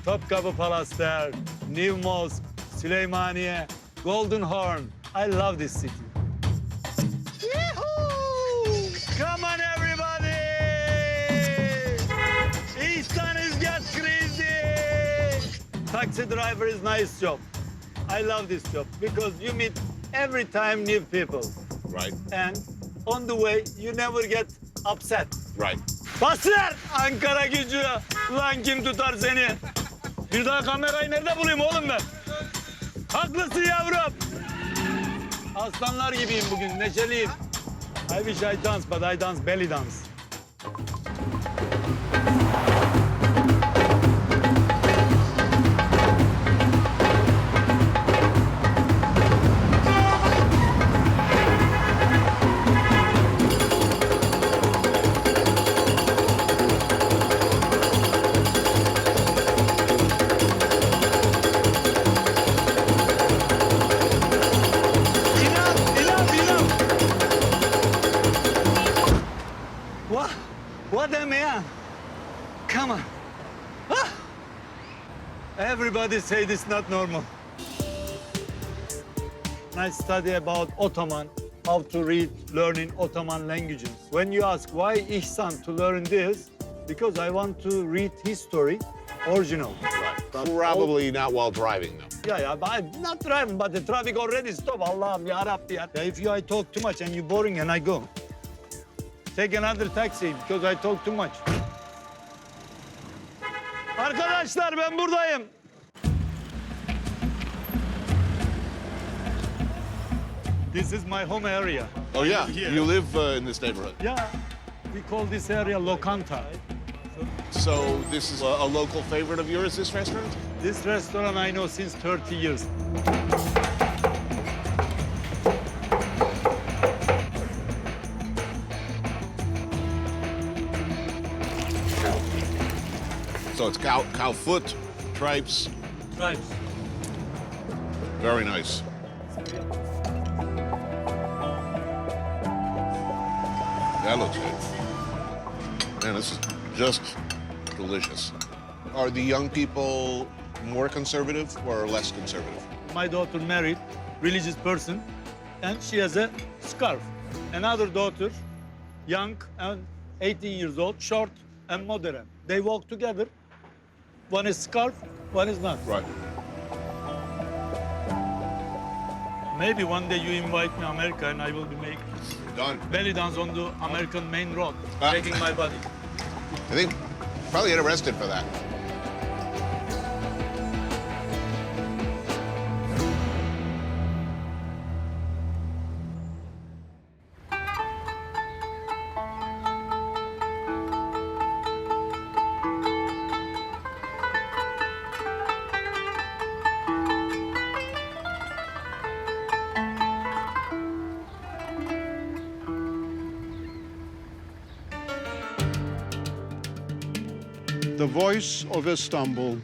Topkapı Palace there, New Mosque, Süleymaniye, Golden Horn. I love this city. Yee-hoo! Come on, everybody! Ihsan is got crazy! Taxi driver is nice job. I love this job because you meet every time new people. Right. And on the way, you never get upset. Right. Basır! Ankara gücü! Lan kim tutar seni? Bir daha kamerayı nerede bulayım oğlum ben? Haklısın yavrum. Aslanlar gibiyim bugün, neşeliyim. I wish I dance, but I dance belly dance. Everybody say this not normal. I study about Ottoman, how to read, learning Ottoman languages. When you ask why Ihsan to learn this, because I want to read history, original. Right. Probably not while driving, though. Yeah, but I'm not driving, but the traffic already stopped. Allah'ım ya Rabbi ya. If I talk too much and you're boring and I go. Take another taxi because I talk too much. Arkadaşlar ben buradayım. This is my home area. Oh, yeah? You live in this neighborhood? Yeah. We call this area Lokanta. So this is a local favorite of yours, this restaurant? This restaurant I know since 30 years. So it's cow foot, tripes. Tripes. Very nice. That looks good. Man, this is just delicious. Are the young people more conservative or less conservative? My daughter married, religious person, and she has a scarf. Another daughter, young and 18 years old, short and moderate. They walk together. One is scarf, one is not. Right. Maybe one day you invite me to America and I will be making belly dance on the American main road, taking my body. I think probably get arrested for that. The voice of Istanbul.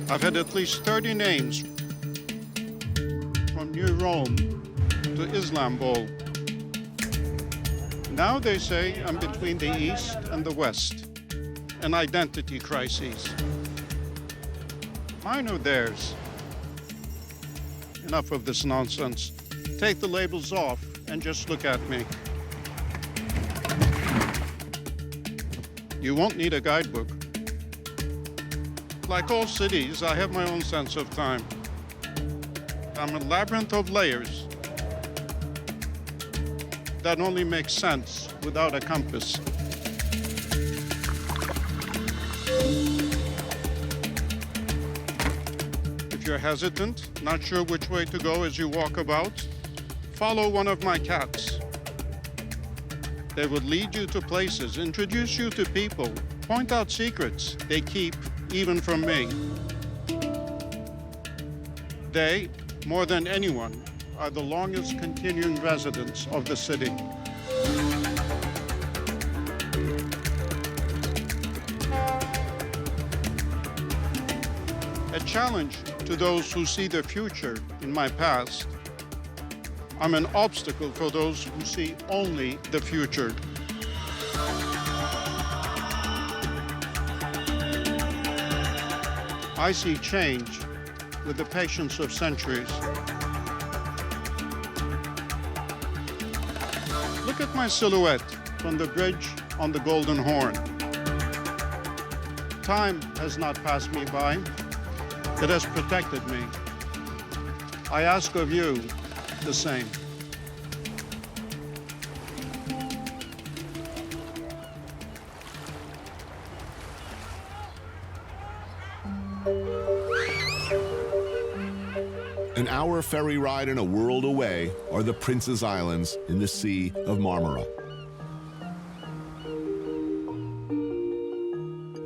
I've had at least 30 names from New Rome to Istanbul. Now they say I'm between the East and the West, an identity crisis. Mine or theirs? Enough of this nonsense. Take the labels off and just look at me. You won't need a guidebook. Like all cities, I have my own sense of time. I'm a labyrinth of layers that only makes sense without a compass. If you're hesitant, not sure which way to go as you walk about, follow one of my cats. They would lead you to places, introduce you to people, point out secrets they keep even from me. They, more than anyone, are the longest continuing residents of the city. A challenge to those who see the future in my past. I'm an obstacle for those who see only the future. I see change with the patience of centuries. Look at my silhouette from the bridge on the Golden Horn. Time has not passed me by. It has protected me. I ask of you the same. An hour ferry ride and a world away are the Prince's Islands in the Sea of Marmara.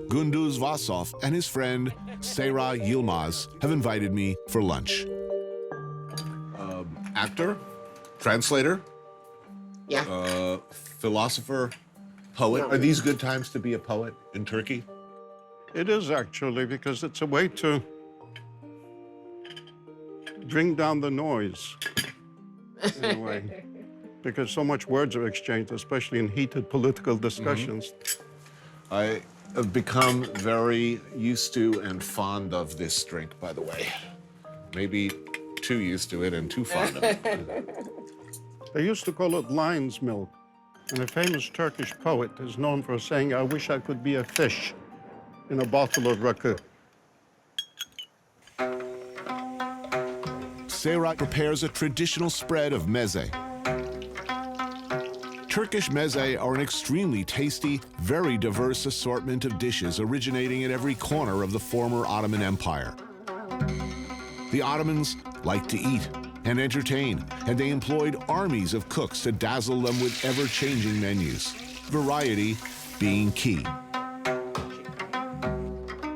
Gündüz Vasov and his friend Seyra Yilmaz have invited me for lunch. Actor, translator, philosopher, poet. Are these good times to be a poet in Turkey? It is actually, because it's a way to bring down the noise, in a way. Because so much words are exchanged, especially in heated political discussions. I have become very used to and fond of this drink, by the way. Maybe too used to it and too fond of it. They used to call it lion's milk. And a famous Turkish poet is known for saying, I wish I could be a fish in a bottle of raku. Serhat prepares a traditional spread of meze. Turkish meze are an extremely tasty, very diverse assortment of dishes originating in every corner of the former Ottoman Empire. The Ottomans liked to eat and entertain, and they employed armies of cooks to dazzle them with ever-changing menus, variety being key.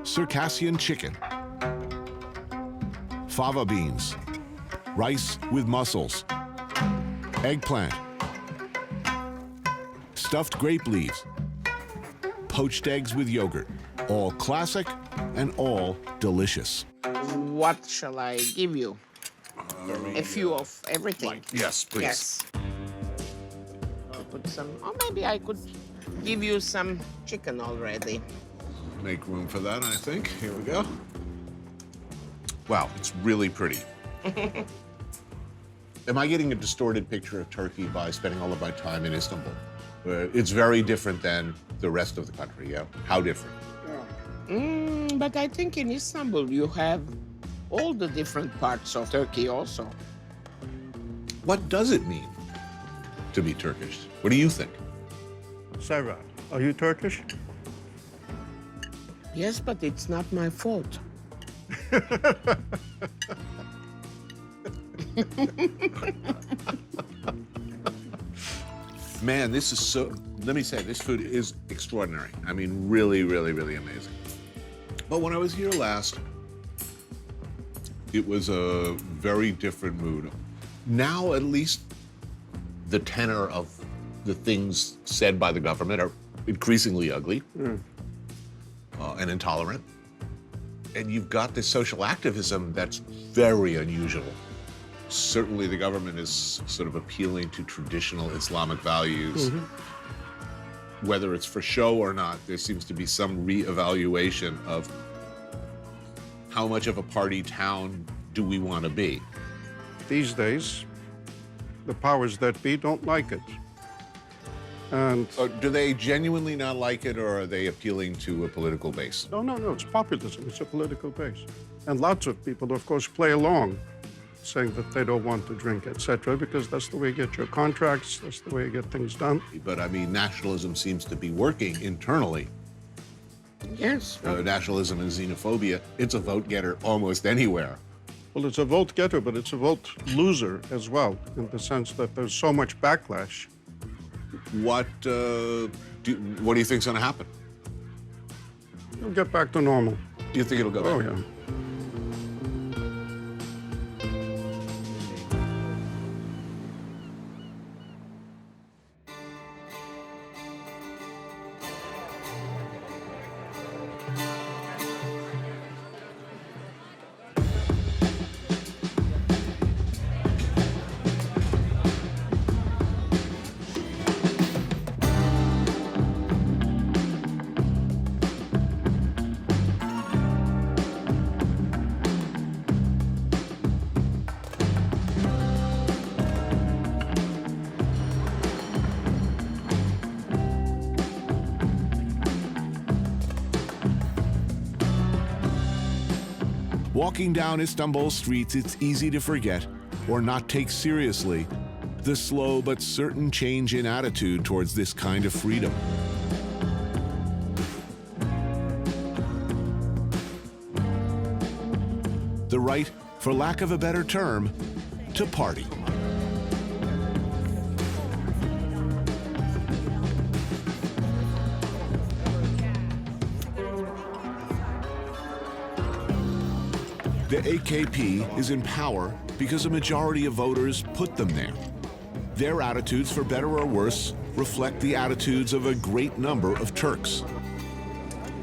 Circassian chicken, fava beans, rice with mussels, eggplant, stuffed grape leaves, poached eggs with yogurt, all classic and all delicious. What shall I give you? A few of everything. Yes, please. Yes. I'll put some, or maybe I could give you some chicken already. Make room for that, I think. Here we go. Wow, it's really pretty. Am I getting a distorted picture of Turkey by spending all of my time in Istanbul? It's very different than the rest of the country, yeah? How different? But I think in Istanbul you have all the different parts of Turkey also. What does it mean to be Turkish? What do you think? Serhat, are you Turkish? Yes, but it's not my fault. Man, this is so, let me say, this food is extraordinary. I mean, really, really, really amazing. But when I was here last, it was a very different mood. Now, at least, the tenor of the things said by the government are increasingly ugly and intolerant. And you've got this social activism that's very unusual. Certainly the government is sort of appealing to traditional Islamic values. Whether it's for show or not, there seems to be some reevaluation of how much of a party town do we want to be. These days, the powers that be don't like it. And do they genuinely not like it, or are they appealing to a political base? no, it's populism, it's a political base. And lots of people, of course, play along, saying that they don't want to drink, etc., because that's the way you get your contracts, that's the way you get things done. But I mean, nationalism seems to be working internally. Yes. Nationalism and xenophobia, it's a vote getter almost anywhere. Well, it's a vote getter, but it's a vote loser as well, in the sense that there's so much backlash. What do you think's going to happen? It'll get back to normal. Do you think it'll go back? Oh, yeah. Walking down Istanbul streets, it's easy to forget or not take seriously the slow but certain change in attitude towards this kind of freedom. The right, for lack of a better term, to party. The AKP is in power because a majority of voters put them there. Their attitudes, for better or worse, reflect the attitudes of a great number of Turks.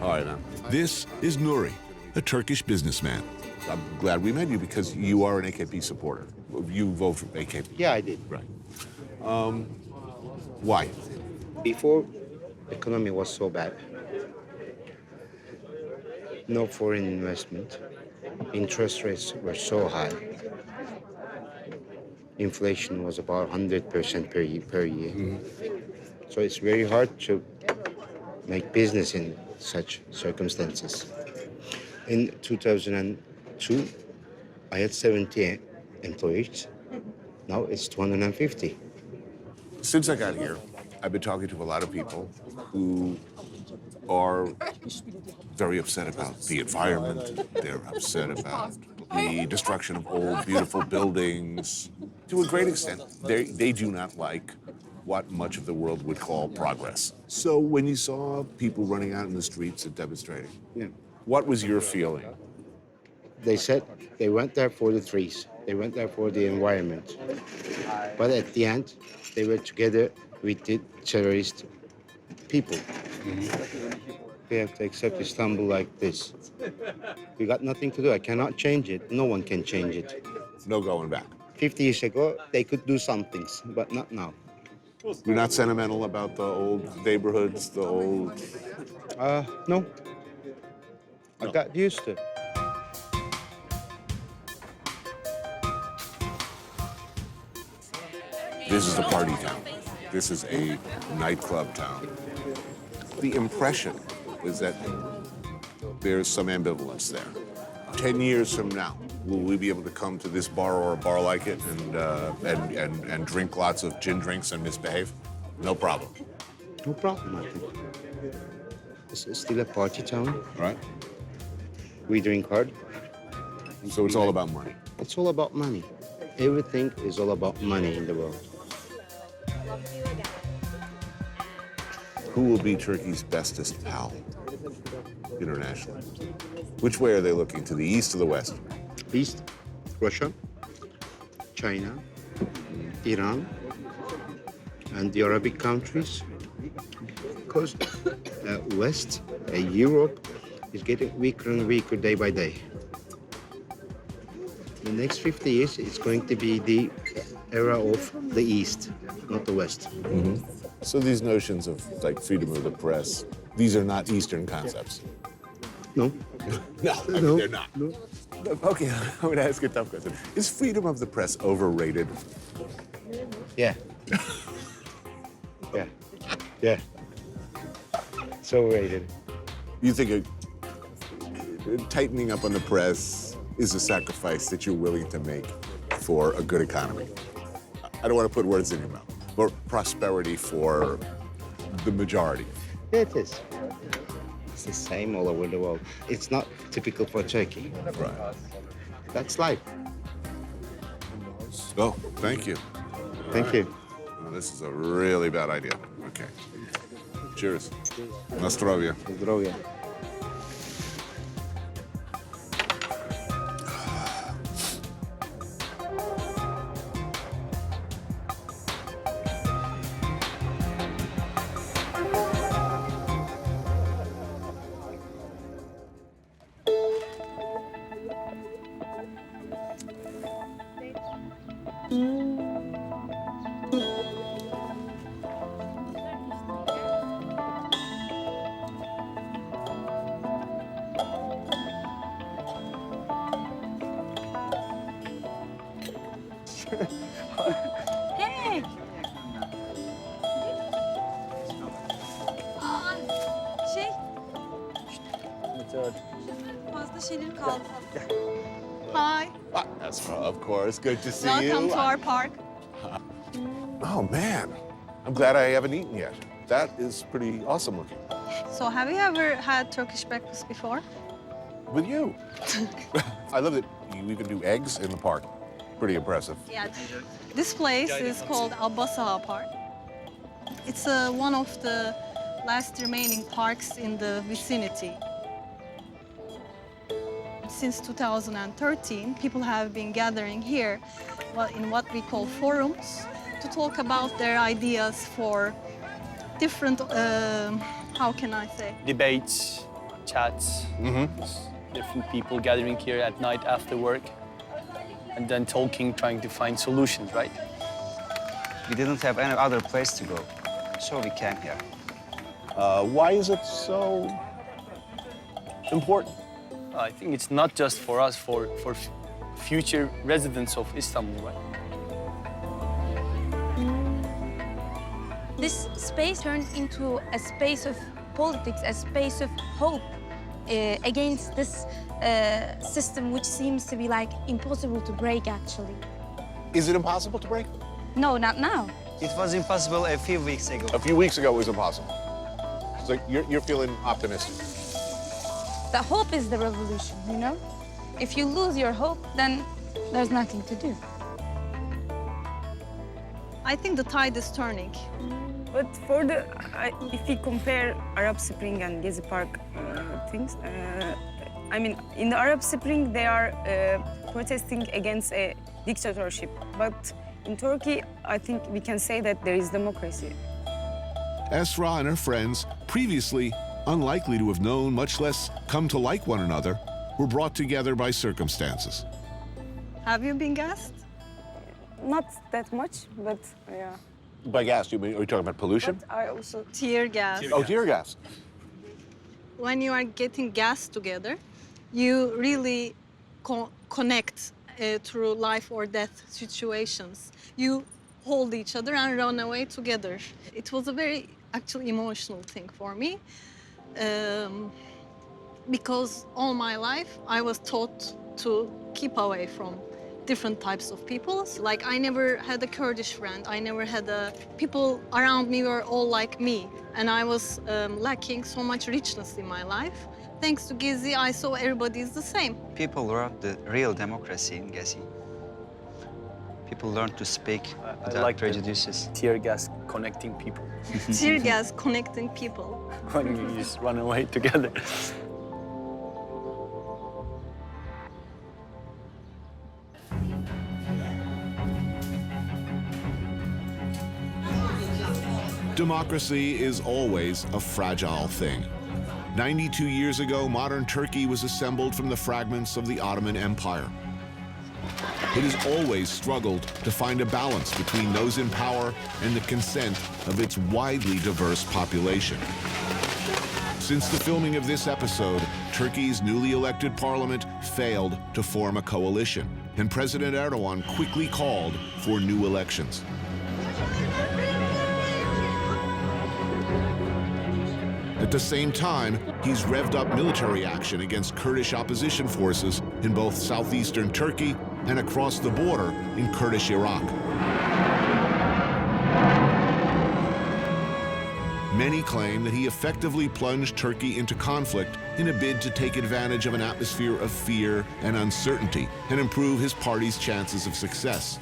All right, now. This is Nuri, a Turkish businessman. I'm glad we met you because you are an AKP supporter. You vote for AKP. Yeah, I did. Right. Why? Before, economy was so bad. no foreign investment. Interest rates were so high. Inflation was about 100% per year. So it's very hard to make business in such circumstances. In 2002, I had 70 employees. Now it's 250. Since I got here, I've been talking to a lot of people who are very upset about the environment. They're upset about the destruction of old, beautiful buildings. To a great extent, they do not like what much of the world would call progress. So when you saw people running out in the streets and demonstrating, what was your feeling? They said they went there for the trees. They went there for the environment. But at the end, they were together with the terrorist people. We have to accept Istanbul like this. We got nothing to do. I cannot change it. No one can change it. No going back. 50 years ago, they could do some things, but not now. You're not sentimental about the old neighborhoods, the old... No. I got used to it. This is a party town. This is a nightclub town. The impression is that there's some ambivalence there. 10 years from now, will we be able to come to this bar or a bar like it and drink lots of gin drinks and misbehave? No problem. No problem, I think. It's still a party town. Right. We drink hard. So it's all about money. It's all about money. Everything is all about money in the world. Who will be Turkey's bestest pal internationally? Which way are they looking, to the east or the west? East, Russia, China, Iran, and the Arabic countries. Because West, Europe, is getting weaker and weaker day by day. The next 50 years, it's going to be the era of the East, not the West. So these notions of like freedom of the press, these are not Eastern concepts. No. No, I mean, they're not. No. Okay, I'm gonna ask a tough question. Is freedom of the press overrated? Yeah. Yeah. It's overrated. You think tightening up on the press is a sacrifice that you're willing to make for a good economy? I don't want to put words in your mouth, but prosperity for the majority. Yeah, it is. It's the same all over the world. It's not typical for Turkey. Right. That's life. Oh, thank you. Thank you. Well, this is a really bad idea. Okay. Cheers. Na zdrowie. Zdrowie. Hey! Fazla şeyleri kaldı. Hi. That's of course. Good to see Welcome you. to our park. Oh man, I'm glad I haven't eaten yet. That is pretty awesome looking. So have you ever had Turkish breakfast before? With you. I love that you even do eggs in the park. Pretty impressive. Yeah. This place is called Addis Ababa Park. It's one of the last remaining parks in the vicinity. Since 2013, people have been gathering here in what we call forums to talk about their ideas for different, how can I say? Debates, chats, different people gathering here at night after work and then talking, trying to find solutions, right? We didn't have any other place to go, so we came here. Why is it so important I think it's not just for us, for future residents of Istanbul, right? This space turned into a space of politics, a space of hope against this system, which seems to be like impossible to break, actually. Is it impossible to break? No, not now. It was impossible a few weeks ago. A few weeks ago it was impossible. So you're feeling optimistic. The hope is the revolution, you know? If you lose your hope, then there's nothing to do. I think the tide is turning. But for the, if we compare Arab Spring and Gezi Park things, I mean, in the Arab Spring, they are protesting against a dictatorship. But in Turkey, I think we can say that there is democracy. Esra and her friends, previously unlikely to have known, much less come to like one another, were brought together by circumstances. Have you been gassed? Not that much, but yeah. By gas, are you talking about pollution? But I also... Tear gas. Oh, tear gas. When you are getting gas together, you really connect through life or death situations. You hold each other and run away together. It was a very actually emotional thing for me because all my life I was taught to keep away from different types of people. Like I never had a Kurdish friend. I never had people around me were all like me. And I was lacking so much richness in my life. Thanks to Gezi, I saw everybody is the same. People learned the real democracy in Gezi. People learned to speak without prejudices. Tear gas connecting people. Tear gas connecting people. When you just run away together. Democracy is always a fragile thing. 92 years ago, modern Turkey was assembled from the fragments of the Ottoman Empire. It has always struggled to find a balance between those in power and the consent of its widely diverse population. Since the filming of this episode, Turkey's newly elected parliament failed to form a coalition, and President Erdogan quickly called for new elections. At the same time, he's revved up military action against Kurdish opposition forces in both southeastern Turkey and across the border in Kurdish Iraq. Many claim that he effectively plunged Turkey into conflict in a bid to take advantage of an atmosphere of fear and uncertainty and improve his party's chances of success.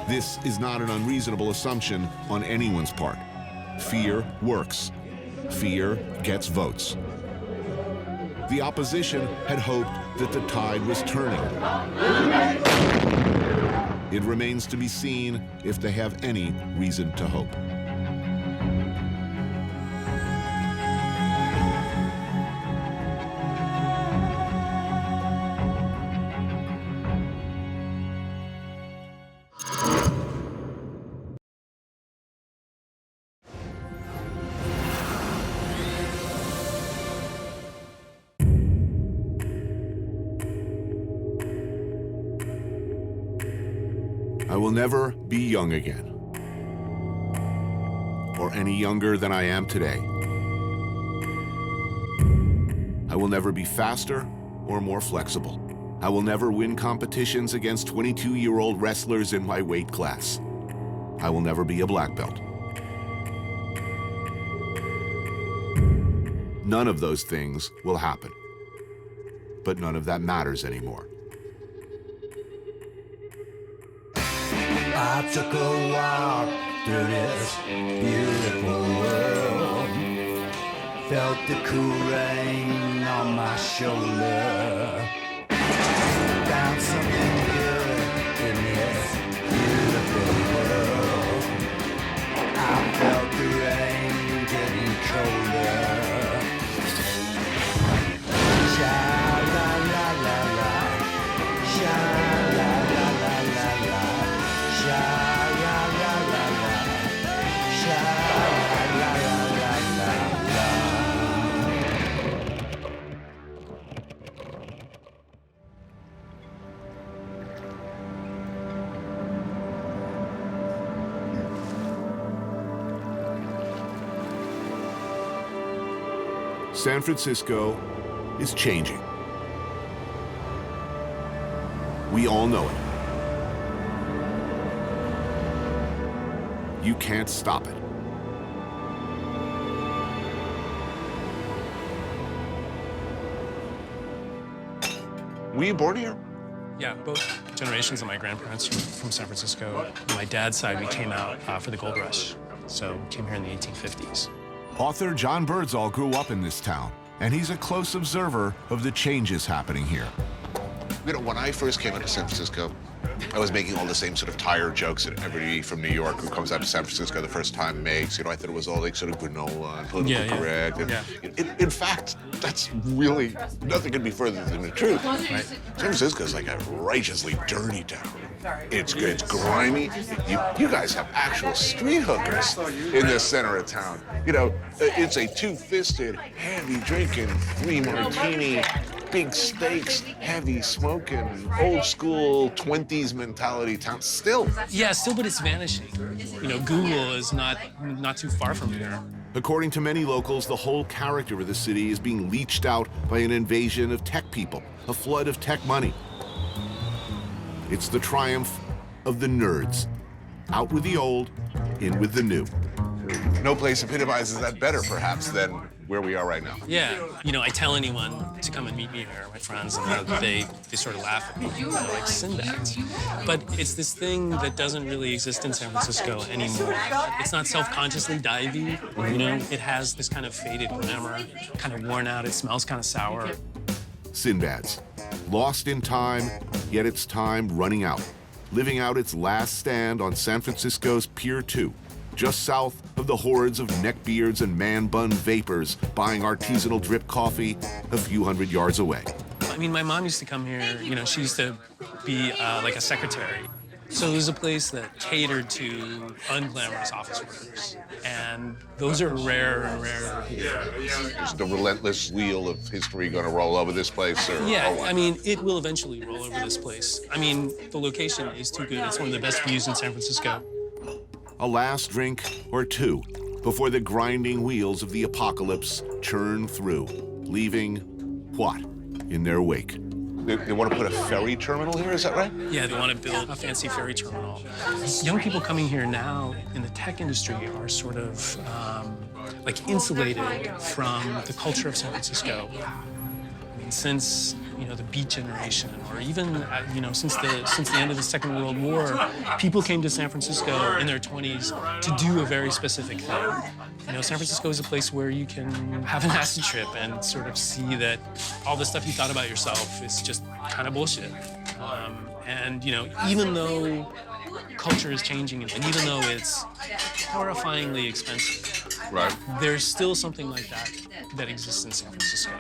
This is not an unreasonable assumption on anyone's part. Fear works. Fear gets votes. The opposition had hoped that the tide was turning. It remains to be seen if they have any reason to hope. I will never be young again, or any younger than I am today. I will never be faster or more flexible. I will never win competitions against 22-year-old wrestlers in my weight class. I will never be a black belt. None of those things will happen, but none of that matters anymore. I took a walk through this beautiful world. Felt the cool rain on my shoulder. Found something good in this beautiful world. I felt the rain getting colder. Sha-la-la-la-la, sha-la-la-la-la-la. San Francisco is changing. We all know it. You can't stop it. Were you born here? Yeah, both generations of my grandparents are from San Francisco. On my dad's side, we came out for the gold rush. So we came here in the 1850s. Author John Birdsall grew up in this town, and he's a close observer of the changes happening here. You know, when I first came into San Francisco, I was making all the same sort of tired jokes that everybody from New York who comes out to San Francisco the first time makes. You know, I thought it was all like sort of granola and politically correct. And in fact, that's really, nothing could be further than the truth. Right? San Francisco is like a righteously dirty town. It's good, it's grimy. You guys have actual street hookers in the center of town. You know, it's a two-fisted, heavy drinking, 3 martini, big steaks, heavy smoking, old school 20s mentality town. Still. Yeah, still, but it's vanishing. You know, Google is not too far from here. According to many locals, the whole character of the city is being leached out by an invasion of tech people, a flood of tech money. It's the triumph of the nerds. Out with the old, in with the new. No place epitomizes that better, perhaps, than where we are right now. Yeah, you know, I tell anyone to come and meet me here, my friends, and they sort of laugh at me, you know, like Sinbad. But it's this thing that doesn't really exist in San Francisco anymore. It's not self-consciously divey, you know? It has this kind of faded glamour, kind of worn out, it smells kind of sour. Sinbad's. Lost in time, yet its time running out. Living out its last stand on San Francisco's Pier 2, just south of the hordes of neckbeards and man-bun vapors buying artisanal drip coffee a few hundred yards away. I mean, my mom used to come here, you know, she used to be like a secretary. So it was a place that catered to unglamorous office workers. And those are rarer and rarer here. Is the relentless wheel of history going to roll over this place? Or I mean, it will eventually roll over this place. I mean, the location is too good. It's one of the best views in San Francisco. A last drink or two before the grinding wheels of the apocalypse churn through, leaving what in their wake? They want to put a ferry terminal here, is that right? Yeah, they want to build a fancy ferry terminal. Young people coming here now in the tech industry are sort of like insulated from the culture of San Francisco. I mean, since, you know, the Beat Generation, or even, you know, since the end of the Second World War, people came to San Francisco in their 20s to do a very specific thing. You know, San Francisco is a place where you can have an acid trip and sort of see that all the stuff you thought about yourself is just kind of bullshit. And, you know, even though culture is changing and even though it's horrifyingly expensive, right, there's still something like that that exists in San Francisco.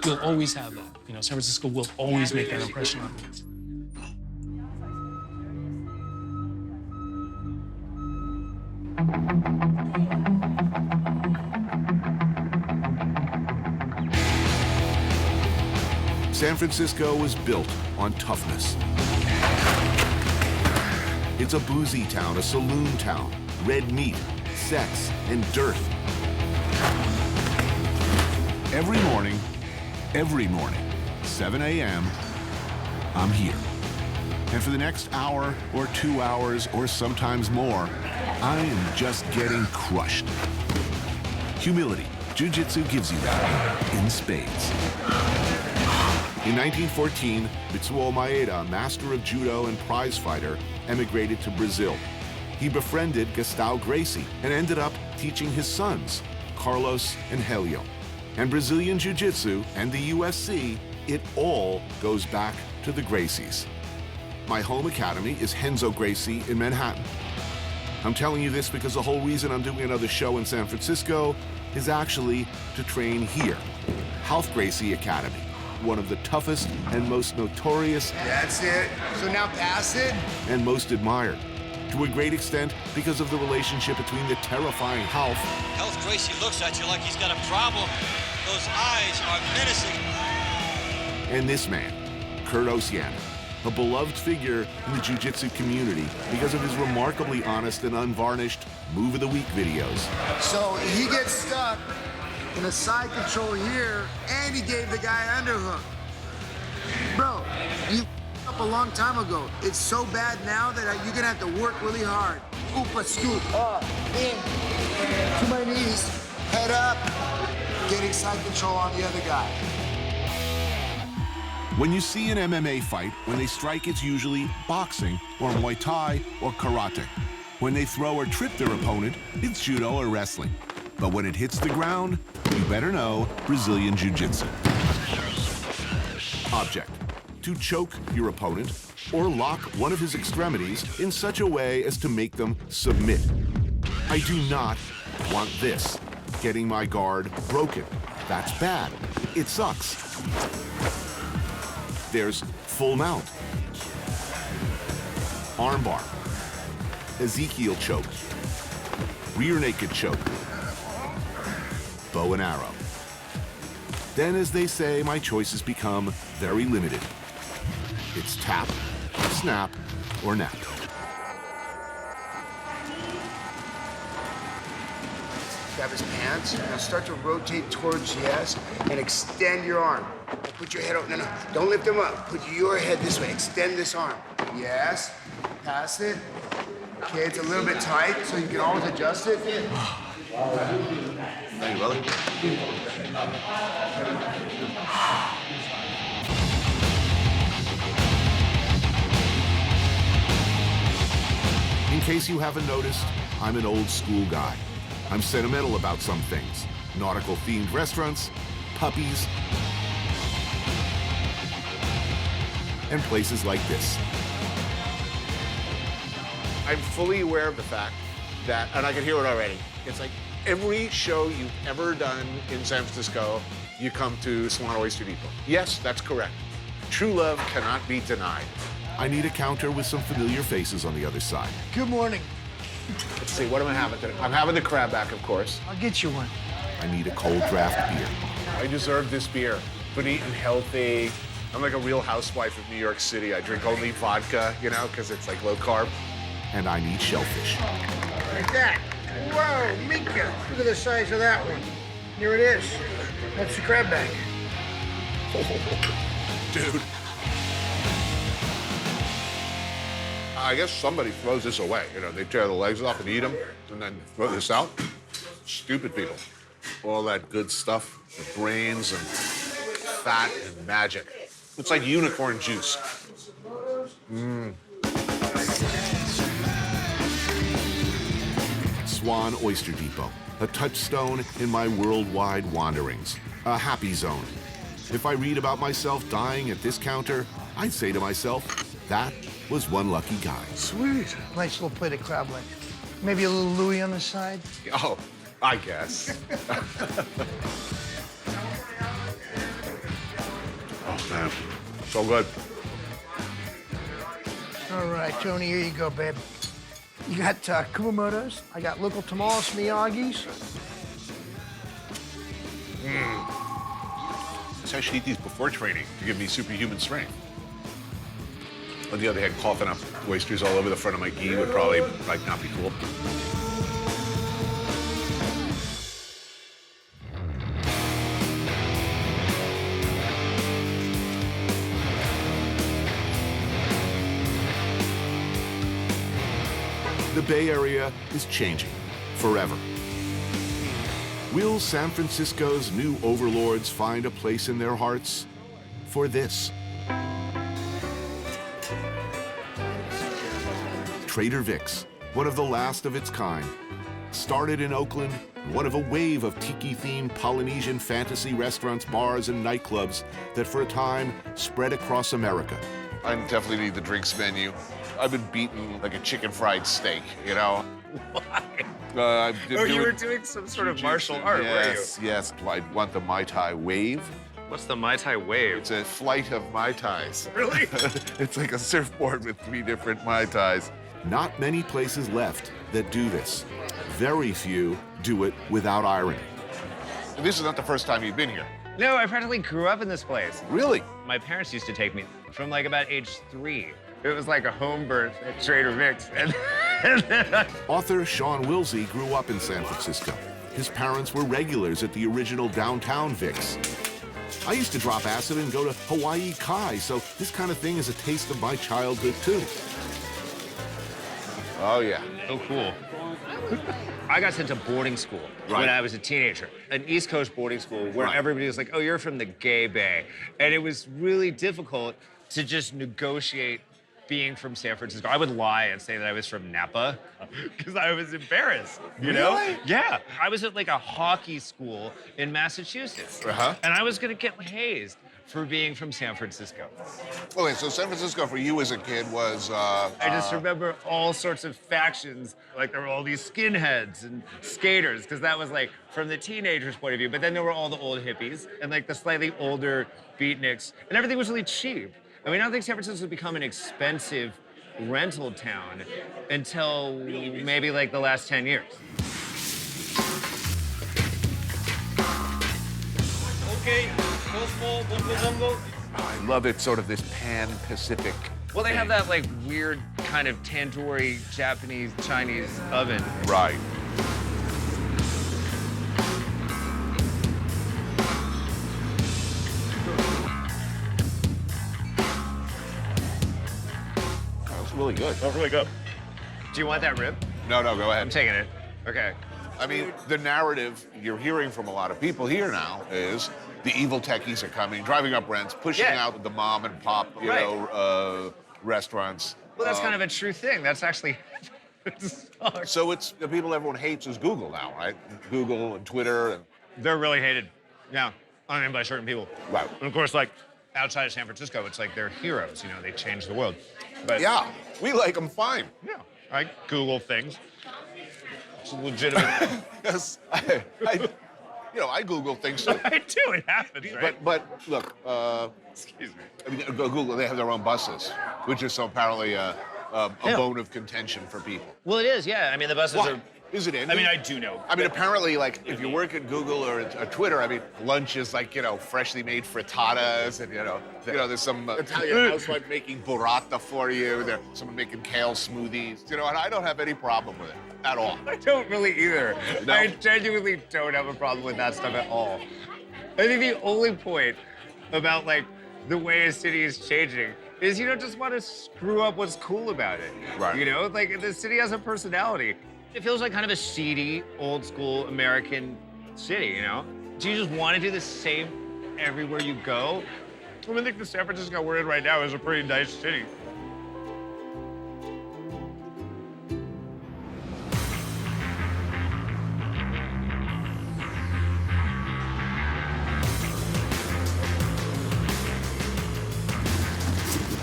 You'll always have that. You know, San Francisco will always make that impression on you. San Francisco was built on toughness. It's a boozy town, a saloon town, red meat, sex, and dirt. Every morning, 7 a.m., I'm here. And for the next hour or 2 hours or sometimes more, I am just getting crushed. Humility. Jiu-jitsu gives you that in spades. In 1914, Mitsuo Maeda, master of judo and prize fighter, emigrated to Brazil. He befriended Gustavo Gracie and ended up teaching his sons, Carlos and Helio. And Brazilian Jiu-Jitsu and the USC, it all goes back to the Gracies. My home academy is Renzo Gracie in Manhattan. I'm telling you this because the whole reason I'm doing another show in San Francisco is actually to train here, Ralph Gracie Academy, one of the toughest and most notorious. That's it. So now pass it. And most admired, to a great extent because of the relationship between the terrifying Ralph. Ralph Gracie looks at you like he's got a problem. Those eyes are menacing. And this man, Kurt Oceana, a beloved figure in the jiu-jitsu community because of his remarkably honest and unvarnished Move of the Week videos. So he gets stuck and a side control here, and he gave the guy an underhook. Bro, you up a long time ago. It's so bad now that you're gonna have to work really hard. Oopa scoop, up, in, to my knees, head up, getting side control on the other guy. When you see an MMA fight, when they strike, it's usually boxing or Muay Thai or karate. When they throw or trip their opponent, it's judo or wrestling. But when it hits the ground, you better know Brazilian Jiu-jitsu. Object: to choke your opponent or lock one of his extremities in such a way as to make them submit. I do not want this, getting my guard broken. That's bad. It sucks. There's full mount, armbar, Ezekiel choke, rear naked choke, bow and arrow. Then, as they say, my choices become very limited. It's tap, snap, or nap. Grab his pants, now start to rotate towards yes, and extend your arm. Put your head out, no, don't lift him up. Put your head this way, extend this arm. Yes, pass it. Okay, it's a little bit tight, so you can always adjust it. Thank you, brother. In case you haven't noticed, I'm an old school guy. I'm sentimental about some things. Nautical-themed restaurants, puppies, and places like this. I'm fully aware of the fact that, and I can hear it already, it's like every show you've ever done in San Francisco, you come to Swan Oyster Depot. Yes, that's correct. True love cannot be denied. I need a counter with some familiar faces on the other side. Good morning. Let's see, what am I having today? I'm having the crabback, of course. I'll get you one. I need a cold draft beer. I deserve this beer. Been eating healthy. I'm like a real housewife of New York City. I drink only vodka, you know, because it's like low carb. And I need shellfish. Like that. Whoa, Mika. Look at the size of that one. Here it is. That's the crabback. Dude. I guess somebody throws this away. You know, they tear the legs off and eat them, and then throw this out. Stupid people. All that good stuff, the brains and fat and magic. It's like unicorn juice. Mmm. Swan Oyster Depot, a touchstone in my worldwide wanderings, a happy zone. If I read about myself dying at this counter, I'd say to myself, that was one lucky guy. Sweet. Nice little plate of crab leg. Maybe a little Louis on the side. Oh, I guess. Oh, man. So good. All right, Tony, here you go, babe. You got Kumamoto's. I got local tamales, Miyagi's. I should eat these before training to give me superhuman strength. On the other hand, coughing up oysters all over the front of my gi would probably like not be cool. The Bay Area is changing forever. Will San Francisco's new overlords find a place in their hearts for this? Trader Vic's, one of the last of its kind, started in Oakland, one of a wave of tiki-themed Polynesian fantasy restaurants, bars, and nightclubs that for a time spread across America. I definitely need the drinks menu. I've been beaten like a chicken fried steak, you know? Why? You were doing some sort of martial art, yes, were you? Yes, I want the Mai Tai wave. What's the Mai Tai wave? It's a flight of Mai Tais. Really? It's like a surfboard with 3 different Mai Tais. Not many places left that do this. Very few do it without irony. This is not the first time you've been here. No, I practically grew up in this place. Really? My parents used to take me from like about age 3. It was like a home birth at Trader Vic's. Author Sean Wilsey grew up in San Francisco. His parents were regulars at the original downtown Vic's. I used to drop acid and go to Hawaii Kai, so this kind of thing is a taste of my childhood, too. Oh, yeah. So cool. I got sent to boarding school when I was a teenager, an East Coast boarding school where everybody was like, oh, you're from the gay bay. And it was really difficult to just negotiate being from San Francisco. I would lie and say that I was from Napa because I was embarrassed, you know? Yeah. I was at like a hockey school in Massachusetts. And I was gonna get hazed for being from San Francisco. Okay, so San Francisco for you as a kid was... I just remember all sorts of factions. Like there were all these skinheads and skaters, because that was like from the teenagers' point of view. But then there were all the old hippies and like the slightly older beatniks, and everything was really cheap. I mean, I don't think San Francisco has become an expensive rental town until maybe like the last 10 years. Okay, I love it, sort of this pan-Pacific. Well, they have that like weird kind of tandoori Japanese Chinese oven. Right. That's really good. That's really good. Do you want that rib? No, go ahead. I'm taking it. Okay. I mean, the narrative you're hearing from a lot of people here now is the evil techies are coming, driving up rents, pushing out the mom and pop, you know, restaurants. Well, that's kind of a true thing. That's actually. So it's the people everyone hates is Google now, right? Google and Twitter and. They're really hated. Yeah, I mean by certain people. Right. And of course, like outside of San Francisco, it's like they're heroes. You know, they changed the world. But yeah, we like them fine. Yeah, I Google things. It's legitimate. Yes, I Google things too. I do. It happens, right? But look, excuse me. I mean, Google, they have their own buses, which is so apparently a bone of contention for people. Well, it is. Yeah. I mean, the buses are. Is it in? I mean, I do know. I mean, apparently, like, if you work at Google or at Twitter, I mean, lunch is like, you know, freshly made frittatas, and there's some Italian housewife making burrata for you. There's someone making kale smoothies. You know, and I don't have any problem with it at all. I don't really either. No? I genuinely don't have a problem with that stuff at all. I think the only point about like the way a city is changing is you don't just want to screw up what's cool about it. Right. You know, like the city has a personality. It feels like kind of a seedy, old school American city, you know? Do you just want to do the same everywhere you go? I mean, I think the San Francisco we're in right now is a pretty nice city.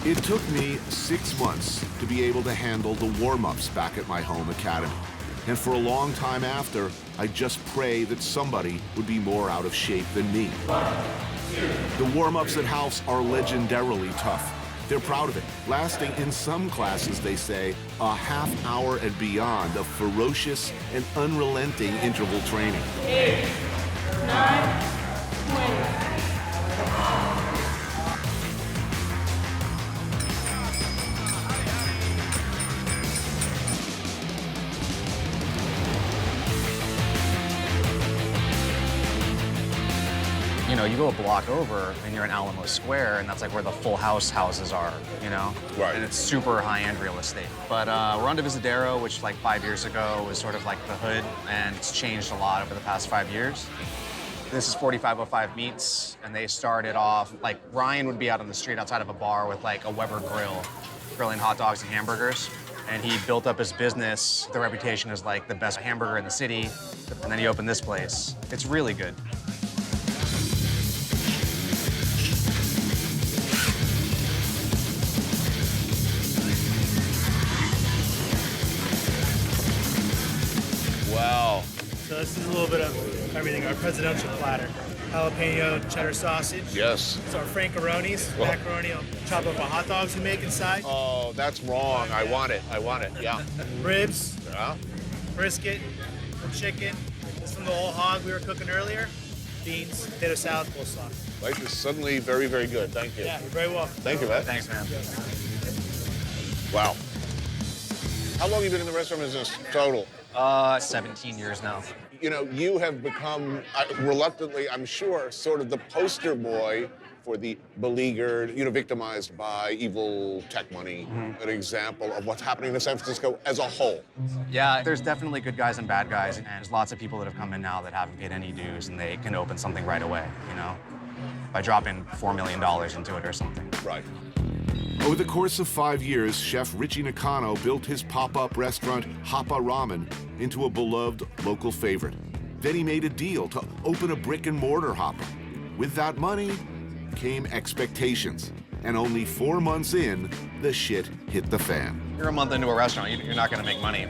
It took me 6 months to be able to handle the warm-ups back at my home academy. And for a long time after, I just pray that somebody would be more out of shape than me. The warm-ups at House are legendarily tough. They're proud of it, lasting in some classes, they say, a half hour and beyond of ferocious and unrelenting interval training. 8, 9, 20. You know, you go a block over and you're in Alamo Square, and that's like where the Full House houses are, you know? Right. And it's super high-end real estate. But we're on to Visadero, which like 5 years ago was sort of like the hood, and it's changed a lot over the past 5 years. This is 4505 Meats, and they started off, like Ryan would be out on the street outside of a bar with like a Weber grill, grilling hot dogs and hamburgers. And he built up his business, the reputation as like the best hamburger in the city, and then he opened this place. It's really good. Wow. So this is a little bit of everything. Our presidential platter. Jalapeno cheddar sausage. Yes. It's our francaronis, macaroni on top of our hot dogs we make inside. Oh, that's wrong. I want it. Yeah. Ribs. Yeah. Brisket. Chicken. This from the whole hog we were cooking earlier. Beans, potato salad, coleslaw. Life is suddenly very, very good. Thank you. Yeah, you're very welcome. Thank you, man. Thanks, man. Wow. How long have you been in the restaurant business total? 17 years now. You know, you have become, reluctantly, I'm sure, sort of the poster boy for the beleaguered, you know, victimized by evil tech money, an example of what's happening in San Francisco as a whole. Yeah, there's definitely good guys and bad guys, and there's lots of people that have come in now that haven't paid any dues, and they can open something right away, you know, by dropping $4 million into it or something. Right. Over the course of 5 years, Chef Richie Nakano built his pop-up restaurant, Hapa Ramen, into a beloved local favorite. Then he made a deal to open a brick-and-mortar Hapa. With that money came expectations. And only 4 months in, the shit hit the fan. You're a month into a restaurant, you're not gonna make money.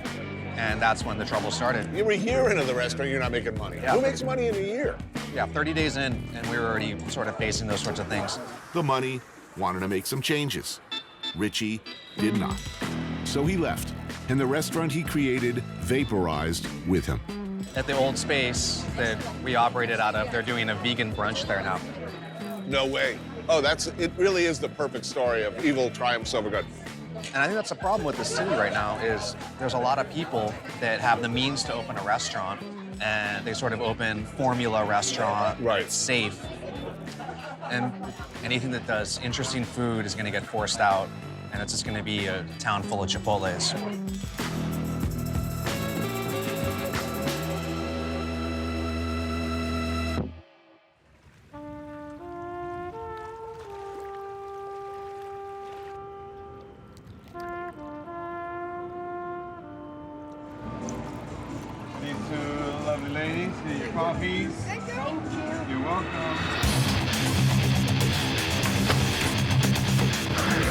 And that's when the trouble started. You're a year into the restaurant, you're not making money. Yeah. Who makes money in a year? Yeah, 30 days in, and we were already sort of facing those sorts of things. The money wanted to make some changes. Richie did not. So he left, and the restaurant he created vaporized with him. At the old space that we operated out of, they're doing a vegan brunch there now. No way. Oh, it really is the perfect story of evil triumphs over good. And I think that's the problem with the city right now is there's a lot of people that have the means to open a restaurant, and they sort of open formula restaurant, right? It's safe. And anything that does interesting food is gonna get forced out, and it's just gonna be a town full of Chipotles. Lovely ladies, here your coffees. Thank you. You're welcome.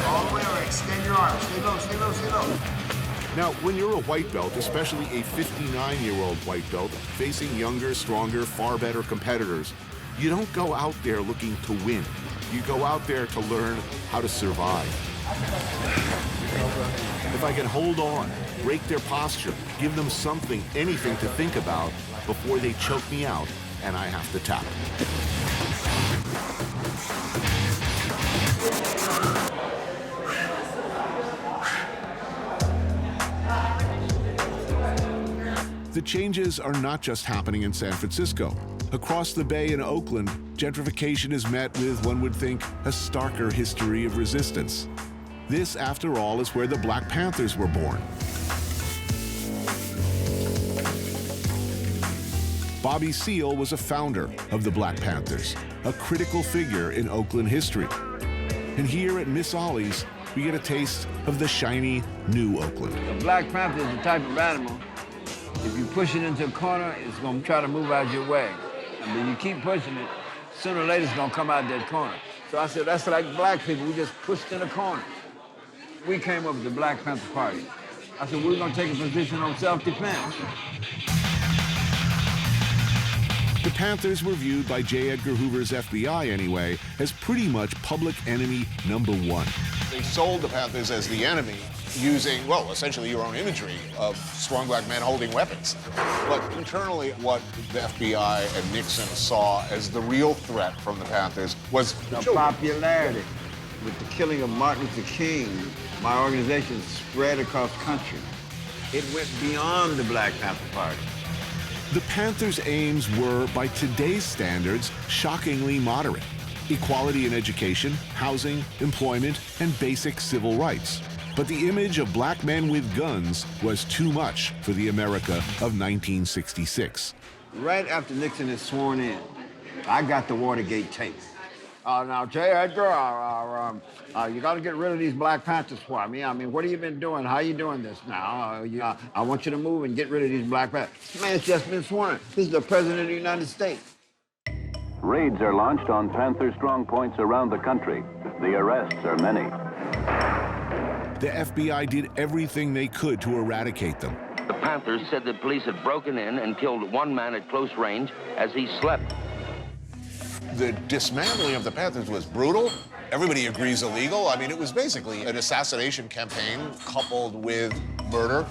All the way over, extend your arms. Stay low, stay low, stay low. Now, when you're a white belt, especially a 59-year-old white belt, facing younger, stronger, far better competitors, you don't go out there looking to win. You go out there to learn how to survive. If I can hold on, break their posture, give them something, anything to think about before they choke me out and I have to tap. The changes are not just happening in San Francisco. Across the bay in Oakland, gentrification is met with, one would think, a starker history of resistance. This, after all, is where the Black Panthers were born. Bobby Seale was a founder of the Black Panthers, a critical figure in Oakland history. And here at Miss Ollie's, we get a taste of the shiny, new Oakland. The Black Panther is the type of animal, if you push it into a corner, it's gonna try to move out your way. And when you keep pushing it, sooner or later it's gonna come out that corner. So I said, that's like black people, we just pushed in a corner. We came up with the Black Panther Party. I said, we're gonna take a position on self-defense. The Panthers were viewed by J. Edgar Hoover's FBI, anyway, as pretty much public enemy #1. They sold the Panthers as the enemy using, well, essentially your own imagery of strong black men holding weapons. But internally, what the FBI and Nixon saw as the real threat from the Panthers was the popularity. With the killing of Martin Luther King, my organization spread across the country. It went beyond the Black Panther Party. The Panthers' aims were, by today's standards, shockingly moderate. Equality in education, housing, employment, and basic civil rights. But the image of black men with guns was too much for the America of 1966. Right after Nixon is sworn in, I got the Watergate tape. Now, J. Edgar, you got to get rid of these Black Panthers for me. I mean, what have you been doing? How you doing this now? I want you to move and get rid of these Black Panthers. This man's just been sworn. This is the President of the United States. Raids are launched on Panther strong points around the country. The arrests are many. The FBI did everything they could to eradicate them. The Panthers said the police had broken in and killed one man at close range as he slept. The dismantling of the Panthers was brutal. Everybody agrees illegal. I mean, it was basically an assassination campaign coupled with murder,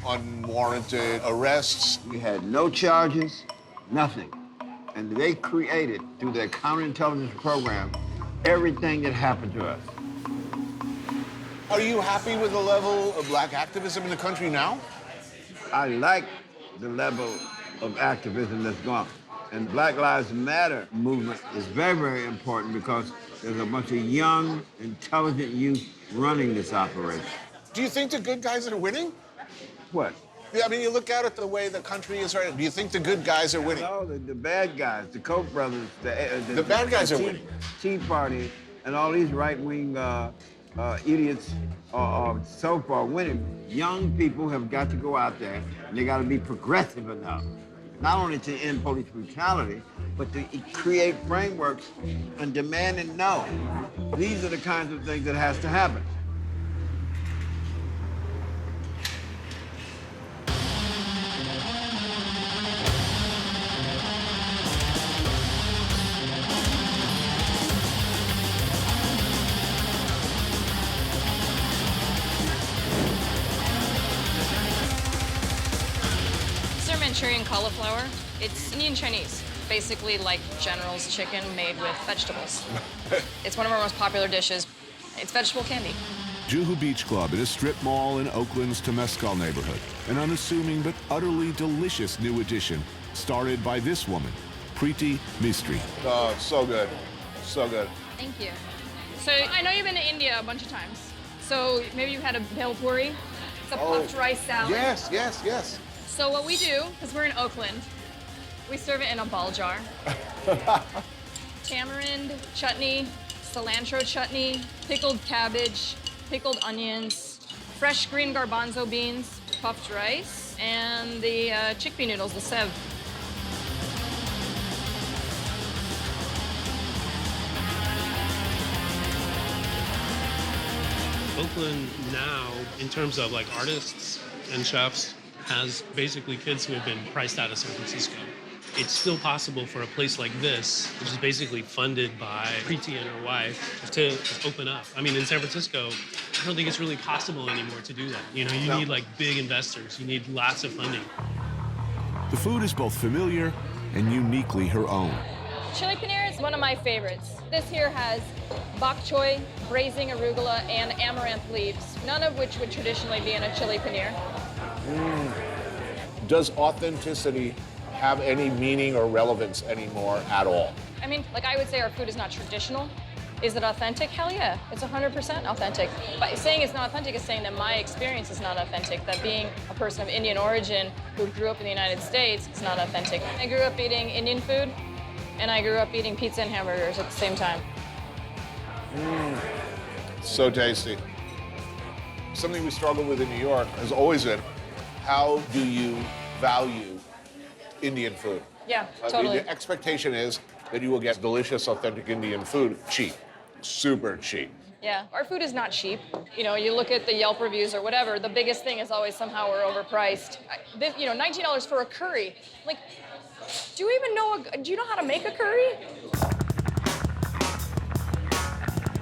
unwarranted arrests. We had no charges, nothing. And they created, through their counterintelligence program, everything that happened to us. Are you happy with the level of black activism in the country now? I like the level of activism that's gone. And Black Lives Matter movement is very, very important because there's a bunch of young, intelligent youth running this operation. Do you think the good guys are winning? What? Yeah, I mean, you look out at the way the country is right now. Do you think the good guys are winning? No, the bad guys, the Koch brothers, the bad guys are winning. Tea Party and all these right-wing idiots are so far winning. Young people have got to go out there and they got to be progressive enough, not only to end police brutality, but to create frameworks and demand and know. These are the kinds of things that has to happen. Manchurian cauliflower. It's Indian Chinese, basically like General's chicken made with vegetables. It's one of our most popular dishes. It's vegetable candy. Juhu Beach Club is a strip mall in Oakland's Temescal neighborhood. An unassuming but utterly delicious new addition started by this woman, Preeti Mistry. Oh, so good. So good. Thank you. So I know you've been to India a bunch of times. So maybe you've had a bhel puri. It's a puffed rice salad. Yes, yes, yes. So what we do, because we're in Oakland, we serve it in a ball jar. Tamarind chutney, cilantro chutney, pickled cabbage, pickled onions, fresh green garbanzo beans, puffed rice, and the chickpea noodles, the sev. Oakland now, in terms of like artists and chefs, has basically kids who have been priced out of San Francisco. It's still possible for a place like this, which is basically funded by Preeti and her wife, to open up. I mean, in San Francisco, I don't think it's really possible anymore to do that. You know, you need like big investors. You need lots of funding. The food is both familiar and uniquely her own. Chili paneer is one of my favorites. This here has bok choy, braising arugula, and amaranth leaves, none of which would traditionally be in a chili paneer. Does authenticity have any meaning or relevance anymore at all? I mean, like I would say our food is not traditional. Is it authentic? Hell yeah, it's 100% authentic. But saying it's not authentic is saying that my experience is not authentic, that being a person of Indian origin who grew up in the United States is not authentic. I grew up eating Indian food, and I grew up eating pizza and hamburgers at the same time. So tasty. Something we struggle with in New York has always been, how do you value Indian food? Yeah, I totally. mean, the expectation is that you will get delicious, authentic Indian food cheap, super cheap. Yeah, our food is not cheap. You know, you look at the Yelp reviews or whatever, the biggest thing is always somehow we're overpriced. You know, $19 for a curry. Like, do you know how to make a curry?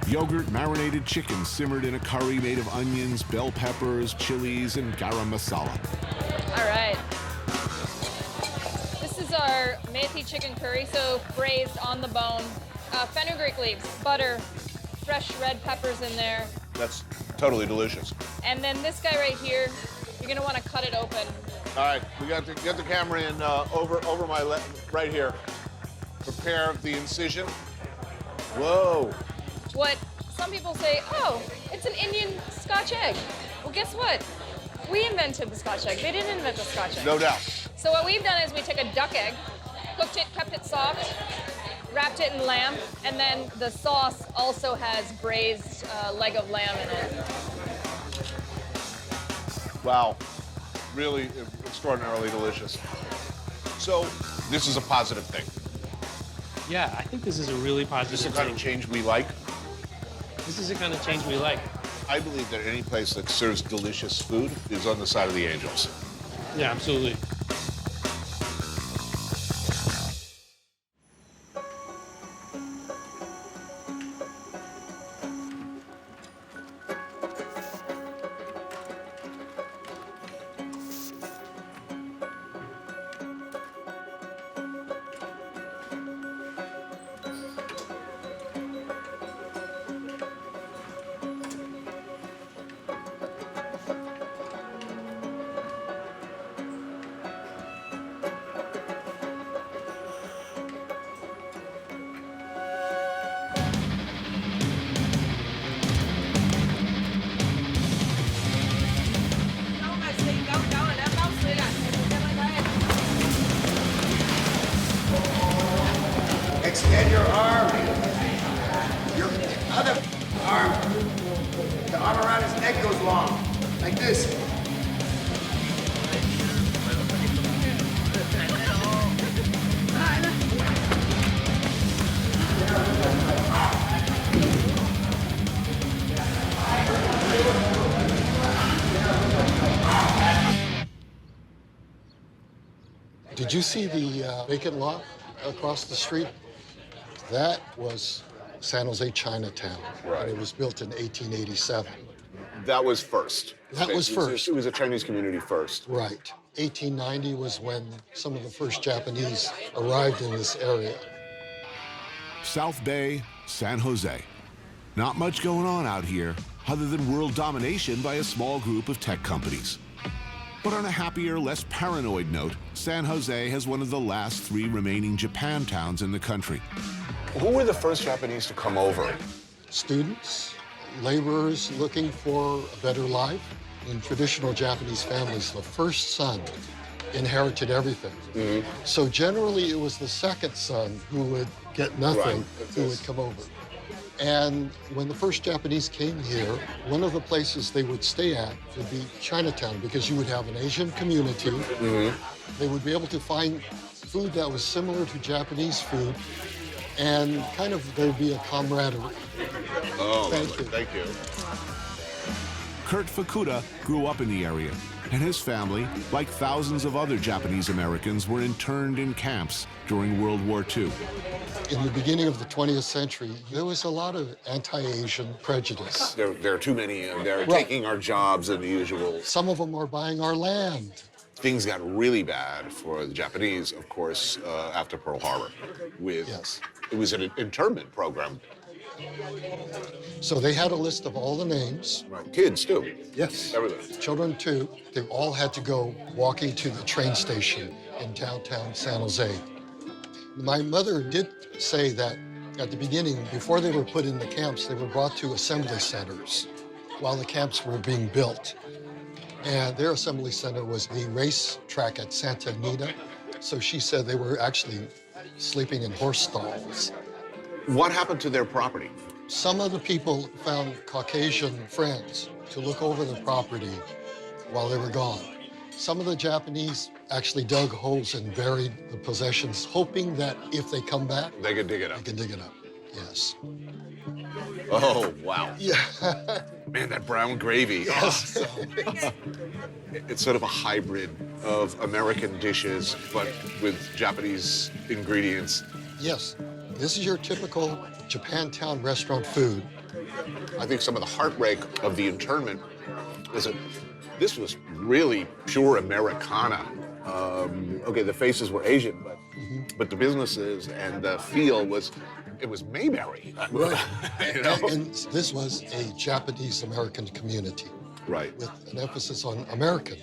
Yogurt marinated chicken simmered in a curry made of onions, bell peppers, chilies, and garam masala. All right. This is our methi chicken curry, so braised on the bone. Fenugreek leaves, butter, fresh red peppers in there. That's totally delicious. And then this guy right here, you're gonna wanna cut it open. All right, we got to get the camera in over my left, right here. Prepare the incision. Whoa. What some people say, oh, it's an Indian Scotch egg. Well, guess what? We invented the Scotch egg. They didn't invent the Scotch egg. No doubt. So what we've done is we took a duck egg, cooked it, kept it soft, wrapped it in lamb, and then the sauce also has braised leg of lamb in it. Wow, really extraordinarily delicious. So this is a positive thing. Yeah, I think this is a really positive This is the kind of change we like. This is the kind of change we like. I believe that any place that serves delicious food is on the side of the angels. Yeah, absolutely. arm. The arm around his neck goes long, like this. Did you see the vacant lot across the street? That was San Jose Chinatown. Right. And it was built in 1887. That was first. That was first. It was a Chinese community first. Right. 1890 was when some of the first Japanese arrived in this area. South Bay, San Jose. Not much going on out here other than world domination by a small group of tech companies. But on a happier, less paranoid note, San Jose has one of the last 3 remaining Japan towns in the country. Who were the first Japanese to come over? Students, laborers looking for a better life. In traditional Japanese families, the first son inherited everything. Mm-hmm. So generally, it was the second son who would get nothing, Right. who would come over. And when the first Japanese came here, one of the places they would stay at would be Chinatown, because you would have an Asian community. Mm-hmm. They would be able to find food that was similar to Japanese food, and kind of there'd be a camaraderie. Oh, Thank you. Thank you. Kurt Fukuda grew up in the area, and his family, like thousands of other Japanese Americans, were interned in camps during World War II. In the beginning of the 20th century, there was a lot of anti-Asian prejudice. There are too many. They're Right. taking our jobs and the usual. Some of them are buying our land. Things got really bad for the Japanese, of course, after Pearl Harbor. Yes. It was an internment program. So they had a list of all the names. Right. Kids, too. Yes. Everything. Children, too. They all had to go walking to the train station in downtown San Jose. My mother did say that at the beginning, before they were put in the camps, they were brought to assembly centers while the camps were being built. And their assembly center was the race track at Santa Anita. So she said they were actually sleeping in horse stalls. What happened to their property? Some of the people found Caucasian friends to look over the property while they were gone. Some of the Japanese actually dug holes and buried the possessions, hoping that if they come back, they could dig it up. They could dig it up, yes. Oh, wow. Yeah. Man, that brown gravy. Yes. Oh. It's sort of a hybrid of American dishes, but with Japanese ingredients. Yes. This is your typical Japantown restaurant food. I think some of the heartbreak of the internment is that this was really pure Americana. Okay, the faces were Asian, but the businesses and the feel was, it was Mayberry. Right. You know? And this was a Japanese-American community. Right. With an emphasis on American.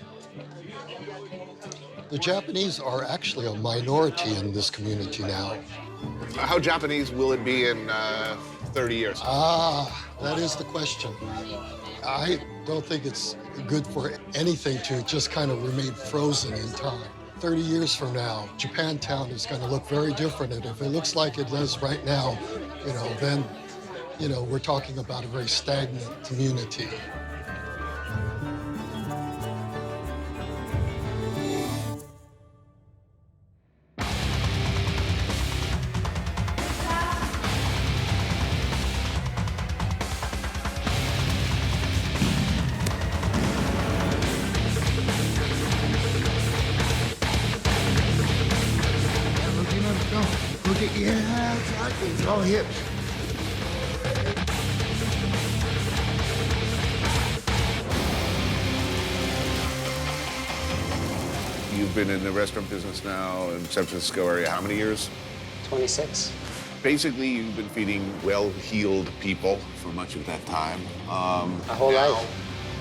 The Japanese are actually a minority in this community now. How Japanese will it be in 30 years? That is the question. I don't think it's good for anything to just kind of remain frozen in time. 30 years from now, Japantown is going to look very different. And if it looks like it does right now, then, we're talking about a very stagnant community. It's all hips. You've been in the restaurant business now in San Francisco area how many years? 26. Basically, you've been feeding well-heeled people for much of that time. My whole life.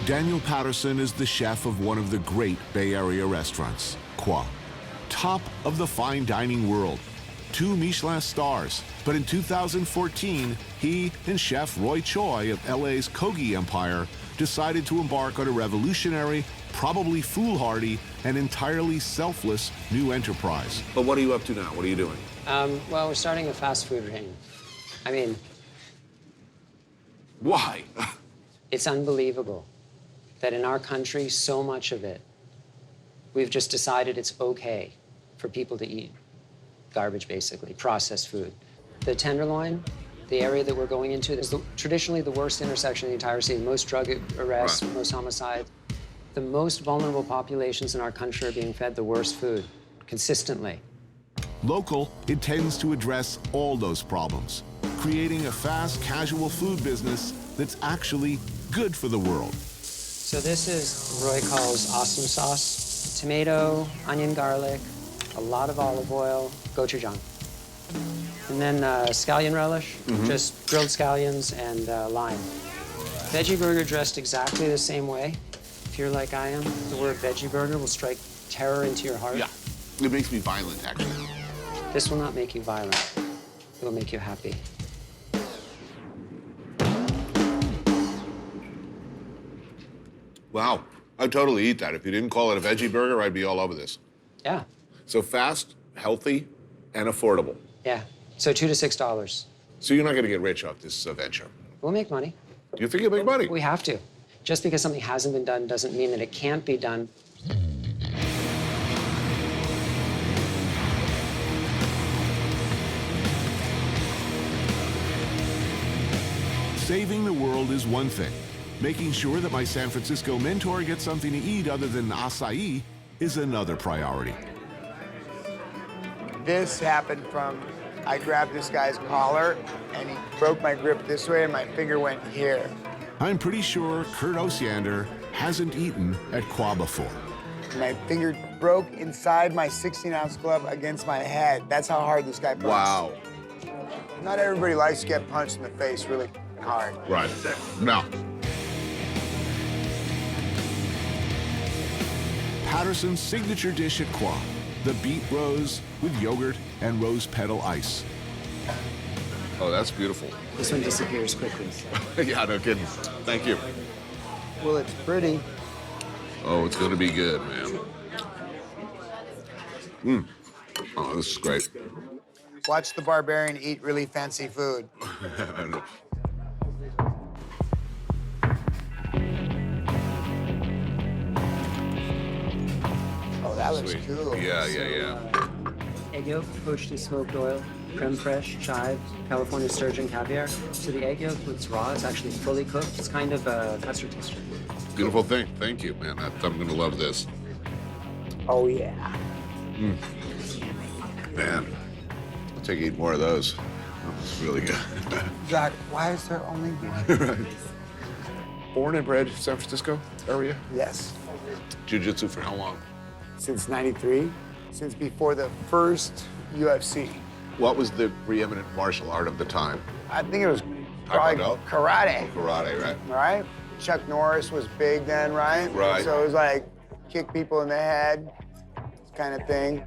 Daniel Patterson is the chef of one of the great Bay Area restaurants, Kwa. Top of the fine dining world. 2 Michelin stars. But in 2014, he and Chef Roy Choi of LA's Kogi Empire decided to embark on a revolutionary, probably foolhardy, and entirely selfless new enterprise. But what are you up to now? What are you doing? Well, we're starting a fast food chain. I mean, Why? It's unbelievable that in our country, so much of it, we've just decided it's okay for people to eat garbage, basically, processed food. The Tenderloin, the area that we're going into, is traditionally the worst intersection in the entire city. Most drug arrests, most homicides. The most vulnerable populations in our country are being fed the worst food, consistently. Local intends to address all those problems, creating a fast, casual food business that's actually good for the world. So this is Roy calls awesome sauce. Tomato, onion, garlic, a lot of olive oil, gochujang. And then scallion relish, just grilled scallions and lime. Veggie burger dressed exactly the same way. If you're like I am, the word veggie burger will strike terror into your heart. Yeah, it makes me violent, actually. This will not make you violent. It will make you happy. Wow, I'd totally eat that. If you didn't call it a veggie burger, I'd be all over this. Yeah. So fast, healthy, and affordable. Yeah. So $2 to $6. So you're not going to get rich off this venture? We'll make money. Do you think you'll make money? We have to. Just because something hasn't been done doesn't mean that it can't be done. Saving the world is one thing. Making sure that my San Francisco mentor gets something to eat other than acai is another priority. This happened from, I grabbed this guy's collar and he broke my grip this way and my finger went here. I'm pretty sure Kurt Osiander hasn't eaten at Cuba before. My finger broke inside my 16-ounce glove against my head. That's how hard this guy punched. Wow. Not everybody likes to get punched in the face really hard. Right. No. Patterson's signature dish at Cuba, the beet rose with yogurt and rose petal ice. Oh, that's beautiful. This one disappears quickly. Yeah, no kidding. Thank you. Well, it's pretty. Oh, it's going to be good, man. Oh, this is great. Watch the barbarian eat really fancy food. Oh, that looks cool. Yeah. Egg yolk, poached in smoked oil, creme fraiche, chive, California sturgeon caviar. So the egg yolk, when it's raw, it's actually fully cooked. It's kind of a custard texture. Beautiful thing. Thank you, man. I'm going to love this. Oh, yeah. Man, I'll take 8 more of those. It's really good. Zach, why is there only one? Right. Born and bred San Francisco area? Yes. Jiu-jitsu for how long? Since '93, since before the first UFC. What was the preeminent martial art of the time? I think it was probably karate. Karate, right. Right? Chuck Norris was big then, right? Right. So it was like kick people in the head kind of thing.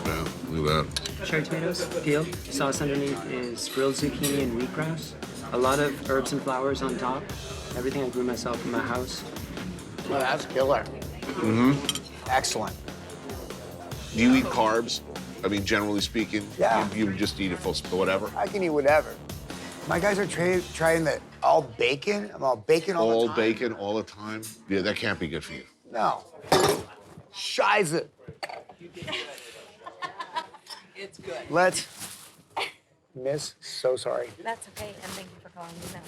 Yeah, look at that. Cherry tomatoes, peeled. Sauce underneath is grilled zucchini and wheatgrass. A lot of herbs and flowers on top. Everything I grew myself in my house. Well, that's killer. Excellent. Do you eat carbs? I mean, generally speaking, Yeah. you just eat a full whatever? I can eat whatever. My guys are trying the all bacon. I'm all bacon all the All time. bacon all the time? Yeah, that can't be good for you. No. Scheiße. It's good. Let's. Miss, so sorry. That's okay, and thank you for calling me now.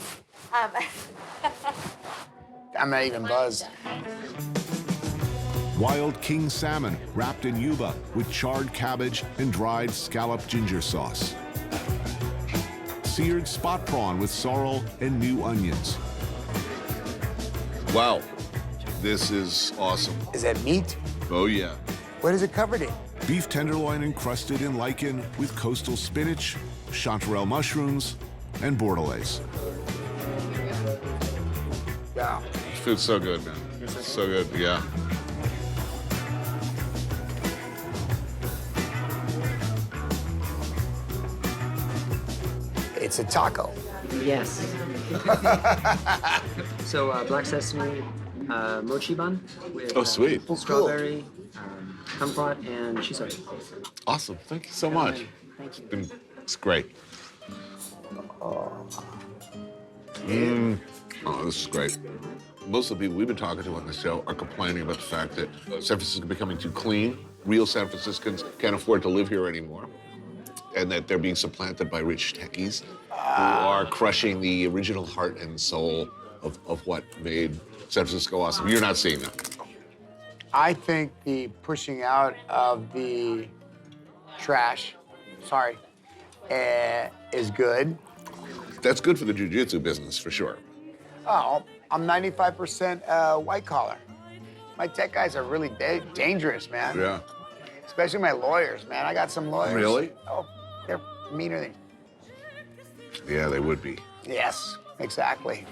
I'm not even buzzed. Wild king salmon wrapped in yuba with charred cabbage and dried scalloped ginger sauce. Seared spot prawn with sorrel and new onions. Wow, this is awesome. Is that meat? Oh, yeah. What is it covered in? Beef tenderloin encrusted in lichen with coastal spinach, chanterelle mushrooms, and bordelaise. Yeah. This food's so good, man. It's so good, yeah. It's a taco. Yes. So black sesame mochi bun with Oh, sweet. strawberry, kumquat, and shiso. Awesome. Thank you so much. It's great. Oh, this is great. Most of the people we've been talking to on the show are complaining about the fact that San Francisco is becoming too clean. Real San Franciscans can't afford to live here anymore, and that they're being supplanted by rich techies who are crushing the original heart and soul of what made San Francisco awesome. You're not seeing that. I think the pushing out of the trash, is good. That's good for the jiu-jitsu business, for sure. Oh, I'm 95% white collar. My tech guys are really dangerous, man. Yeah. Especially my lawyers, man. I got some lawyers. Really? Oh, they're meaner than... Yeah, they would be. Yes, exactly.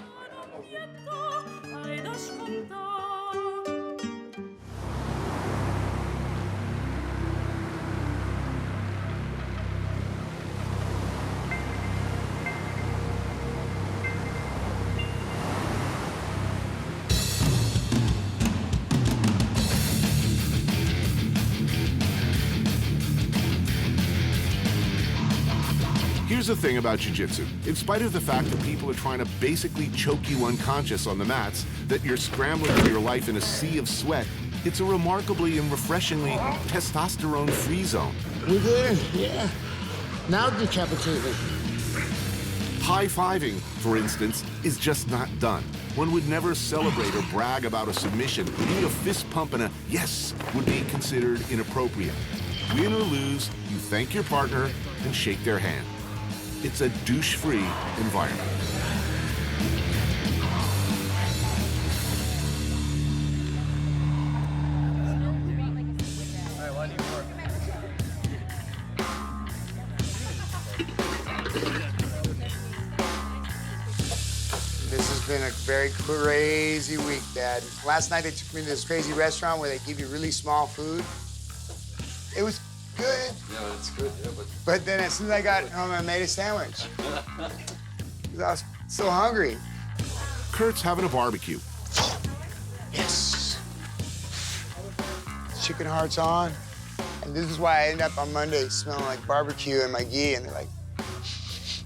Here's the thing about jiu-jitsu. In spite of the fact that people are trying to basically choke you unconscious on the mats, that you're scrambling for your life in a sea of sweat, it's a remarkably and refreshingly testosterone-free zone. We good? Yeah. Now decapitate me. High-fiving, for instance, is just not done. One would never celebrate or brag about a submission. Even a fist pump and a yes would be considered inappropriate. Win or lose, you thank your partner and shake their hand. It's a douche-free environment. This has been a very crazy week, Dad. Last night they took me to this crazy restaurant where they give you really small food. It was good. Yeah, it's good, yeah, But then as soon as I got home, I made a sandwich. 'Cause I was so hungry. Kurt's having a barbecue. Yes. Chicken hearts on. And this is why I end up on Monday smelling like barbecue in my gi. And they're like,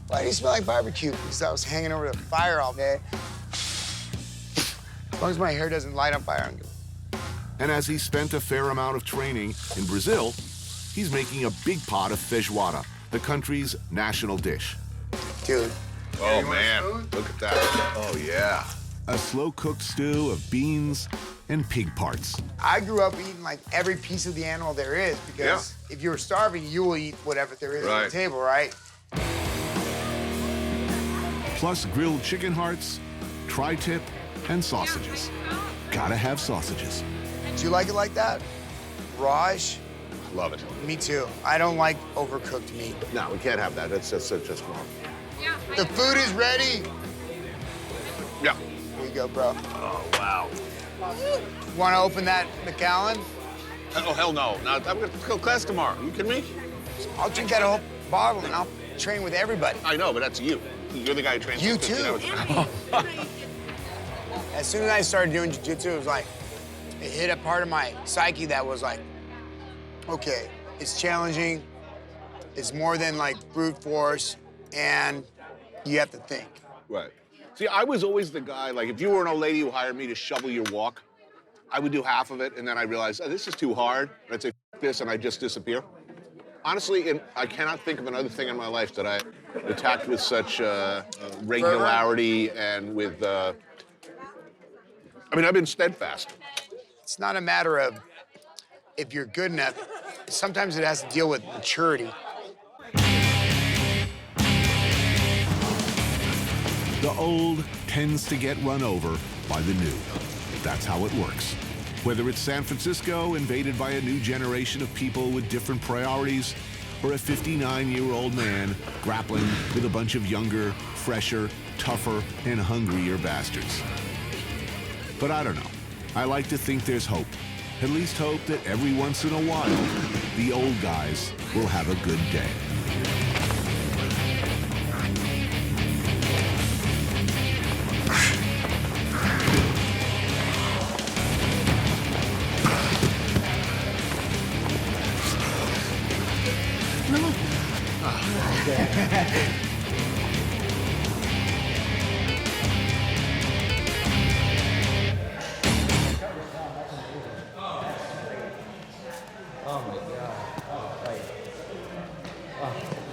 why do you smell like barbecue? Because I was hanging over the fire all day. As long as my hair doesn't light on fire, I'm good. And as he spent a fair amount of training in Brazil, he's making a big pot of feijoada, the country's national dish. Dude. Oh, man. Look at that. Oh, yeah. A slow-cooked stew of beans and pig parts. I grew up eating like every piece of the animal there is because if you're starving, you will eat whatever there is on the table, right? Plus grilled chicken hearts, tri-tip, and sausages. Gotta have sausages. Do you like it like that? Raj? Love it. Me too. I don't like overcooked meat. No, we can't have that. That's just wrong. The food is ready. Yeah. Here you go, bro. Oh, wow. Want to open that Macallan? Oh, hell no. No, I'm going to go class tomorrow. You kidding me? I'll drink that whole bottle and I'll train with everybody. I know, but that's you. You're the guy who trains. You for 15 too. hours. As soon as I started doing jiu-jitsu, it was like, it hit a part of my psyche that was like, okay, it's challenging. It's more than like brute force, and you have to think. Right. See, I was always the guy, like, if you were an old lady who hired me to shovel your walk, I would do half of it, and then I realized, oh, this is too hard. And I'd say, F this, and I'd just disappear. Honestly, I cannot think of another thing in my life that I attacked with such regularity and with, I mean, I've been steadfast. It's not a matter of if you're good enough. Sometimes it has to deal with maturity. The old tends to get run over by the new. That's how it works. Whether it's San Francisco invaded by a new generation of people with different priorities, or a 59-year-old man grappling with a bunch of younger, fresher, tougher, and hungrier bastards. But I don't know. I like to think there's hope. At least hope that every once in a while, the old guys will have a good day. Oh my God.